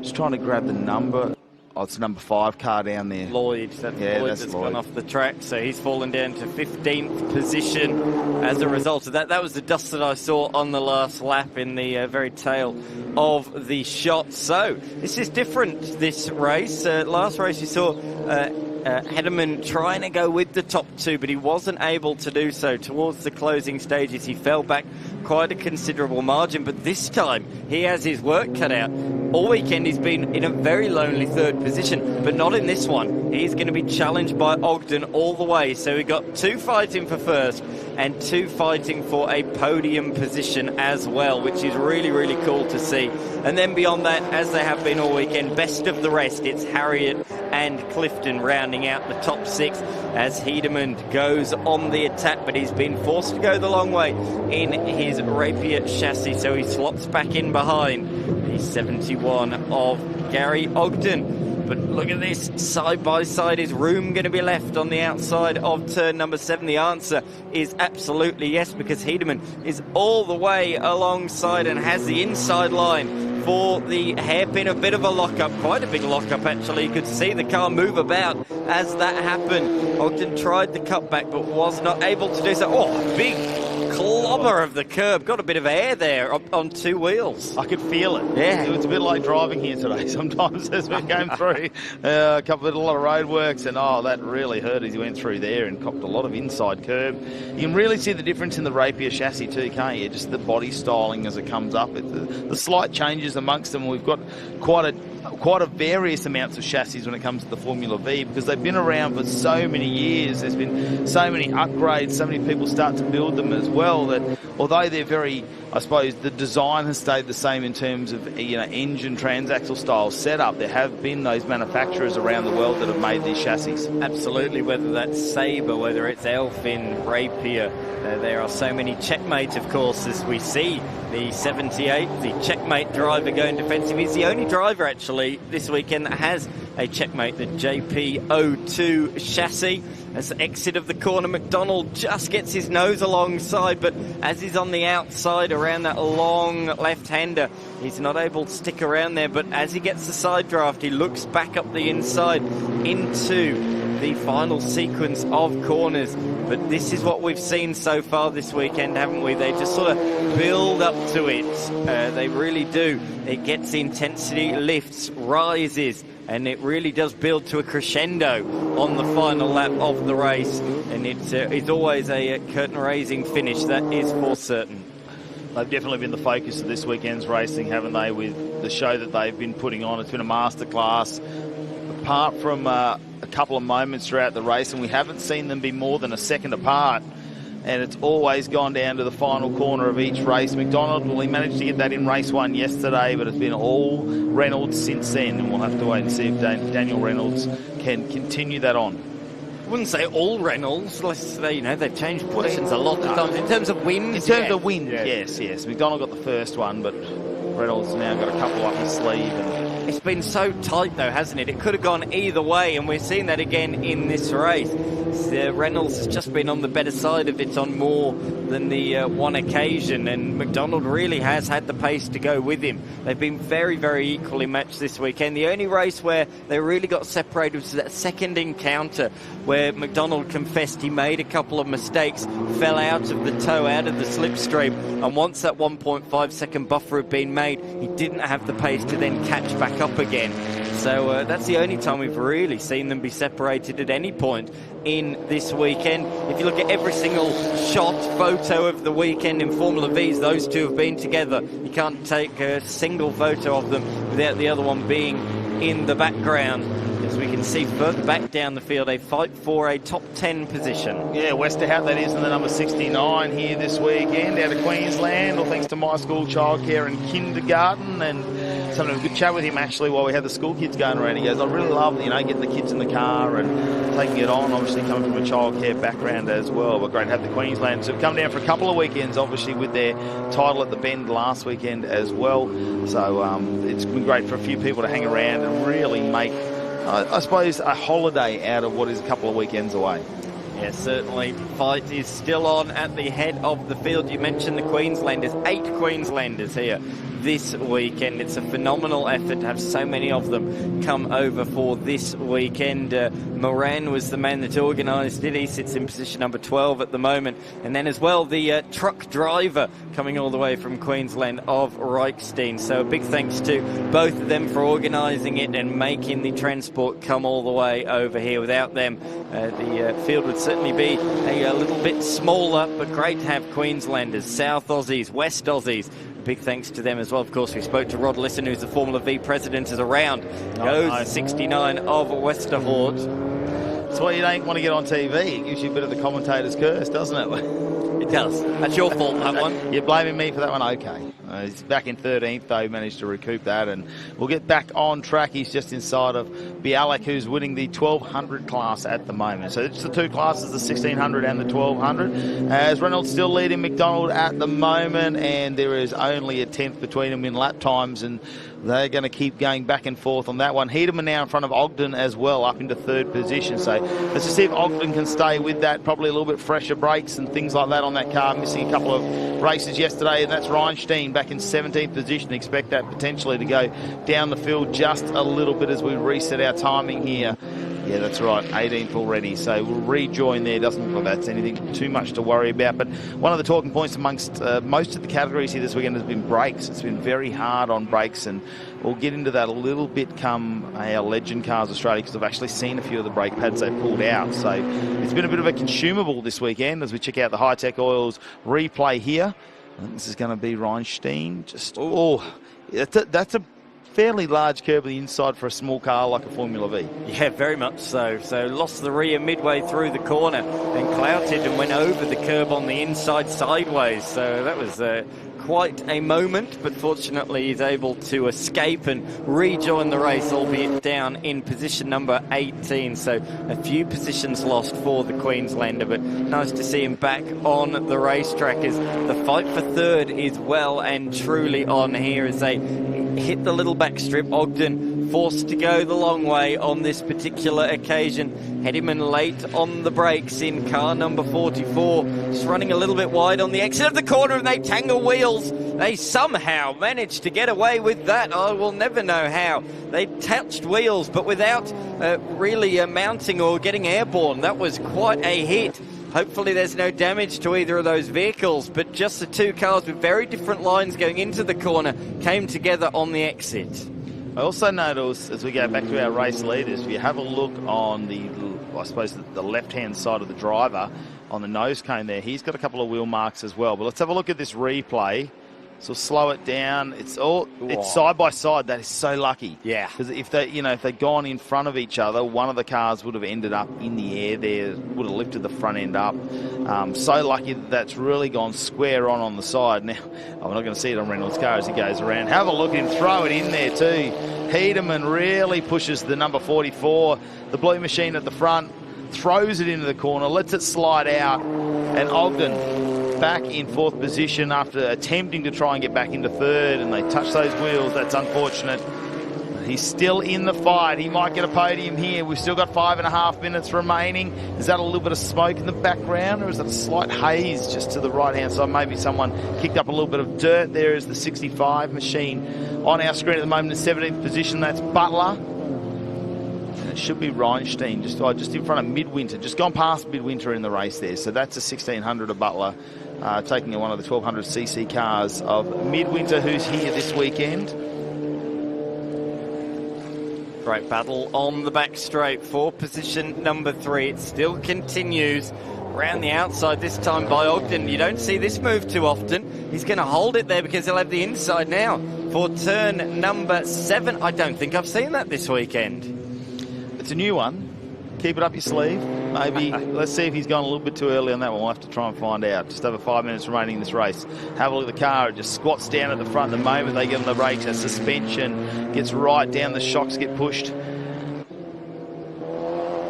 just trying to grab the number. Oh, it's number 5 car down there. Lloyd. That's gone off the track, so he's fallen down to 15th position as a result of that. That was the dust that I saw on the last lap in the very tail of the shot. So this is different, this race. Last race you saw Hedeman trying to go with the top 2, but he wasn't able to do so. Towards the closing stages, he fell back quite a considerable margin, but this time he has his work cut out. All weekend he's been in a very lonely 3rd position, but not in this one. He's going to be challenged by Ogden all the way. So we've got 2 fighting for 1st and 2 fighting for a podium position as well, which is really, really cool to see. And then beyond that, as they have been all weekend, best of the rest, it's Harriet and Clifton rounding out the top 6 as Hedeman goes on the attack, but he's been forced to go the long way in his Rapier chassis, so he slots back in behind the 71 of Gary Ogden. But look at this, side by side. Is room going to be left on the outside of turn number 7? The answer is absolutely yes, because Hedeman is all the way alongside and has the inside line for the hairpin. A bit of a lockup, quite a big lockup actually. You could see the car move about as that happened. Ogden tried the cutback but was not able to do so. Oh, big clobber of the curb. Got a bit of air there on two wheels. I could feel it. Yeah. It was a bit like driving here today sometimes as we came through a lot of road works, and that really hurt as he went through there and copped a lot of inside curb. You can really see the difference in the Rapier chassis too, can't you? Just the body styling as it comes up. The slight changes amongst them. We've got quite a various amounts of chassis when it comes to the Formula V, because they've been around for so many years. There's been so many upgrades, so many people start to build them as well, that although they're very, I suppose, the design has stayed the same in terms of engine transaxle style setup, there have been those manufacturers around the world that have made these chassis. Absolutely, whether that's Sabre, whether it's Elfin, Rapier, there are so many Checkmate, of course, as we see the 78, the Checkmate driver going defensive. He's the only driver actually this weekend that has a Checkmate, the JP02 chassis. As the exit of the corner, McDonald just gets his nose alongside, but as he's on the outside around that long left-hander, he's not able to stick around there, but as he gets the side draft, he looks back up the inside into the final sequence of corners. But this is what we've seen so far this weekend, haven't we? They just sort of build up to it. They really do. It gets the intensity, lifts, rises, and it really does build to a crescendo on the final lap of the race. And it's always a curtain-raising finish, that is for certain. They've definitely been the focus of this weekend's racing, haven't they, with the show that they've been putting on. It's been a masterclass. Apart from a couple of moments throughout the race, and we haven't seen them be more than a second apart, and it's always gone down to the final corner of each race. McDonald, well, he managed to get that in race one yesterday, but it's been all Reynolds since then, and we'll have to wait and see if Daniel Reynolds can continue that on. I wouldn't say all Reynolds. Let's say, they've changed positions a lot of times. In terms of wins? In terms of wins, yes. McDonald got the first one, but Reynolds now got a couple up his sleeve. It's been so tight, though, hasn't it? It could have gone either way, and we're seeing that again in this race. Reynolds has just been on the better side of it on more than the one occasion, and McDonald really has had the pace to go with him. They've been very, very equally matched this weekend. The only race where they really got separated was that second encounter where McDonald confessed he made a couple of mistakes, fell out of the toe, out of the slipstream, and once that 1.5 second buffer had been made, he didn't have the pace to then catch back up again. So that's the only time we've really seen them be separated at any point in this weekend. If you look at every single shot, photo of the weekend in Formula V's, those two have been together. You can't take a single photo of them without the other one being in the background. As we can see further back down the field, a fight for a top 10 position. Yeah, Westerhout, that is, in the number 69 here this weekend out of Queensland, all thanks to My School Childcare and Kindergarten. And having a good chat with him actually while we had the school kids going around. He goes, I really love, getting the kids in the car and taking it on, obviously coming from a childcare background as well. But great to have the Queensland. So we've come down for a couple of weekends, obviously, with their title at the Bend last weekend as well. So it's been great for a few people to hang around and really make, I suppose, a holiday out of what is a couple of weekends away. Yes, certainly. Fight is still on at the head of the field. You mentioned the Queenslanders, 8 Queenslanders here this weekend. It's a phenomenal effort to have so many of them come over for this weekend. Moran was the man that organised it. He sits in position number 12 at the moment. And then as well, the truck driver coming all the way from Queensland of Reichstein. So a big thanks to both of them for organising it and making the transport come all the way over here. Without them, the field would certainly be a little bit smaller, but great to have Queenslanders, South Aussies, West Aussies. Big thanks to them as well. Of course, we spoke to Rod Lisson, who's the Formula V president, is around. Goes 69 of Westerhout. That's why you don't want to get on TV. It gives you a bit of the commentator's curse, doesn't it? It does. That's your fault, that one. You're blaming me for that one? Okay. He's back in 13th, though. He managed to recoup that, and we'll get back on track. He's just inside of Bialek, who's winning the 1200 class at the moment. So it's the two classes, the 1600 and the 1200. As Reynolds still leading McDonald at the moment, and there is only a 10th between them in lap times, and they're going to keep going back and forth on that one. Hedeman now in front of Ogden as well, up into 3rd position. So let's just see if Ogden can stay with that. Probably a little bit fresher brakes and things like that on that car. Missing a couple of races yesterday, and that's Reinstein back in 17th position. Expect that potentially to go down the field just a little bit as we reset our timing here. Yeah, that's right, 18th already. So we'll rejoin there. Doesn't look like that's anything too much to worry about. But one of the talking points amongst most of the categories here this weekend has been brakes. It's been very hard on brakes, and we'll get into that a little bit come our Legend Cars Australia, because I've actually seen a few of the brake pads they've pulled out. So it's been a bit of a consumable this weekend as we check out the Hi-Tec Oils replay here. And this is going to be Reinstein. That's a fairly large curb on the inside for a small car like a Formula V. Yeah, very much so. So lost the rear midway through the corner and clouted and went over the curb on the inside sideways. So that was quite a moment, but fortunately he's able to escape and rejoin the race, albeit down in position number 18. So a few positions lost for the Queenslander, but nice to see him back on the racetrack as the fight for third is well and truly on here as they hit the little back strip. Ogden forced to go the long way on this particular occasion. Headiman late on the brakes in car number 44. Just running a little bit wide on the exit of the corner, and they tangle wheels. They somehow managed to get away with that. I will never know how. They touched wheels, but without really mounting or getting airborne. That was quite a hit. Hopefully there's no damage to either of those vehicles, but just the two cars with very different lines going into the corner came together on the exit. I also noticed, as we go back to our race leaders, if you have a look on the, I suppose, the left-hand side of the driver, on the nose cone there, he's got a couple of wheel marks as well. But let's have a look at this replay. So slow it down. It's side by side. That is so lucky. Yeah. Because if they'd gone in front of each other, one of the cars would have ended up in the air there, would have lifted the front end up. So lucky that that's really gone square on the side. Now, I'm not going to see it on Reynolds' car as he goes around. Have a look at him throw it in there too. Heederman really pushes the number 44, the blue machine at the front, throws it into the corner, lets it slide out, and Ogden back in fourth position after attempting to try and get back into third, and they touch those wheels. That's unfortunate. He's still in the fight. He might get a podium here. We've still got 5.5 minutes remaining. Is that a little bit of smoke in the background, or is that a slight haze just to the right-hand side? Maybe someone kicked up a little bit of dirt. There is the 65 machine on our screen at the moment in 17th position. That's Butler. And it should be Reinstein, just in front of Midwinter, just gone past Midwinter in the race there. So that's a 1600 of Butler, taking one of the 1200cc cars of Midwinter, who's here this weekend. Great battle on the back straight for position number 3. It still continues around the outside, this time by Ogden. You don't see this move too often. He's going to hold it there because he'll have the inside now for turn number 7. I don't think I've seen that this weekend. It's a new one. Keep it up your sleeve. Maybe let's see if he's gone a little bit too early on that one. We'll have to try and find out. Just over 5 minutes remaining in this race. Have a look at the car. It just squats down at the front. The moment they get on the brakes, the suspension gets right down. The shocks get pushed. All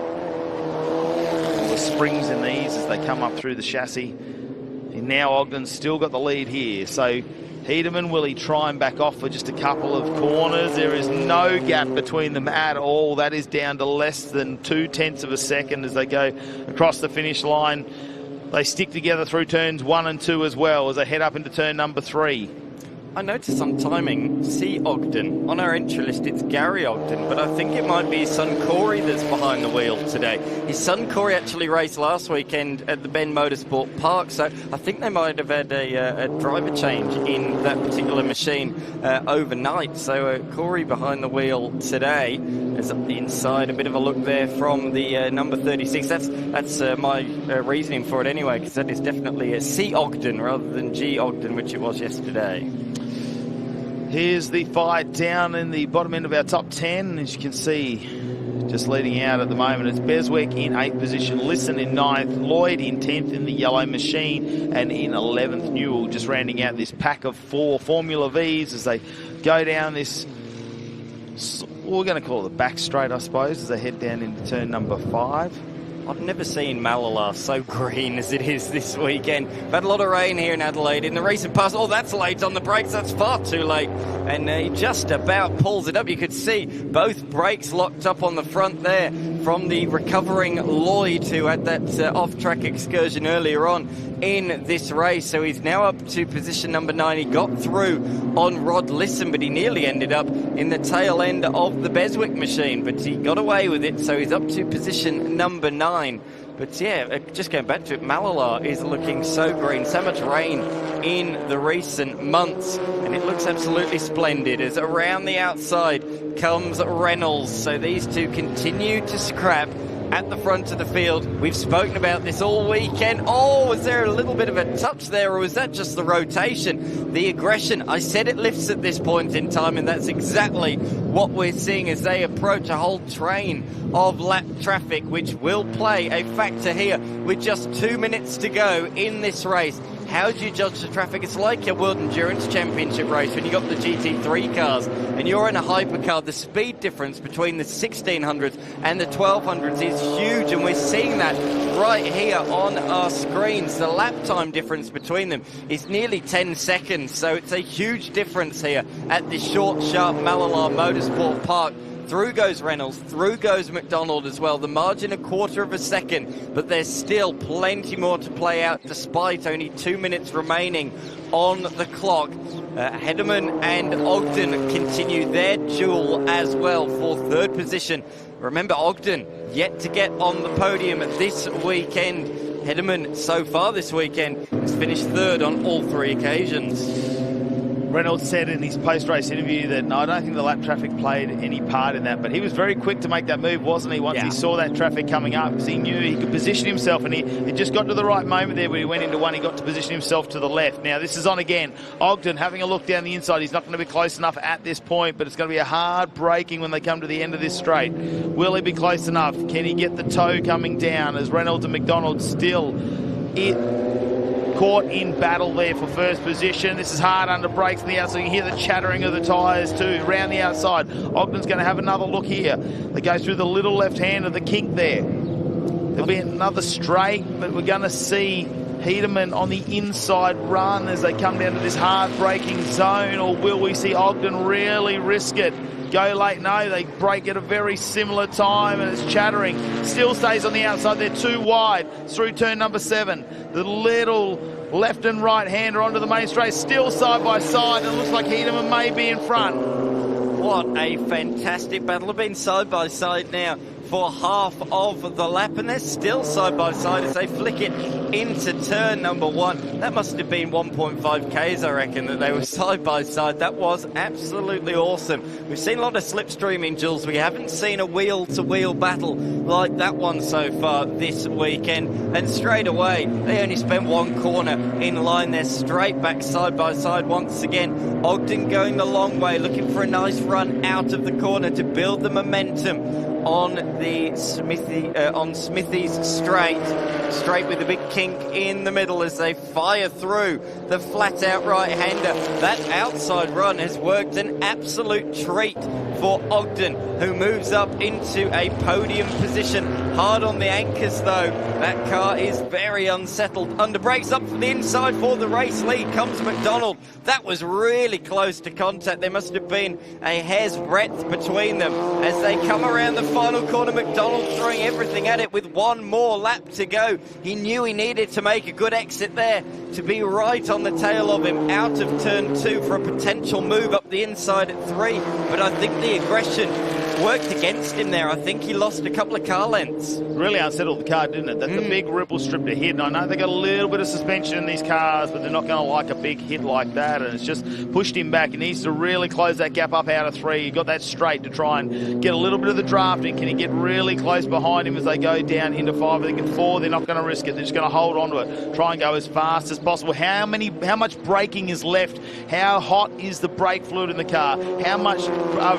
the springs in these as they come up through the chassis. And now Ogden's still got the lead here. So Heederman, will he try and back off for just a couple of corners? There is no gap between them at all. That is down to less than 0.2 of a second as they go across the finish line. They stick together through turns 1 and 2 as well as they head up into turn number 3. I noticed on timing, C. Ogden. On our entry list, it's Gary Ogden, but I think it might be his son Corey that's behind the wheel today. His son Corey actually raced last weekend at the Bend Motorsport Park, so I think they might have had a driver change in that particular machine overnight. So Corey behind the wheel today is up the inside. A bit of a look there from the number 36. That's my reasoning for it anyway, because that is definitely a C. Ogden rather than G. Ogden, which it was yesterday. Here's the fight down in the bottom end of our top 10. As you can see, just leading out at the moment, it's Beswick in 8th position, Lisson in 9th, Lloyd in 10th in the yellow machine, and in 11th, Newell, just rounding out this pack of 4 Formula Vs as they go down this, we're going to call it the back straight, I suppose, as they head down into turn number 5. I've never seen Mallala so green as it is this weekend. We've had a lot of rain here in Adelaide in the recent past. Oh, that's late on the brakes. That's far too late. And he just about pulls it up. You could see both brakes locked up on the front there from the recovering Lloyd, who had that off-track excursion earlier on. in this race. So he's now up to position number 9. He got through on Rod Lisson, but he nearly ended up in the tail end of the Beswick machine, but he got away with it, so he's up to position number 9. But yeah, just going back to it, Mallala is looking so green, so much rain in the recent months, and it looks absolutely splendid as around the outside comes Reynolds. So these two continue to scrap at the front of the field. We've spoken about this all weekend. Oh, was there a little bit of a touch there, or was that just the rotation? The aggression, I said it lifts at this point in time, and that's exactly what we're seeing as they approach a whole train of lap traffic, which will play a factor here with just 2 minutes to go in this race. How do you judge the traffic? It's like your World Endurance Championship race when you got the GT3 cars and you're in a hypercar. The speed difference between the 1600s and the 1200s is huge, and we're seeing that right here on our screens. The lap time difference between them is nearly 10 seconds, so it's a huge difference here at this short, sharp Mallala Motorsport Park. Through goes Reynolds, through goes McDonald as well. The margin a quarter of a second, but there's still plenty more to play out despite only 2 minutes remaining on the clock. Hedderman and Ogden continue their duel as well for third position. Remember, Ogden yet to get on the podium this weekend. Hedderman so far this weekend has finished third on all 3 occasions. Reynolds said in his post-race interview that, no, I don't think the lap traffic played any part in that, but he was very quick to make that move, wasn't he, once he saw that traffic coming up, because he knew he could position himself, and he just got to the right moment there where he went into one. He got to position himself to the left. Now, this is on again. Ogden having a look down the inside. He's not going to be close enough at this point, but it's going to be a hard braking when they come to the end of this straight. Will he be close enough? Can he get the toe coming down as Reynolds and McDonald still caught in battle there for first position? This is hard under brakes on the outside. You can hear the chattering of the tyres too around the outside. Ogden's going to have another look here. They go through the little left hand of the kink there. There'll be another straight, but we're going to see Hedderman on the inside run as they come down to this hard braking zone, or will we see Ogden really risk it? Go late? No, they brake at a very similar time, and it's chattering. Still stays on the outside. They're too wide through turn number 7. The little left and right hander onto the main straight, still side by side, and it looks like Hedderman may be in front. What a fantastic battle. They've been side by side now for half of the lap, and they're still side by side as they flick it into turn number 1. That must have been 1.5 Ks, I reckon, that they were side by side. That was absolutely awesome. We've seen a lot of slipstreaming duels. We haven't seen a wheel-to-wheel battle like that one so far this weekend. And straight away, they only spent 1 corner in line. They're straight back side by side once again. Ogden going the long way, looking for a nice run out of the corner to build the momentum on the Smithy's straight with a big kink in the middle as they fire through the flat-out right-hander. That outside run has worked an absolute treat for Ogden, who moves up into a podium position. Hard on the anchors, though. That car is very unsettled. Under brakes up from the inside for the race lead comes McDonald. That was really close to contact. There must have been a hair's breadth between them as they come around the final corner. McDonald throwing everything at it with 1 more lap to go. He knew he needed to make a good exit there to be right on the tail of him out of turn 2 for a potential move up the inside at 3. But I think the aggression worked against him there. I think he lost a couple of car lengths. Really unsettled the car, didn't it? That's a big ripple strip to hit. And I know they got a little bit of suspension in these cars, but they're not going to like a big hit like that. And it's just pushed him back. He needs to really close that gap up out of 3. He got that straight to try and get a little bit of the drafting. Can he get really close behind him as they go down into 5? I think at 4, they're not going to risk it. They're just going to hold on to it. Try and go as fast as possible. How much braking is left? How hot is the brake fluid in the car? How much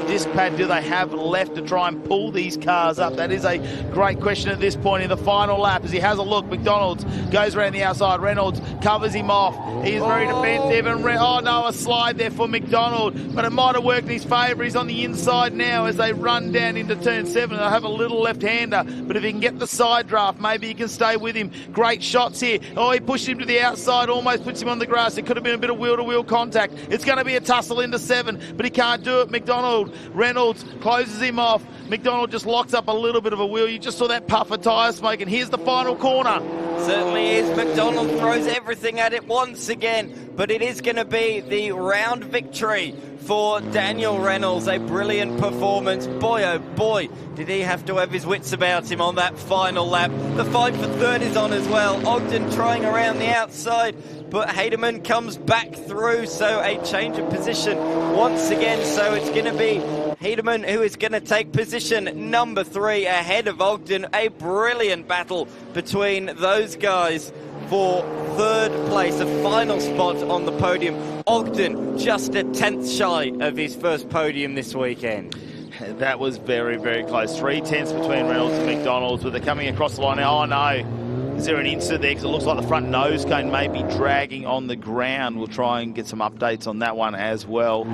disc pad do they have left to try and pull these cars up? That is a great question at this point in the final lap. As he has a look, McDonald goes around the outside. Reynolds covers him off. He's very defensive, and a slide there for McDonald, but it might have worked in his favour. He's on the inside now as they run down into turn 7. They'll have a little left-hander, but if he can get the side draft, maybe he can stay with him. Great shots here. Oh, he pushed him to the outside, almost puts him on the grass. It could have been a bit of wheel-to-wheel contact. It's going to be a tussle into 7, but he can't do it. McDonald, Reynolds closes him off. McDonald just locks up a little bit of a wheel. You just saw that puff of tyre smoke, and here's the final corner. Certainly is. McDonald throws everything at it once again, but it is going to be the round victory for Daniel Reynolds. A brilliant performance. Boy, oh boy, did he have to have his wits about him on that final lap. The fight for third is on as well. Ogden trying around the outside, but Haderman comes back through, so a change of position once again. So it's going to be Haderman who is going to take position number 3 ahead of Ogden. A brilliant battle between those guys for third place, a final spot on the podium. Ogden just a 10th shy of his first podium this weekend. That was very, very close. 3/10 between Reynolds and McDonald's, but they're coming across the line now. Oh no, is there an insert there? Because it looks like the front nose cone may be dragging on the ground. We'll try and get some updates on that one as well.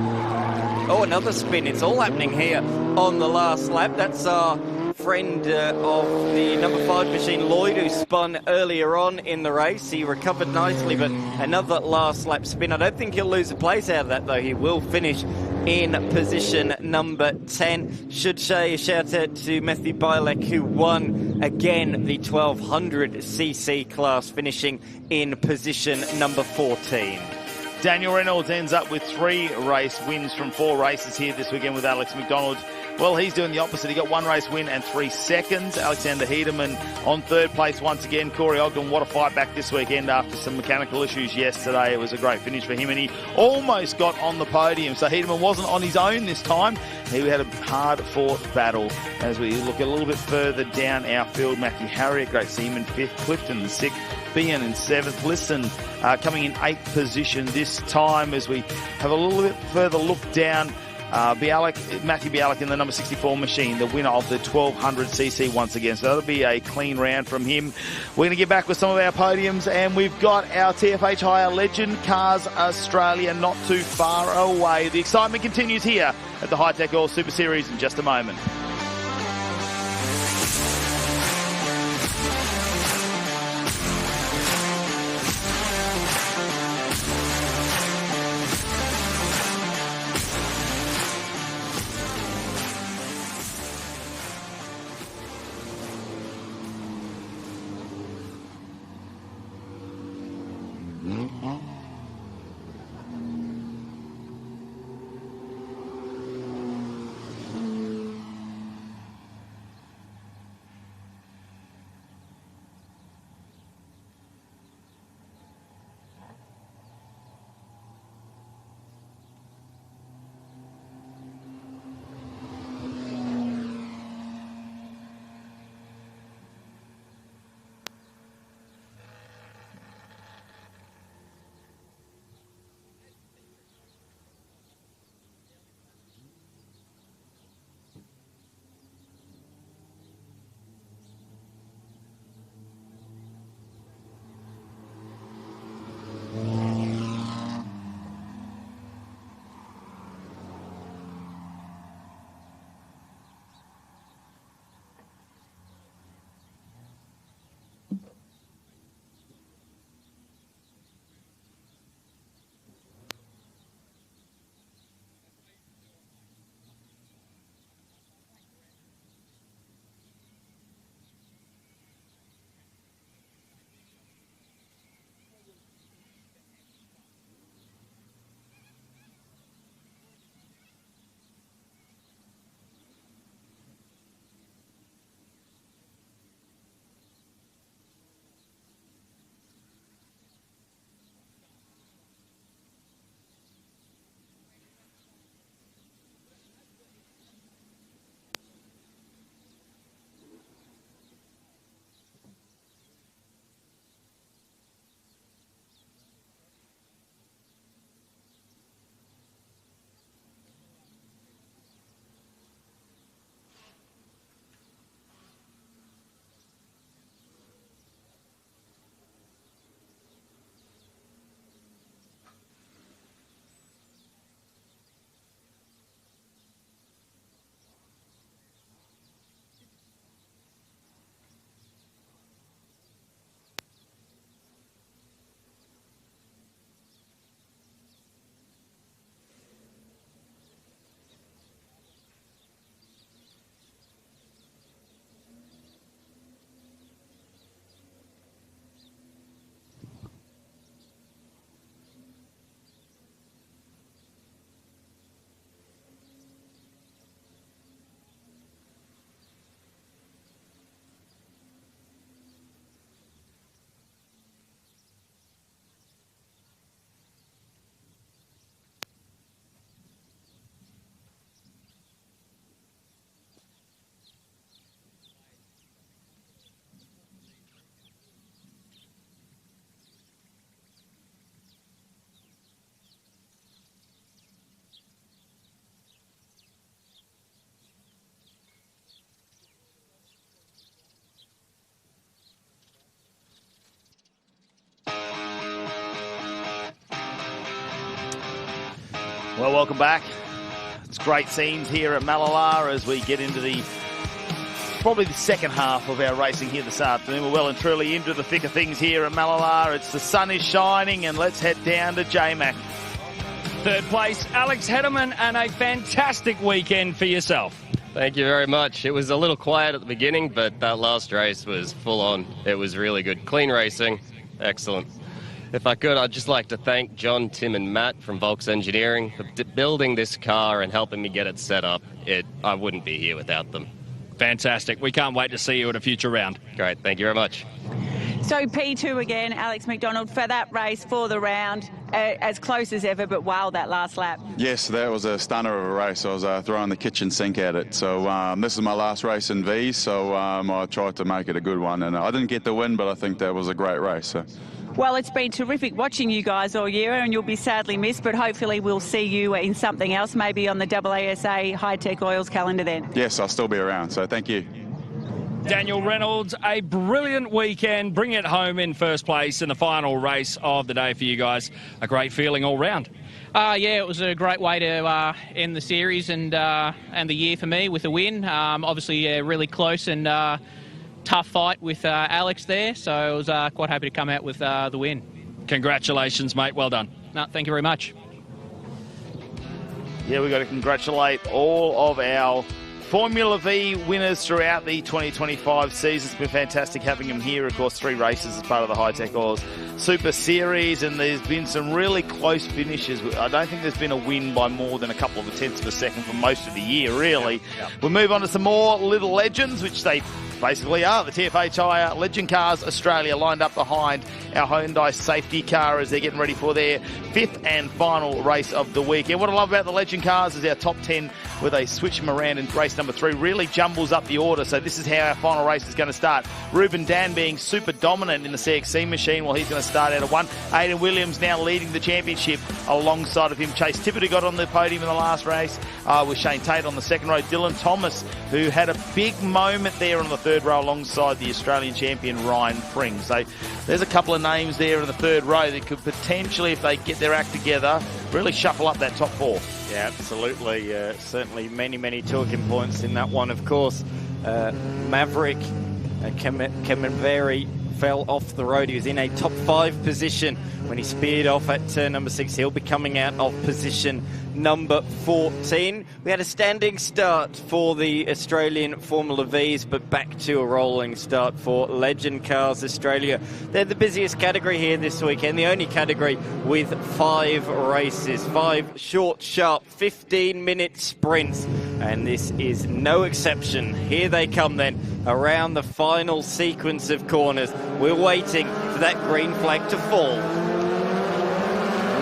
Oh, another spin. It's all happening here on the last lap. That's our friend of the number 5 machine, Lloyd, who spun earlier on in the race. He recovered nicely, but another last lap spin. I don't think he'll lose a place out of that, though. He will finish in position number 10. Should say a shout out to Matthew Bilek, who won again the 1200cc class, finishing in position number 14. Daniel Reynolds ends up with 3 race wins from 4 races here this weekend with Alex McDonald. Well, he's doing the opposite. He got 1 race win and 3 seconds. Alexander Haderman on 3rd place once again. Corey Ogden, what a fight back this weekend after some mechanical issues yesterday. It was a great finish for him, and he almost got on the podium. So Haderman wasn't on his own this time. He had a hard-fought battle. As we look a little bit further down our field, Matthew Harriet, great seaman, 5th, Clifton 6th, Bean in 7th. Listen, coming in 8th position this time as we have a little bit further look down. Matthew Bialik in the number 64 machine, the winner of the 1200cc once again. So that'll be a clean round from him. We're going to get back with some of our podiums, and we've got our TFH Hire Legend Cars Australia not too far away. The excitement continues here at the Hi-Tec All Super Series in just a moment. Well, welcome back. It's great scenes here at Mallala as we get into probably the second half of our racing here this afternoon. We're well and truly into the thick of things here at Mallala. The sun is shining, and let's head down to J-Mac. Third place, Alex Hedderman, and a fantastic weekend for yourself. Thank you very much. It was a little quiet at the beginning, but that last race was full on. It was really good. Clean racing. Excellent. If I could, I'd just like to thank John, Tim and Matt from Volks Engineering for building this car and helping me get it set up. I wouldn't be here without them. Fantastic. We can't wait to see you at a future round. Great. Thank you very much. So P2 again, Alex McDonald, for that race, for the round, as close as ever, but wow, that last lap. Yes, that was a stunner of a race. I was throwing the kitchen sink at it. So this is my last race in V's, so I tried to make it a good one. And I didn't get the win, but I think that was a great race. So. Well, it's been terrific watching you guys all year, and you'll be sadly missed, but hopefully we'll see you in something else, maybe on the AASA Hi-Tec Oils calendar then. Yes, I'll still be around, so thank you. Daniel Reynolds, a brilliant weekend, bringing it home in first place in the final race of the day for you guys. A great feeling all round. Yeah, it was a great way to end the series and the year for me with a win. Obviously, really close and tough fight with Alex there, so I was quite happy to come out with the win. Congratulations, mate. Well done. No, thank you very much. Yeah, we've got to congratulate all of our Formula V winners throughout the 2025 season. It's been fantastic having them here. Of course, 3 races as part of the Hi-Tec Oils Super Series, and there's been some really close finishes. I don't think there's been a win by more than a couple of tenths of a second for most of the year, really. We'll move on to some more little legends, which they basically are. The TFHI Legend Cars Australia lined up behind our Hyundai safety car as they're getting ready for their 5th and final race of the weekend. What I love about the Legend Cars is our top 10, where they switch them around in race number 3, really jumbles up the order. So this is how our final race is going to start. Ruben Dan being super dominant in the CXC machine, while he's going to start out of 1. Aidan Williams now leading the championship alongside of him. Chase Tippett, who got on the podium in the last race, with Shane Tate on the second row. Dylan Thomas, who had a big moment there on the third row alongside the Australian champion Ryan Pring. So there's a couple of names there in the third row that could potentially, if they get their act together, really shuffle up that top 4. Yeah, absolutely. Certainly many talking points in that one, of course. Maverick Kemenveri fell off the road. He was in a top 5 position when he speared off at turn number 6. He'll be coming out of position number 14. We had a standing start for the Australian Formula Vs, but back to a rolling start for Legend Cars Australia. They're the busiest category here this weekend, the only category with 5 races, 5 short, sharp, 15-minute sprints, and this is no exception. Here they come then, around the final sequence of corners. We're waiting for that green flag to fall.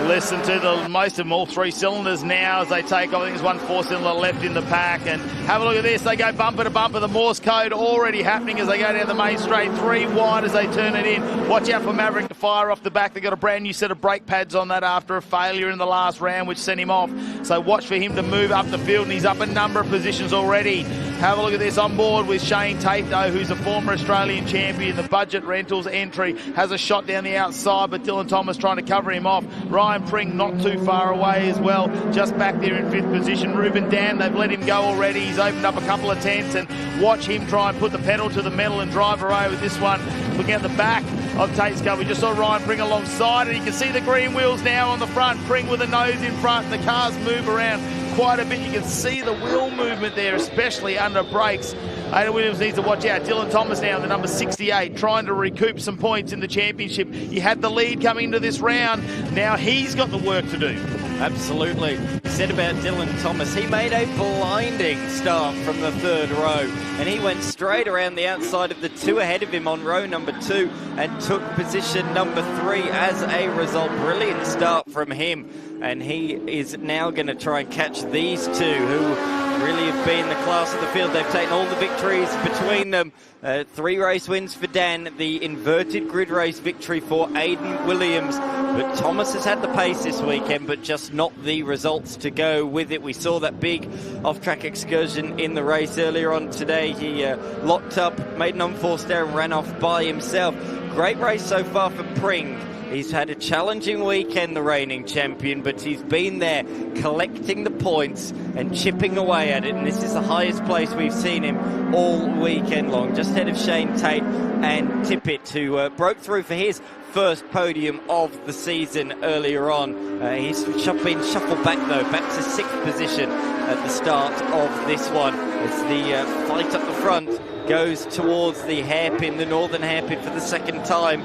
Listen to the most of them, all 3 cylinders now as they take off. I think there's 1 4-cylinder left in the pack. And have a look at this. They go bumper to bumper. The Morse code already happening as they go down the main straight. 3 wide as they turn it in. Watch out for Maverick to fire off the back. They've got a brand new set of brake pads on that after a failure in the last round, which sent him off. So watch for him to move up the field, and he's up a number of positions already. Have a look at this on board with Shane Tate, though, who's a former Australian champion. The budget rentals entry has a shot down the outside, but Dylan Thomas trying to cover him off. Ryan Pring not too far away as well, just back there in 5th position. Ruben Dan, they've let him go already. He's opened up a couple of tenths, and watch him try and put the pedal to the metal and drive away with this one. Looking at the back of Tate's car, we just saw Ryan Pring alongside, and you can see the green wheels now on the front. Pring with a nose in front, and the cars move around quite a bit. You can see the wheel movement there, especially under brakes. Aidan Williams needs to watch out. Dylan Thomas now, the number 68, trying to recoup some points in the championship. He had the lead coming into this round. Now he's got the work to do. Absolutely. He said about Dylan Thomas, he made a blinding start from the 3rd row, and he went straight around the outside of the 2 ahead of him on row number 2 and took position number 3 as a result. Brilliant start from him, and he is now going to try and catch these 2 who really have been the class of the field. They've taken all the victories between them. 3 race wins for Dan, the inverted grid race victory for Aidan Williams. But Thomas has had the pace this weekend, but just not the results to go with it. We saw that big off-track excursion in the race earlier on today. He locked up, made an unforced error and ran off by himself. Great race so far for Pring. He's had a challenging weekend, the reigning champion, but he's been there collecting the points and chipping away at it, and this is the highest place we've seen him all weekend long, just ahead of Shane Tate and Tippett, who broke through for his first podium of the season earlier on. He's been shuffled back, though, back to 6th position at the start of this one, as the fight up the front goes towards the hairpin, the northern hairpin, for the second time.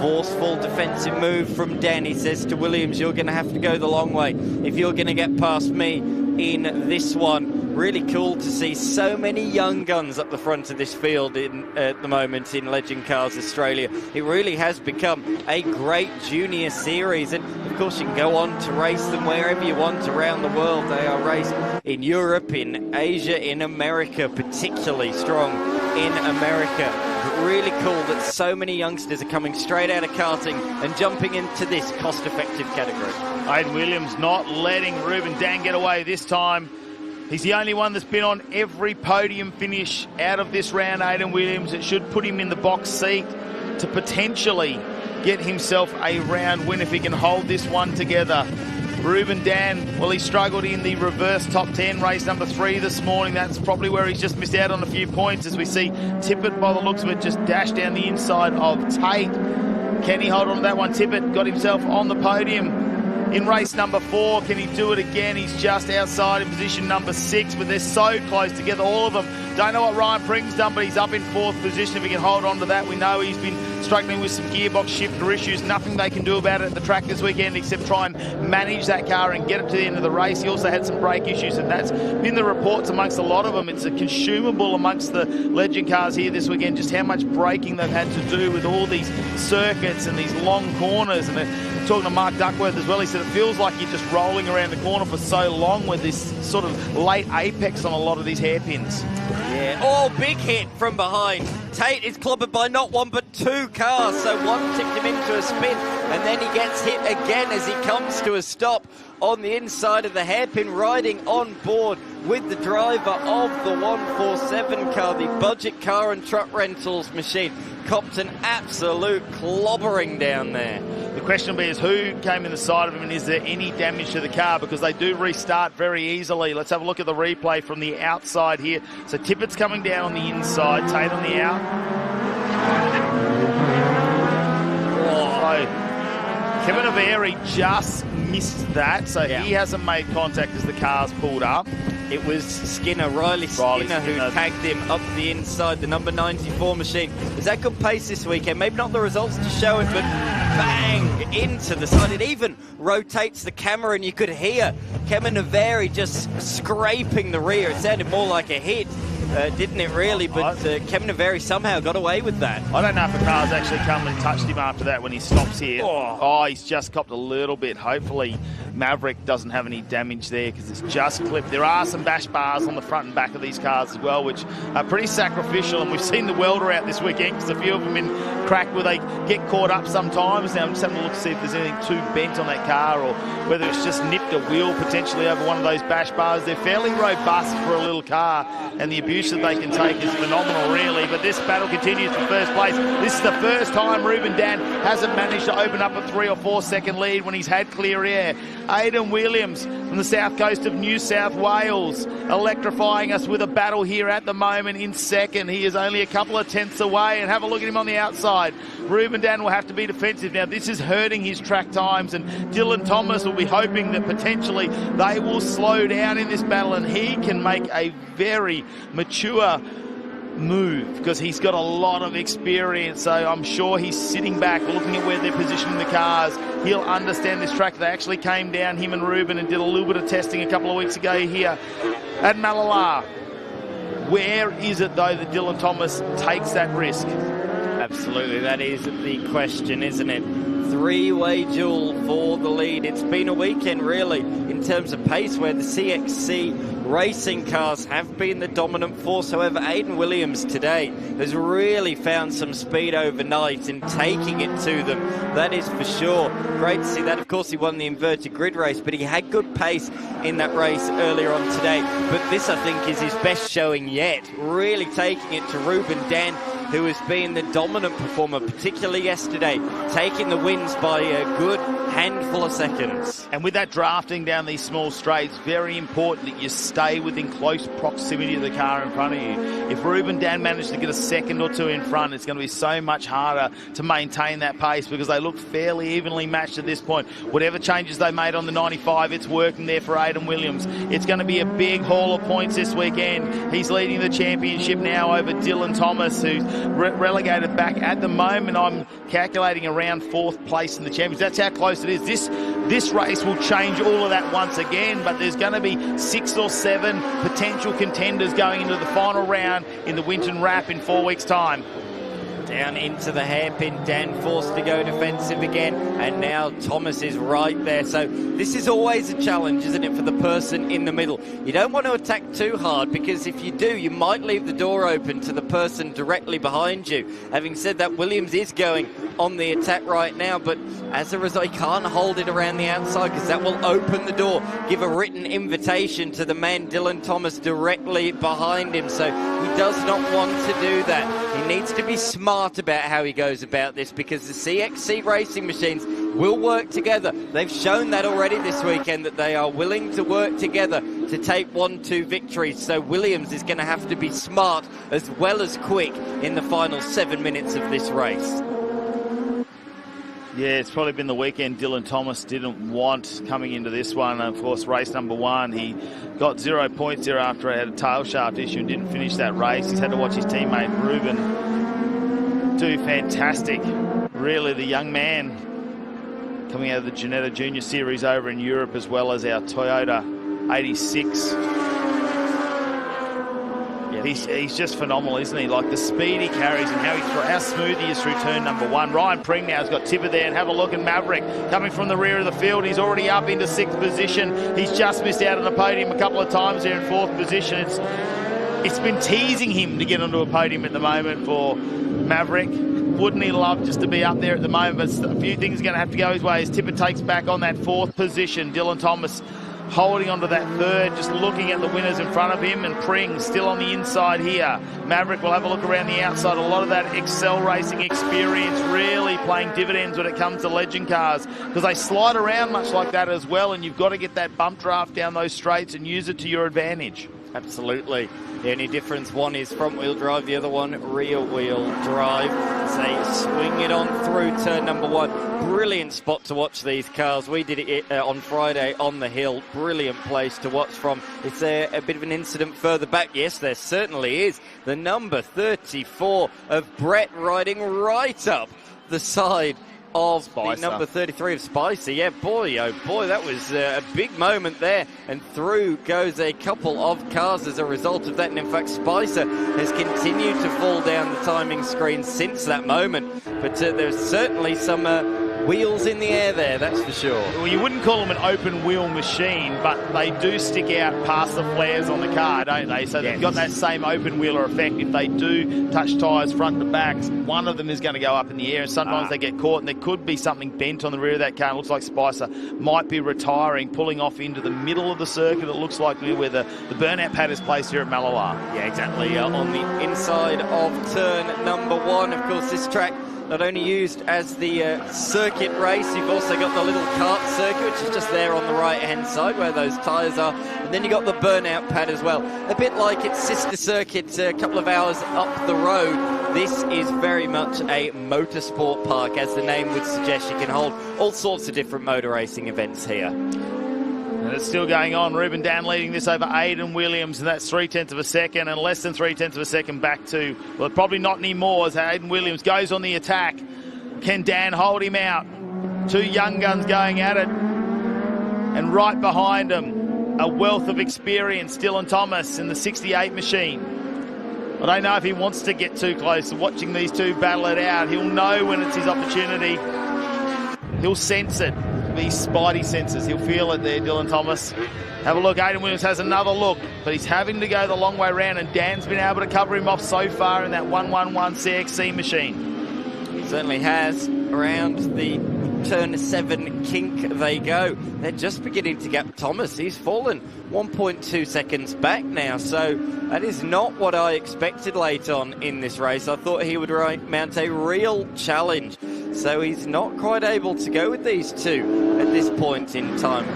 Forceful defensive move from Dan. He says to Williams, you're going to have to go the long way if you're going to get past me in this one. Really cool to see so many young guns up the front of this field at the moment in Legend Cars Australia. It really has become a great junior series, and of course you can go on to race them wherever you want around the world. They are raced in Europe, in Asia, in America, particularly strong in America. But really cool that so many youngsters are coming straight out of karting and jumping into this cost-effective category. Aidan Williams not letting Ruben Dan get away this time. He's the only one that's been on every podium finish out of this round, Aidan Williams. It should put him in the box seat to potentially get himself a round win if he can hold this one together. Ruben Dan, well, he struggled in the reverse top 10, race number 3 this morning. That's probably where he's just missed out on a few points, as we see Tippett, by the looks of it, just dash down the inside of Tate. Can he hold on to that one? Tippett got himself on the podium in race number 4. Can he do it again? He's just outside in position number 6, but they're so close together, all of them. Don't know what Ryan Pring's done, but he's up in 4th position. If he can hold on to that, we know he's been struggling with some gearbox shifter issues. Nothing they can do about it at the track this weekend except try and manage that car and get it to the end of the race. He also had some brake issues, and that's been the reports amongst a lot of them. It's a consumable amongst the Legend cars here this weekend, just how much braking they've had to do with all these circuits and these long corners. And talking to Mark Duckworth as well, he said it feels like you're just rolling around the corner for so long with this sort of late apex on a lot of these hairpins. Yeah, oh, big hit from behind. Tate is clobbered by not one but 2 cars, so one tipped him into a spin, and then he gets hit again as he comes to a stop on the inside of the hairpin, riding on board with the driver of the 147 car, the budget car and truck rentals machine. Copped an absolute clobbering down there. The question will be is who came in the side of him, and is there any damage to the car, because they do restart very easily. Let's have a look at the replay from the outside here. So Tippett's coming down on the inside, Tate on the out. So Kevin Averi just missed that, so he hasn't made contact as the car's pulled up. It was Skinner, Riley Skinner, who tagged him up the inside, the number 94 machine. Is that good pace this weekend? Maybe not the results to show it, but bang into the side. It even rotates the camera, and you could hear Kevin Averi just scraping the rear. It sounded more like a hit, didn't it really? But Kevin Averi somehow got away with that. I don't know if the car's actually come and touched him after that when he stops here. Oh, he's just copped a little bit. Hopefully Maverick doesn't have any damage there, because it's just clipped. There are some bash bars on the front and back of these cars as well, which are pretty sacrificial, and we've seen the welder out this weekend because a few of them in crack where they get caught up sometimes. Now I'm just having a look to see if there's anything too bent on that car, or whether it's just nipped a wheel potentially over one of those bash bars. They're fairly robust for a little car, and the abuse that they can take is phenomenal, really. But this battle continues for first place. This is the first time Ruben Dan hasn't managed to open up a 3 or 4 second lead when he's had clear air. Aidan Williams from the south coast of New South Wales electrifying us with a battle here at the moment in second. He is only a couple of tenths away, and have a look at him on the outside. Ruben Dan will have to be defensive now. This is hurting his track times, and Dylan Thomas will be hoping that potentially they will slow down in this battle, and he can make a very mature move because he's got a lot of experience. So I'm sure he's sitting back looking at where they're positioning the cars. He'll understand this track. They actually came down, him and Ruben, and did a little bit of testing a couple of weeks ago here at Mallala. Where is it though that Dylan Thomas takes that risk? Absolutely, that is the question, isn't it? Three-way duel for the lead. It's been a weekend really in terms of pace where the CXC racing cars have been the dominant force. However, Aidan Williams today has really found some speed overnight in taking it to them. That is for sure. Great to see that. Of course, he won the inverted grid race, but he had good pace in that race earlier on today. But this, I think, is his best showing yet. Really taking it to Ruben Dan. who has been the dominant performer, particularly yesterday, taking the wins by a good handful of seconds. And with that drafting down these small straights, very important that you stay within close proximity of the car in front of you. If Ruben Dan managed to get a second or two in front, it's going to be so much harder to maintain that pace because they look fairly evenly matched at this point. Whatever changes they made on the 95, it's working there for Aidan Williams. It's going to be a big haul of points this weekend. He's leading the championship now over Dylan Thomas, who's relegated back at the moment. I'm calculating around 4th place in the championship. That's how close it is. This race will change all of that once again, but there's going to be 6 or 7 potential contenders going into the final round in the Winton Wrap in 4 weeks' time. Down into the hairpin, Dan forced to go defensive again, and now Thomas is right there. So this is always a challenge, isn't it, for the person in the middle? You don't want to attack too hard, because if you do, you might leave the door open to the person directly behind you. Having said that, Williams is going on the attack right now, but as a result, he can't hold it around the outside because that will open the door, give a written invitation to the man Dylan Thomas directly behind him. So he does not want to do that. He needs to be smart about how he goes about this, because the CXC racing machines will work together. They've shown that already this weekend, that they are willing to work together to take 1-2 victories. So Williams is going to have to be smart as well as quick in the final 7 minutes of this race. Yeah, it's probably been the weekend Dylan Thomas didn't want coming into this one. Of course, race number 1, he got 0 points there after he had a tail shaft issue and didn't finish that race. He's had to watch his teammate Ruben do fantastic. Really, the young man coming out of the Ginetta Junior Series over in Europe, as well as our Toyota 86. He's just phenomenal, isn't he? Like the speed he carries and how smooth he is through turn number 1. Ryan Pring now has got Tipper there, and have a look at Maverick coming from the rear of the field. He's already up into 6th position. He's just missed out on the podium a couple of times there in 4th position. It's been teasing him to get onto a podium at the moment for Maverick. Wouldn't he love just to be up there at the moment? But a few things are going to have to go his way as Tipper takes back on that 4th position. Dylan Thomas holding onto that 3rd, just looking at the winners in front of him, and Pring still on the inside here. Maverick will have a look around the outside. A lot of that Excel racing experience really playing dividends when it comes to legend cars, because they slide around much like that as well, and you've got to get that bump draft down those straights and use it to your advantage. Absolutely. The only difference, one is front-wheel drive, the other one rear-wheel drive. As they swing it on through turn number 1. Brilliant spot to watch these cars. We did it on Friday on the hill. Brilliant place to watch from. Is there a bit of an incident further back? Yes, there certainly is. The number 34 of Brett riding right up the side of Spicer. The number 33 of Spicer. Yeah, boy, oh boy, that was a big moment there. And through goes a couple of cars as a result of that. And in fact, Spicer has continued to fall down the timing screen since that moment. But there's certainly some wheels in the air there, that's for sure. Well, you wouldn't call them an open wheel machine, but they do stick out past the flares on the car, don't they? So they've got that same open wheeler effect. If they do touch tyres front to back, one of them is going to go up in the air, and sometimes they get caught, and there could be something bent on the rear of that car. It looks like Spicer might be retiring, pulling off into the middle of the circuit. It looks like where the burnout pad is placed here at Mallala. Yeah, exactly. On the inside of turn number 1, of course, this track not only used as the circuit race, you've also got the little kart circuit, which is just there on the right-hand side where those tyres are. And then you've got the burnout pad as well. A bit like its sister circuit a couple of hours up the road. This is very much a motorsport park, as the name would suggest. You can hold all sorts of different motor racing events here. And it's still going on. Ruben Dan leading this over Aidan Williams, and that's 0.3 of a second, and less than 0.3 of a second back to, well, probably not anymore, as Aidan Williams goes on the attack. Can Dan hold him out? 2 young guns going at it. And right behind him, a wealth of experience, Dylan Thomas in the 68 machine. I don't know if he wants to get too close. Watching these two battle it out, he'll know when it's his opportunity. He'll sense it. These spidey senses. He'll feel it there, Dylan Thomas. Have a look. Aidan Williams has another look, but he's having to go the long way around, and Dan's been able to cover him off so far in that 111 CXC machine. He certainly has. Around the turn 7 kink they go. They're just beginning to get Thomas. He's fallen 1.2 seconds back now, so that is not what I expected late on in this race. I thought he would mount a real challenge, so he's not quite able to go with these two at this point in time.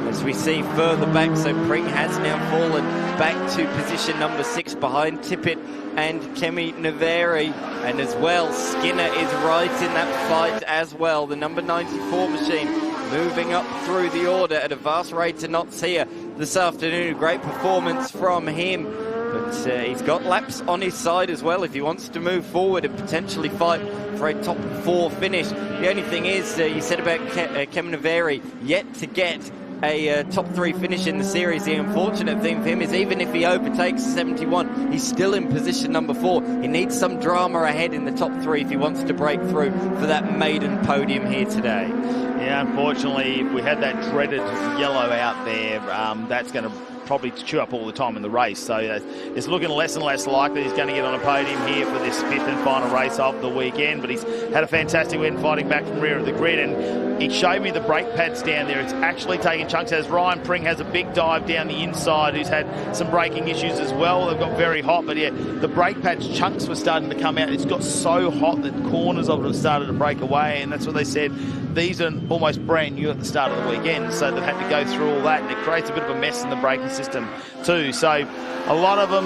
As we see further back, so Pring has now fallen back to position number 6 behind Tippett and Kemi Naveri. And as well, Skinner is right in that fight as well. The number 94 machine moving up through the order at a vast rate of knots here this afternoon. Great performance from him. But he's got laps on his side as well if he wants to move forward and potentially fight for a top 4 finish. The only thing is, you said about Kemi Naveri, yet to get a top 3 finish in the series. The unfortunate thing for him is even if he overtakes 71, he's still in position number 4. He needs some drama ahead in the top 3 if he wants to break through for that maiden podium here today. Yeah, unfortunately, if we had that dreaded yellow out there, that's going to probably chew up all the time in the race. So it's looking less and less likely he's going to get on a podium here for this 5th and final race of the weekend. But he's had a fantastic win fighting back from rear of the grid, and it showed me the brake pads down there. It's actually taking chunks, as Ryan Pring has a big dive down the inside, who's had some braking issues as well. They've got very hot, but yeah, the brake pads chunks were starting to come out. It's got so hot that corners of it have started to break away, and that's what they said. These are almost brand new at the start of the weekend, so they've had to go through all that, and it creates a bit of a mess in the braking system too. So a lot of them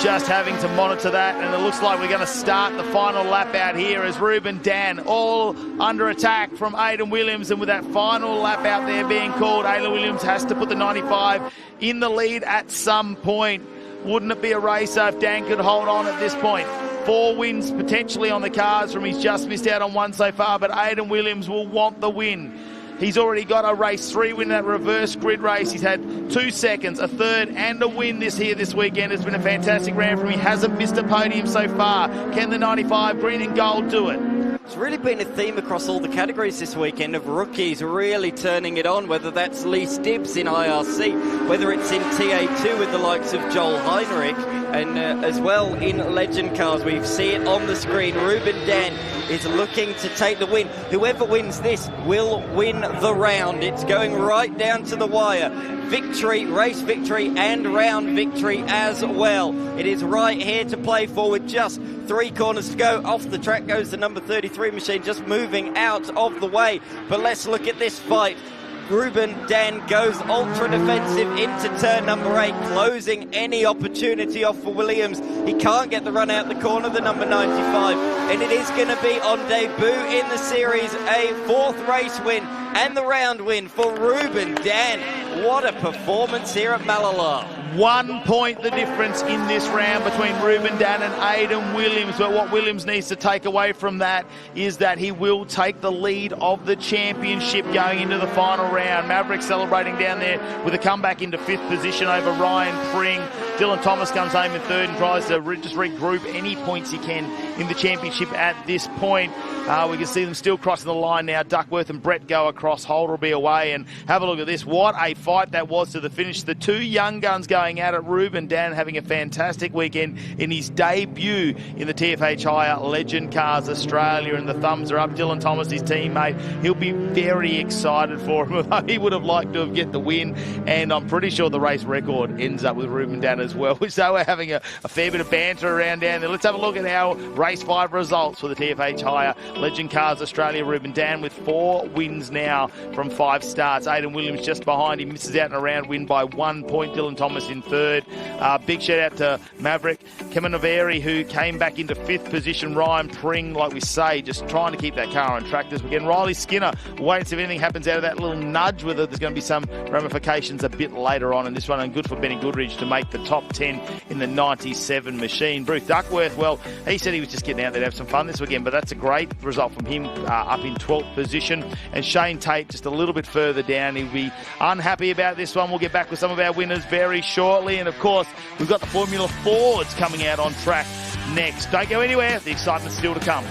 just having to monitor that, and it looks like we're going to start the final lap out here as Ruben Dan all under attack from Aidan Williams, and with that final lap out there being called, Aidan Williams has to put the 95 in the lead at some point. Wouldn't it be a racer if Dan could hold on at this point? 4 wins potentially on the cards from he's just missed out on 1 so far, but Aidan Williams will want the win. He's already got a race 3 win in that reverse grid race. He's had 2 seconds, a 3rd and a win this weekend. It's been a fantastic round for him. He hasn't missed a podium so far. Can the 95 green and gold do it? It's really been a theme across all the categories this weekend of rookies really turning it on, whether that's Lee Stibbs in IRC, whether it's in TA2 with the likes of Joel Heinrich, and as well in Legend Cars. We see it on the screen. Ruben Dan is looking to take the win. Whoever wins this will win the round. It's going right down to the wire. Victory, race victory and round victory as well. It is right here to play for with just 3 corners to go. Off the track goes the number 33 machine, just moving out of the way. But let's look at this fight. Ruben Dan goes ultra defensive into turn number 8, closing any opportunity off for Williams. He can't get the run out the corner, the number 95, and it is going to be on debut in the series, a 4th race win and the round win for Ruben Dan. What a performance here at Mallala. 1 point the difference in this round between Ruben Dan and Aidan Williams, but what Williams needs to take away from that is that he will take the lead of the championship going into the final round. Maverick celebrating down there with a comeback into 5th position over Ryan Pring. Dylan Thomas comes home in 3rd and tries to just regroup any points he can in the championship at this point. We can see them still crossing the line now. Duckworth and Brett go across. Holder will be away, and have a look at this. What a fight that was to the finish. The 2 young guns going at it. Ruben Dan having a fantastic weekend in his debut in the TFH Hire Legend Cars Australia, and the thumbs are up. Dylan Thomas, his teammate, he'll be very excited for him. He would have liked to have get the win, and I'm pretty sure the race record ends up with Ruben Dan as well. So we're having a fair bit of banter around down there. Let's have a look at our race 5 results for the TFH Hire Legend Cars Australia. Ruben Dan with 4 wins now from 5 starts. Aidan Williams just behind him, misses out in a round win by 1 point. Dylan Thomas in 3rd. Big shout out to Maverick Kemanaveri, who came back into 5th position. Ryan Pring, like we say, just trying to keep that car on track this weekend. Riley Skinner, wait and see if anything happens out of that little nudge, whether there's going to be some ramifications a bit later on in this one. And good for Benny Goodridge to make the top 10 in the 97 machine. Bruce Duckworth, well, he said he was just getting out there to have some fun this weekend, but that's a great result from him, up in 12th position. And Shane Tate just a little bit further down. He'll be unhappy about this one. We'll get back with some of our winners very shortly. And of course, we've got the Formula Fords coming out on track next. Don't go anywhere. The excitement's still to come.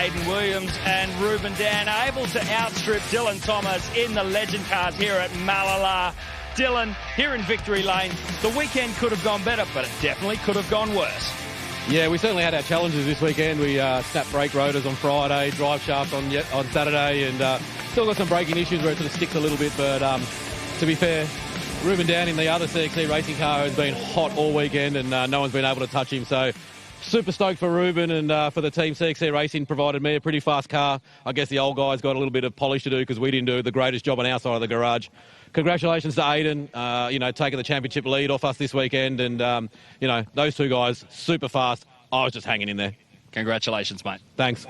Aidan Williams and Ruben Dan able to outstrip Dylan Thomas in the legend cars here at Mallala. Dylan, here in Victory Lane, the weekend could have gone better, but it definitely could have gone worse. Yeah, we certainly had our challenges this weekend. We snapped brake rotors on Friday, drive shafts on Saturday, and still got some braking issues where it sort of sticks a little bit. But to be fair, Ruben down in the other CXC racing car has been hot all weekend, and no one's been able to touch him. So super stoked for Ruben and for the team. CXC Racing provided me a pretty fast car. I guess the old guys got a little bit of polish to do because we didn't do the greatest job on our side of the garage. Congratulations to Aidan, taking the championship lead off us this weekend. And, those two guys, super fast. I was just hanging in there. Congratulations, mate. Thanks.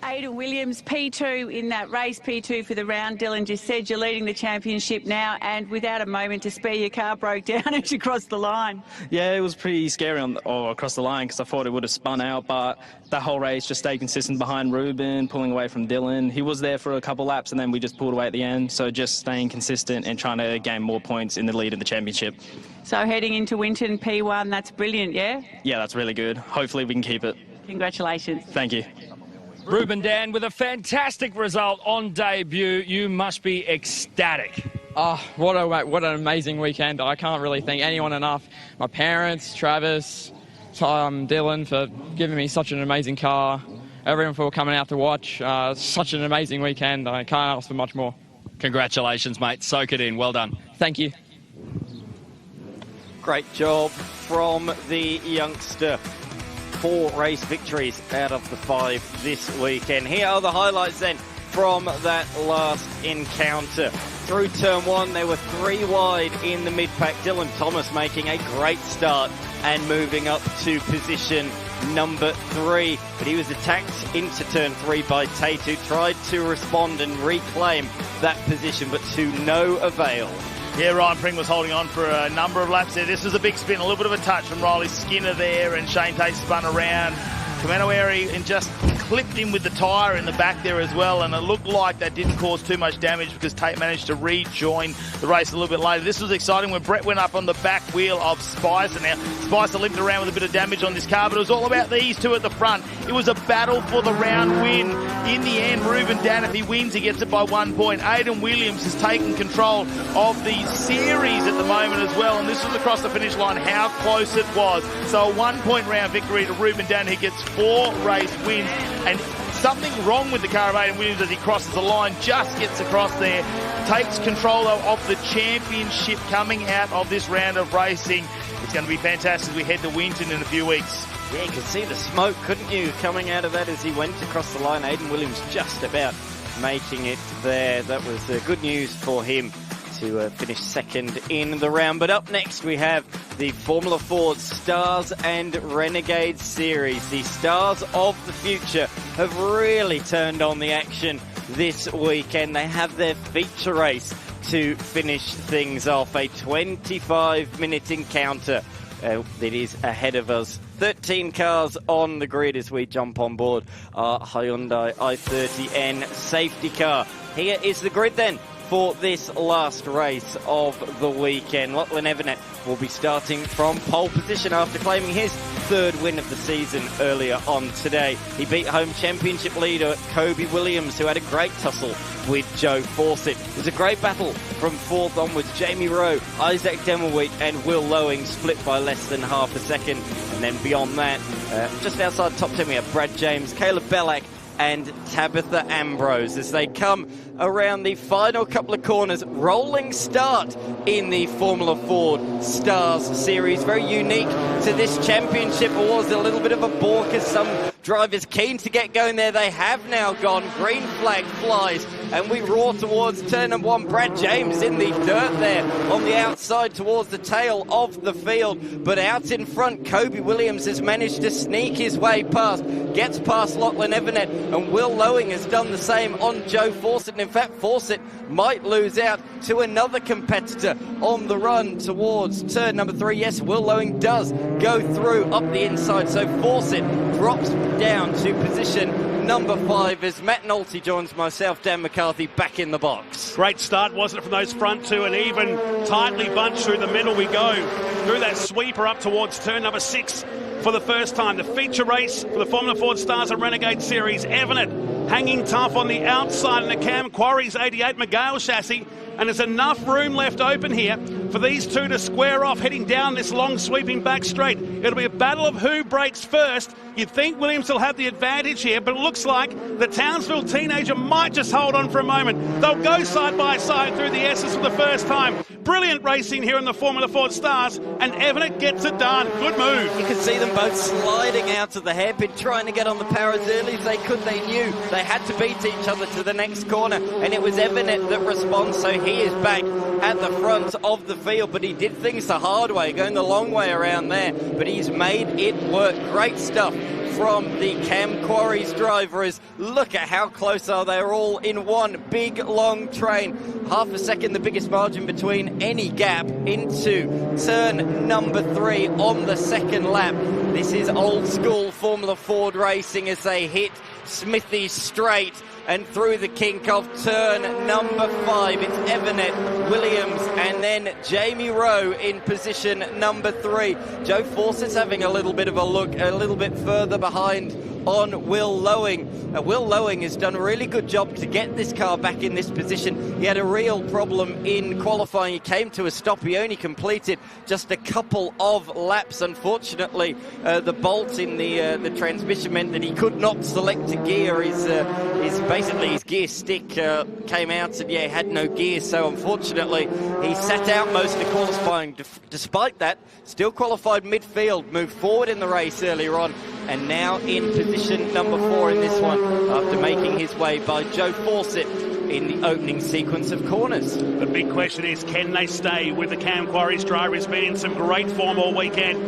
Aidan Williams, P2 in that race, P2 for the round. Dylan just said you're leading the championship now, and without a moment to spare, your car broke down as you crossed the line. Yeah, it was pretty scary across the line because I thought it would have spun out, but that whole race just stayed consistent behind Ruben, pulling away from Dylan. He was there for a couple laps, and then we just pulled away at the end. So just staying consistent and trying to gain more points in the lead of the championship. So heading into Winton P1, that's brilliant, yeah? Yeah, that's really good. Hopefully we can keep it. Congratulations. Thank you. Ruben Dan with a fantastic result on debut. You must be ecstatic. Oh, what an amazing weekend. I can't really thank anyone enough. My parents, Travis, Dylan for giving me such an amazing car. Everyone for coming out to watch. Such an amazing weekend. I can't ask for much more. Congratulations, mate. Soak it in. Well done. Thank you. Great job from the youngster. 4 race victories out of the 5 this weekend. Here are the highlights then from that last encounter. Through turn 1, they were 3 wide in the mid-pack. Dylan Thomas making a great start and moving up to position number 3. But he was attacked into turn 3 by Tate, who tried to respond and reclaim that position, but to no avail. Yeah, Ryan Pring was holding on for a number of laps there. This was a big spin, a little bit of a touch from Riley Skinner there, and Shane Tate spun around. Kamanoeri and just clipped him with the tyre in the back there as well, and it looked like that didn't cause too much damage because Tate managed to rejoin the race a little bit later. This was exciting when Brett went up on the back wheel of Spicer. Now, Spicer limped around with a bit of damage on this car, but it was all about these two at the front. It was a battle for the round win. In the end, Ruben Dan, if he wins, he gets it by 1 point. Aidan Williams has taken control of the series at the moment as well, and this was across the finish line, how close it was. So a 1 point round victory to Ruben Dan, who gets 4 race wins, and something wrong with the car of Aidan Williams as he crosses the line, just gets across there, takes control of the championship coming out of this round of racing. It's going to be fantastic as we head to Winton in a few weeks. Yeah, you could see the smoke, couldn't you, coming out of that as he went across the line. Aidan Williams just about making it there. That was good news for him to finish second in the round. But up next we have the Formula Ford Stars and Renegades Series. The stars of the future have really turned on the action this weekend. They have their feature race to finish things off. A 25-minute encounter that is ahead of us. 13 cars on the grid as we jump on board our Hyundai i30N safety car. Here is the grid then for this last race of the weekend. Lachlan Everett will be starting from pole position after claiming his 3rd win of the season earlier on today. He beat home championship leader Kobe Williams, who had a great tussle with Joe Fawcett. It was a great battle from 4th onwards. Jamie Rowe, Isaac Demmelwheat and Will Lowing split by less than half a second. And then beyond that, just outside top 10, we have Brad James, Caleb Bellack and Tabitha Ambrose as they come around the final couple of corners. Rolling start in the Formula Ford Stars Series. Very unique to this championship. It was a little bit of a balk as some drivers keen to get going there. They have now gone. Green flag flies and we roar towards turn number 1. Brad James in the dirt there on the outside towards the tail of the field. But out in front, Kobe Williams has managed to sneak his way past. Gets past Lachlan Everett, and Will Lowing has done the same on Joe Fawcett. And in fact, Fawcett might lose out to another competitor on the run towards turn number 3. Yes, Will Lowing does go through up the inside, so Fawcett drops down to position number 5 as Matt Nolte joins myself, Dan McCarthy, back in the box. Great start, wasn't it, from those front two, and even tightly bunched through the middle we go. Through that sweeper up towards turn number 6. for the first time. The feature race for the Formula Ford Stars and Renegade Series. Evanet hanging tough on the outside in the Cam Quarry's 88 Magale chassis. And there's enough room left open here for these two to square off, heading down this long sweeping back straight. It'll be a battle of who breaks first. You'd think Williams will have the advantage here, but it looks like the Townsville teenager might just hold on for a moment. They'll go side by side through the S's for the first time. Brilliant racing here in the Formula Ford Stars, and Evanet gets it done. Good move. You can see them both sliding out of the hairpin, trying to get on the power as early as they could. They knew they had to beat each other to the next corner, and it was Evanet that responds, so he is back at the front of the field, but he did things the hard way, going the long way around there, but he's made it work. Great stuff from the Cam Quarry's drivers. Look at how close are they. They're all in one big long train. Half a second the biggest margin between any gap into turn number 3 on the second lap. This is old school Formula Ford racing as they hit Smithy straight and through the kink of turn number 5. It's Evanet, Williams, and then Jamie Rowe in position number 3. Joe Fawcett's having a little bit of a look, a little bit further behind on Will Lowing. Will Lowing has done a really good job to get this car back in this position. He had a real problem in qualifying. He came to a stop. He only completed just a couple of laps. Unfortunately, the bolt in the transmission meant that he could not select a gear. His gear stick came out and had no gear. So unfortunately, he sat out most of qualifying. Despite that, still qualified midfield, moved forward in the race earlier on, and now in position number 4 in this one after making his way by Joe Fawcett in the opening sequence of corners. The big question is, can they stay with the Cam Quarry's driver? He's been in some great form all weekend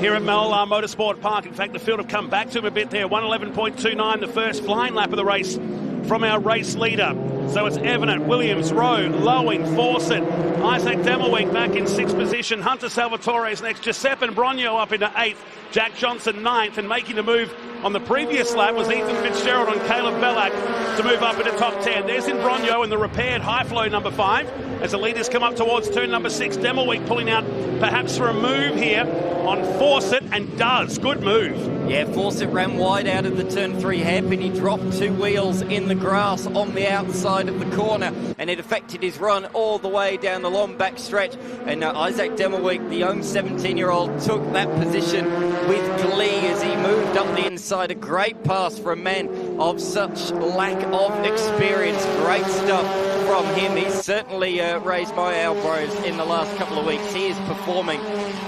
here at Mallala Motorsport Park. In fact, the field have come back to him a bit there. 1:11.29, the first flying lap of the race from our race leader. So it's Evanet, Williams, Rowe, Lowing, Fawcett, Isaac Demelwing back in 6th position. Hunter Salvatore is next. Giuseppe Brogno up into 8th. Jack Johnson 9th, and making the move on the previous lap was Ethan Fitzgerald and Caleb Bellac to move up into top 10. There's Brogno in the repaired high flow number 5 as the leaders come up towards turn number 6. Demelwing pulling out perhaps for a move here on Fawcett, and does. Good move. Yeah, Fawcett ran wide out of the turn 3 hairpin. He dropped 2 wheels in the grass on the outside of the corner, and it affected his run all the way down the long back stretch. And Isaac Demelwing, the young 17-year-old, took that position with glee as he moved up the inside. A great pass for a man of such lack of experience. Great stuff from him. He's certainly raised my eyebrows in the last couple of weeks. He is performing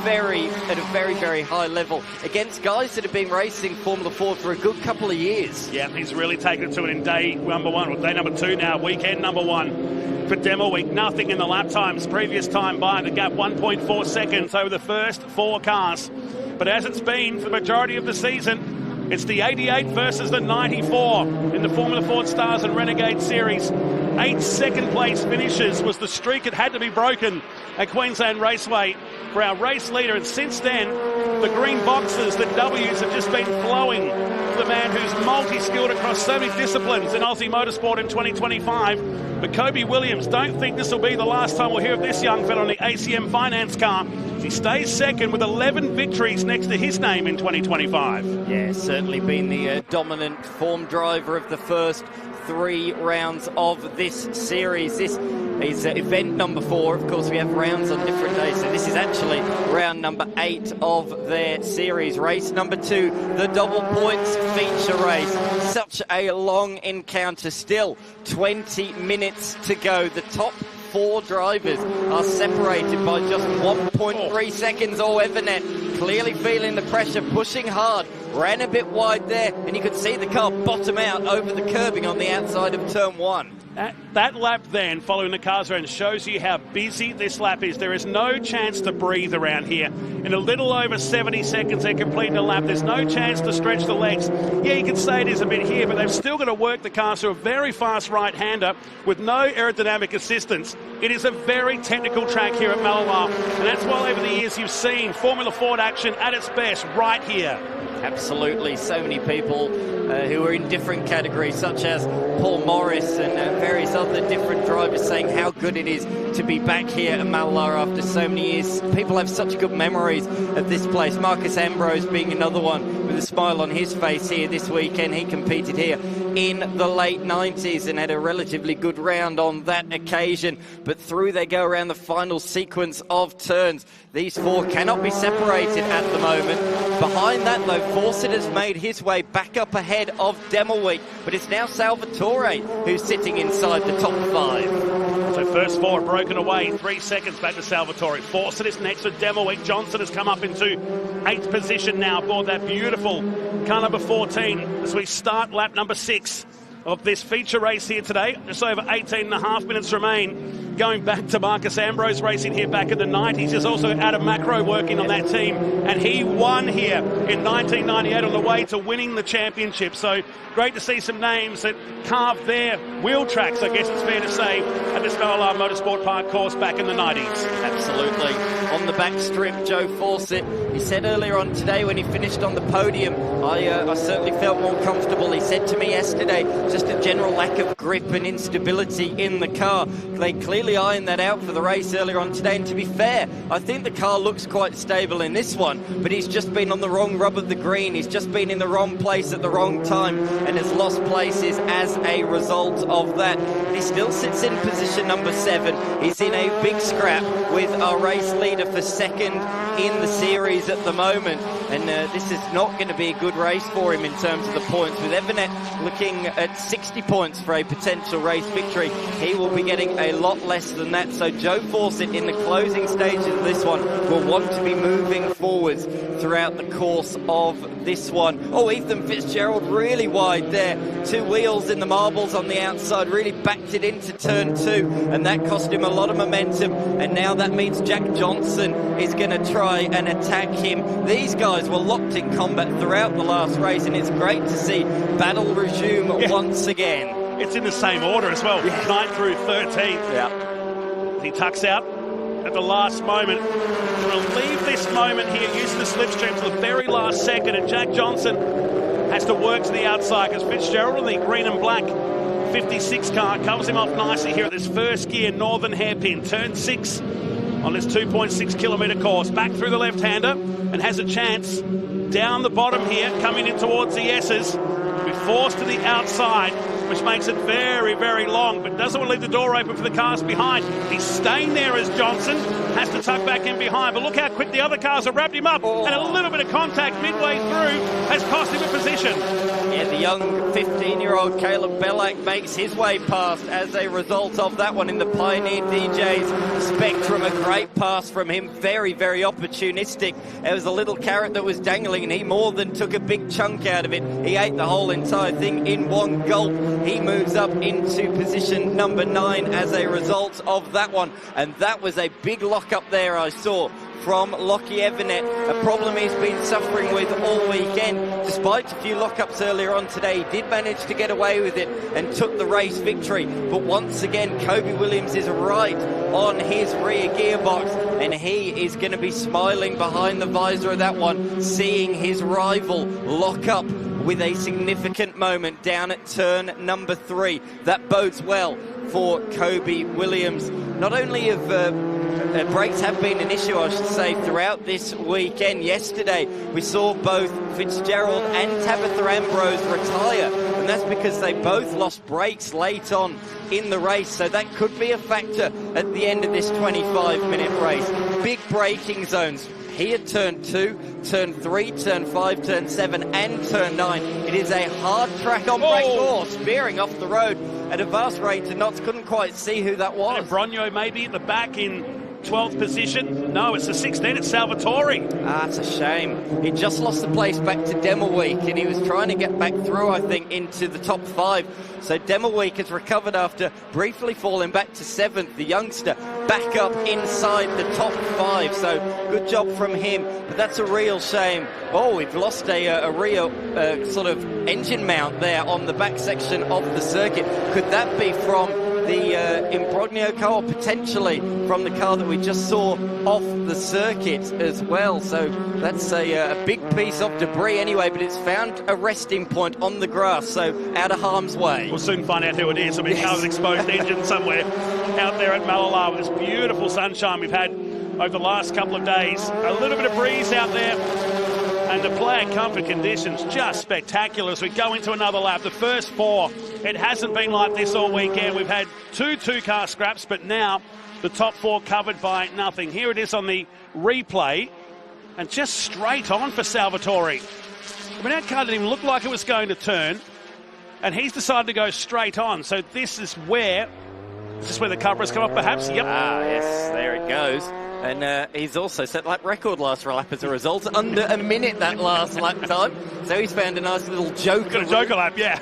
at a very, very high level against guys that have been racing Formula Ford for a good couple of years. Yeah, he's really taken it to it in day number 1, or day number 2 now, weekend number 1. For Demelwing, nothing in the lap times. Previous time by the gap, 1.4 seconds over the first 4 cars. But as it's been for the majority of the season, it's the 88 versus the 94 in the Formula Ford Stars and Renegade Series. 8 second-place finishes was the streak. It had to be broken at Queensland Raceway for our race leader. And since then, the green boxes, the W's, have just been flowing for the man who's multi-skilled across so many disciplines in Aussie motorsport in 2025. But Kobe Williams, don't think this will be the last time we'll hear of this young fella on the ACM Finance car. He stays second with 11 victories next to his name in 2025. Yeah, certainly been the dominant form driver of the first 3 rounds of this series. This is event number 4. Of course, we have rounds on different days, so this is actually round number 8 of their series. Race number 2, the double points feature race. Such a long encounter. Still 20 minutes to go. The top 4 drivers are separated by just 1.3 seconds. Oh, Evanet clearly feeling the pressure, pushing hard. Ran a bit wide there, and you could see the car bottom out over the curbing on the outside of turn 1. That lap then, following the cars around, shows you how busy this lap is. There is no chance to breathe around here. In a little over 70 seconds, they're completing a lap. There's no chance to stretch the legs. Yeah, you can say it is a bit here, but they've still got to work the car through a very fast right-hander with no aerodynamic assistance. It is a very technical track here at Mallala, and that's why over the years you've seen Formula Ford action at its best right here. Absolutely, so many people who are in different categories, such as Paul Morris and various other different drivers, saying how good it is to be back here at Mallala after so many years. People have such good memories of this place. Marcus Ambrose being another one with a smile on his face here this weekend. He competed here in the late 90s and had a relatively good round on that occasion. But through they go around the final sequence of turns. These four cannot be separated at the moment. Behind that, though, Fawcett has made his way back up ahead of Demmelweek, but it's now Salvatore who's sitting inside the top 5. So first four broken away, 3 seconds back to Salvatore. Fawcett is next with Demmelweek. Johnson has come up into 8th position now aboard that beautiful car number 14 as we start lap number 6 of this feature race here today. Just over 18.5 minutes remain. Going back to Marcus Ambrose racing here back in the 90s. There's also Adam Macro working on that team, and he won here in 1998 on the way to winning the championship. So great to see some names that carved their wheel tracks, I guess it's fair to say, at this Mallala Motorsport Park course back in the 90s. Absolutely. On the back strip, Joe Fawcett, he said earlier on today when he finished on the podium, I certainly felt more comfortable. He said to me yesterday, just a general lack of grip and instability in the car. They clearly ironed that out for the race earlier on today, and to be fair, I think the car looks quite stable in this one, but he's just been on the wrong rub of the green. He's just been in the wrong place at the wrong time and has lost places as a result of that. He still sits in position number 7. He's in a big scrap with our race leader for second in the series at the moment, and this is not going to be a good race for him in terms of the points, with Evernet looking at 60 points for a potential race victory. He will be getting a lot less than that, so Joe Fawcett in the closing stages of this one will want to be moving forwards throughout the course of this one. Oh, Ethan Fitzgerald really wide there. 2 wheels in the marbles on the outside, really backed it into turn 2, and that cost him a lot of momentum, and now that means Jack Johnson is going to try and attack him. These guys were locked in combat throughout the last race, and it's great to see battle resume once again. It's in the same order as well, 9 through 13. Yeah. He tucks out at the last moment. We'll leave this moment here using the slipstream to the very last second, and Jack Johnson has to work to the outside because Fitzgerald in the green and black 56 car covers him off nicely here at this first gear northern hairpin, turn 6 on this 2.6 kilometre course. Back through the left-hander and has a chance down the bottom here, coming in towards the S's. Be forced to the outside, which makes it very, very long, but doesn't want to leave the door open for the cars behind. He's staying there as Johnson has to tuck back in behind, but look how quick the other cars have wrapped him up, and a little bit of contact midway through has cost him a position. Yeah, the young 15-year-old Caleb Bellack makes his way past as a result of that one in the Pioneer DJ's Spectrum. A great pass from him, very, very opportunistic. There was a little carrot that was dangling, and he more than took a big chunk out of it. He ate the whole entire thing in one gulp. He moves up into position number 9 as a result of that one, and that was a big lock up there I saw from Lockie Evernet, a problem he's been suffering with all weekend. Despite a few lockups earlier on today, he did manage to get away with it and took the race victory. But once again, Kobe Williams is right on his rear gearbox, and he is going to be smiling behind the visor of that one, seeing his rival lock up with a significant moment down at turn number 3. That bodes well for Kobe Williams. Not only have brakes have been an issue, I should say, throughout this weekend. Yesterday, we saw both Fitzgerald and Tabitha Ambrose retire, and that's because they both lost brakes late on in the race, so that could be a factor at the end of this 25-minute race. Big braking zones here, turn 2, turn 3, turn 5, turn 7, and turn 9. It is a hard track on brake. Spearing off the road at a vast rate, and Knots couldn't quite see who that was. And Bronio maybe at the back in 12th position. No, it's the 16th. It's Salvatore. It's a shame. He just lost the place back to Demmelweek, and he was trying to get back through, I think, into the top 5. So Demmelweek has recovered after briefly falling back to 7th. The youngster back up inside the top 5. So good job from him. But that's a real shame. Oh, we've lost a rear sort of engine mount there on the back section of the circuit. Could that be from the Imbrogno car, or potentially from the car that we just saw off the circuit as well. So that's a big piece of debris anyway, but it's found a resting point on the grass, so out of harm's way. We'll soon find out who it is. I mean, car's exposed engine somewhere out there at Mallala with this beautiful sunshine we've had over the last couple of days. A little bit of breeze out there, and the flag comfort conditions just spectacular as we go into another lap. The first four, it hasn't been like this all weekend. We've had two-car scraps, but now the top four covered by nothing. Here it is on the replay, and just straight on for Salvatore. I mean, that car didn't even look like it was going to turn, and he's decided to go straight on. So this is where the cover has come off, perhaps. Yep. Ah, yes, there it goes. And he's also set lap record last lap as a result. Under a minute that last lap time. So he's found a nice little joker. Got a joker lap, yeah.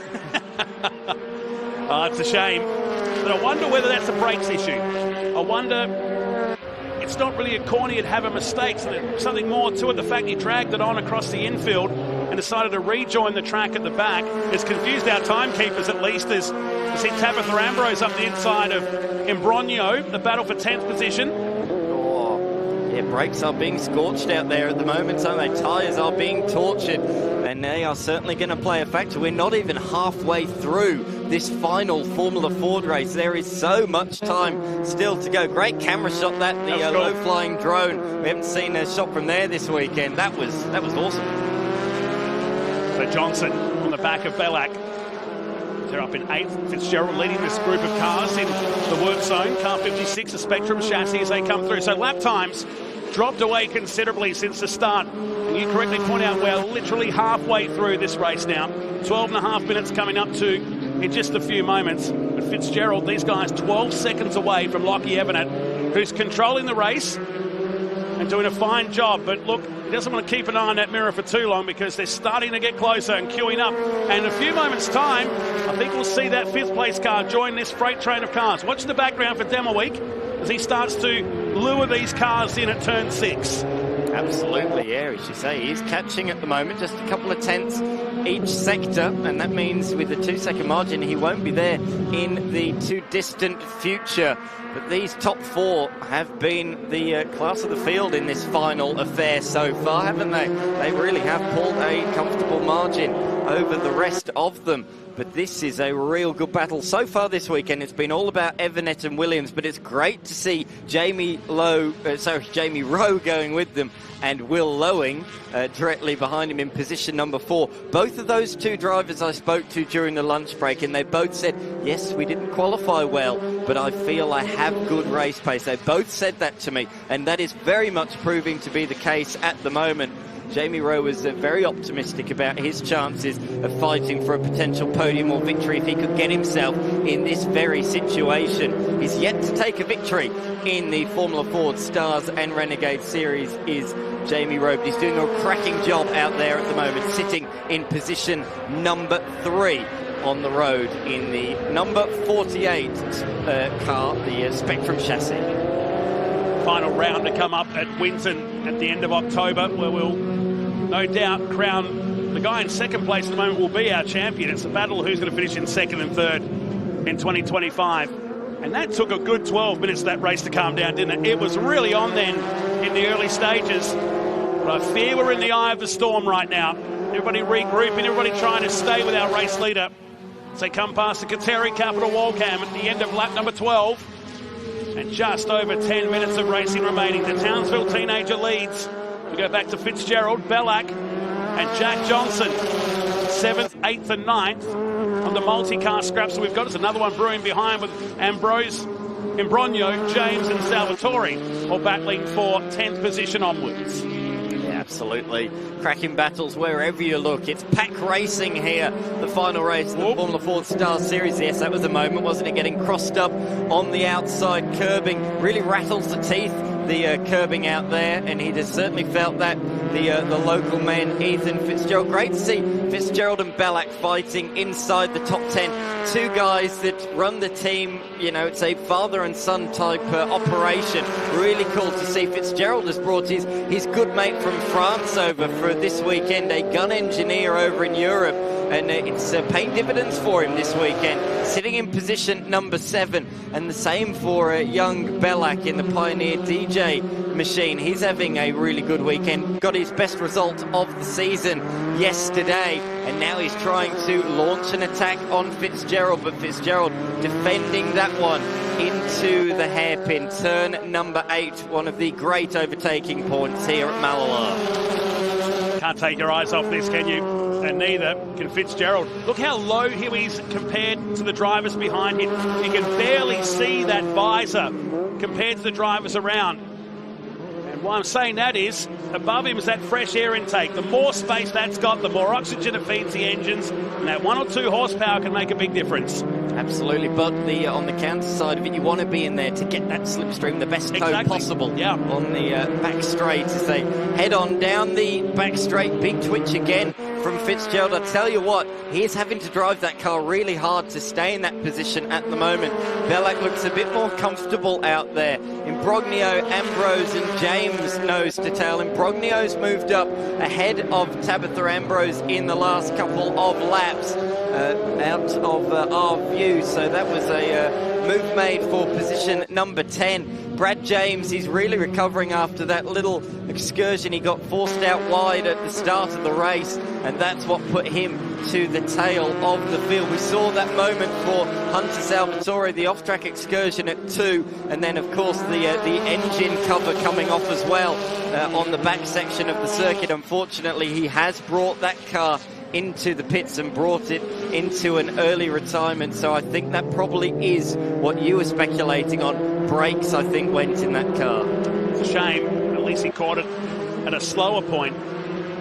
Oh, it's a shame. But I wonder whether that's a brakes issue. I wonder, it's not really a corner you'd have a mistake. So there's something more to it. The fact he dragged it on across the infield and decided to rejoin the track at the back has confused our timekeepers, at least, as we see Tabitha Ambrose up the inside of Imbrogno, the battle for 10th position. Yeah, brakes are being scorched out there at the moment, so they tyres are being tortured, and they are certainly going to play a factor. We're not even halfway through this final Formula Ford race. There is so much time still to go. Great camera shot, that the low-flying drone. We haven't seen a shot from there this weekend. That was awesome. So Johnson on the back of Bellac. They're up in 8th. Fitzgerald leading this group of cars in the work zone. Car 56, a Spectrum chassis as they come through. So lap times dropped away considerably since the start. And you correctly point out we're literally halfway through this race now. 12.5 minutes coming up to in just a few moments. But Fitzgerald, these guys 12 seconds away from Lockie Evanet, who's controlling the race and doing a fine job. But look, he doesn't want to keep an eye on that mirror for too long because they're starting to get closer and queuing up. And in a few moments' time, I think we'll see that 5th place car join this freight train of cars. Watch the background for Demoweek as he starts to lure these cars in at turn 6. Absolutely, yeah, as you say, he's catching at the moment, just a couple of tenths each sector, and that means with the 2-second margin, he won't be there in the too distant future. But these top four have been the class of the field in this final affair so far, haven't they? They really have pulled a comfortable margin over the rest of them. But this is a real good battle so far this weekend. It's been all about Evanet and Williams, but it's great to see Jamie Rowe going with them, and Will Lowing directly behind him in position number 4. Both of those two drivers I spoke to during the lunch break, and they both said, yes, we didn't qualify well, but I feel I have good race pace. They both said that to me, and that is very much proving to be the case at the moment. Jamie Rowe was very optimistic about his chances of fighting for a potential podium or victory if he could get himself in this very situation. He's yet to take a victory in the Formula Ford Stars and Renegade Series is Jamie Rowe. But he's doing a cracking job out there at the moment, sitting in position number 3 on the road in the number 48 car, the Spectrum chassis. Final round to come up at Winton at the end of October, where we'll no doubt crown the guy in second place at the moment will be our champion. It's a battle of who's going to finish in second and third in 2025. And that took a good 12 minutes of that race to calm down, didn't it? It was really on then in the early stages. But I fear we're in the eye of the storm right now. Everybody regrouping, everybody trying to stay with our race leader. As they come past the Kateri Capital Wallcam at the end of lap number 12. And just over 10 minutes of racing remaining. The Townsville teenager leads. We go back to Fitzgerald, Bellac, and Jack Johnson. 7th, 8th and 9th on the multi-car scraps that we've got. There's another one brewing behind with Ambrose, Imbrogno, James and Salvatore all battling for 10th position onwards. Absolutely. Cracking battles wherever you look. It's pack racing here. The final race of the Formula Ford Stars Series. Yes, that was the moment, wasn't it? Getting crossed up on the outside curbing. Really rattles the teeth, the curbing out there, and he just certainly felt that. The local man, Ethan Fitzgerald. Great to see Fitzgerald and Bellac fighting inside the top 10. Two guys that run the team, you know, it's a father and son type operation. Really cool to see. Fitzgerald has brought his good mate from France over for this weekend, a gun engineer over in Europe. and it's paying dividends for him this weekend, sitting in position number 7, and the same for young Belak in the Pioneer DJ machine. He's having a really good weekend, got his best result of the season yesterday, and now he's trying to launch an attack on Fitzgerald, but Fitzgerald defending that one into the hairpin, turn number 8, one of the great overtaking points here at Mallala. Can't take your eyes off this, can you? And neither can Fitzgerald. Look how low he is compared to the drivers behind him. You can barely see that visor compared to the drivers around. And why I'm saying that is, above him is that fresh air intake. The more space that's got, the more oxygen it feeds the engines, and that 1 or 2 horsepower can make a big difference. Absolutely, but on the counter side of it, you want to be in there to get that slipstream, the best toe possible on the back straight as they head on down the back straight. Big twitch again from Fitzgerald. I tell you what, he is having to drive that car really hard to stay in that position at the moment. Belak looks a bit more comfortable out there. Imbrogno, Ambrose and James nose to tail. Imbrogno's moved up ahead of Tabitha Ambrose in the last couple of laps out of our view. So that was a move made for position number 10. Brad James, he's really recovering after that little excursion. He got forced out wide at the start of the race, and that's what put him to the tail of the field. We saw that moment for Hunter Salvatore, the off-track excursion at 2, and then of course the engine cover coming off as well on the back section of the circuit. Unfortunately, he has brought that car into the pits and brought it into an early retirement, so I think that probably is what you were speculating on. Brakes, I think, went in that car. It's a shame. At least he caught it at a slower point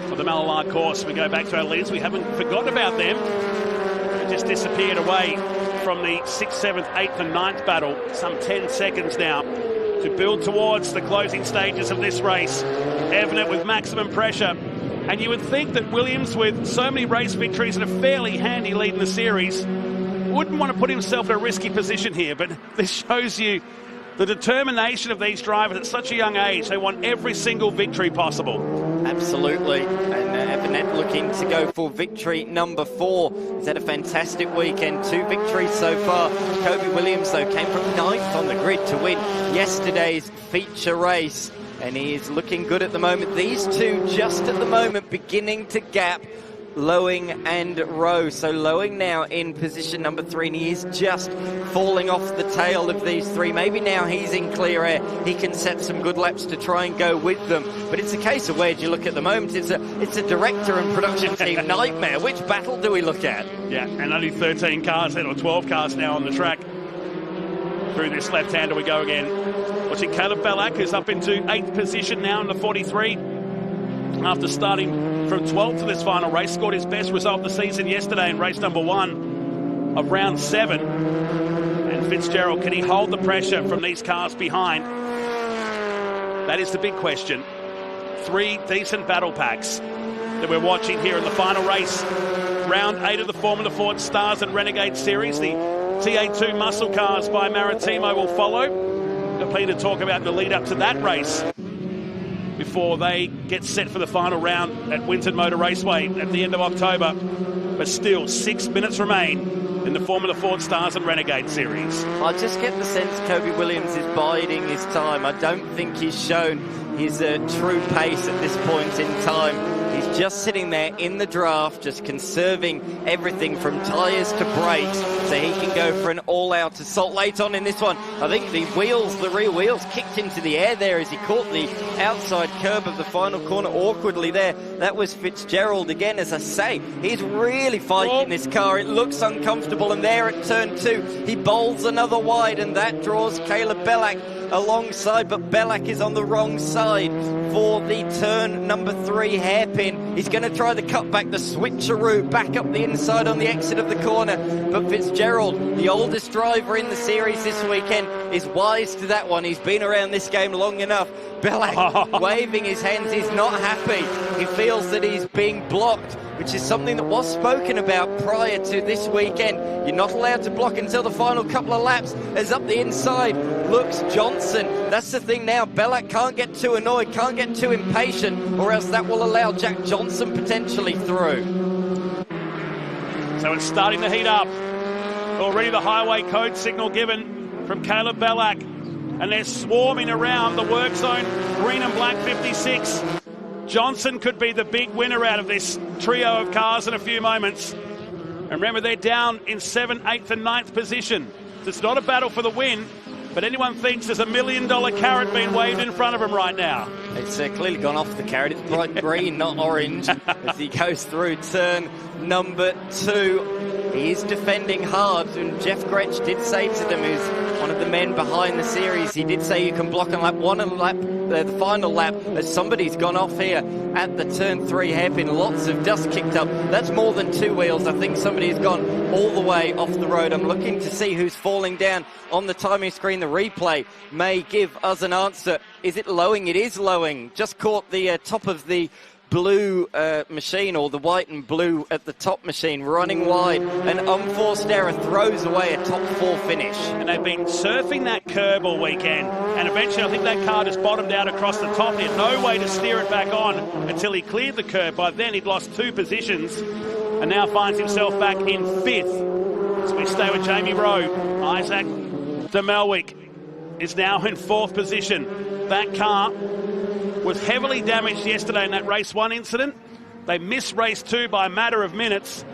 for the Mallala course. We go back to our leaders. We haven't forgotten about them. They just disappeared away from the 6th, 7th, 8th and 9th battle. Some 10 seconds now to build towards the closing stages of this race. Evident with maximum pressure. And you would think that Williams, with so many race victories and a fairly handy lead in the series, wouldn't want to put himself in a risky position here. But this shows you the determination of these drivers at such a young age. They want every single victory possible. Absolutely. And Evanet looking to go for victory number 4. He's had a fantastic weekend. 2 victories so far. Kobe Williams, though, came from 9th on the grid to win yesterday's feature race. And he is looking good at the moment. These two just at the moment beginning to gap Lowing and Rowe. So Lowing now in position number 3, and he is just falling off the tail of these 3. Maybe now he's in clear air. He can set some good laps to try and go with them. But it's a case of where do you look at the moment? It's a director and production team nightmare. Which battle do we look at? Yeah, and only 13 cars then, or 12 cars now on the track. Through this left-hander we go again. Watching Caleb Belak, who's up into 8th position now in the 43. After starting from 12th to this final race, scored his best result of the season yesterday in race number 1 of round 7. And Fitzgerald, can he hold the pressure from these cars behind? That is the big question. 3 decent battle packs that we're watching here in the final race. Round 8 of the Formula Ford Stars and Renegade Series. The TA2 muscle cars by Maritimo will follow. Got plenty to talk about in the lead up to that race before they get set for the final round at Winton Motor Raceway at the end of October. But still, 6 minutes remain in the Formula Ford Stars and Renegade Series. I just get the sense Kobe Williams is biding his time. I don't think he's shown his true pace at this point in time. He's just sitting there in the draft, just conserving everything from tyres to brakes so he can go for an all-out assault late on in this one. I think the rear wheels kicked into the air there as he caught the outside curb of the final corner awkwardly there. That was Fitzgerald again, as I say. He's really fighting this car. It looks uncomfortable, and there at turn 2, he bowls another wide, and that draws Caleb Belak alongside, but Belak is on the wrong side for the turn number 3 hairpin. He's going to try the cutback, the switcheroo, back up the inside on the exit of the corner, but Fitzgerald, the oldest driver in the series this weekend, is wise to that one. He's been around this game long enough. Belak waving his hands, he's not happy. He feels that he's being blocked, which is something that was spoken about prior to this weekend. You're not allowed to block until the final couple of laps, as up the inside looks Johnson. That's the thing now. Belak can't get too annoyed, can't get too impatient, or else that will allow Jack Johnson potentially through. So it's starting to heat up. Already the highway code signal given from Caleb Bellack. And they're swarming around the work zone. Green and black 56. Johnson could be the big winner out of this trio of cars in a few moments. And remember, they're down in 7th, 8th and 9th position. So it's not a battle for the win, but anyone thinks there's $1 million carrot being waved in front of him right now. It's clearly gone off the carrot. It's bright green, not orange, as he goes through turn number 2. He is defending hard, and Jeff Gretsch did say to them, who's one of the men behind the series, he did say you can block on lap 1 and the final lap, as somebody's gone off here at the turn 3 hairpin. Lots of dust kicked up. That's more than 2 wheels. I think somebody has gone all the way off the road. I'm looking to see who's falling down on the timing screen. The replay may give us an answer. Is it lowing? It is lowing. Just caught the top of the blue machine, or the white and blue at the top machine, running wide. An unforced error throws away a top 4 finish. And they've been surfing that curb all weekend, and eventually I think that car just bottomed out across the top. He had no way to steer it back on until he cleared the curb. By then he'd lost 2 positions and now finds himself back in 5th. So we stay with Jamie Rowe. Isaac de Melwick is now in 4th position. That car was heavily damaged yesterday in that race 1 incident. They missed race 2 by a matter of minutes,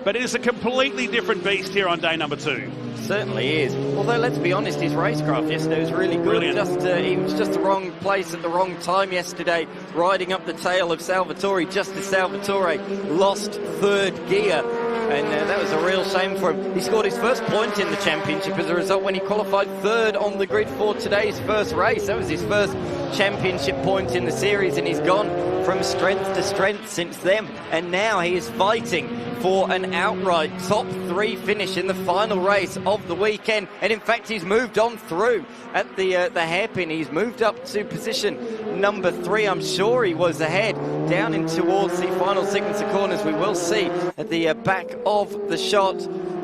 but it is a completely different beast here on day number 2. Certainly is. Although, let's be honest, his racecraft yesterday was really good. He was just the wrong place at the wrong time yesterday, riding up the tail of Salvatore, just as Salvatore lost 3rd gear. And that was a real shame for him. He scored his first point in the championship as a result when he qualified 3rd on the grid for today's first race. That was his first championship point in the series, and he's gone from strength to strength since then. And now he is fighting for an outright top 3 finish in the final race of the weekend. And in fact, he's moved on through at the hairpin. He's moved up to position number 3. I'm sure he was ahead down in towards the final sequence of corners. We will see at the back of the shot.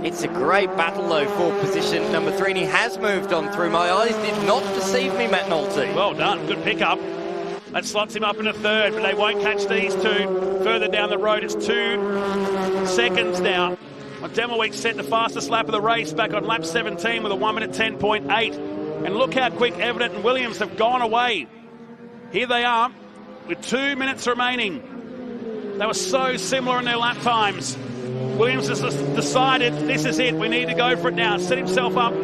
It's a great battle, though, for position number 3, and he has moved on through. My eyes did not deceive me, Matt Nolte. Well done, good pickup. That slots him up in a 3rd, but they won't catch these 2 further down the road. It's 2 seconds now. Demelwick set the fastest lap of the race back on lap 17 with a 1 minute 10.8. And look how quick Evident and Williams have gone away. Here they are with 2 minutes remaining. They were so similar in their lap times. Williams has decided this is it. We need to go for it now. Set himself up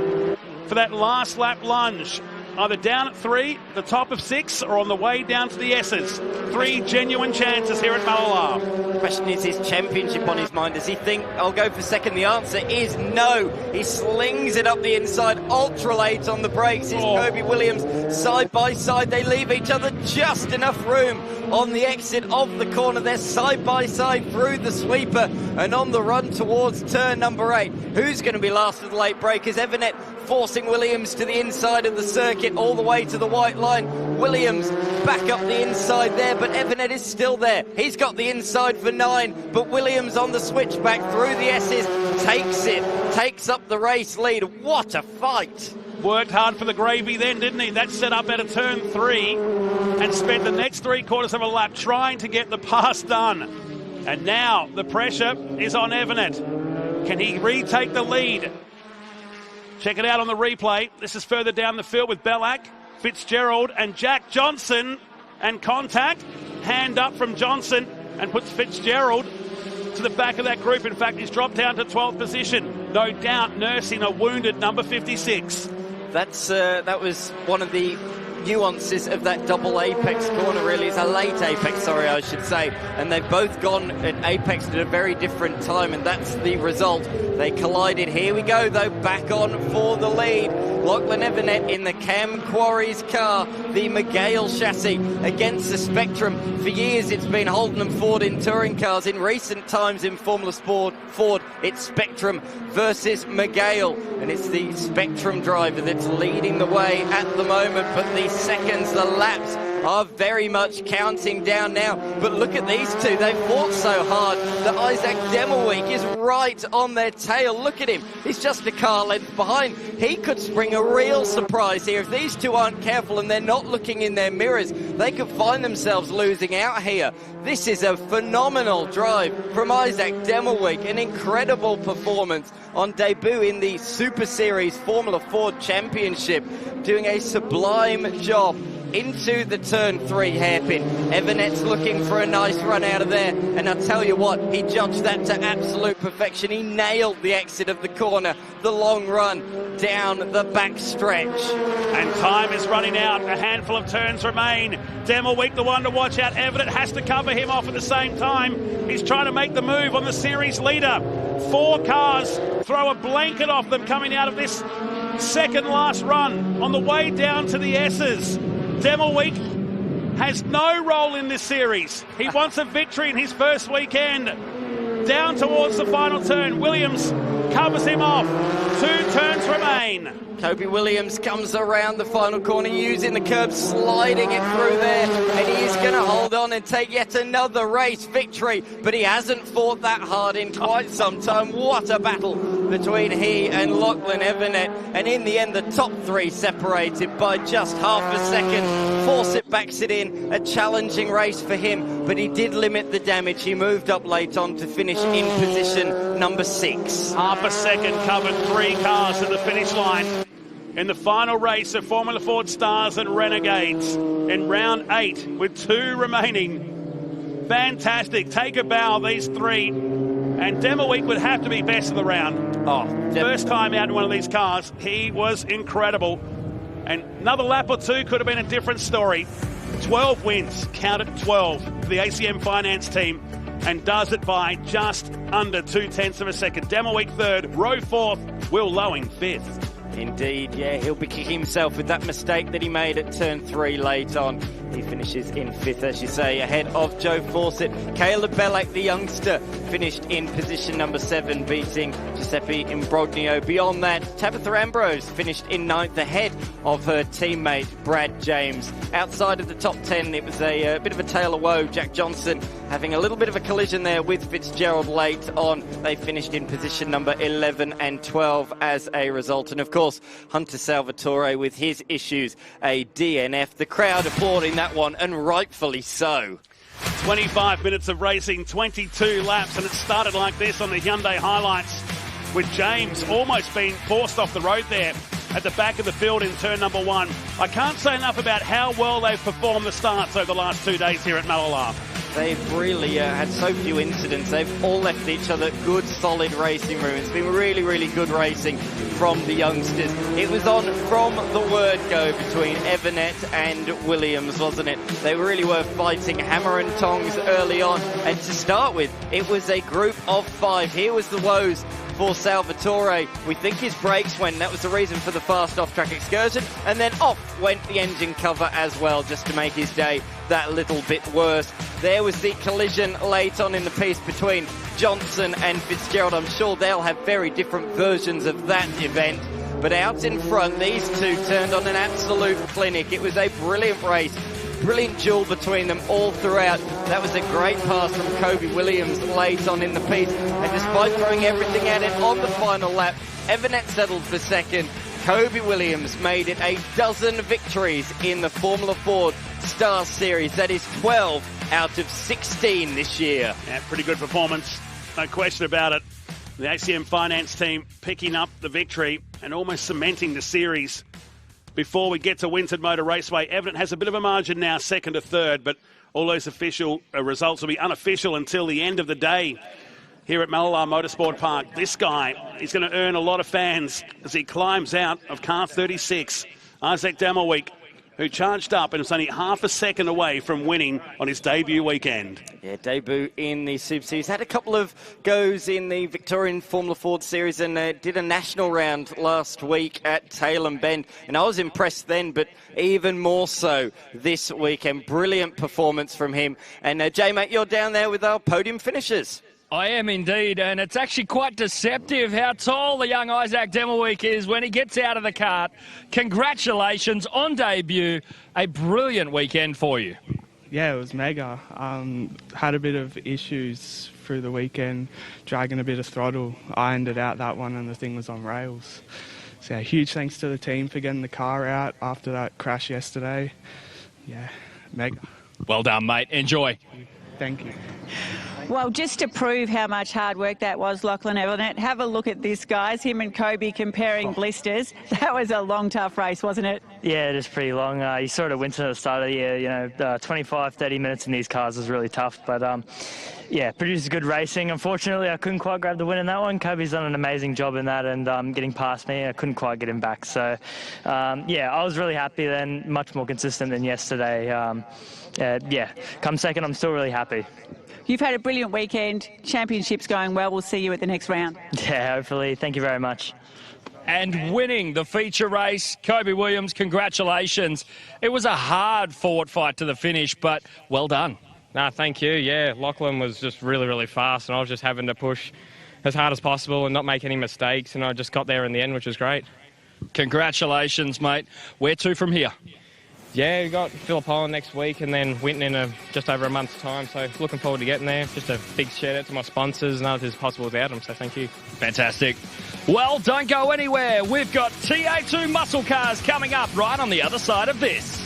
for that last lap lunge. Either down at 3, the top of 6, or on the way down to the S's. 3 genuine chances here at Mallala. The question is his championship on his mind. Does he think, I'll go for second? The answer is no. He slings it up the inside, ultra late on the brakes. It's Kobe Williams side by side. They leave each other just enough room on the exit of the corner. They're side by side through the sweeper and on the run towards turn number 8. Who's going to be last of the late breakers? Evernet forcing Williams to the inside of the circuit all the way to the white line. Williams back up the inside there, but Evernet is still there. He's got the inside for 9, but Williams on the switchback through the S's takes up the race lead. What a fight! Worked hard for the gravy then, didn't he? That set up at a turn 3 and spent the next 3/4 of a lap trying to get the pass done. And now the pressure is on Evernet. Can he retake the lead? Check it out on the replay. This is further down the field with Bellack, Fitzgerald and Jack Johnson. And contact, hand up from Johnson, and puts Fitzgerald to the back of that group. In fact, he's dropped down to 12th position. No doubt nursing a wounded number 56. That was one of the nuances of that double apex corner, really. It's a late apex, sorry, I should say. And they've both gone at apex at a very different time, and that's the result. They collided. Here we go, though, back on for the lead. Lachlan Evernet in the Cam Quarry's car, the McGale chassis against the Spectrum. For years, it's been Holden and Ford in touring cars. In recent times in Formula Sport, Ford, it's Spectrum versus McGale. And it's the Spectrum driver that's leading the way at the moment, but the seconds, the laps are very much counting down now. But look at these two. They've fought so hard that Isaac Demelweek is right on their tail. Look at him. He's just a car length behind. He could spring a real surprise here. If these two aren't careful and they're not looking in their mirrors, they could find themselves losing out here. This is a phenomenal drive from Isaac Demelweek. An incredible performance on debut in the Super Series Formula Ford Championship, doing a sublime job into the turn 3 hairpin. Evernet's looking for a nice run out of there, and I'll tell you what, he judged that to absolute perfection. He nailed the exit of the corner, the long run down the back stretch. And time is running out. A handful of turns remain. Demelweek, the one to watch out. Evernet has to cover him off at the same time. He's trying to make the move on the series leader. 4 cars throw a blanket off them coming out of this second last run on the way down to the S's. Demelweek has no role in this series. He wants a victory in his first weekend. Down towards the final turn. Williams covers him off. 2 turns remain. Kobe Williams comes around the final corner using the curb, sliding it through there, and he is going to hold on and take yet another race victory, but he hasn't fought that hard in quite some time. What a battle between he and Lachlan Evernet, and in the end the top 3 separated by just half a second. Fawcett backs it in, a challenging race for him, but he did limit the damage. He moved up late on to finish in position number 6. Half a second covered 3 cars to the finish line in the final race of Formula Ford Stars and Renegades in round 8 with 2 remaining. Fantastic. Take a bow, these 3. And Demelweek would have to be best of the round. First time out in one of these cars, he was incredible. And another lap or 2 could have been a different story. 12 wins, counted 12 for the ACM Finance team, and does it by just under 0.2 of a second. Demelweek 3rd, Rowe 4th, Will Lowing 5th. Indeed, yeah, he'll be kicking himself with that mistake that he made at turn 3 late on. He finishes in 5th, as you say, ahead of Joe Fawcett. Caleb Bellac, the youngster, finished in position number 7, beating Giuseppe Imbroglio. Beyond that, Tabitha Ambrose finished in 9th, ahead of her teammate Brad James. Outside of the top 10, it was a bit of a tale of woe. Jack Johnson having a little bit of a collision there with Fitzgerald late on. They finished in position number 11 and 12 as a result. And of course, Hunter Salvatore with his issues, a DNF. The crowd applauding that one, and rightfully so. 25 minutes of racing, 22 laps, and it started like this on the Hyundai highlights, with James almost being forced off the road there at the back of the field in turn number 1. I can't say enough about how well they've performed the starts over the last 2 days here at Mallala. They've really had so few incidents. They've all left each other good, solid racing room. It's been really, really good racing from the youngsters. It was on from the word go between Evernet and Williams, wasn't it? They really were fighting hammer and tongs early on. And to start with, it was a group of 5. Here was the woes for Salvatore. We think his brakes went. That was the reason for the fast off-track excursion. And then off went the engine cover as well, just to make his day that little bit worse. There was the collision late on in the piece between Johnson and Fitzgerald. I'm sure they'll have very different versions of that event. But out in front, these two turned on an absolute clinic. It was a brilliant race. Brilliant duel between them all throughout. That was a great pass from Kobe Williams late on in the piece. And despite throwing everything at it on the final lap, Evernet settled for second. Kobe Williams made it a dozen victories in the Formula Ford Stars Series. That is 12 out of 16 this year. Yeah, pretty good performance. No question about it. The ACM Finance team picking up the victory and almost cementing the series. Before we get to Winton Motor Raceway, Evernet has a bit of a margin now, 2nd to 3rd, but all those official results will be unofficial until the end of the day here at Mallala Motorsport Park. This guy is going to earn a lot of fans as he climbs out of car 36. Isaac Demelweek, who charged up and was only half a second away from winning on his debut weekend. Yeah, debut in the Super Series. Had a couple of goes in the Victorian Formula Ford Series and did a national round last week at Tailem Bend. And I was impressed then, but even more so this weekend. Brilliant performance from him. And Jay, mate, you're down there with our podium finishers. I am indeed, and it's actually quite deceptive how tall the young Isaac Demelweek is when he gets out of the cart. Congratulations on debut. A brilliant weekend for you. Yeah, it was mega. Had a bit of issues through the weekend, dragging a bit of throttle. I ended out that one and the thing was on rails. So yeah, huge thanks to the team for getting the car out after that crash yesterday. Yeah, mega. Well done, mate. Enjoy. Thank you. Well, just to prove how much hard work that was, Lachlan Everett, have a look at this, guys. Him and Kobe comparing blisters. That was a long, tough race, wasn't it? Yeah, it is pretty long. You sort of went to the start of the year, you know, 25, 30 minutes in these cars was really tough. But, yeah, produced good racing. Unfortunately, I couldn't quite grab the win in that one. Kobe's done an amazing job in that and getting past me. I couldn't quite get him back. So, yeah, I was really happy then, much more consistent than yesterday. Yeah, come second, I'm still really happy. You've had a brilliant weekend. Championship's going well. We'll see you at the next round. Yeah, hopefully. Thank you very much. And winning the feature race, Kobe Williams, congratulations. It was a hard-fought fight to the finish, but well done. No, thank you. Yeah, Lachlan was just really, really fast, and I was just having to push as hard as possible and not make any mistakes, and I just got there in the end, which was great. Congratulations, mate. Where to from here? Yeah, we got Phillip Island next week and then Winton in just over a month's time, so looking forward to getting there. Just a big shout out to my sponsors and others possible without them, so thank you. Fantastic. Well, don't go anywhere. We've got TA2 muscle cars coming up right on the other side of this.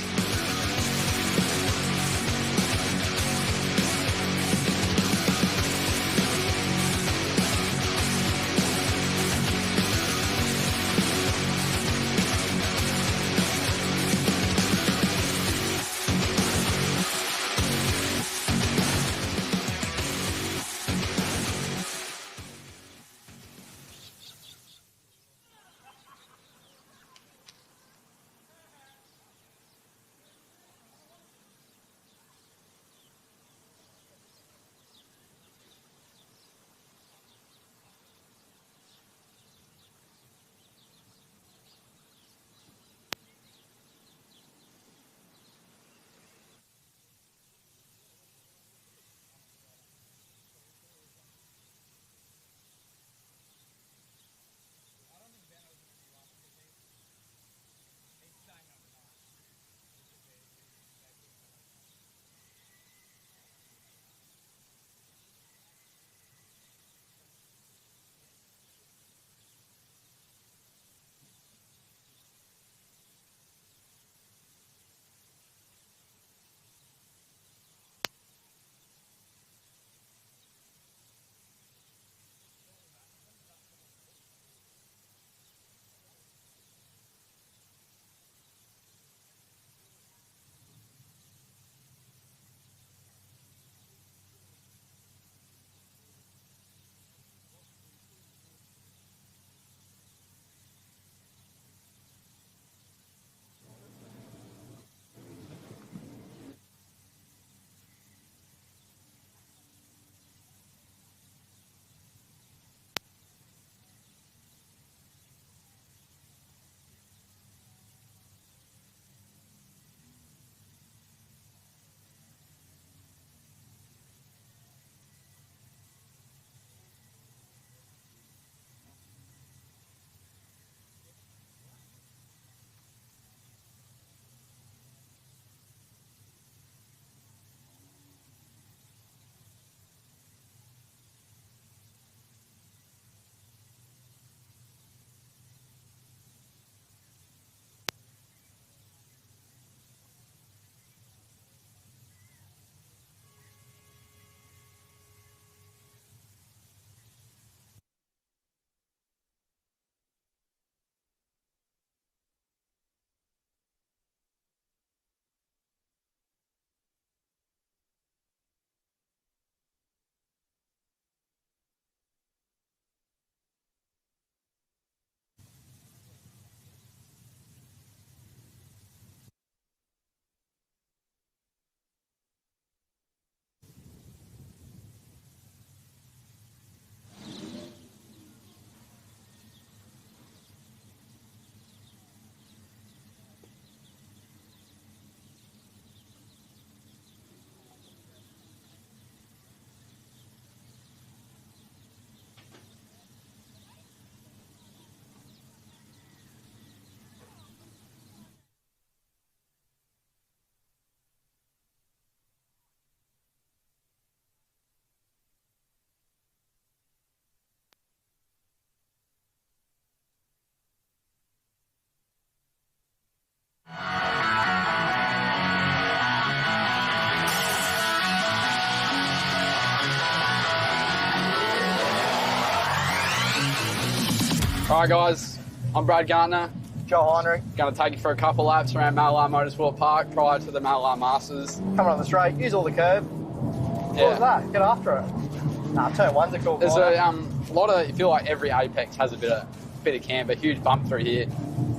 All right, guys, I'm Brad Gardner. Joe Heinrich. Going to take you for a couple laps around Mallala Motorsport Park prior to the Mallala Masters. Coming on the straight, use all the curb. Yeah. What was that? Get after it. Nah, turn one's a cool There's corner. a lot of, you feel like every apex has a bit of camber, huge bump through here.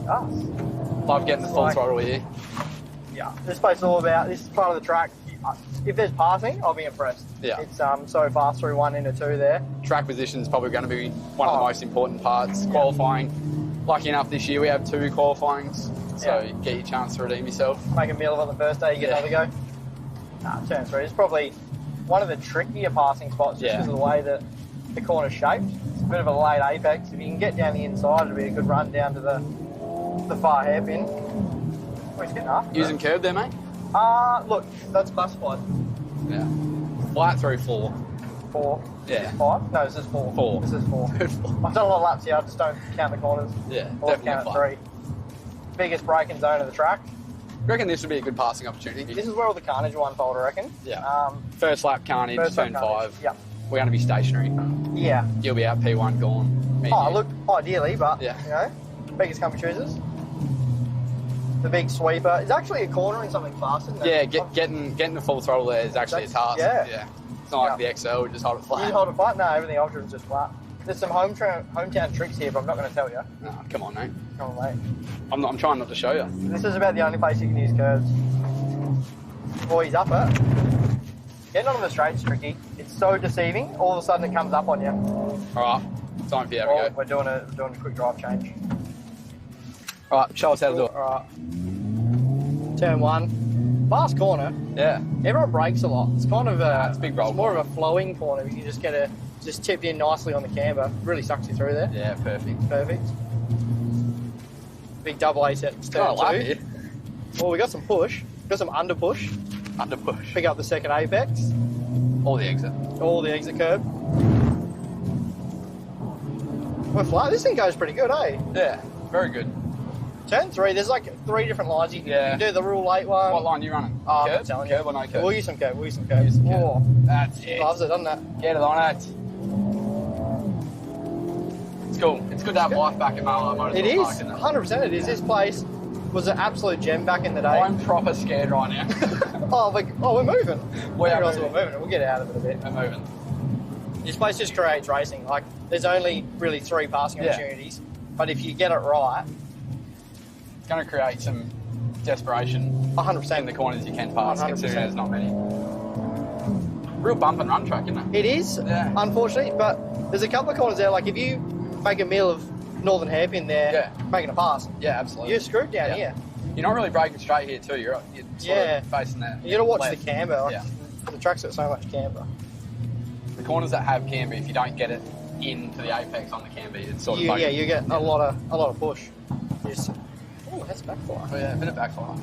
Oh. Love getting the full throttle here. Yeah, this place is all about, this is part of the track. If there's passing, I'll be impressed. Yeah. It's so fast through 1 into 2 there. Track position is probably going to be one of the most important parts. Qualifying, lucky enough this year we have 2 qualifyings, so you get your chance to redeem yourself. Make a meal of it on the first day, you get another go. Nah, turn 3. It's probably one of the trickier passing spots just because of the way that the corner's shaped. It's a bit of a late apex. If you can get down the inside, it'll be a good run down to the far hairpin. Oh, he's getting after Using curb there, mate? Look, that's classified. Yeah. Flat through 4. 4? Yeah. 5? No, this is 4. 4. This is 4. I've done a lot of laps here, I just don't count the corners. Yeah, Or definitely count at flat. 3. Biggest braking zone of the track. I reckon this would be a good passing opportunity. This is where all the carnage will unfold, I reckon. Yeah. First lap carnage, First lap turn carnage, 5. yeah. We're going to be stationary. Yeah. You'll be out P1 gone. Me and you. Look, ideally, but, Yeah. you know, beggars come choosers. The big sweeper. It's actually a corner in something fast, isn't it? Yeah, getting the full throttle there is actually a task. Yeah. It's not like the XL, we just hold it flat. You hold it flat? No, everything I've driven is just flat. There's some hometown tricks here, but I'm not going to tell you. No, come on, mate. Come on, mate. I'm trying not to show you. This is about the only place you can use curves. Boy, he's up it. Getting on the straight's tricky. It's so deceiving. All of a sudden it comes up on you. All right, time for you. Have a go. We're doing a quick drive change. All right, show us how to do it. All right. Turn 1. Fast corner. Yeah. Everyone brakes a lot. It's kind of it's a big roll. It's more of a flowing corner. You just get just tipped in nicely on the camber. Really sucks you through there. Yeah, perfect. Perfect. Big double A set. Turn 2. Here. Well, we got some push. Got some under push. Under push. Pick up the second apex. All the exit. All the exit curb. We're flat. This thing goes pretty good, eh? Yeah, very good. Turn 3, there's like 3 different lines. You can do the Rule 8 one. What line are you running? Oh, curb? I'm telling Curb you. or no curb? We'll use some curb. Oh, that's it. Loves it, doesn't it? Get it on it. It's cool. It's good to have life back in Mallala Motorsport It is. Park, isn't it? 100% it is. This place was an absolute gem back in the day. I'm proper scared right now. we're moving. We're moving. We'll get out of it a bit. We're moving. This place just creates racing. Like, there's only really 3 passing opportunities, but if you get it right, it's going to create some desperation 100% in the corners you can pass, 100%. considering there's not many. Real bump and run track, isn't it? It is, unfortunately, but there's a couple of corners there. Like, if you make a meal of Northern Hairpin there, making a pass, Yeah, absolutely. you're screwed down here. You're not really braking straight here too. You're sort of facing that. You got to watch left. the camber. Like, Yeah. The track's got so much camber. The corners that have camber, if you don't get it into the apex on the camber, it's sort of You get a lot of push. Oh, that's backfire. Oh, yeah, a bit of backfire.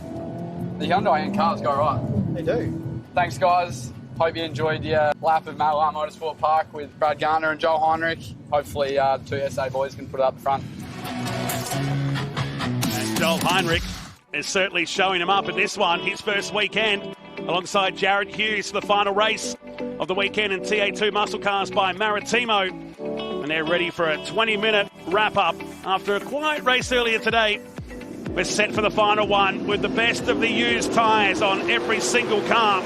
The Hyundai and cars go right. They do. Thanks, guys. Hope you enjoyed your lap of Mallala Motorsport Park with Brad Gardner and Joel Heinrich. Hopefully, the 2 SA boys can put it up the front. And Joel Heinrich is certainly showing him up in this one, his first weekend, alongside Jared Hughes for the final race of the weekend in TA2 muscle cars by Maritimo. And they're ready for a 20-minute wrap-up after a quiet race earlier today. We're set for the final one with the best of the used tyres on every single car.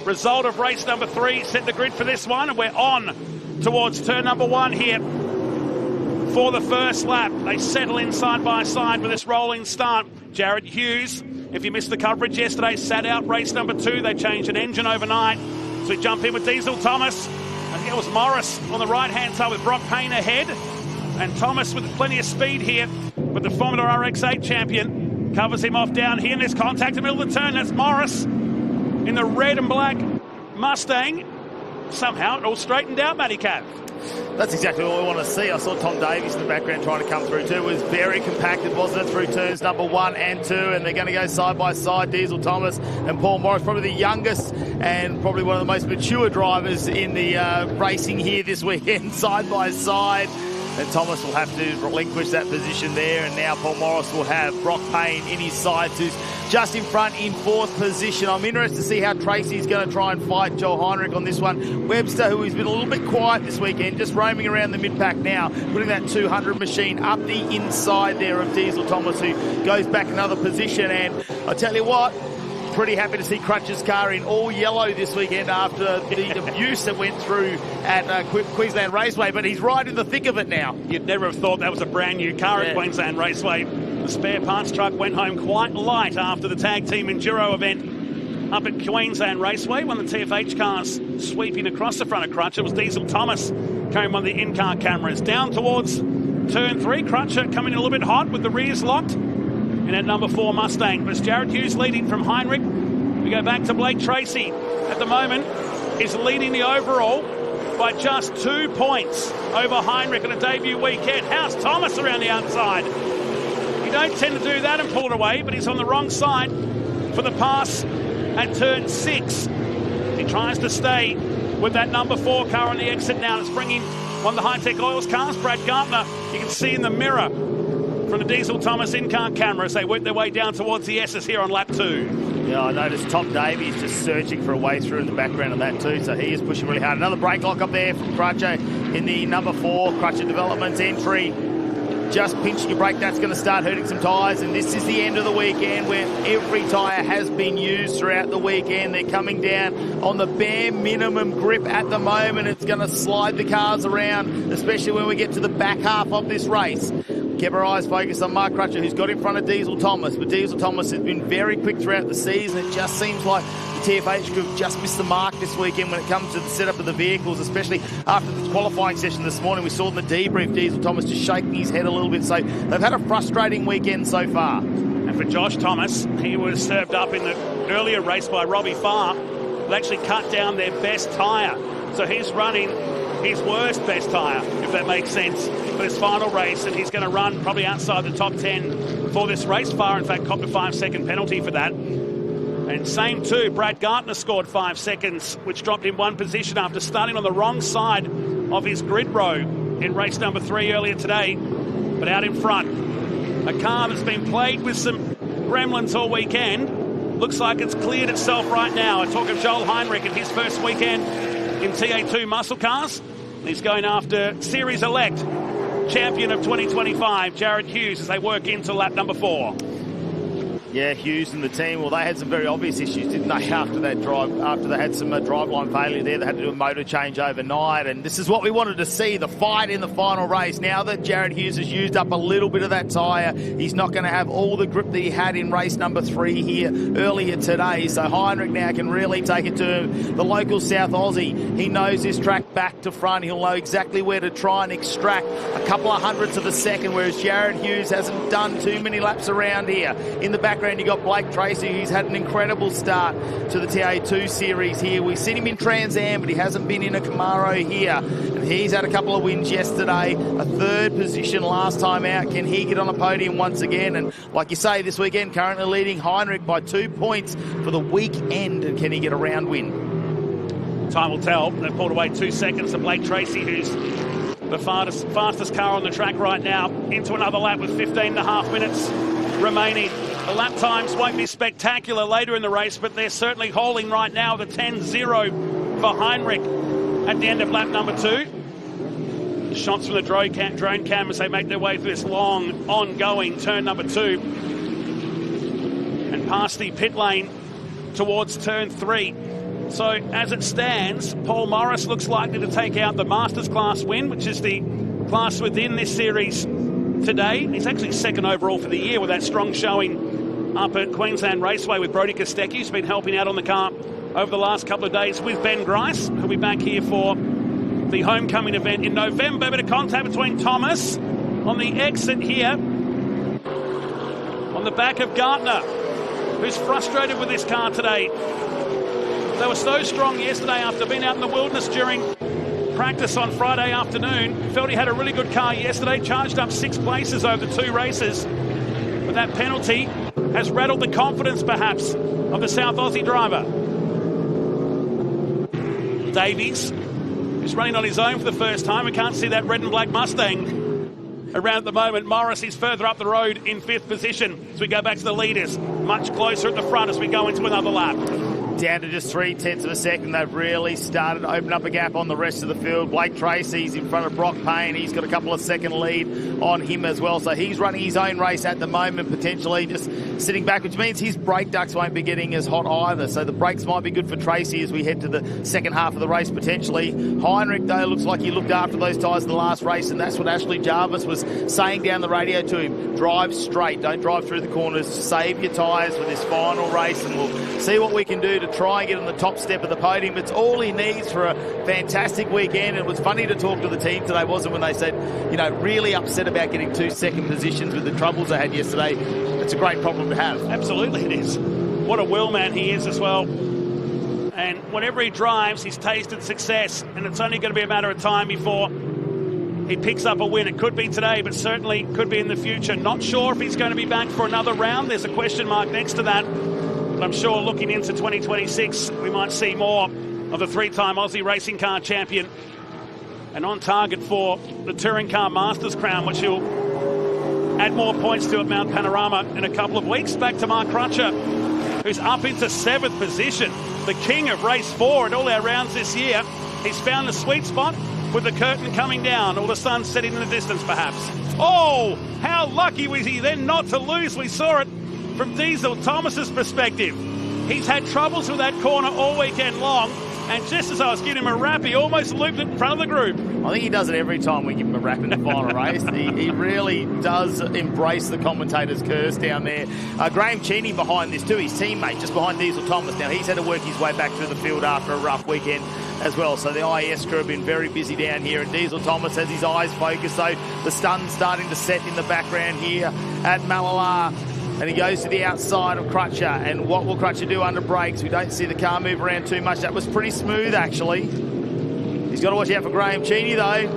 Result of race number 3 set the grid for this one, and we're on towards turn number 1 here for the first lap. They settle in side by side with this rolling start. Jared Hughes, if you missed the coverage yesterday, sat out race number 2. They changed an engine overnight. So we jump in with Diesel Thomas. I think it was Morris on the right-hand side with Brock Payne ahead. And Thomas with plenty of speed here, but the Formula RX8 champion covers him off down here. And there's contact in the middle of the turn. That's Morris in the red and black Mustang. Somehow it all straightened out, Matty Cav. That's exactly what we want to see. I saw Tom Davies in the background trying to come through too. It was very compacted, wasn't it, through turns number 1 and 2, and they're going to go side by side, Diesel Thomas and Paul Morris, probably the youngest and probably one of the most mature drivers in the racing here this weekend, side by side. And Thomas will have to relinquish that position there, and now Paul Morris will have Brock Payne in his sights, who's just in front in 4th position. I'm interested to see how Tracy's going to try and fight Joel Heinrich on this one. Webster, who has been a little bit quiet this weekend, just roaming around the mid-pack now, putting that 200 machine up the inside there of Diesel Thomas, who goes back another position. And I tell you what, pretty happy to see Crutch's car in all yellow this weekend after the abuse that went through at Queensland Raceway, but he's right in the thick of it now. You'd never have thought that was a brand new car at Queensland Raceway. The spare parts truck went home quite light after the tag team enduro event up at Queensland Raceway. One of the TFH cars sweeping across the front of Crutch. It was Diesel Thomas carrying one of the in-car cameras. Down towards turn 3, Crutcher coming in a little bit hot with the rears locked in at number 4 Mustang. But it's Jared Hughes leading from Heinrich. We go back to Blake Tracy. At the moment, is leading the overall by just 2 points over Heinrich on a debut weekend. How's Thomas around the outside? You don't tend to do that and pull it away, but he's on the wrong side for the pass at turn 6. He tries to stay with that number 4 car on the exit now. It's bringing one of the Hi-Tec Oils cars, Brad Gartner. You can see in the mirror from the Diesel Thomas in-car camera as they work their way down towards the S's here on lap 2. Yeah, I noticed Tom Davies just searching for a way through in the background of that too, so he is pushing really hard. Another brake lock up there from Crutcher in the number 4 Crutcher Developments entry. Just pinching a brake, that's going to start hurting some tyres, and this is the end of the weekend where every tyre has been used throughout the weekend. They're coming down on the bare minimum grip at the moment. It's going to slide the cars around, especially when we get to the back half of this race. Keep our eyes focused on Mark Crutcher, who's got in front of Diesel Thomas, but Diesel Thomas has been very quick throughout the season. It just seems like the TFH group just missed the mark this weekend when it comes to the setup of the vehicles, especially after the qualifying session this morning. We saw in the debrief Diesel Thomas just shaking his head a little bit, so they've had a frustrating weekend so far. And for Josh Thomas, he was served up in the earlier race by Robbie Farr. They actually cut down their best tyre, so he's running his worst best tyre, if that makes sense, for this final race, and he's going to run probably outside the top 10 for this race. Farr, in fact, copped a 5-second penalty for that. And same too, Brad Gartner scored 5 seconds, which dropped him 1 position after starting on the wrong side of his grid row in race number 3 earlier today. But out in front, a car that's been plagued with some gremlins all weekend, looks like it's cleared itself right now. I talk of Joel Heinrich in his first weekend in TA2 muscle cars. He's going after Series Elect champion of 2025, Jared Hughes, as they work into lap number 4. Yeah, Hughes and the team, well, they had some very obvious issues, didn't they, after that drive, after they had some driveline failure there. They had to do a motor change overnight, and this is what we wanted to see, the fight in the final race. Now that Jared Hughes has used up a little bit of that tyre, he's not going to have all the grip that he had in race number 3 here earlier today. So Heinrich now can really take it to the local South Aussie. He knows this track back to front. He'll know exactly where to try and extract a couple of hundredths of a second, whereas Jared Hughes hasn't done too many laps around here. In the background, you got Blake Tracy, who's had an incredible start to the TA2 series here. We've seen him in Trans Am, but he hasn't been in a Camaro here. And he's had a couple of wins yesterday, a 3rd position last time out. Can he get on a podium once again? And like you say, this weekend, currently leading Heinrich by 2 points for the weekend. And can he get a round win? Time will tell. They've pulled away 2 seconds to Blake Tracy, who's the fastest car on the track right now, into another lap with 15.5 minutes remaining. The lap times won't be spectacular later in the race, but they're certainly holding right now the 10-0 for Heinrich at the end of lap number 2. Shots from the drone cam as they make their way through this long, ongoing turn number 2. And past the pit lane towards turn 3. So as it stands, Paul Morris looks likely to take out the Masters class win, which is the class within this series today. He's actually 2nd overall for the year with that strong showing up at Queensland Raceway with Brodie Kostecki, who's been helping out on the car over the last couple of days with Ben Grice, who'll be back here for the homecoming event in November. A bit of contact between Thomas on the exit here, on the back of Gartner, who's frustrated with this car today. They were so strong yesterday after being out in the wilderness during practice on Friday afternoon. Felt he had a really good car yesterday, charged up 6 places over 2 races. But that penalty has rattled the confidence, perhaps, of the South Aussie driver. Davies is running on his own for the first time. We can't see that red and black Mustang around at the moment. Morris is further up the road in 5th position. So we go back to the leaders, much closer at the front as we go into another lap. Down to just 0.3 of a second. They've really started to open up a gap on the rest of the field. Blake Tracy's in front of Brock Payne. He's got a couple of second lead on him as well. So he's running his own race at the moment, potentially just sitting back, which means his brake ducts won't be getting as hot either. So the brakes might be good for Tracy as we head to the second half of the race, potentially. Heinrich, though, looks like he looked after those tyres in the last race, and that's what Ashley Jarvis was saying down the radio to him. Drive straight. Don't drive through the corners. Save your tyres for this final race, and we'll see what we can do to try and get on the top step of the podium. It's all he needs for a fantastic weekend. It was funny to talk to the team today, wasn't, when they said, you know, really upset about getting 2 second positions with the troubles they had yesterday. It's a great problem to have. Absolutely it is. What a wheelman he is as well. And whenever he drives, he's tasted success, and it's only going to be a matter of time before he picks up a win. It could be today, but certainly could be in the future. Not sure if he's going to be back for another round. There's a question mark next to that. But I'm sure looking into 2026, we might see more of the 3-time Aussie racing car champion, and on target for the Touring Car Masters crown, which he'll add more points to at Mount Panorama in a couple of weeks. Back to Mark Crutcher, who's up into 7th position, the king of race 4 in all our rounds this year. He's found the sweet spot with the curtain coming down, or the sun setting in the distance perhaps. Oh, how lucky was he then not to lose. We saw it from Diesel Thomas's perspective. He's had troubles with that corner all weekend long, and just as I was giving him a rap, he almost looped it in front of the group. I think he does it every time we give him a rap in the final race. He really does embrace the commentator's curse down there. Graham Cheney behind this too, his teammate just behind Diesel Thomas. Now he's had to work his way back through the field after a rough weekend as well. So the IS crew have been very busy down here, and Diesel Thomas has his eyes focused. So the sun's starting to set in the background here at Mallala. And he goes to the outside of Crutcher. And what will Crutcher do under brakes? We don't see the car move around too much. That was pretty smooth, actually. He's got to watch out for Graham Cheney, though,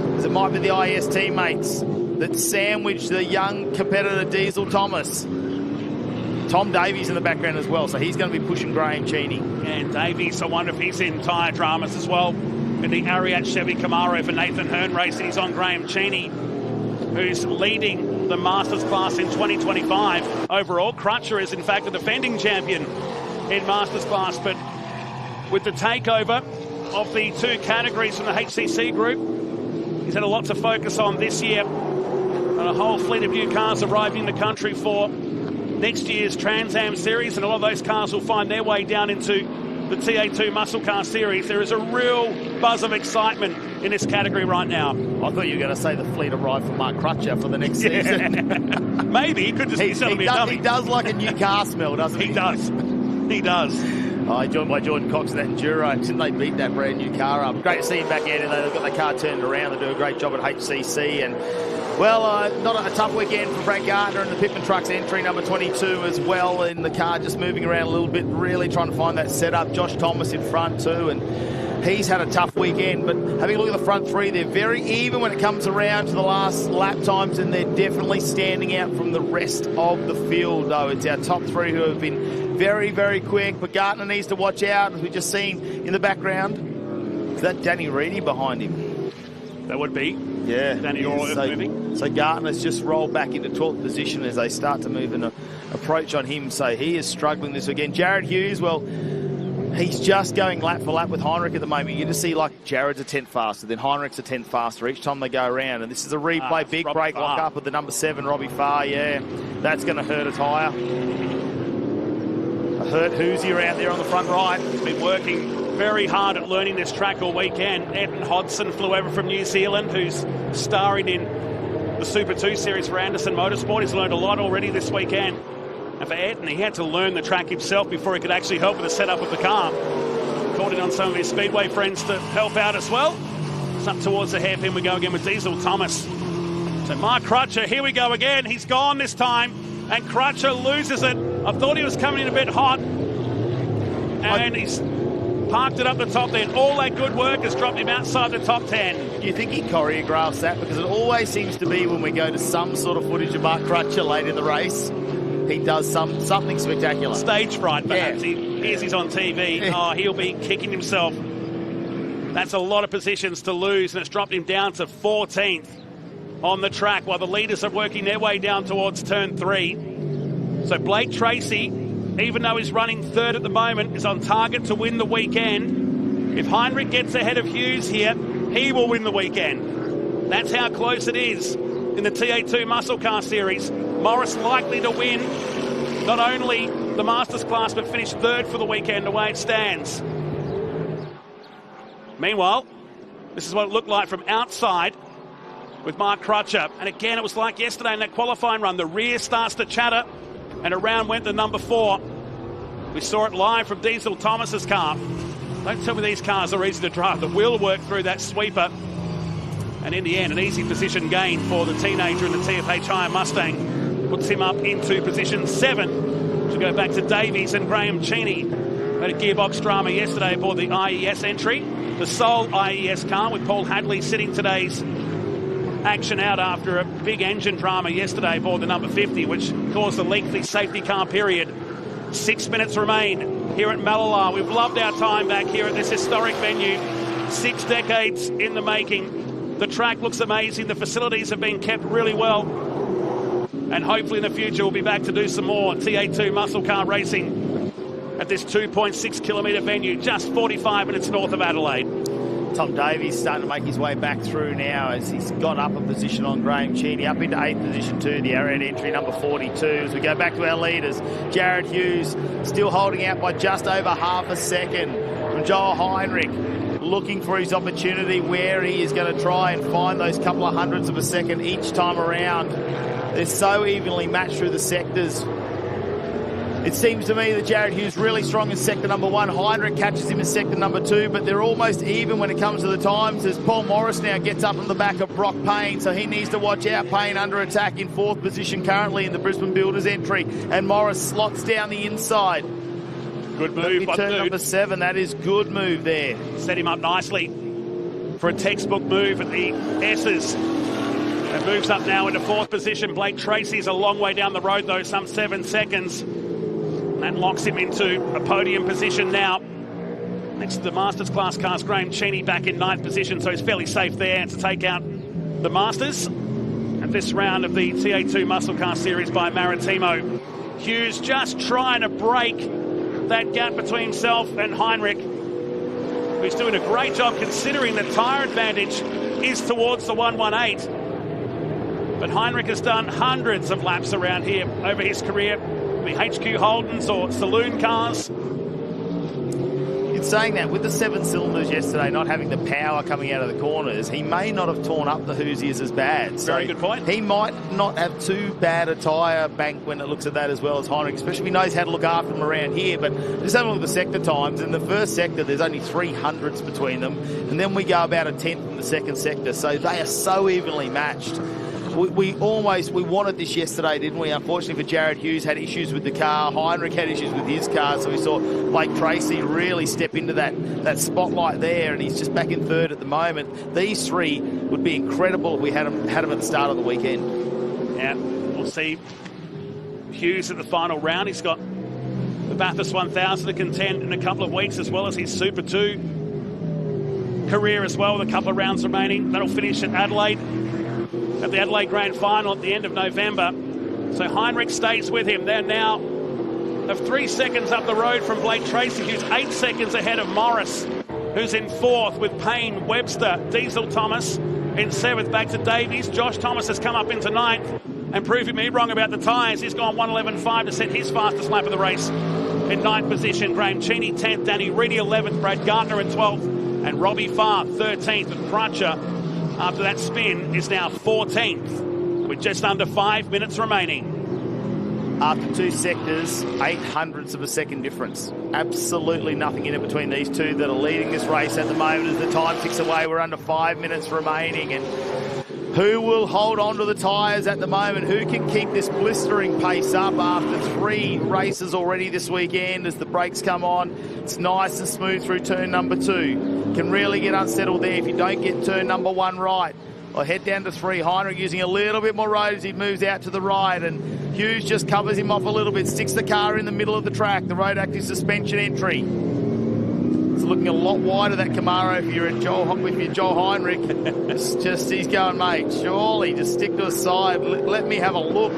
because it might be the IS teammates that sandwich the young competitor Diesel Thomas. Tom Davies in the background as well, so he's going to be pushing Graham Cheney. And Davies, I wonder if he's in tyre dramas as well. In the Ariat Chevy Camaro for Nathan Hearn Racing, he's on Graham Cheney, who's leading the Masters class in 2025. Overall, Crutcher is in fact the defending champion in Masters class, but with the takeover of the 2 categories from the HCC group, he's had a lot to focus on this year. And a whole fleet of new cars arriving in the country for next year's Trans Am Series, and a lot of those cars will find their way down into the TA2 Muscle Car Series. There is a real buzz of excitement in this category right now. I thought you were going to say the fleet arrived for Mark Crutcher for the next season. Maybe. He could just be selling me a dummy. He does like a new car smell, doesn't he? He does. He does. Joined by Jordan Cox in that Enduro. Didn't they beat that brand new car up? Great to see him back out there. They've got the car turned around. They do a great job at HCC. And, well, not a tough weekend for Brad Gardner and the Pitman Trucks entry number 22 as well. In the car just moving around a little bit, really trying to find that setup. Josh Thomas in front too. And he's had a tough weekend, but having a look at the front 3, they're very even when it comes around to the last lap times, and they're definitely standing out from the rest of the field, though. It's our top 3 who have been very, very quick, but Gardner needs to watch out, as we've just seen in the background. Is that Danny Reedy behind him? That would be. Yeah. Danny moving. So Gardner's just rolled back into 12th position as they start to move and approach on him, so he is struggling this again. Jared Hughes, well, he's just going lap for lap with Heinrich at the moment. You just see like Jared's a 10th faster, then Heinrich's a 10th faster each time they go around. And this is a replay, big brake lock up with the number 7, Robbie Farr. Yeah, that's going to hurt a tyre. A hurt Hoosier out there on the front right. He's been working very hard at learning this track all weekend. Evan Hodson flew over from New Zealand, who's starring in the Super 2 series for Anderson Motorsport. He's learned a lot already this weekend. And for Etten, he had to learn the track himself before he could actually help with the setup of the car. Called in on some of his Speedway friends to help out as well. It's up towards the hairpin. We go again with Diesel Thomas. So Mark Crutcher, here we go again. He's gone this time, and Crutcher loses it. I thought he was coming in a bit hot, and he's parked it up the top then. All that good work has dropped him outside the top 10. Do you think he choreographs that? Because it always seems to be when we go to some sort of footage of Mark Crutcher late in the race, he does something spectacular. Stage fright, perhaps. Yeah. He hears he's on TV. Oh, he'll be kicking himself. That's a lot of positions to lose, and it's dropped him down to 14th. on the track while the leaders are working their way down towards turn 3. So Blake Tracy, even though he's running third at the moment, is on target to win the weekend. If Heinrich gets ahead of Hughes here, he will win the weekend. That's how close it is in the TA2 Muscle Car Series. Morris likely to win not only the Masters class, but finish third for the weekend, the way it stands. Meanwhile, this is what it looked like from outside with Mark Crutcher. And again, it was like yesterday in that qualifying run. The rear starts to chatter, and around went the number 4. We saw it live from Diesel Thomas's car. Don't tell me these cars are easy to drive. The wheel worked through that sweeper. And in the end, an easy position gain for the teenager in the TFH Higher Mustang. Puts him up into position 7. To go back to Davies and Graham Cheney. Had a gearbox drama yesterday aboard the IES entry. The sole IES car with Paul Hadley sitting today's action out after a big engine drama yesterday aboard the number 50, which caused a lengthy safety car period. 6 minutes remain here at Mallala. We've loved our time back here at this historic venue. 6 decades in the making. The track looks amazing. The facilities have been kept really well. And hopefully in the future we'll be back to do some more TA2 muscle car racing at this 2.6 kilometre venue, just 45 minutes north of Adelaide. Tom Davies starting to make his way back through now as he's gone up a position on Graham Cheney, up into 8th position to the Arrowhead entry, number 42. As we go back to our leaders, Jared Hughes still holding out by just over half a second from Joel Heinrich, looking for his opportunity where he is going to try and find those couple of hundredths of a second each time around. They're so evenly matched through the sectors. It seems to me that Jared Hughes really strong in sector number 1. Heinrich catches him in sector number 2, but they're almost even when it comes to the times as Paul Morris now gets up on the back of Brock Payne, so he needs to watch out. Payne under attack in 4th position currently in the Brisbane Builders entry, and Morris slots down the inside. Good move by turn number 7. That is good move there. Set him up nicely for a textbook move at the S's. It moves up now into 4th position. Blake Tracy's a long way down the road though, some 7 seconds. That locks him into a podium position now. Next to the Masters class cars, Graham Cheney back in 9th position, so he's fairly safe there to take out the Masters at this round of the TA2 Muscle Car Series by Maritimo. Hughes just trying to break that gap between himself and Heinrich, who's doing a great job considering the tyre advantage is towards the 118. But Heinrich has done hundreds of laps around here over his career. The HQ Holdens or saloon cars. In saying that, with the 7 cylinders yesterday not having the power coming out of the corners, he may not have torn up the Hoosiers as bad. Very good point. He might not have too bad a tyre bank when it looks at that as well as Heinrich, especially if he knows how to look after them around here. But just have a look at the sector times. In the first sector, there's only 300ths between them. And then we go about a 10th in the second sector. So they are so evenly matched. We wanted this yesterday, didn't we? Unfortunately for Jared Hughes, had issues with the car. Heinrich had issues with his car, so we saw Blake Tracy really step into that spotlight there, and he's just back in 3rd at the moment. These 3 would be incredible if we had them at the start of the weekend. Yeah, we'll see Hughes at the final round. He's got the Bathurst 1000 to contend in a couple of weeks, as well as his Super 2 career as well, with a couple of rounds remaining. That'll finish at Adelaide. At the Adelaide Grand Final at the end of November. So Heinrich stays with him. They're now of 3 seconds up the road from Blake Tracy, who's 8 seconds ahead of Morris, who's in 4th with Payne, Webster, Diesel Thomas in 7th. Back to Davies. Josh Thomas has come up into 9th and proving me wrong about the tyres. He's gone 1:11.5 to set his fastest lap of the race in 9th position. Graham Cheney 10th, Danny Reedy 11th, Brad Gardner in 12th, and Robbie Farr 13th. And Crutcher, after that spin, is now 14th with just under 5 minutes remaining. After 2 sectors, 800ths of a second difference. Absolutely nothing in it between these 2 that are leading this race at the moment. As the time ticks away, we're under 5 minutes remaining. And who will hold on to the tyres at the moment? Who can keep this blistering pace up after 3 races already this weekend as the brakes come on? It's nice and smooth through turn number 2. Can really get unsettled there if you don't get turn number 1 right. Or head down to 3. Heinrich using a little bit more road as he moves out to the right, and Hughes just covers him off a little bit, sticks the car in the middle of the track, the road active suspension entry. It's looking a lot wider, that Camaro, if you're Joel Heinrich. Just he's going, mate, surely just stick to his side. Let me have a look.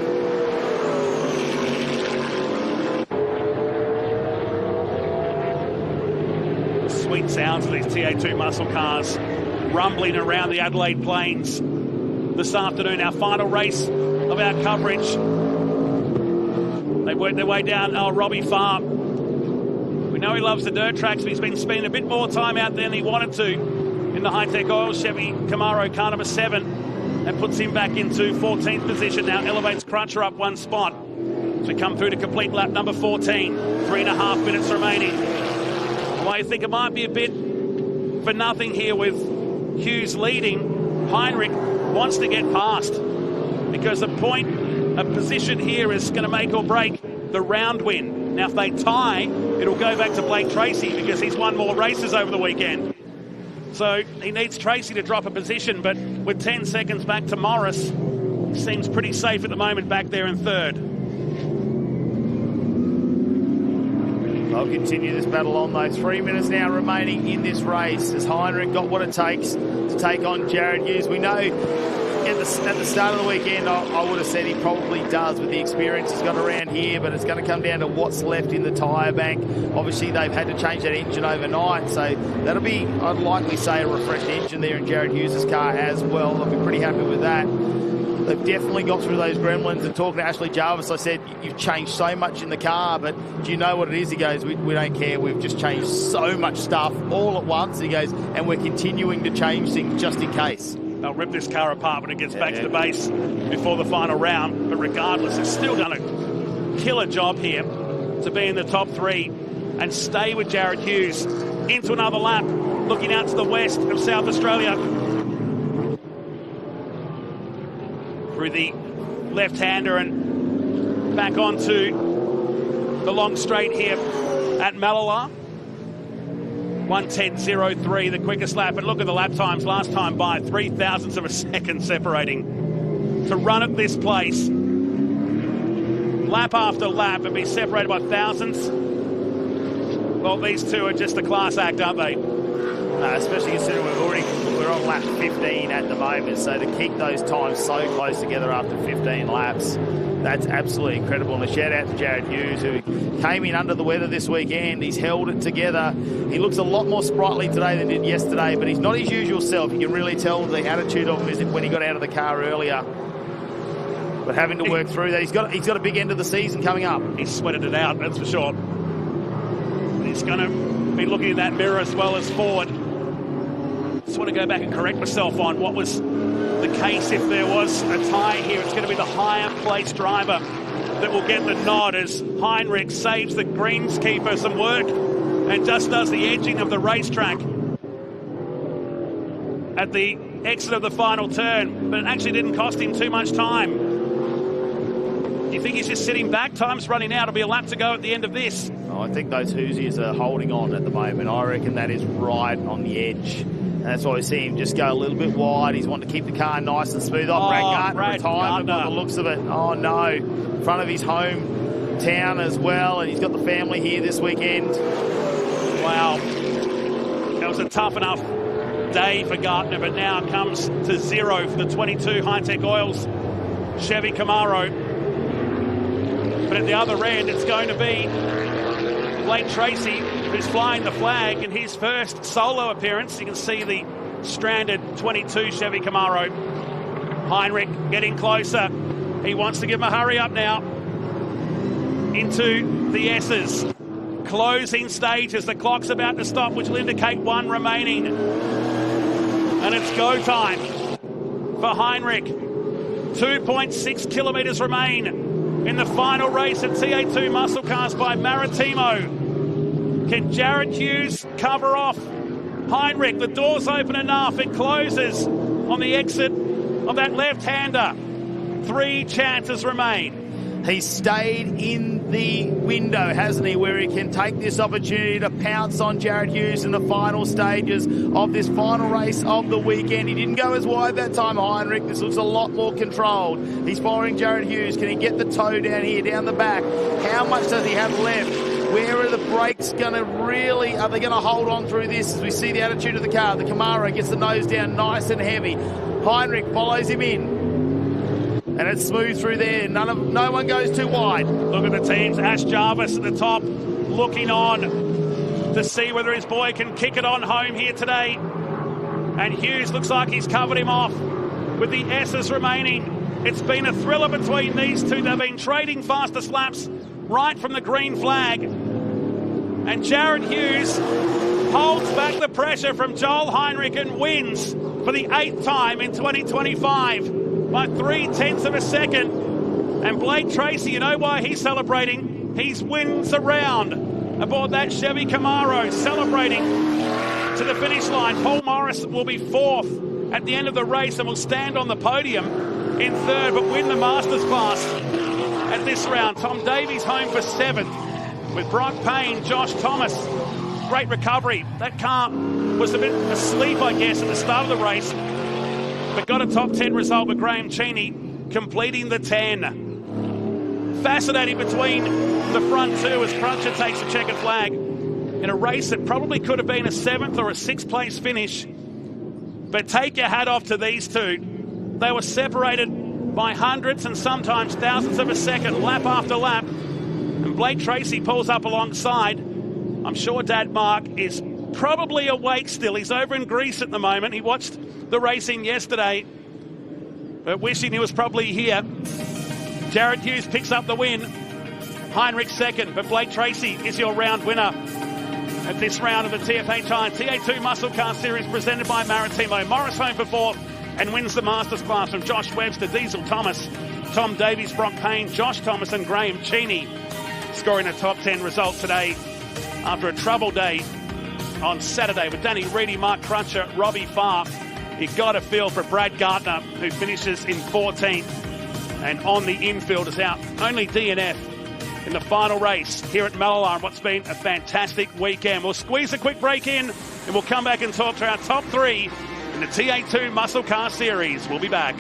Sweet sounds of these TA2 muscle cars rumbling around the Adelaide Plains this afternoon. Our final race of our coverage. They worked their way down Robbie Farm. We know he loves the dirt tracks, but he's been spending a bit more time out there than he wanted to in the Hi-Tec Oil Chevy Camaro car number 7, and puts him back into 14th position now, elevates Crutcher up one spot. So we come through to complete lap number 14, 3.5 minutes remaining. Well, I think it might be a bit for nothing here with Hughes leading. Heinrich wants to get past, because a position here is going to make or break the round win. Now, if they tie, it'll go back to Blake Tracy, because he's won more races over the weekend. So he needs Tracy to drop a position, but with 10 seconds back to Morris, seems pretty safe at the moment back there in third. They'll continue this battle on, though. 3 minutes now remaining in this race as Heinrich got what it takes to take on Jared Hughes. We know at the start of the weekend, I would have said he probably does with the experience he's got around here, but it's going to come down to what's left in the tyre bank. Obviously, they've had to change that engine overnight, so that'll be, I'd likely say, a refreshed engine there in Jared Hughes' car as well. They'll be pretty happy with that. They've definitely got through those gremlins. And talking to Ashley Jarvis, I said, you've changed so much in the car, but do you know what it is? He goes, we don't care. We've just changed so much stuff all at once. He goes, and we're continuing to change things just in case. They'll rip this car apart when it gets back to the base before the final round. But regardless, it's still done a killer job here to be in the top 3 and stay with Jared Hughes into another lap, looking out to the west of South Australia. Through the left-hander and back onto the long straight here at Mallala. 1:10.03, the quickest lap. And look at the lap times last time by, 0.003 of a second separating. To run at this place, lap after lap, and be separated by thousandths. Well, these two are just a class act, aren't they? Especially considering we're on lap 15 at the moment, so to keep those times so close together after 15 laps, that's absolutely incredible. And a shout out to Jared Hughes, who came in under the weather this weekend. He's held it together. He looks a lot more sprightly today than he did yesterday, but he's not his usual self. You can really tell the attitude of him is when he got out of the car earlier. But having to work through that, he's got a big end of the season coming up. He's sweated it out, that's for sure. He's going to be looking in that mirror as well as forward. Just want to go back and correct myself on what was the case if there was a tie here. It's going to be the higher placed driver that will get the nod as Heinrich saves the greenskeeper some work and just does the edging of the racetrack at the exit of the final turn, but it actually didn't cost him too much time. Do you think he's just sitting back? Time's running out. It'll be a lap to go at the end of this. Oh, I think those Hoosiers are holding on at the moment. I reckon that is right on the edge. And that's why we see him just go a little bit wide. He's wanting to keep the car nice and smooth. Brad Gardner retired by the looks of it. Oh, no. In front of his hometown as well. And he's got the family here this weekend. Wow. That was a tough enough day for Gardner, but now it comes to 0 for the 22 Hi-Tec Oils Chevy Camaro. But at the other end, it's going to be Blake Tracy, who's flying the flag in his first solo appearance. You can see the stranded 22 Chevy Camaro. Heinrich getting closer. He wants to give him a hurry up now into the S's. Closing stages. The clock's about to stop, which will indicate 1 remaining. And it's go time for Heinrich. 2.6 kilometres remain in the final race at TA2 Muscle Cars by Maritimo. Can Jared Hughes cover off Heinrich? The door's open enough. It closes on the exit of that left-hander. 3 chances remain. He's stayed in the window, hasn't he, where he can take this opportunity to pounce on Jared Hughes in the final stages of this final race of the weekend. He didn't go as wide that time, Heinrich. This looks a lot more controlled. He's following Jared Hughes. Can he get the toe down here, down the back? How much does he have left? Where are the brakes going to really, are they going to hold on through this as we see the attitude of the car? The Camaro gets the nose down nice and heavy. Heinrich follows him in. And it's smooth through there. No one goes too wide. Look at the teams. Ash Jarvis at the top, looking on to see whether his boy can kick it on home here today. And Hughes looks like he's covered him off with the S's remaining. It's been a thriller between these two. They've been trading fastest laps right from the green flag. And Jared Hughes holds back the pressure from Joel Heinrich and wins for the 8th time in 2025 by 0.3 of a second. And Blake Tracy, you know why he's celebrating? He wins the round aboard that Chevy Camaro, celebrating to the finish line. Paul Morris will be 4th at the end of the race and will stand on the podium in 3rd, but win the Masters class at this round. Tom Davies home for 7th with Brock Payne, Josh Thomas. Great recovery. That car was a bit asleep, I guess, at the start of the race, but got a top 10 result with Graham Cheney completing the 10. Fascinating between the front two as Cruncher takes a checkered flag in a race that probably could have been a 7th or a 6th place finish. But take your hat off to these two. They were separated by hundreds and sometimes thousands of a second, lap after lap. And Blake Tracy pulls up alongside. I'm sure Dad Mark is probably awake still. He's over in Greece at the moment. He watched the racing yesterday, but wishing he was probably here. Jared Hughes picks up the win. Heinrich 2nd, but Blake Tracy is your round winner at this round of the TFHI TA2 Muscle Car Series presented by Maritimo. Morris home for 4th and wins the Masters class from Josh Webster, Diesel Thomas, Tom Davies, Brock Payne, Josh Thomas and Graham Cheney scoring a top 10 result today after a troubled day on Saturday with Danny Reedy, Mark Cruncher, Robbie Farr. You got a feel for Brad Gartner, who finishes in 14th and on the infield is out. Only DNF in the final race here at Mallala on what's been a fantastic weekend. We'll squeeze a quick break in and we'll come back and talk to our top 3 in the TA2 Muscle Car Series. We'll be back.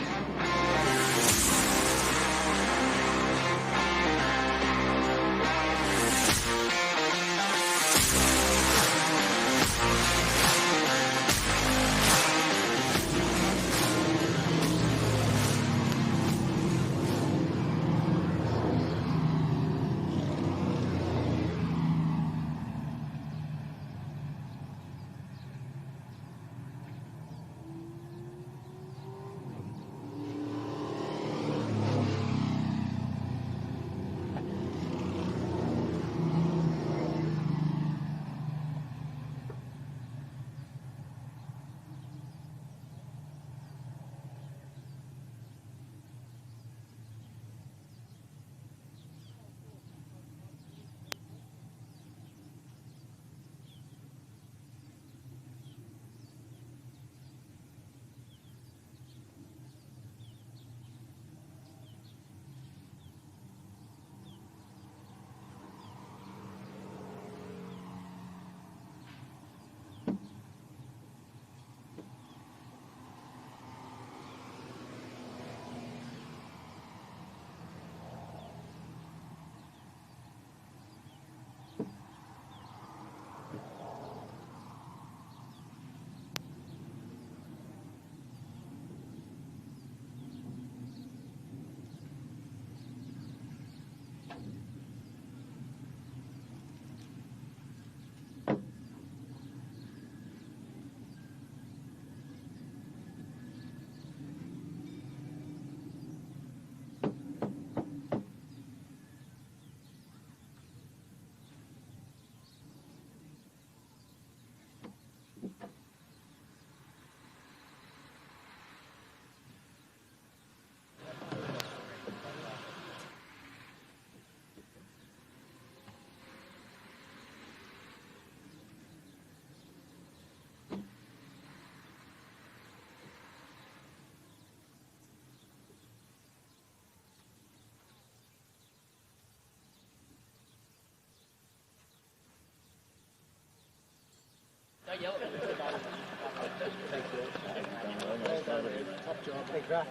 Don't yell at me. Top job. Thanks, Ralph.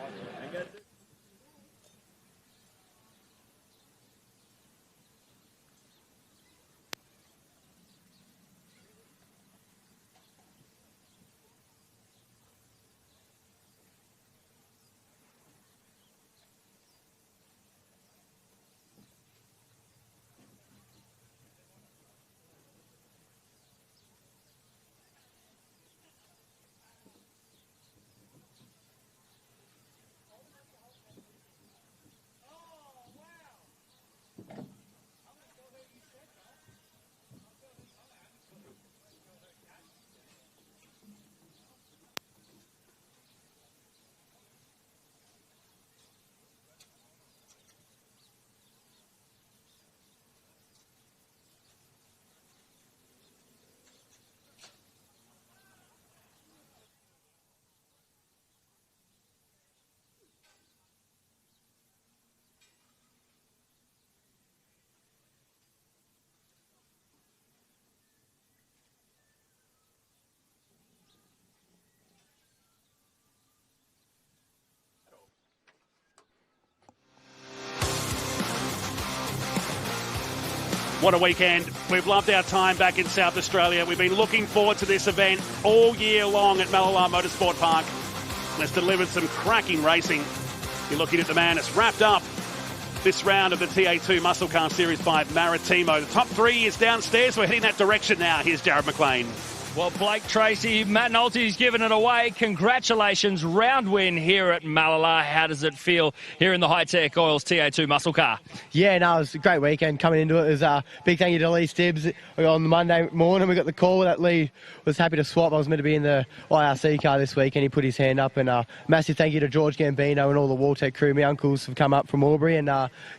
What a weekend. We've loved our time back in South Australia. We've been looking forward to this event all year long at Mallala Motorsport Park. It's delivered some cracking racing. You're looking at the man that's wrapped up this round of the TA2 Muscle Car Series by Maritimo. The top three is downstairs. We're heading that direction now. Here's Jared McLean. Well, Blake Tracy, Matt Nolte's given it away. Congratulations, round win here at Mallala. How does it feel here in the Hi-Tec Oils TA2 muscle car? Yeah, no, it was a great weekend coming into it. It was a big thank you to Lee Stibbs. On the Monday morning, we got the call that Lee was happy to swap. I was meant to be in the IRC car this week, and he put his hand up. And massive thank you to George Gambino and all the Waltech crew. My uncles have come up from Albury, and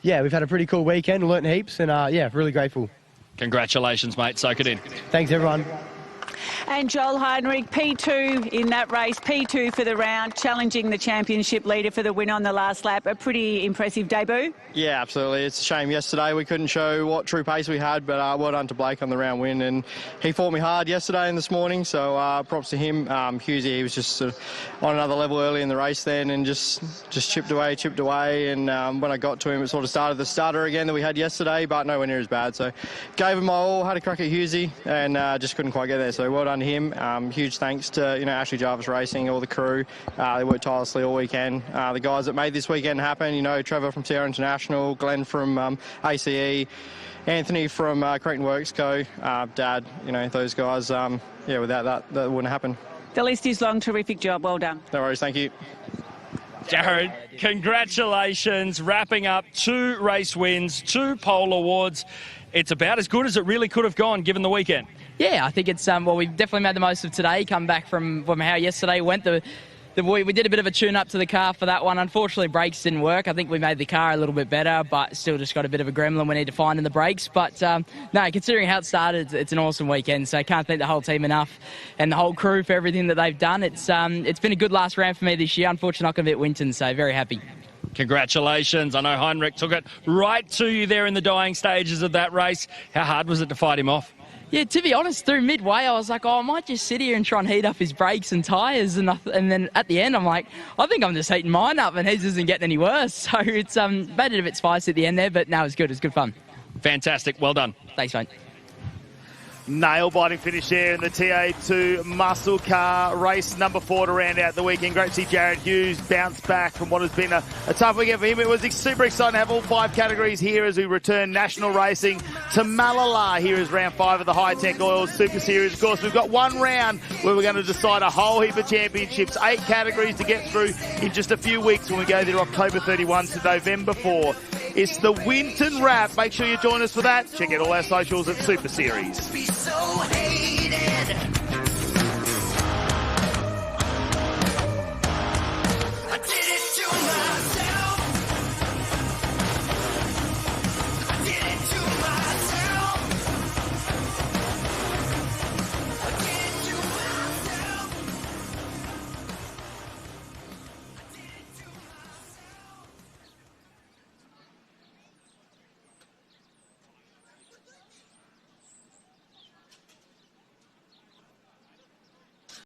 yeah, we've had a pretty cool weekend, learnt heaps, and yeah, really grateful. Congratulations, mate. Soak it in. Thanks, everyone. And Joel Heinrich, P2 in that race, P2 for the round, challenging the championship leader for the win on the last lap. A pretty impressive debut. Yeah, absolutely. It's a shame yesterday we couldn't show what true pace we had, but well done to Blake on the round win. And he fought me hard yesterday and this morning, so props to him. Hughesy, he was just sort of on another level early in the race then and just chipped away. And when I got to him, it sort of started the starter again that we had yesterday, but nowhere near as bad. So gave him my all, had a crack at Hughesy, and just couldn't quite get there. So well done to him. Huge thanks to Ashley Jarvis Racing, all the crew. They worked tirelessly all weekend. The guys that made this weekend happen, Trevor from Sierra International, Glenn from ACE, Anthony from Creighton Works Co, Dad, those guys. Yeah, without that wouldn't happen. The list is long. Terrific job. Well done. No worries. Thank you. Jared, congratulations. Wrapping up 2 race wins, 2 pole awards. It's about as good as it really could have gone given the weekend. Yeah, I think it's, well, we've definitely made the most of today, come back from how yesterday went. We did a bit of a tune-up to the car for that one. Unfortunately, brakes didn't work. I think we made the car a little bit better, but still just got a bit of a gremlin we need to find in the brakes. But, no, considering how it started, it's an awesome weekend, so I can't thank the whole team enough and the whole crew for everything that they've done. It's been a good last round for me this year. Unfortunately, not going to be at Winton, so very happy. Congratulations. I know Heinrich took it right to you there in the dying stages of that race. How hard was it to fight him off? Yeah, to be honest, through midway, I was like, I might just sit here and try and heat up his brakes and tyres. And then at the end, I'm like, I think I'm just heating mine up and his isn't getting any worse. So it's made it a bit spicy at the end there, but no, it was good. It was good fun. Fantastic. Well done. Thanks, mate. Nail-biting finish there in the TA2 muscle car race number 4 to round out the weekend. Great to see Jared Hughes bounce back from what has been a tough weekend for him. It was super exciting to have all 5 categories here as we return national racing to Mallala. Here is round 5 of the Hi-Tec Oils Super Series. Of course, we've got one round where we're going to decide a whole heap of championships, 8 categories to get through in just a few weeks when we go there October 31 to November 4. It's the Winton Wrap. Make sure you join us for that. Check out all our socials at Super Series. So hated.